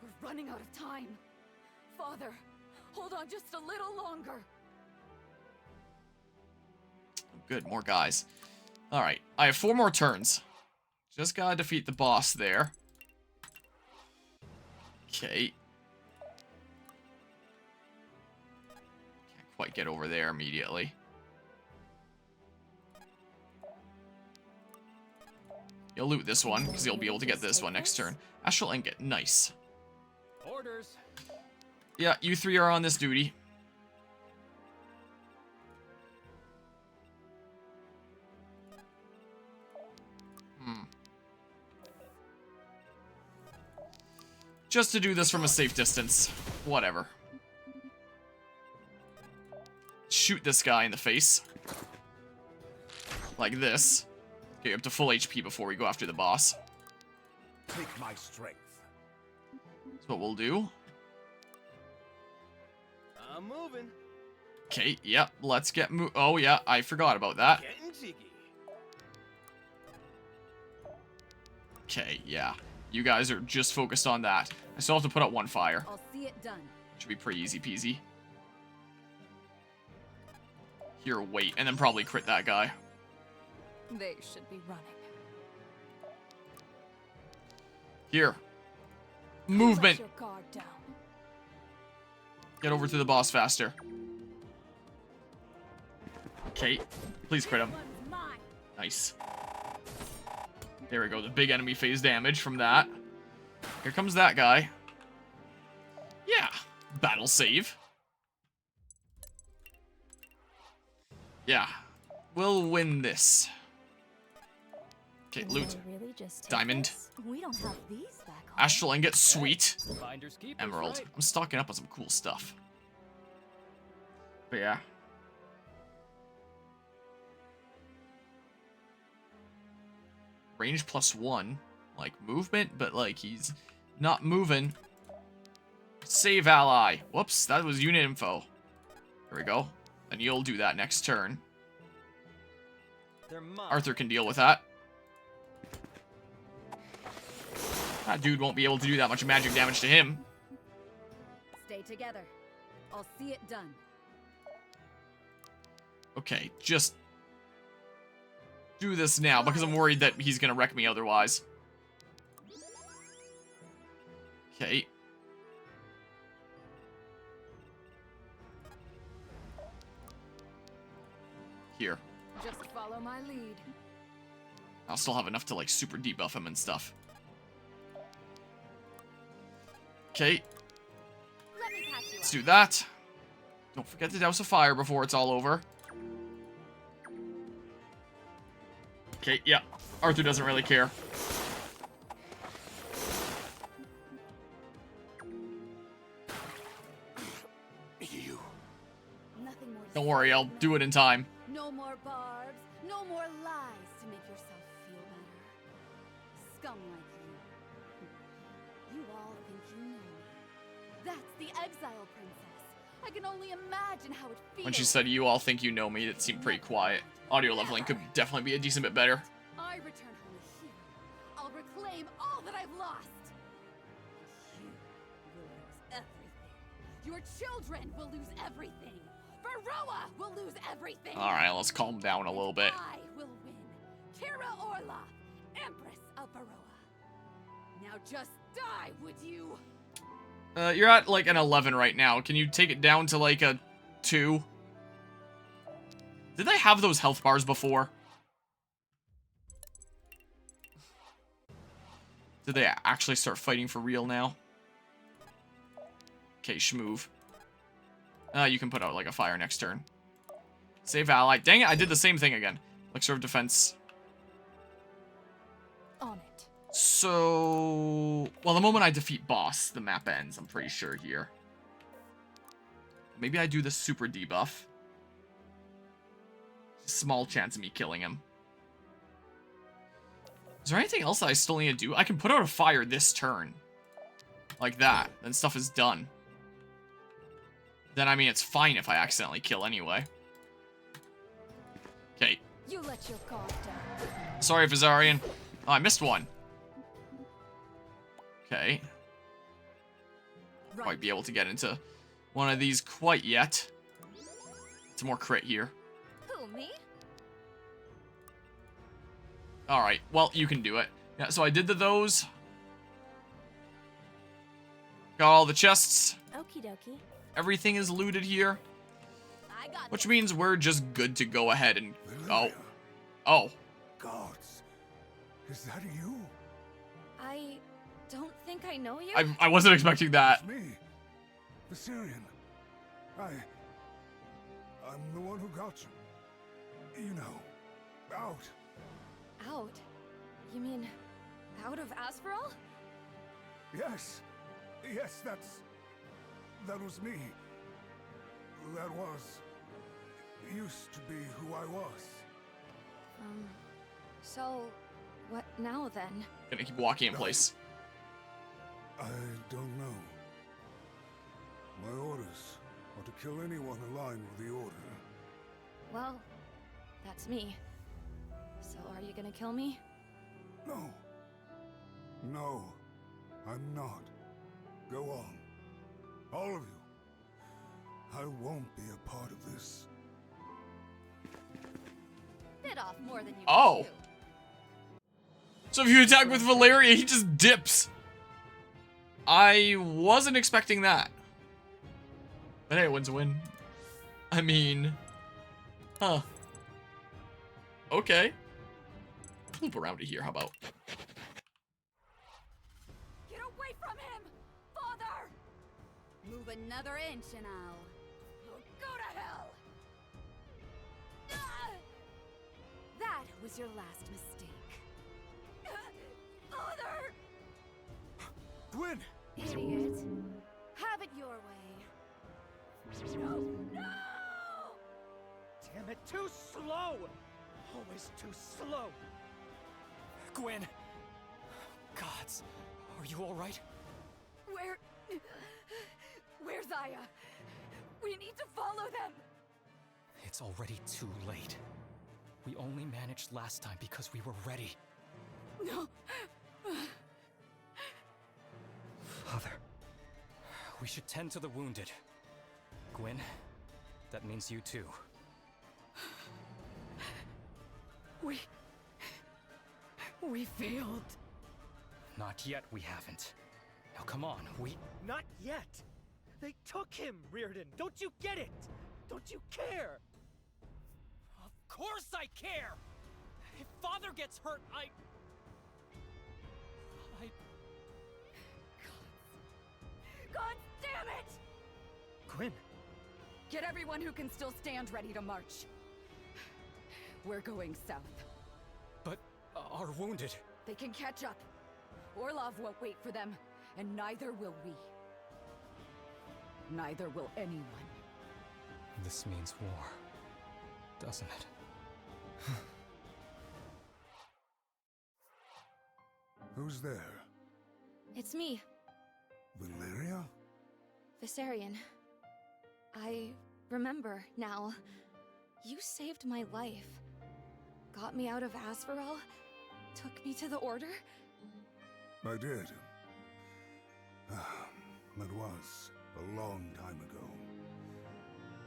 We're running out of time. Father, hold on just a little longer. Good, more guys. Alright, I have 4 more turns. Just gotta defeat the boss there. Okay. Can't quite get over there immediately. You'll loot this one, because you'll be able to get this one next turn. Astral Ingot, nice. Orders. Yeah, you 3 are on this duty. Just to do this from a safe distance. Whatever. Shoot this guy in the face. Like this. Okay, up to full HP before we go after the boss. Take my strength. That's what we'll do. I'm moving. Okay, yep, let's get oh yeah, I forgot about that. Getting jiggy. Okay, yeah. You guys are just focused on that. I still have to put out 1 fire. I'll see it done. Should be pretty easy peasy. Here, wait, and then probably crit that guy. They should be running. Here. Movement. Let your guard down. Get over to the boss faster. Okay, please crit him. Nice. There we go, the big enemy phase damage from that. Here comes that guy. Yeah, battle save. Yeah, we'll win this. Okay, loot. Diamond. We don't have these back home. Astral Ingot, sweet. Finders keepers, Emerald. right? I'm stocking up on some cool stuff. But yeah. Range +1. Like, movement, but, like, he's not moving. Save ally. Whoops, that was unit info. There we go. And you'll do that next turn. Arthur can deal with that. That dude won't be able to do that much magic damage to him. Stay together. I'll see it done. Okay, just do this now, because I'm worried that he's gonna wreck me otherwise. Okay. here. Just follow my lead. I'll still have enough to, like, super debuff him and stuff. Okay. Let's do that. Don't forget to douse a fire before it's all over. Okay, yeah. Arthur doesn't really care. You. Don't worry, I'll do it in time. No more barbs, no more lies to make yourself feel better. Scum like you. You all think you know me. That's the exile princess. I can only imagine how it feels. When she said, "You all think you know me," it seemed pretty quiet. Audio leveling could definitely be a decent bit better. I return home a hero. I'll reclaim all that I've lost. You will lose everything. Your children will lose everything. Varroa will lose everything. Alright, let's calm down a little bit. I will win. Kira Orla, Empress of Varroa. Now just die, would you? You're at like an 11 right now. Can you take it down to like a 2? Did they have those health bars before? Did they actually start fighting for real now? Okay, schmoove. You can put out like a fire next turn. Save ally. Dang it, I did the same thing again. Elixir of defense. On it. So, well, the moment I defeat boss, the map ends, I'm pretty sure here. Maybe I do the super debuff. Small chance of me killing him. Is there anything else that I still need to do? I can put out a fire this turn. Like that. Then stuff is done. Then, I mean, it's fine if I accidentally kill anyway. Okay. You let your guard down. Sorry, Vizarian. Oh, I missed one. Okay. Might be able to get into one of these quite yet. Some more crit here. Who, me? Alright, well, you can do it. Yeah, so I did those. Got all the chests. Okie dokie. Everything is looted here. Which means we're just good to go ahead and... Oh. Oh. Gods. Is that you? I don't think I know you. I wasn't expecting that. It's me. Viserion. I'm the one who got you. You know, out. Out? You mean out of Aspharal? Yes. Yes, that was me. That used to be who I was. So what now then? Gonna keep walking in place. I don't know. My orders are to kill anyone aligned with the Order. Well, that's me. So are you gonna kill me? No. No, I'm not. Go on. All of you. I won't be a part of this. Bit off more than you Oh. can chew. So if you attack with Valeria, he just dips. I wasn't expecting that. But hey, win's a win. I mean... Huh. Okay. Loop around to here, how about? Get away from him! Father! Move another inch and I'll go to hell! That was your last mistake. Father! Gwyn! Idiot. Have it your way. No! No! Damn it, too slow! Always too slow. Gwyn! Gods, are you alright? Where's Aya? We need to follow them. It's already too late. We only managed last time because we were ready. No. Father, we should tend to the wounded. Gwyn, that means you too. We failed. Not yet, we haven't. Now come on, Not yet! They took him, Reardon! Don't you get it? Don't you care? Of course I care! If Father gets hurt, I... God damn it! Gwyn! Get everyone who can still stand ready to march. We're going south. But our wounded... They can catch up. Orlov won't wait for them, and neither will we. Neither will anyone. This means war, doesn't it? Who's there? It's me, Valeria? Viserion. I remember now. You saved my life. Got me out of Asferel. Took me to the Order. I did. That was a long time ago.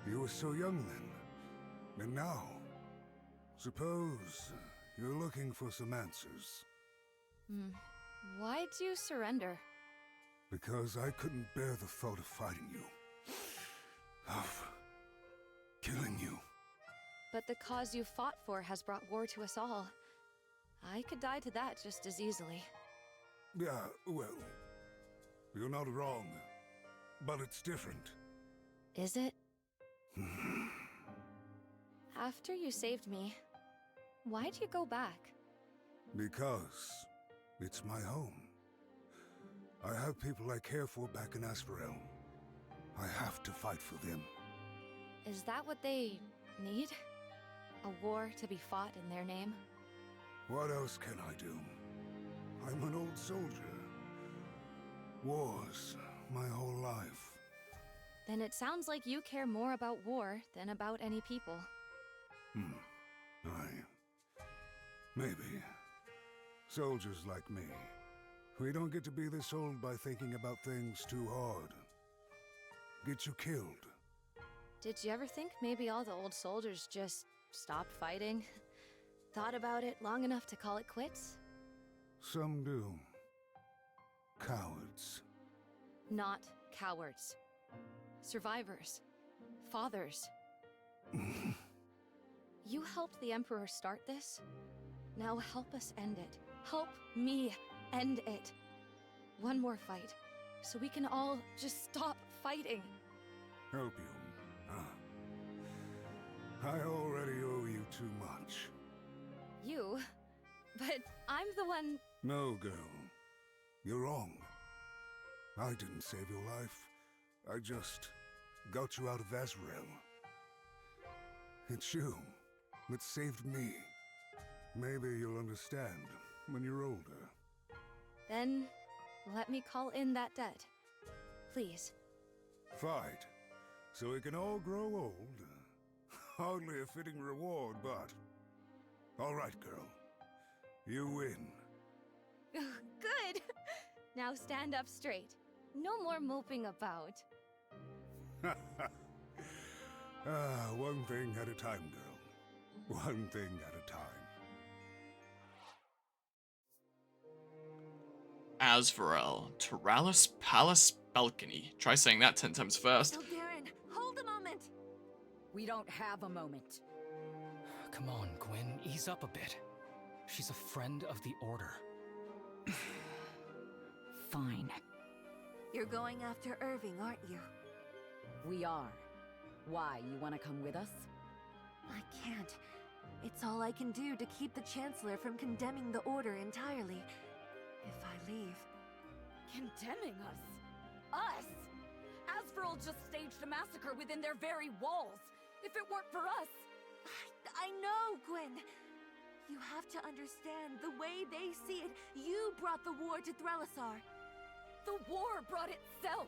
You were so young then. And now, suppose you're looking for some answers. Why'd you surrender? Because I couldn't bear the thought of fighting you. Of killing you. But the cause you fought for has brought war to us all. I could die to that just as easily. Yeah, well, you're not wrong. But it's different. Is it? After you saved me, why'd you go back? Because it's my home. I have people I care for back in Asferel. I have to fight for them. Is that what they need? A war to be fought in their name? What else can I do? I'm an old soldier. Wars, my whole life. Then it sounds like you care more about war than about any people. Maybe. Soldiers like me. We don't get to be this old by thinking about things too hard. Get you killed. Did you ever think maybe all the old soldiers just stopped fighting? Thought about it long enough to call it quits? Some do. Cowards. Not cowards. Survivors. Fathers. You helped the Emperor start this. Now help us end it. Help me end it. One more fight, so we can all just stop fighting. Help you? I already owe you too much. You? But I'm the one... No, girl. You're wrong. I didn't save your life. I just got you out of Asriel. It's you that saved me. Maybe you'll understand when you're older. Then, let me call in that debt. Please. Fight, so we can all grow old. Hardly a fitting reward, but... All right, girl. You win. Good! Now stand up straight. No more moping about. One thing at a time, girl. One thing at a time. Asvarel, Teralis Palace Balcony. Try saying that 10 times fast. Eldarin, hold a moment! We don't have a moment. Come on, Gwyn, ease up a bit. She's a friend of the Order. Fine. You're going after Irving, aren't you? We are. Why, you want to come with us? I can't. It's all I can do to keep the Chancellor from condemning the Order entirely. If I leave... Condemning us? Us? Asferel just staged a massacre within their very walls. If it weren't for us... I know, Gwyn. You have to understand, the way they see it, you brought the war to Threlisar. The war brought itself.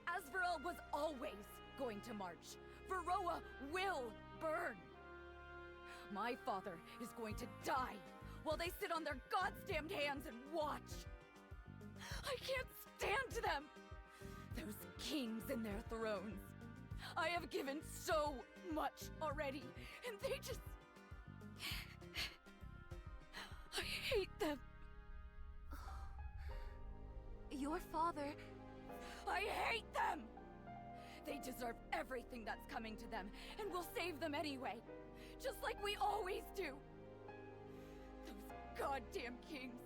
Asferel was always going to march. Varroa will burn. My father is going to die while they sit on their goddamned hands and watch. I can't stand them. Those kings in their thrones. I have given so much already, and they just... I hate them. Your father... I hate them! They deserve everything that's coming to them, and we'll save them anyway. just like we always do. Those goddamn kings.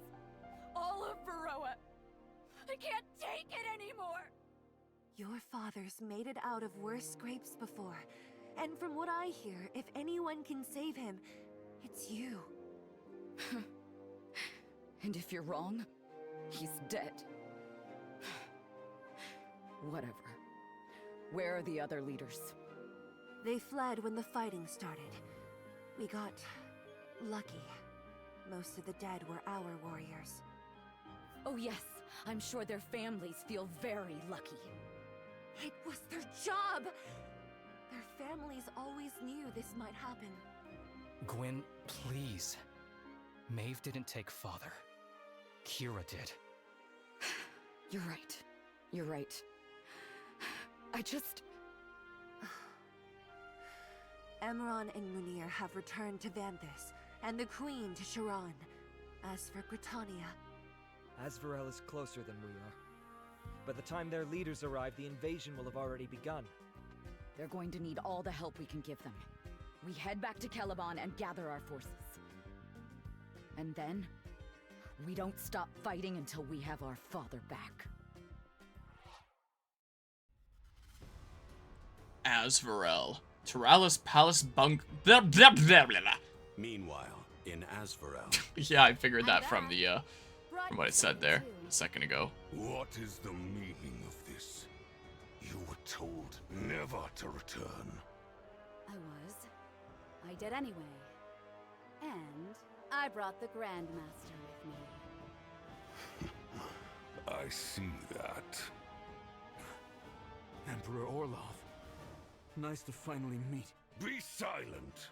All of Varroa. I can't take it anymore! Your father's made it out of worse scrapes before. And from what I hear, if anyone can save him, it's you. And if you're wrong, he's dead. Whatever. Where are the other leaders? They fled when the fighting started. We got lucky. Most of the dead were our warriors. Oh yes, I'm sure their families feel very lucky. It was their job! Their families always knew this might happen. Gwyn, please. Maeve didn't take father. Kira did. You're right. You're right. I just... Emron and Munir have returned to Vanthus, and the Queen to Sharon. As for Britannia... Asvarel is closer than we are. By the time their leaders arrive, the invasion will have already begun. They're going to need all the help we can give them. We head back to Caliban and gather our forces. And then, we don't stop fighting until we have our father back. Asvarel. Taralis Palace Bunk. Blah, blah, blah, blah, blah. Meanwhile, in Asvarel. Yeah, I figured that from the, from what it said there a second ago. What is the meaning of this? You were told never to return. I was. I did anyway. And I brought the Grandmaster with me. I see that. Emperor Orlov. Nice to finally meet. Be silent!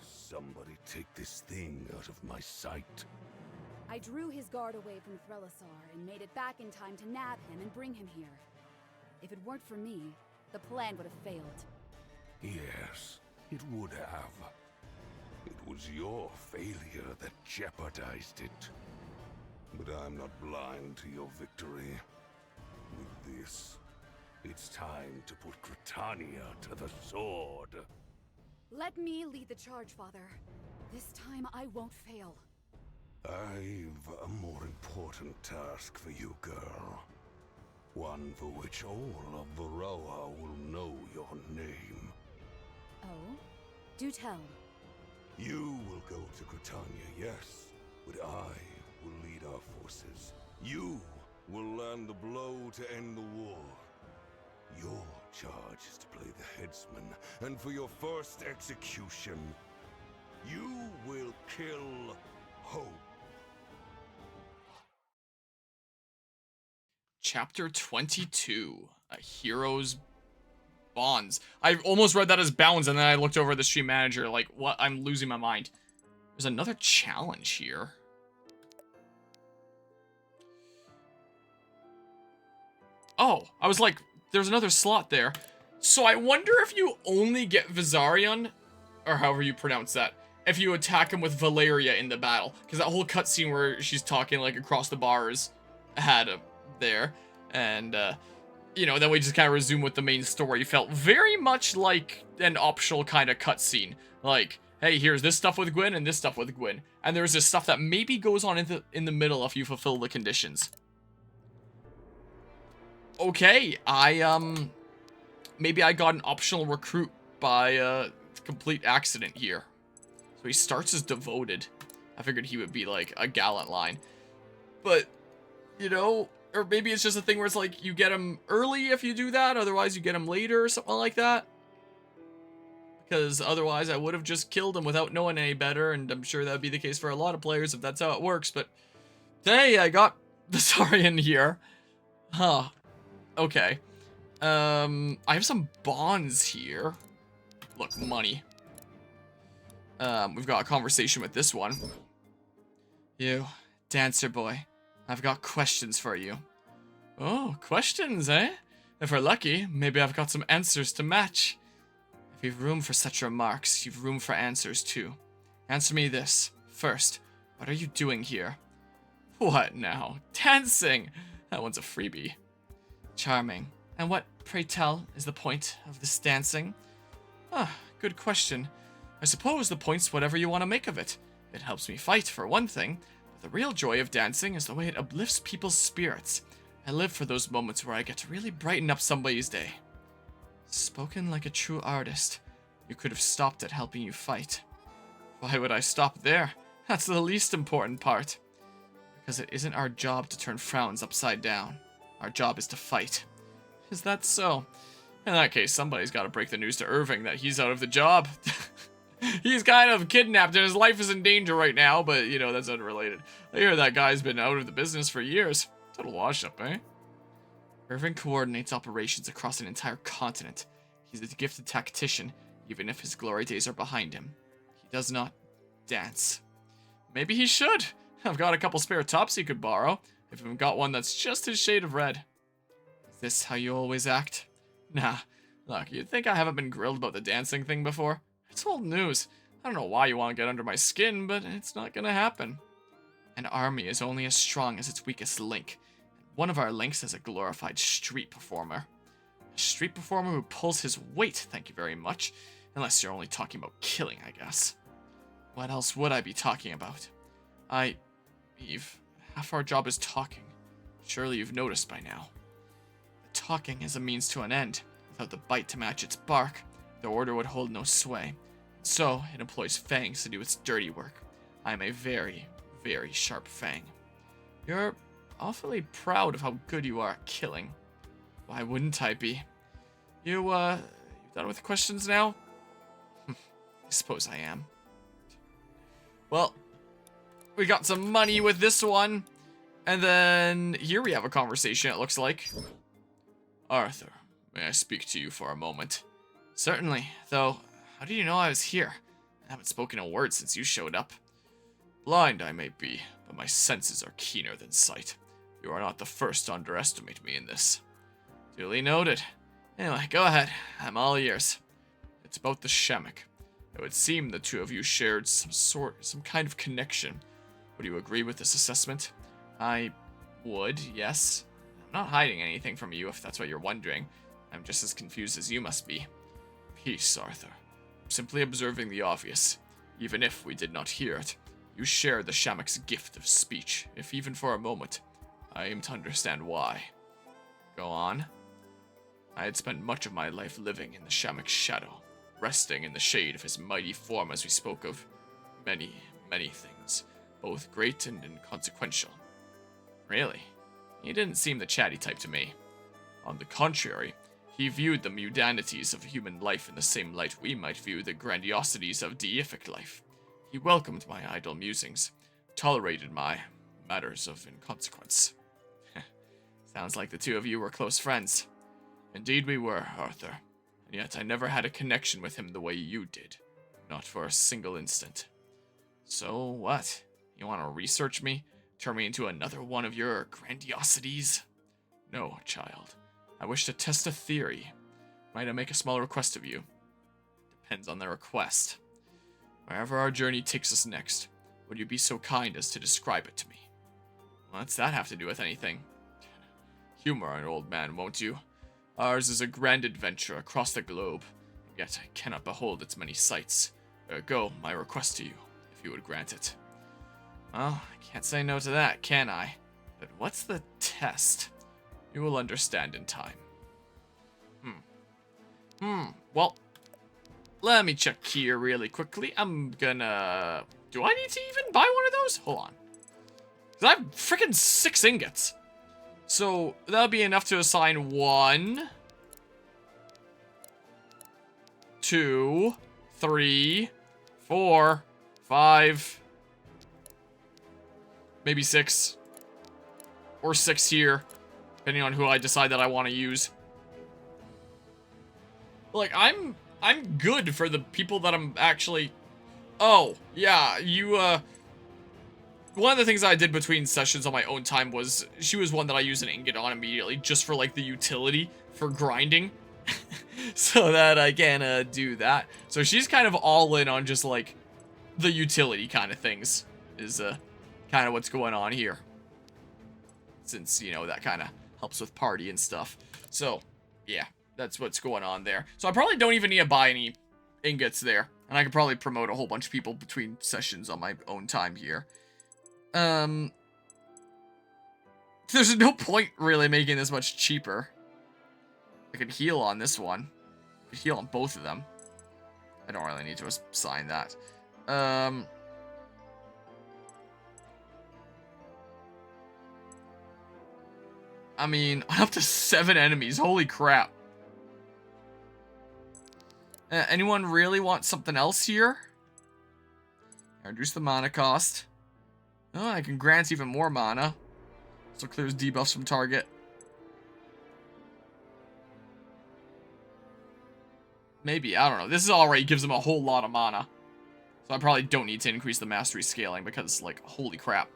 Somebody take this thing out of my sight. I drew his guard away from Threlasar and made it back in time to nab him and bring him here. If it weren't for me, the plan would have failed. Yes, it would have. It was your failure that jeopardized it. But I'm not blind to your victory. With this, it's time to put Britannia to the sword. Let me lead the charge, Father. This time I won't fail. I've a more important task for you, girl. One for which all of Varroa will know your name. Oh? Do tell. You will go to Britannia, yes, but I will lead our forces. You will land the blow to end the war. Your charge is to play the headsman, and for your first execution, you will kill Hope. Chapter 22, A Hero's Bonds. I almost read that as bounds, and then I looked over at the stream manager like, what? I'm losing my mind. There's another challenge here. Oh, I was like, there's another slot there. So I wonder if you only get Visarion, or however you pronounce that, if you attack him with Valeria in the battle. Because that whole cutscene where she's talking like across the bars had him there. And, you know, then we just kind of resume with the main story. Felt very much like an optional kind of cutscene. Like, hey, here's this stuff with Gwyn and this stuff with Gwyn. And there's this stuff that maybe goes on in the middle if you fulfill the conditions. Okay, maybe I got an optional recruit by, complete accident here. So he starts as devoted. I figured he would be, like, a gallant line. But, you know, or maybe it's just a thing where it's like, you get him early if you do that, otherwise you get him later or something like that. Because otherwise I would have just killed him without knowing any better, and I'm sure that would be the case for a lot of players if that's how it works, but... Hey, I got Visarion here. Huh. Okay. I have some bonds here. Look, money. We've got a conversation with this one. You, dancer boy. I've got questions for you. Oh, questions, eh? If we're lucky, maybe I've got some answers to match. If you've room for such remarks, you've room for answers too. Answer me this. First, what are you doing here? What now? Dancing! That one's a freebie. Charming. And what, pray tell, is the point of this dancing? Ah, good question. I suppose the point's whatever you want to make of it. It helps me fight, for one thing, but the real joy of dancing is the way it uplifts people's spirits. I live for those moments where I get to really brighten up somebody's day. Spoken like a true artist. You could have stopped at helping you fight. Why would I stop there? That's the least important part. Because it isn't our job to turn frowns upside down. Our job is to fight. Is that so? In that case, somebody's got to break the news to Irving that he's out of the job. He's kind of kidnapped and his life is in danger right now, but, you know, that's unrelated. I hear that guy's been out of the business for years. Total wash-up, eh? Irving coordinates operations across an entire continent. He's a gifted tactician, even if his glory days are behind him. He does not dance. Maybe he should. I've got a couple spare tops he could borrow, if I've got one that's just his shade of red. Is this how you always act? Nah. Look, you'd think I haven't been grilled about the dancing thing before. It's old news. I don't know why you want to get under my skin, but it's not gonna happen. An army is only as strong as its weakest link. One of our links is a glorified street performer. A street performer who pulls his weight, thank you very much. Unless you're only talking about killing, I guess. What else would I be talking about? Eve, half our job is talking. Surely you've noticed by now. The talking is a means to an end. Without the bite to match its bark, the order would hold no sway. So, it employs fangs to do its dirty work. I am a very, very sharp fang. You're awfully proud of how good you are at killing. Why wouldn't I be? You done with the questions now? I suppose I am. Well, we got some money with this one. And then here we have a conversation, it looks like. Arthur, may I speak to you for a moment? Certainly, though, how did you know I was here? I haven't spoken a word since you showed up. Blind I may be, but my senses are keener than sight. You are not the first to underestimate me in this. Duly noted. Anyway, go ahead. I'm all ears. It's about the Shemek. It would seem the two of you shared some kind of connection. Would you agree with this assessment? I would, yes. I'm not hiding anything from you if that's what you're wondering. I'm just as confused as you must be. Peace, Arthur. I'm simply observing the obvious. Even if we did not hear it, you share the Shamek's gift of speech, if even for a moment. I aim to understand why. Go on. I had spent much of my life living in the Shamek's shadow, resting in the shade of his mighty form as we spoke of many, many things, both great and inconsequential. Really? He didn't seem the chatty type to me. On the contrary, he viewed the mundanities of human life in the same light we might view the grandiosities of deific life. He welcomed my idle musings, tolerated my matters of inconsequence. Sounds like the two of you were close friends. Indeed we were, Arthur, and yet I never had a connection with him the way you did. Not for a single instant. So what? You want to research me? Turn me into another one of your grandiosities? No, child. I wish to test a theory. Might I make a small request of you? Depends on the request. Wherever our journey takes us next, would you be so kind as to describe it to me? What's that have to do with anything? Humor an old man, won't you? Ours is a grand adventure across the globe, yet I cannot behold its many sights. Ergo, my request to you, if you would grant it. Well, I can't say no to that, can I? But what's the test? You will understand in time. Well, let me check here really quickly. I'm gonna... Do I need to even buy one of those? Hold on. 'Cause I have freaking 6 ingots. So, that'll be enough to assign 1, 2, 3, 4, 5, maybe 6. Or 6 here, depending on who I decide that I want to use. Like, I'm good for the people that I'm actually... Oh, yeah, you, one of the things I did between sessions on my own time was, she was one that I use an ingot on immediately, just for, like, the utility for grinding. So that I can, do that. So she's kind of all in on just, like, the utility kind of things, is, kind of what's going on here. Since, you know, that kind of helps with party and stuff. So, yeah, that's what's going on there. So I probably don't even need to buy any ingots there. And I could probably promote a whole bunch of people between sessions on my own time here. There's no point really making this much cheaper. I could heal on this one. I could heal on both of them. I don't really need to assign that. I mean, up to 7 enemies. Holy crap. Anyone really want something else here? Reduce the mana cost. Oh, I can grant even more mana. So clears debuffs from target. Maybe, I don't know. This already gives them a whole lot of mana. So I probably don't need to increase the mastery scaling because, like, holy crap.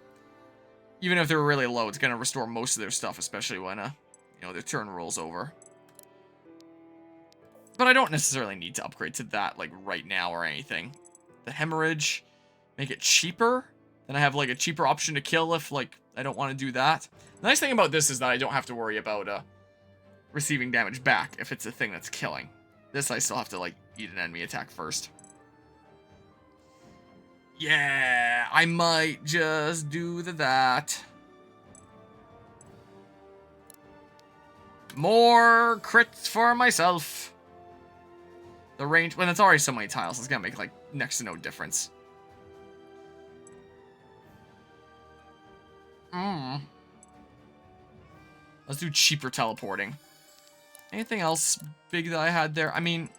Even if they're really low, it's going to restore most of their stuff, especially when, you know, their turn rolls over. But I don't necessarily need to upgrade to that, like, right now or anything. The hemorrhage, make it cheaper. Then I have, like, a cheaper option to kill if, like, I don't want to do that. The nice thing about this is that I don't have to worry about, receiving damage back if it's a thing that's killing. This I still have to, like, eat an enemy attack first. Yeah, I might just do that. More crits for myself. The range, when it's already so many tiles, it's gonna make, like, next to no difference. Let's do cheaper teleporting. Anything else big that I had there? I mean,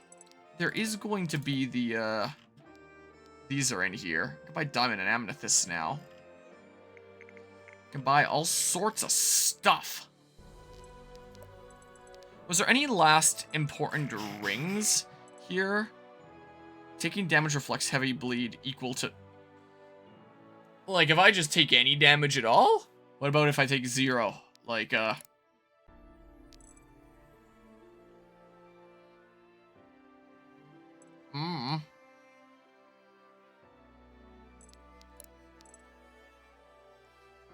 there is going to be the, these are in here. I can buy diamond and amethyst now. I can buy all sorts of stuff. Was there any last important rings here? Taking damage reflects heavy bleed equal to... Like, if I just take any damage at all? What about if I take 0? Like,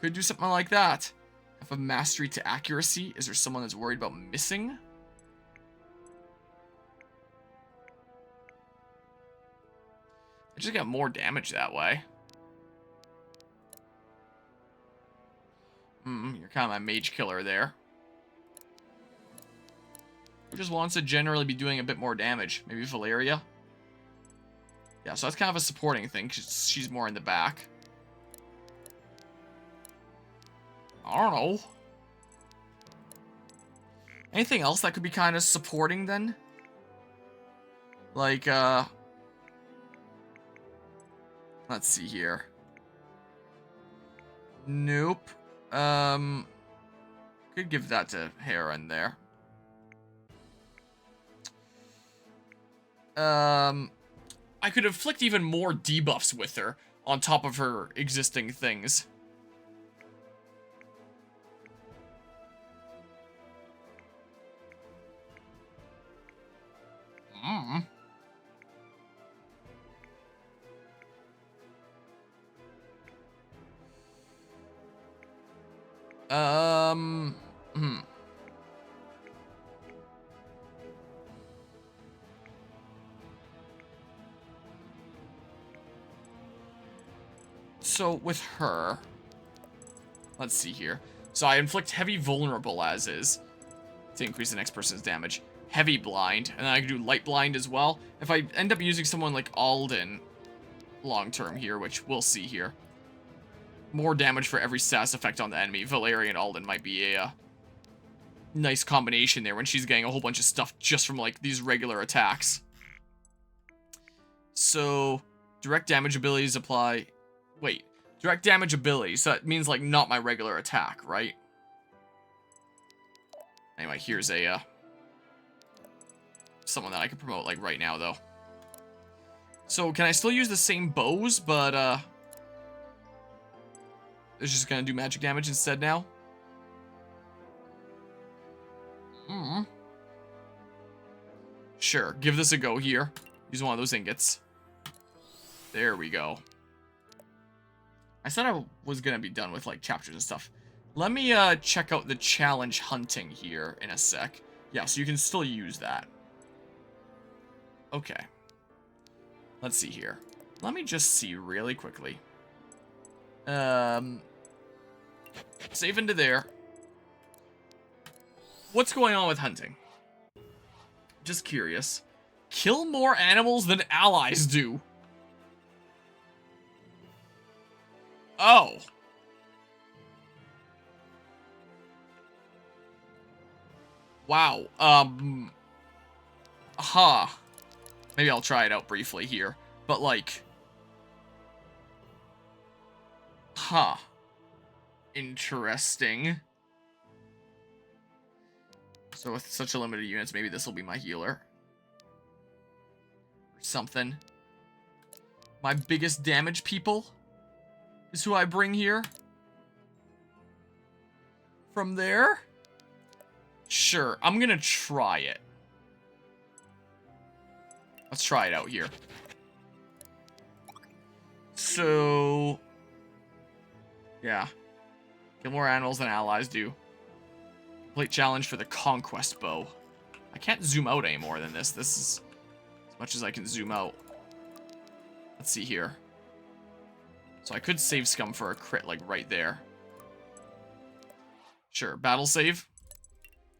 Could do something like that. Have a mastery to accuracy. Is there someone that's worried about missing? I just got more damage that way. You're kind of my mage killer there. Who just wants to generally be doing a bit more damage? Maybe Valeria? Yeah, so that's kind of a supporting thing, because she's more in the back. I don't know. Anything else that could be kind of supporting then? Like, let's see here. Nope. Could give that to Heron there. I could inflict even more debuffs with her on top of her existing things. So with her, let's see here. So I inflict heavy vulnerable as is to increase the next person's damage. Heavy blind, and then I can do light blind as well. If I end up using someone like Alden long term here, which we'll see here. More damage for every status effect on the enemy. Valeria and Alden might be a nice combination there when she's getting a whole bunch of stuff just from like these regular attacks. So direct damage abilities apply. Wait, direct damage abilities. So that means like not my regular attack, right? Anyway, here's a someone that I can promote like right now though. So can I still use the same bows, but it's just gonna do magic damage instead now? Sure, give this a go here. Use one of those ingots. There we go. I said I was gonna be done with like chapters and stuff. Let me check out the challenge hunting here in a sec. Yeah, so you can still use that. Okay. Let's see here. Let me just see really quickly. Save into there. What's going on with hunting? Just curious. Kill more animals than allies do. Oh. Wow. Huh. Maybe I'll try it out briefly here. But like... Huh. Interesting. So with such a limited units, maybe this will be my healer. Or something. My biggest damage people is who I bring here. From there? Sure, I'm gonna try it. Let's try it out here. So... yeah. Kill more animals than allies do. Complete challenge for the conquest bow. I can't zoom out any more than this. This is as much as I can zoom out. Let's see here. So I could save scum for a crit, like right there. Sure, battle save.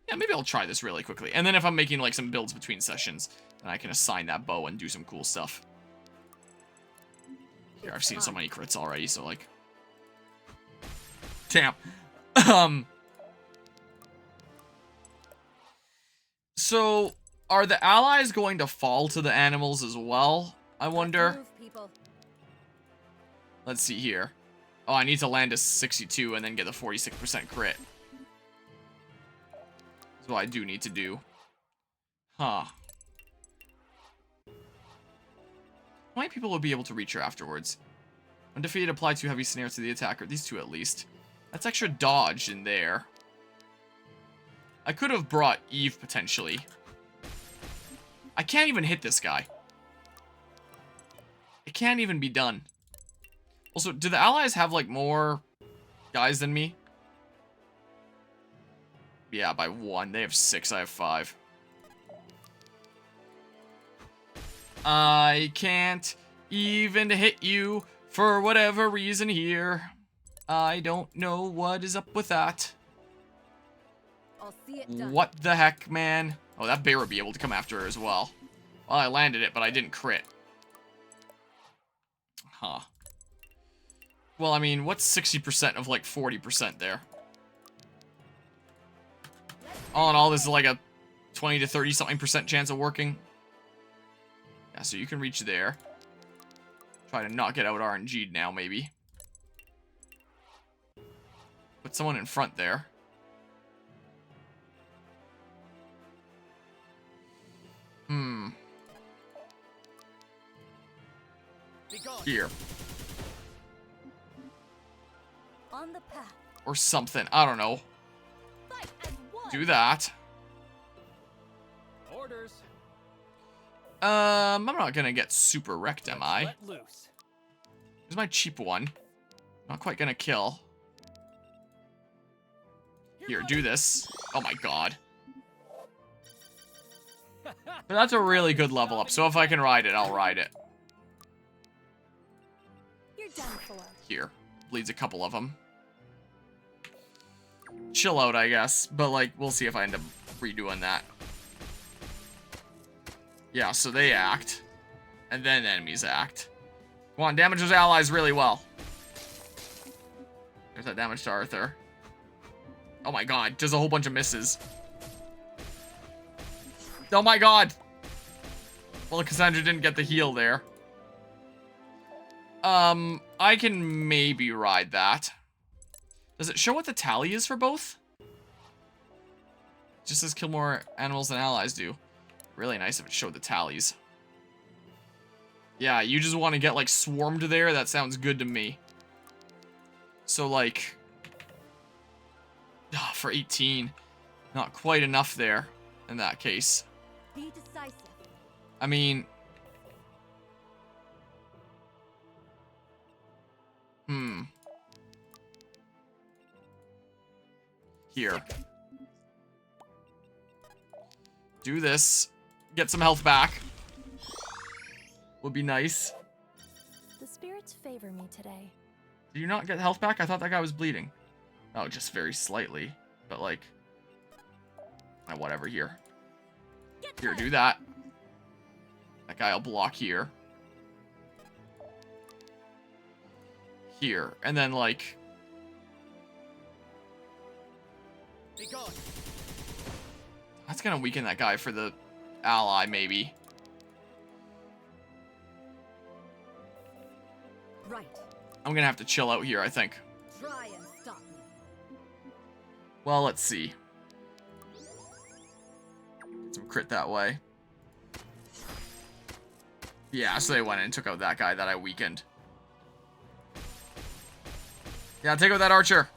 Yeah, maybe I'll try this really quickly. And then if I'm making like some builds between sessions, then I can assign that bow and do some cool stuff. Here, I've seen so many crits already, so like... damn. So, are the allies going to fall to the animals as well? I wonder. Let's see here. Oh, I need to land a 62 and then get the 46% crit. That's what I do need to do. Huh. How many people will be able to reach her afterwards? Undefeated, apply 2 heavy snares to the attacker. These 2 at least. That's extra dodge in there. I could have brought Eve, potentially. I can't even hit this guy. It can't even be done. Also, do the allies have, like, more guys than me? Yeah, by 1. They have 6, I have 5. I can't even hit you for whatever reason here. I don't know what is up with that. I'll see it done. What the heck, man? Oh, that bear would be able to come after her as well. Well, I landed it, but I didn't crit. Huh. Well, I mean, what's 60% of, like, 40% there? All in all, this is like a 20 to 30-something% chance of working. Yeah, so you can reach there. Try to not get out RNG'd now, maybe. Put someone in front there. Here. On the path. Or something. I don't know. Do that. Orders. I'm not gonna get super wrecked, am I? Let loose. Here's my cheap one. Not quite gonna kill. Here, do this. Oh my god. But that's a really good level up, so if I can ride it, I'll ride it. You're done for. Here. Bleeds a couple of them. Chill out, I guess. But, like, we'll see if I end up redoing that. Yeah, so they act. And then enemies act. Come on, damage those allies really well. There's that damage to Arthur. Oh my god, does a whole bunch of misses. Oh my god! Well, Cassandra didn't get the heal there. I can maybe ride that. Does it show what the tally is for both? Just says kill more animals than allies do. Really nice if it showed the tallies. Yeah, you just want to get, like, swarmed there? That sounds good to me. So, like... for 18. Not quite enough there, in that case. Be decisive. I mean... Here. Do this. Get some health back. would be nice. The spirits favor me today. Did you not get health back? I thought that guy was bleeding. Oh, just very slightly. But like... whatever here. Here, do that. That guy will block here. Here. And then like... That's gonna weaken that guy for the ally, maybe. Right. I'm gonna have to chill out here, I think. Try and stop me. Well, let's see. Get some crit that way. Yeah, so they went in and took out that guy that I weakened. Yeah, take out that archer.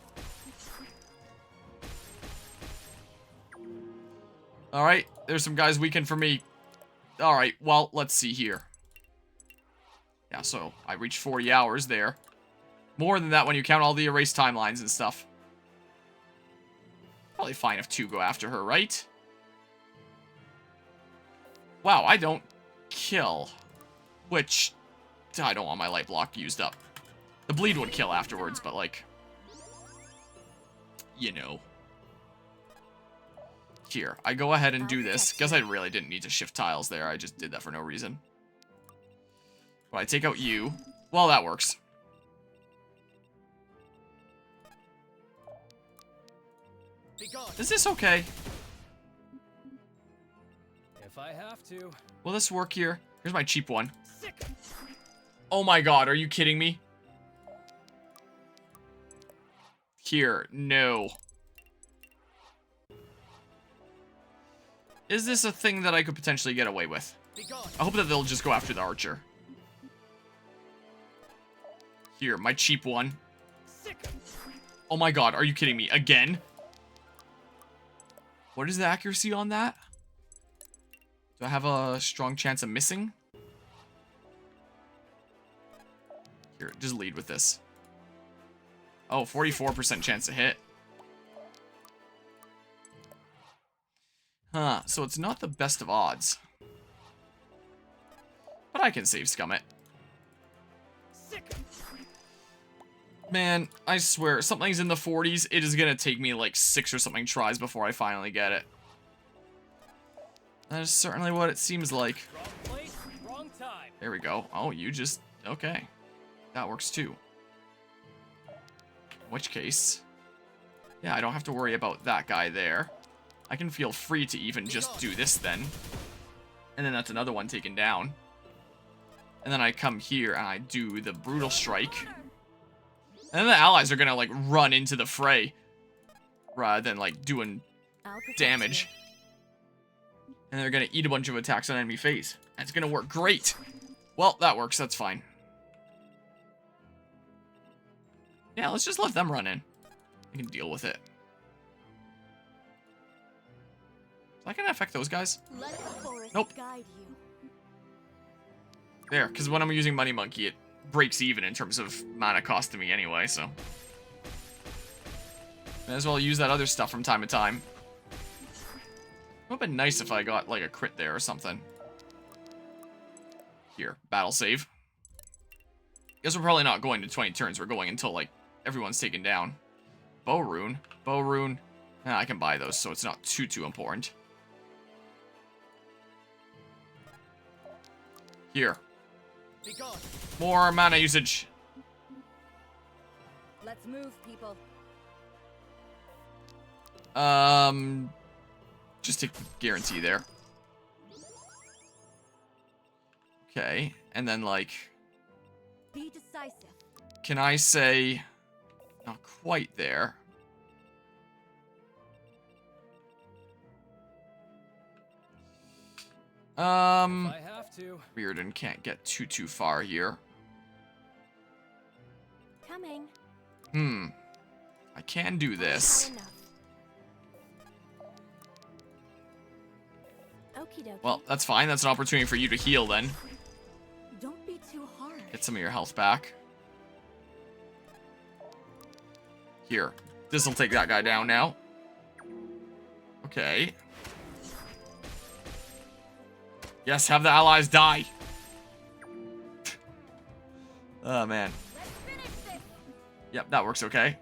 Alright, there's some guys weakened for me. Alright, well, let's see here. Yeah, so I reached 40 hours there. More than that when you count all the erased timelines and stuff. Probably fine if 2 go after her, right? Wow, I don't kill. Which, I don't want my light block used up. The bleed would kill afterwards, but like... You know. Here, I go ahead and do this. Guess I really didn't need to shift tiles there. I just did that for no reason. But I take out you. Well, that works. Is this okay? If I have to. Will this work here? Here's my cheap one. Oh my god, are you kidding me? Here, no. Is this a thing that I could potentially get away with? I hope that they'll just go after the archer. Here, my cheap one. Oh my god, are you kidding me? Again? What is the accuracy on that? Do I have a strong chance of missing? Here, just lead with this. Oh, 44% chance to hit. Huh, so it's not the best of odds. But I can save scum it. Man, I swear, something's in the 40s. It is gonna take me like 6 or something tries before I finally get it. That is certainly what it seems like. Wrong place, wrong time. There we go. Oh, you just... Okay. That works too. In which case... Yeah, I don't have to worry about that guy there. I can feel free to even just do this then. And then that's another one taken down. And then I come here and I do the brutal strike. And then the allies are gonna like run into the fray. Rather than like doing damage. And they're gonna eat a bunch of attacks on enemy phase. And it's gonna work great. Well, that works, that's fine. Yeah, let's just let them run in. I can deal with it. Is that gonna affect those guys? Let the forest Nope. guide you. There, because when I'm using Money Monkey, it breaks even in terms of mana cost to me anyway, so. May as well use that other stuff from time to time. It would've been nice if I got, like, a crit there or something. Here, battle save. Guess we're probably not going to 20 turns. We're going until, like, everyone's taken down. Bow rune. Bow rune. Nah, I can buy those, so it's not too important. Here. More mana usage. Let's move, people. Just take the guarantee there. Okay, and then like... Be decisive. Can I say... Not quite there. If I have to. Weird and can't get too far here. Coming. I can do this. Okie dokie. Well, that's fine. That's an opportunity for you to heal then. Don't be too hard. Get some of your health back. Here. This'll take that guy down now. Okay. Yes, have the allies die. Oh, man. Yep, that works okay.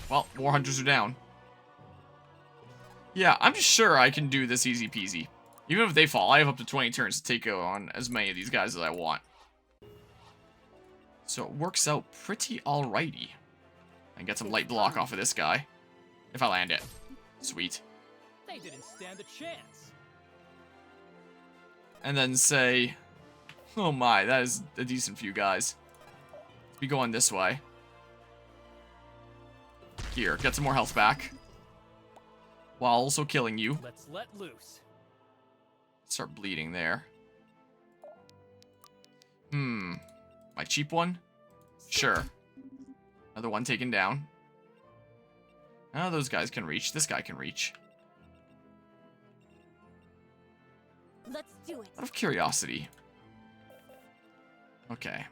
Well, more hunters are down. Yeah, I'm sure I can do this easy peasy. Even if they fall, I have up to 20 turns to take on as many of these guys as I want. So it works out pretty alrighty. I get some light block off of this guy. If I land it. Sweet. They didn't stand a chance. And then say... Oh my, that is a decent few guys. Let's be going this way. Here, get some more health back. While also killing you. Let's let loose. Start bleeding there. My cheap one? Sure. Another one taken down. Oh, those guys can reach. This guy can reach. Let's do it. Out of curiosity. Okay.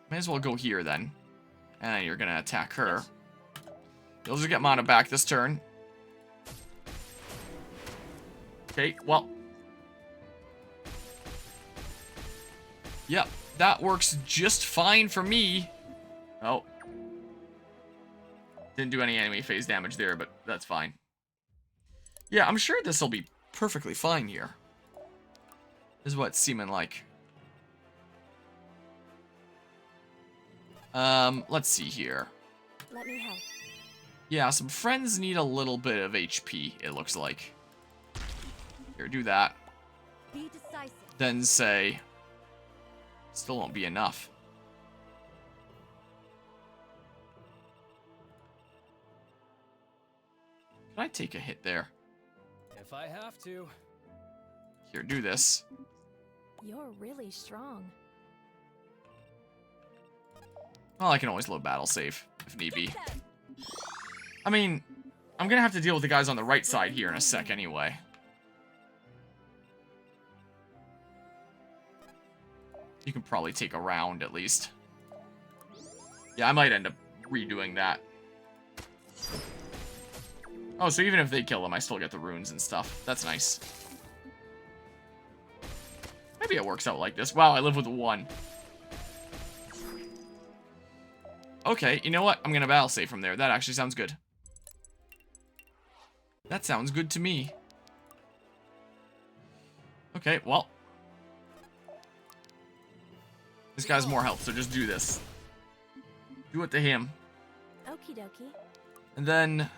May as well go here then. And then you're gonna attack her. You'll just get mana back this turn. Okay, well. Yep, that works just fine for me. Oh. Didn't do any enemy phase damage there, but that's fine. Yeah, I'm sure this will be perfectly fine here. This is what it's seeming like. Let's see here. Let me help. Yeah, some friends need a little bit of HP, it looks like. Here, do that. Be decisive. Then say... Still won't be enough. Can I take a hit there? If I have to. Here, do this. You're really strong. Well, I can always load battle save, if need be. I mean, I'm gonna have to deal with the guys on the right side here in a sec anyway. You can probably take a round, at least. Yeah, I might end up redoing that. Oh, so even if they kill them, I still get the runes and stuff. That's nice. Maybe it works out like this. Wow, I live with 1. Okay, you know what? I'm gonna battle save from there. That actually sounds good. That sounds good to me. Okay, well. This guy's more health, so just do this. Do it to him. Okie dokie. And then...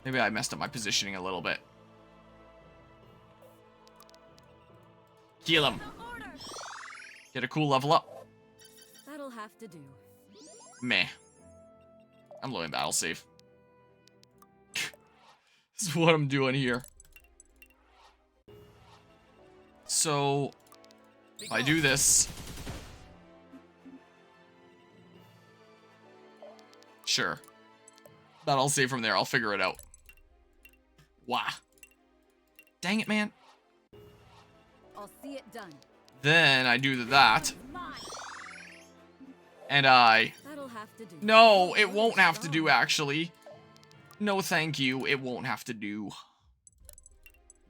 Maybe I messed up my positioning a little bit. Heal him. Get a cool level up. That'll have to do. Meh. I'm low in battle save. This is what I'm doing here. So, if I do this... Sure. That'll save from there. I'll figure it out. Wow. Dang it, man. I'll see it done. Then I do that. And I... That'll have to do. No, it won't have to do, actually. No, thank you. It won't have to do.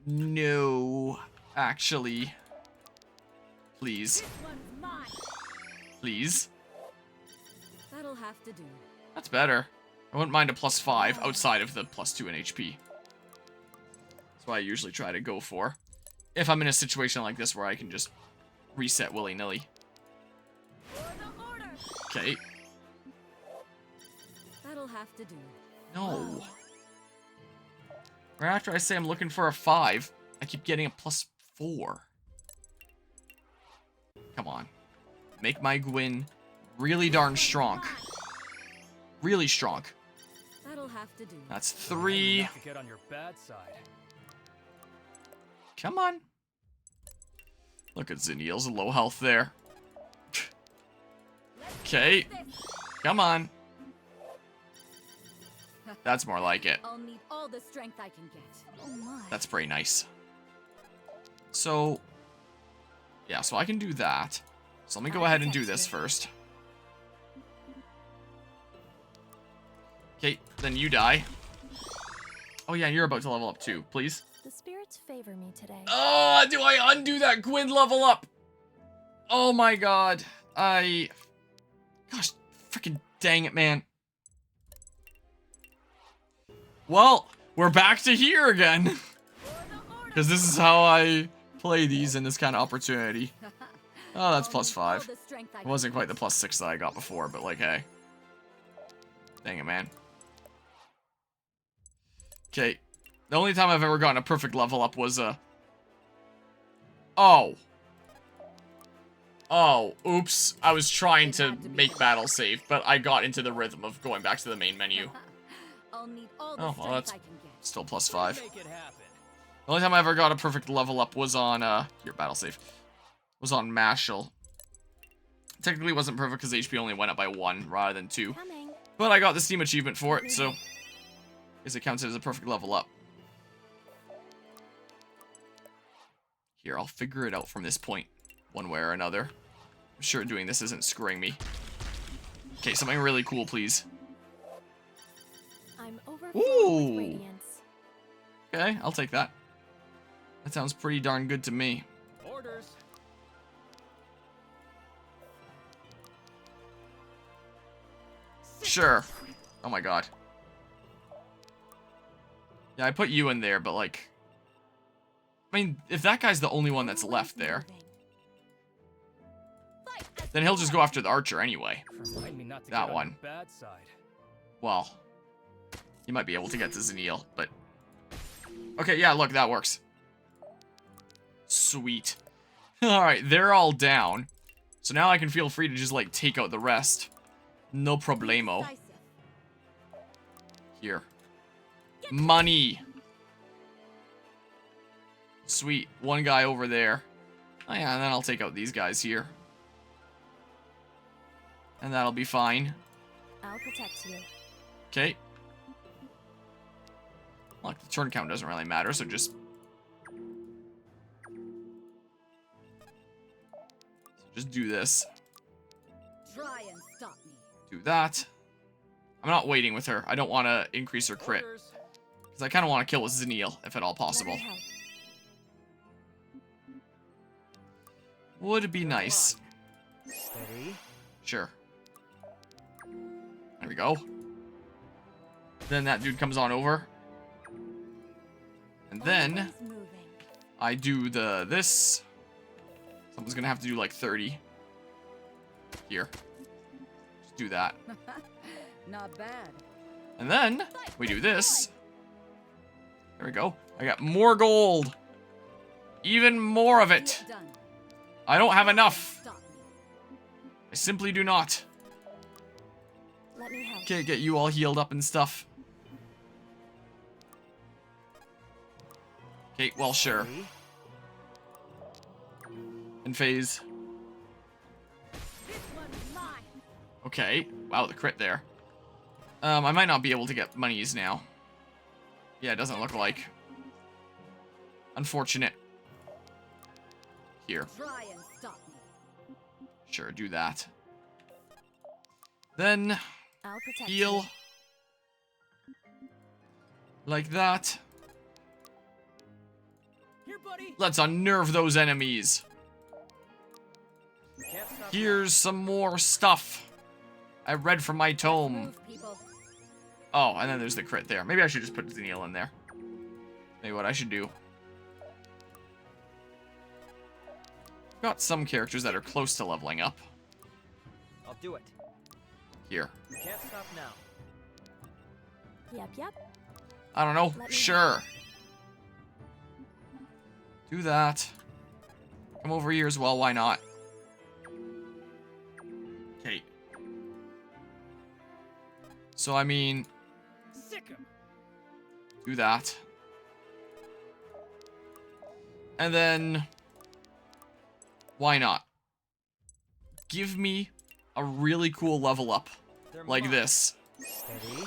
No. Actually. Please. Please. That'll have to do. That's better. I wouldn't mind a +5 outside of the +2 in HP. That's what I usually try to go for. If I'm in a situation like this where I can just reset willy-nilly. Okay. That'll have to do. No. Right after I say I'm looking for a 5, I keep getting a +4. Come on. Make my Gwyn really darn strong. Really strong. That'll have to do. That's 3. To get on your bad side. Come on. Look at Zenniel's low health there. Okay. Come on. That's more like it. I'll need all the strength I can get. Oh my. That's pretty nice. So, yeah, so I can do that. So let me go ahead and do this first. Okay, then you die. Oh yeah, you're about to level up too, please. The spirits favor me today. Oh, do I undo that Gwyn level up? Oh my god. Gosh, freaking dang it, man. Well, we're back to here again. Because this is how I play these in this kind of opportunity. Oh, that's +5. It wasn't quite the +6 that I got before, but like, hey. Dang it, man. Okay. The only time I've ever gotten a perfect level up was, Oh. Oh, oops. I was trying to make battle save, but I got into the rhythm of going back to the main menu. Oh, well, that's still +5. The only time I ever got a perfect level up was on, here, battle save. Was on Mashal. Technically it wasn't perfect because HP only went up by 1 rather than 2. But I got the Steam achievement for it, so I guess it counts as a perfect level up. Here, I'll figure it out from this point, one way or another. I'm sure doing this isn't screwing me. Okay, something really cool, please. I'm overflowing with Ooh. radiance. Okay, I'll take that. That sounds pretty darn good to me. Orders. Sure. Oh my god. Yeah, I put you in there, but like... I mean, if that guy's the only one that's left there, then he'll just go after the archer anyway. Remind me not to That get on one. the bad side. Well, you might be able to get to Zeniel, but... Okay, yeah, look, that works. Sweet. Alright, they're all down. So now I can feel free to just, like, take out the rest. No problemo. Here. Money! Sweet. One guy over there. Oh yeah, and then I'll take out these guys here. And that'll be fine. I'll protect you. Okay. Like, the turn count doesn't really matter, so just... Just do this. Try and stop me. Do that. I'm not waiting with her. I don't want to increase her crit. Because I kind of want to kill with Zeniel, if at all possible. Would be nice. Steady. Sure. There we go. Then that dude comes on over. And then I do this. Someone's gonna have to do like 30. Here. Just do that. Not bad. And then we do this. There we go. I got more gold. Even more of it. I don't have enough. I simply do not. Let me help. Can't get you all healed up and stuff. Okay, well, sure. And phase. Okay. Wow, the crit there. I might not be able to get monies now. Yeah, it doesn't look like. Unfortunate. Here. Try and stop me. Sure, do that. Then I'll protect heal. Like that. Here, buddy. Let's unnerve those enemies. Here's some more stuff I read from my tome. Oh, and then there's the crit there. Maybe I should just put Zeniel in there. Maybe what I should do. Got some characters that are close to leveling up. I'll do it. Here. You can't stop now. Yep. I don't know. Let me Sure. Do that. Come over here as well. Why not? Okay. So, I mean... Do that. And then... Why not? Give me a really cool level up. Like this. Steady.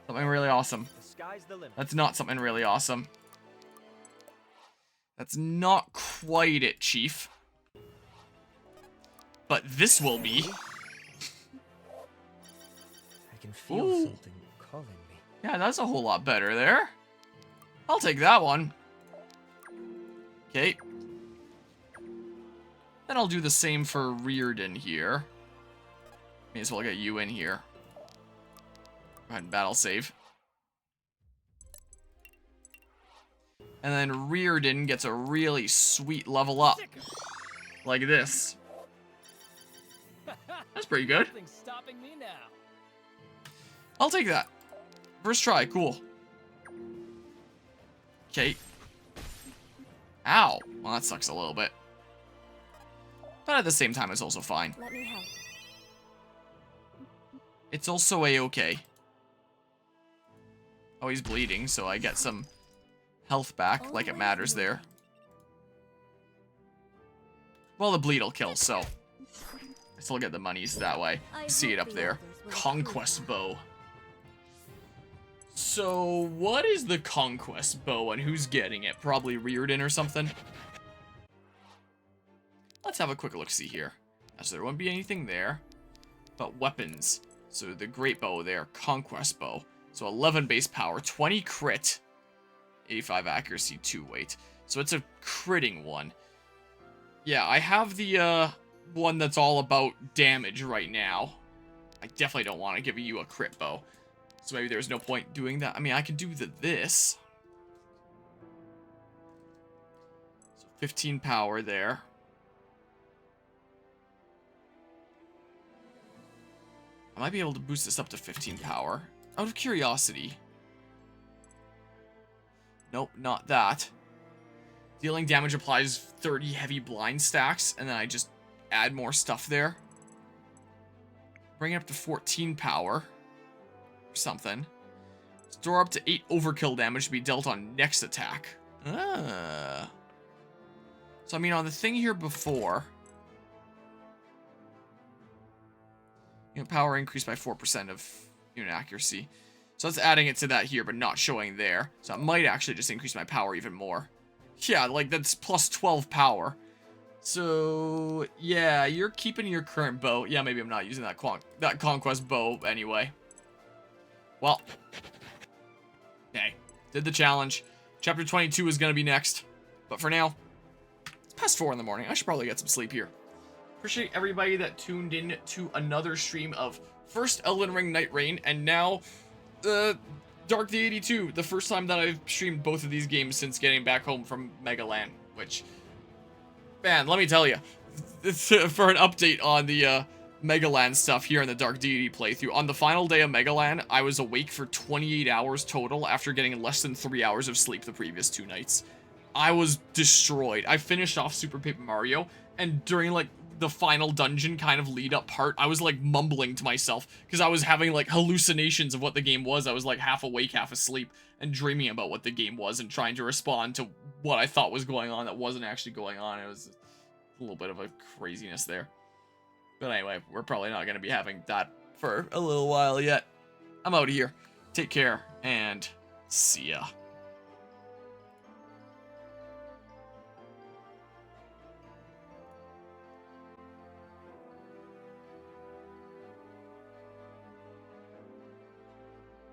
Something really awesome. The sky's the limit. That's not something really awesome. That's not quite it, Chief. But this will be. I can feel Ooh. something calling me. Yeah, that's a whole lot better there. I'll take that one. Okay. Then I'll do the same for Reardon here. May as well get you in here. Go ahead and battle save. And then Reardon gets a really sweet level up. Like this. That's pretty good. Nothing's stopping me now. I'll take that. First try, cool. Okay. Ow. Well, that sucks a little bit. But at the same time, it's also fine. Let me help. It's also a-okay. Oh, he's bleeding, so I get some health back, like it matters there. Well, the bleed will kill, so I still get the monies that way. See it up there. Conquest bow. So, what is the conquest bow and who's getting it? Probably Reardon or something? Let's have a quick look-see here. So there won't be anything there. But weapons. So the great bow there, conquest bow. So 11 base power, 20 crit, 85 accuracy, 2 weight. So it's a critting one. Yeah, I have the one that's all about damage right now. I definitely don't want to give you a crit bow. So maybe there's no point doing that. I mean, I could do this. So 15 power there. I might be able to boost this up to 15 power. Out of curiosity. Nope, not that. Dealing damage applies 30 heavy blind stacks, and then I just add more stuff there. Bring it up to 14 power. Or something. Store up to 8 overkill damage to be dealt on next attack. Ah. So, I mean, on the thing here before... You know, power increased by 4% of unit accuracy. So that's adding it to that here, but not showing there. So it might actually just increase my power even more. Yeah, like that's plus 12 power. So, yeah, you're keeping your current bow. Yeah, maybe I'm not using that conquest bow anyway. Well. Okay, did the challenge. Chapter 22 is going to be next. But for now, it's past 4 in the morning. I should probably get some sleep here. Appreciate everybody that tuned in to another stream of first Elden Ring Night Rain and now Dark Deity 2. The first time that I've streamed both of these games since getting back home from Megaland, which, man, let me tell you, for an update on the Megaland stuff here in the Dark Deity playthrough, on the final day of Megaland, I was awake for 28 hours total after getting less than 3 hours of sleep the previous 2 nights. I was destroyed. I finished off Super Paper Mario, and during, like, the final dungeon kind of lead up part, I was like mumbling to myself because I was having like hallucinations of what the game was. I was like half awake, half asleep and dreaming about what the game was and trying to respond to what I thought was going on that wasn't actually going on. It was a little bit of a craziness there. But anyway, we're probably not going to be having that for a little while yet. I'm out of here. Take care and see ya.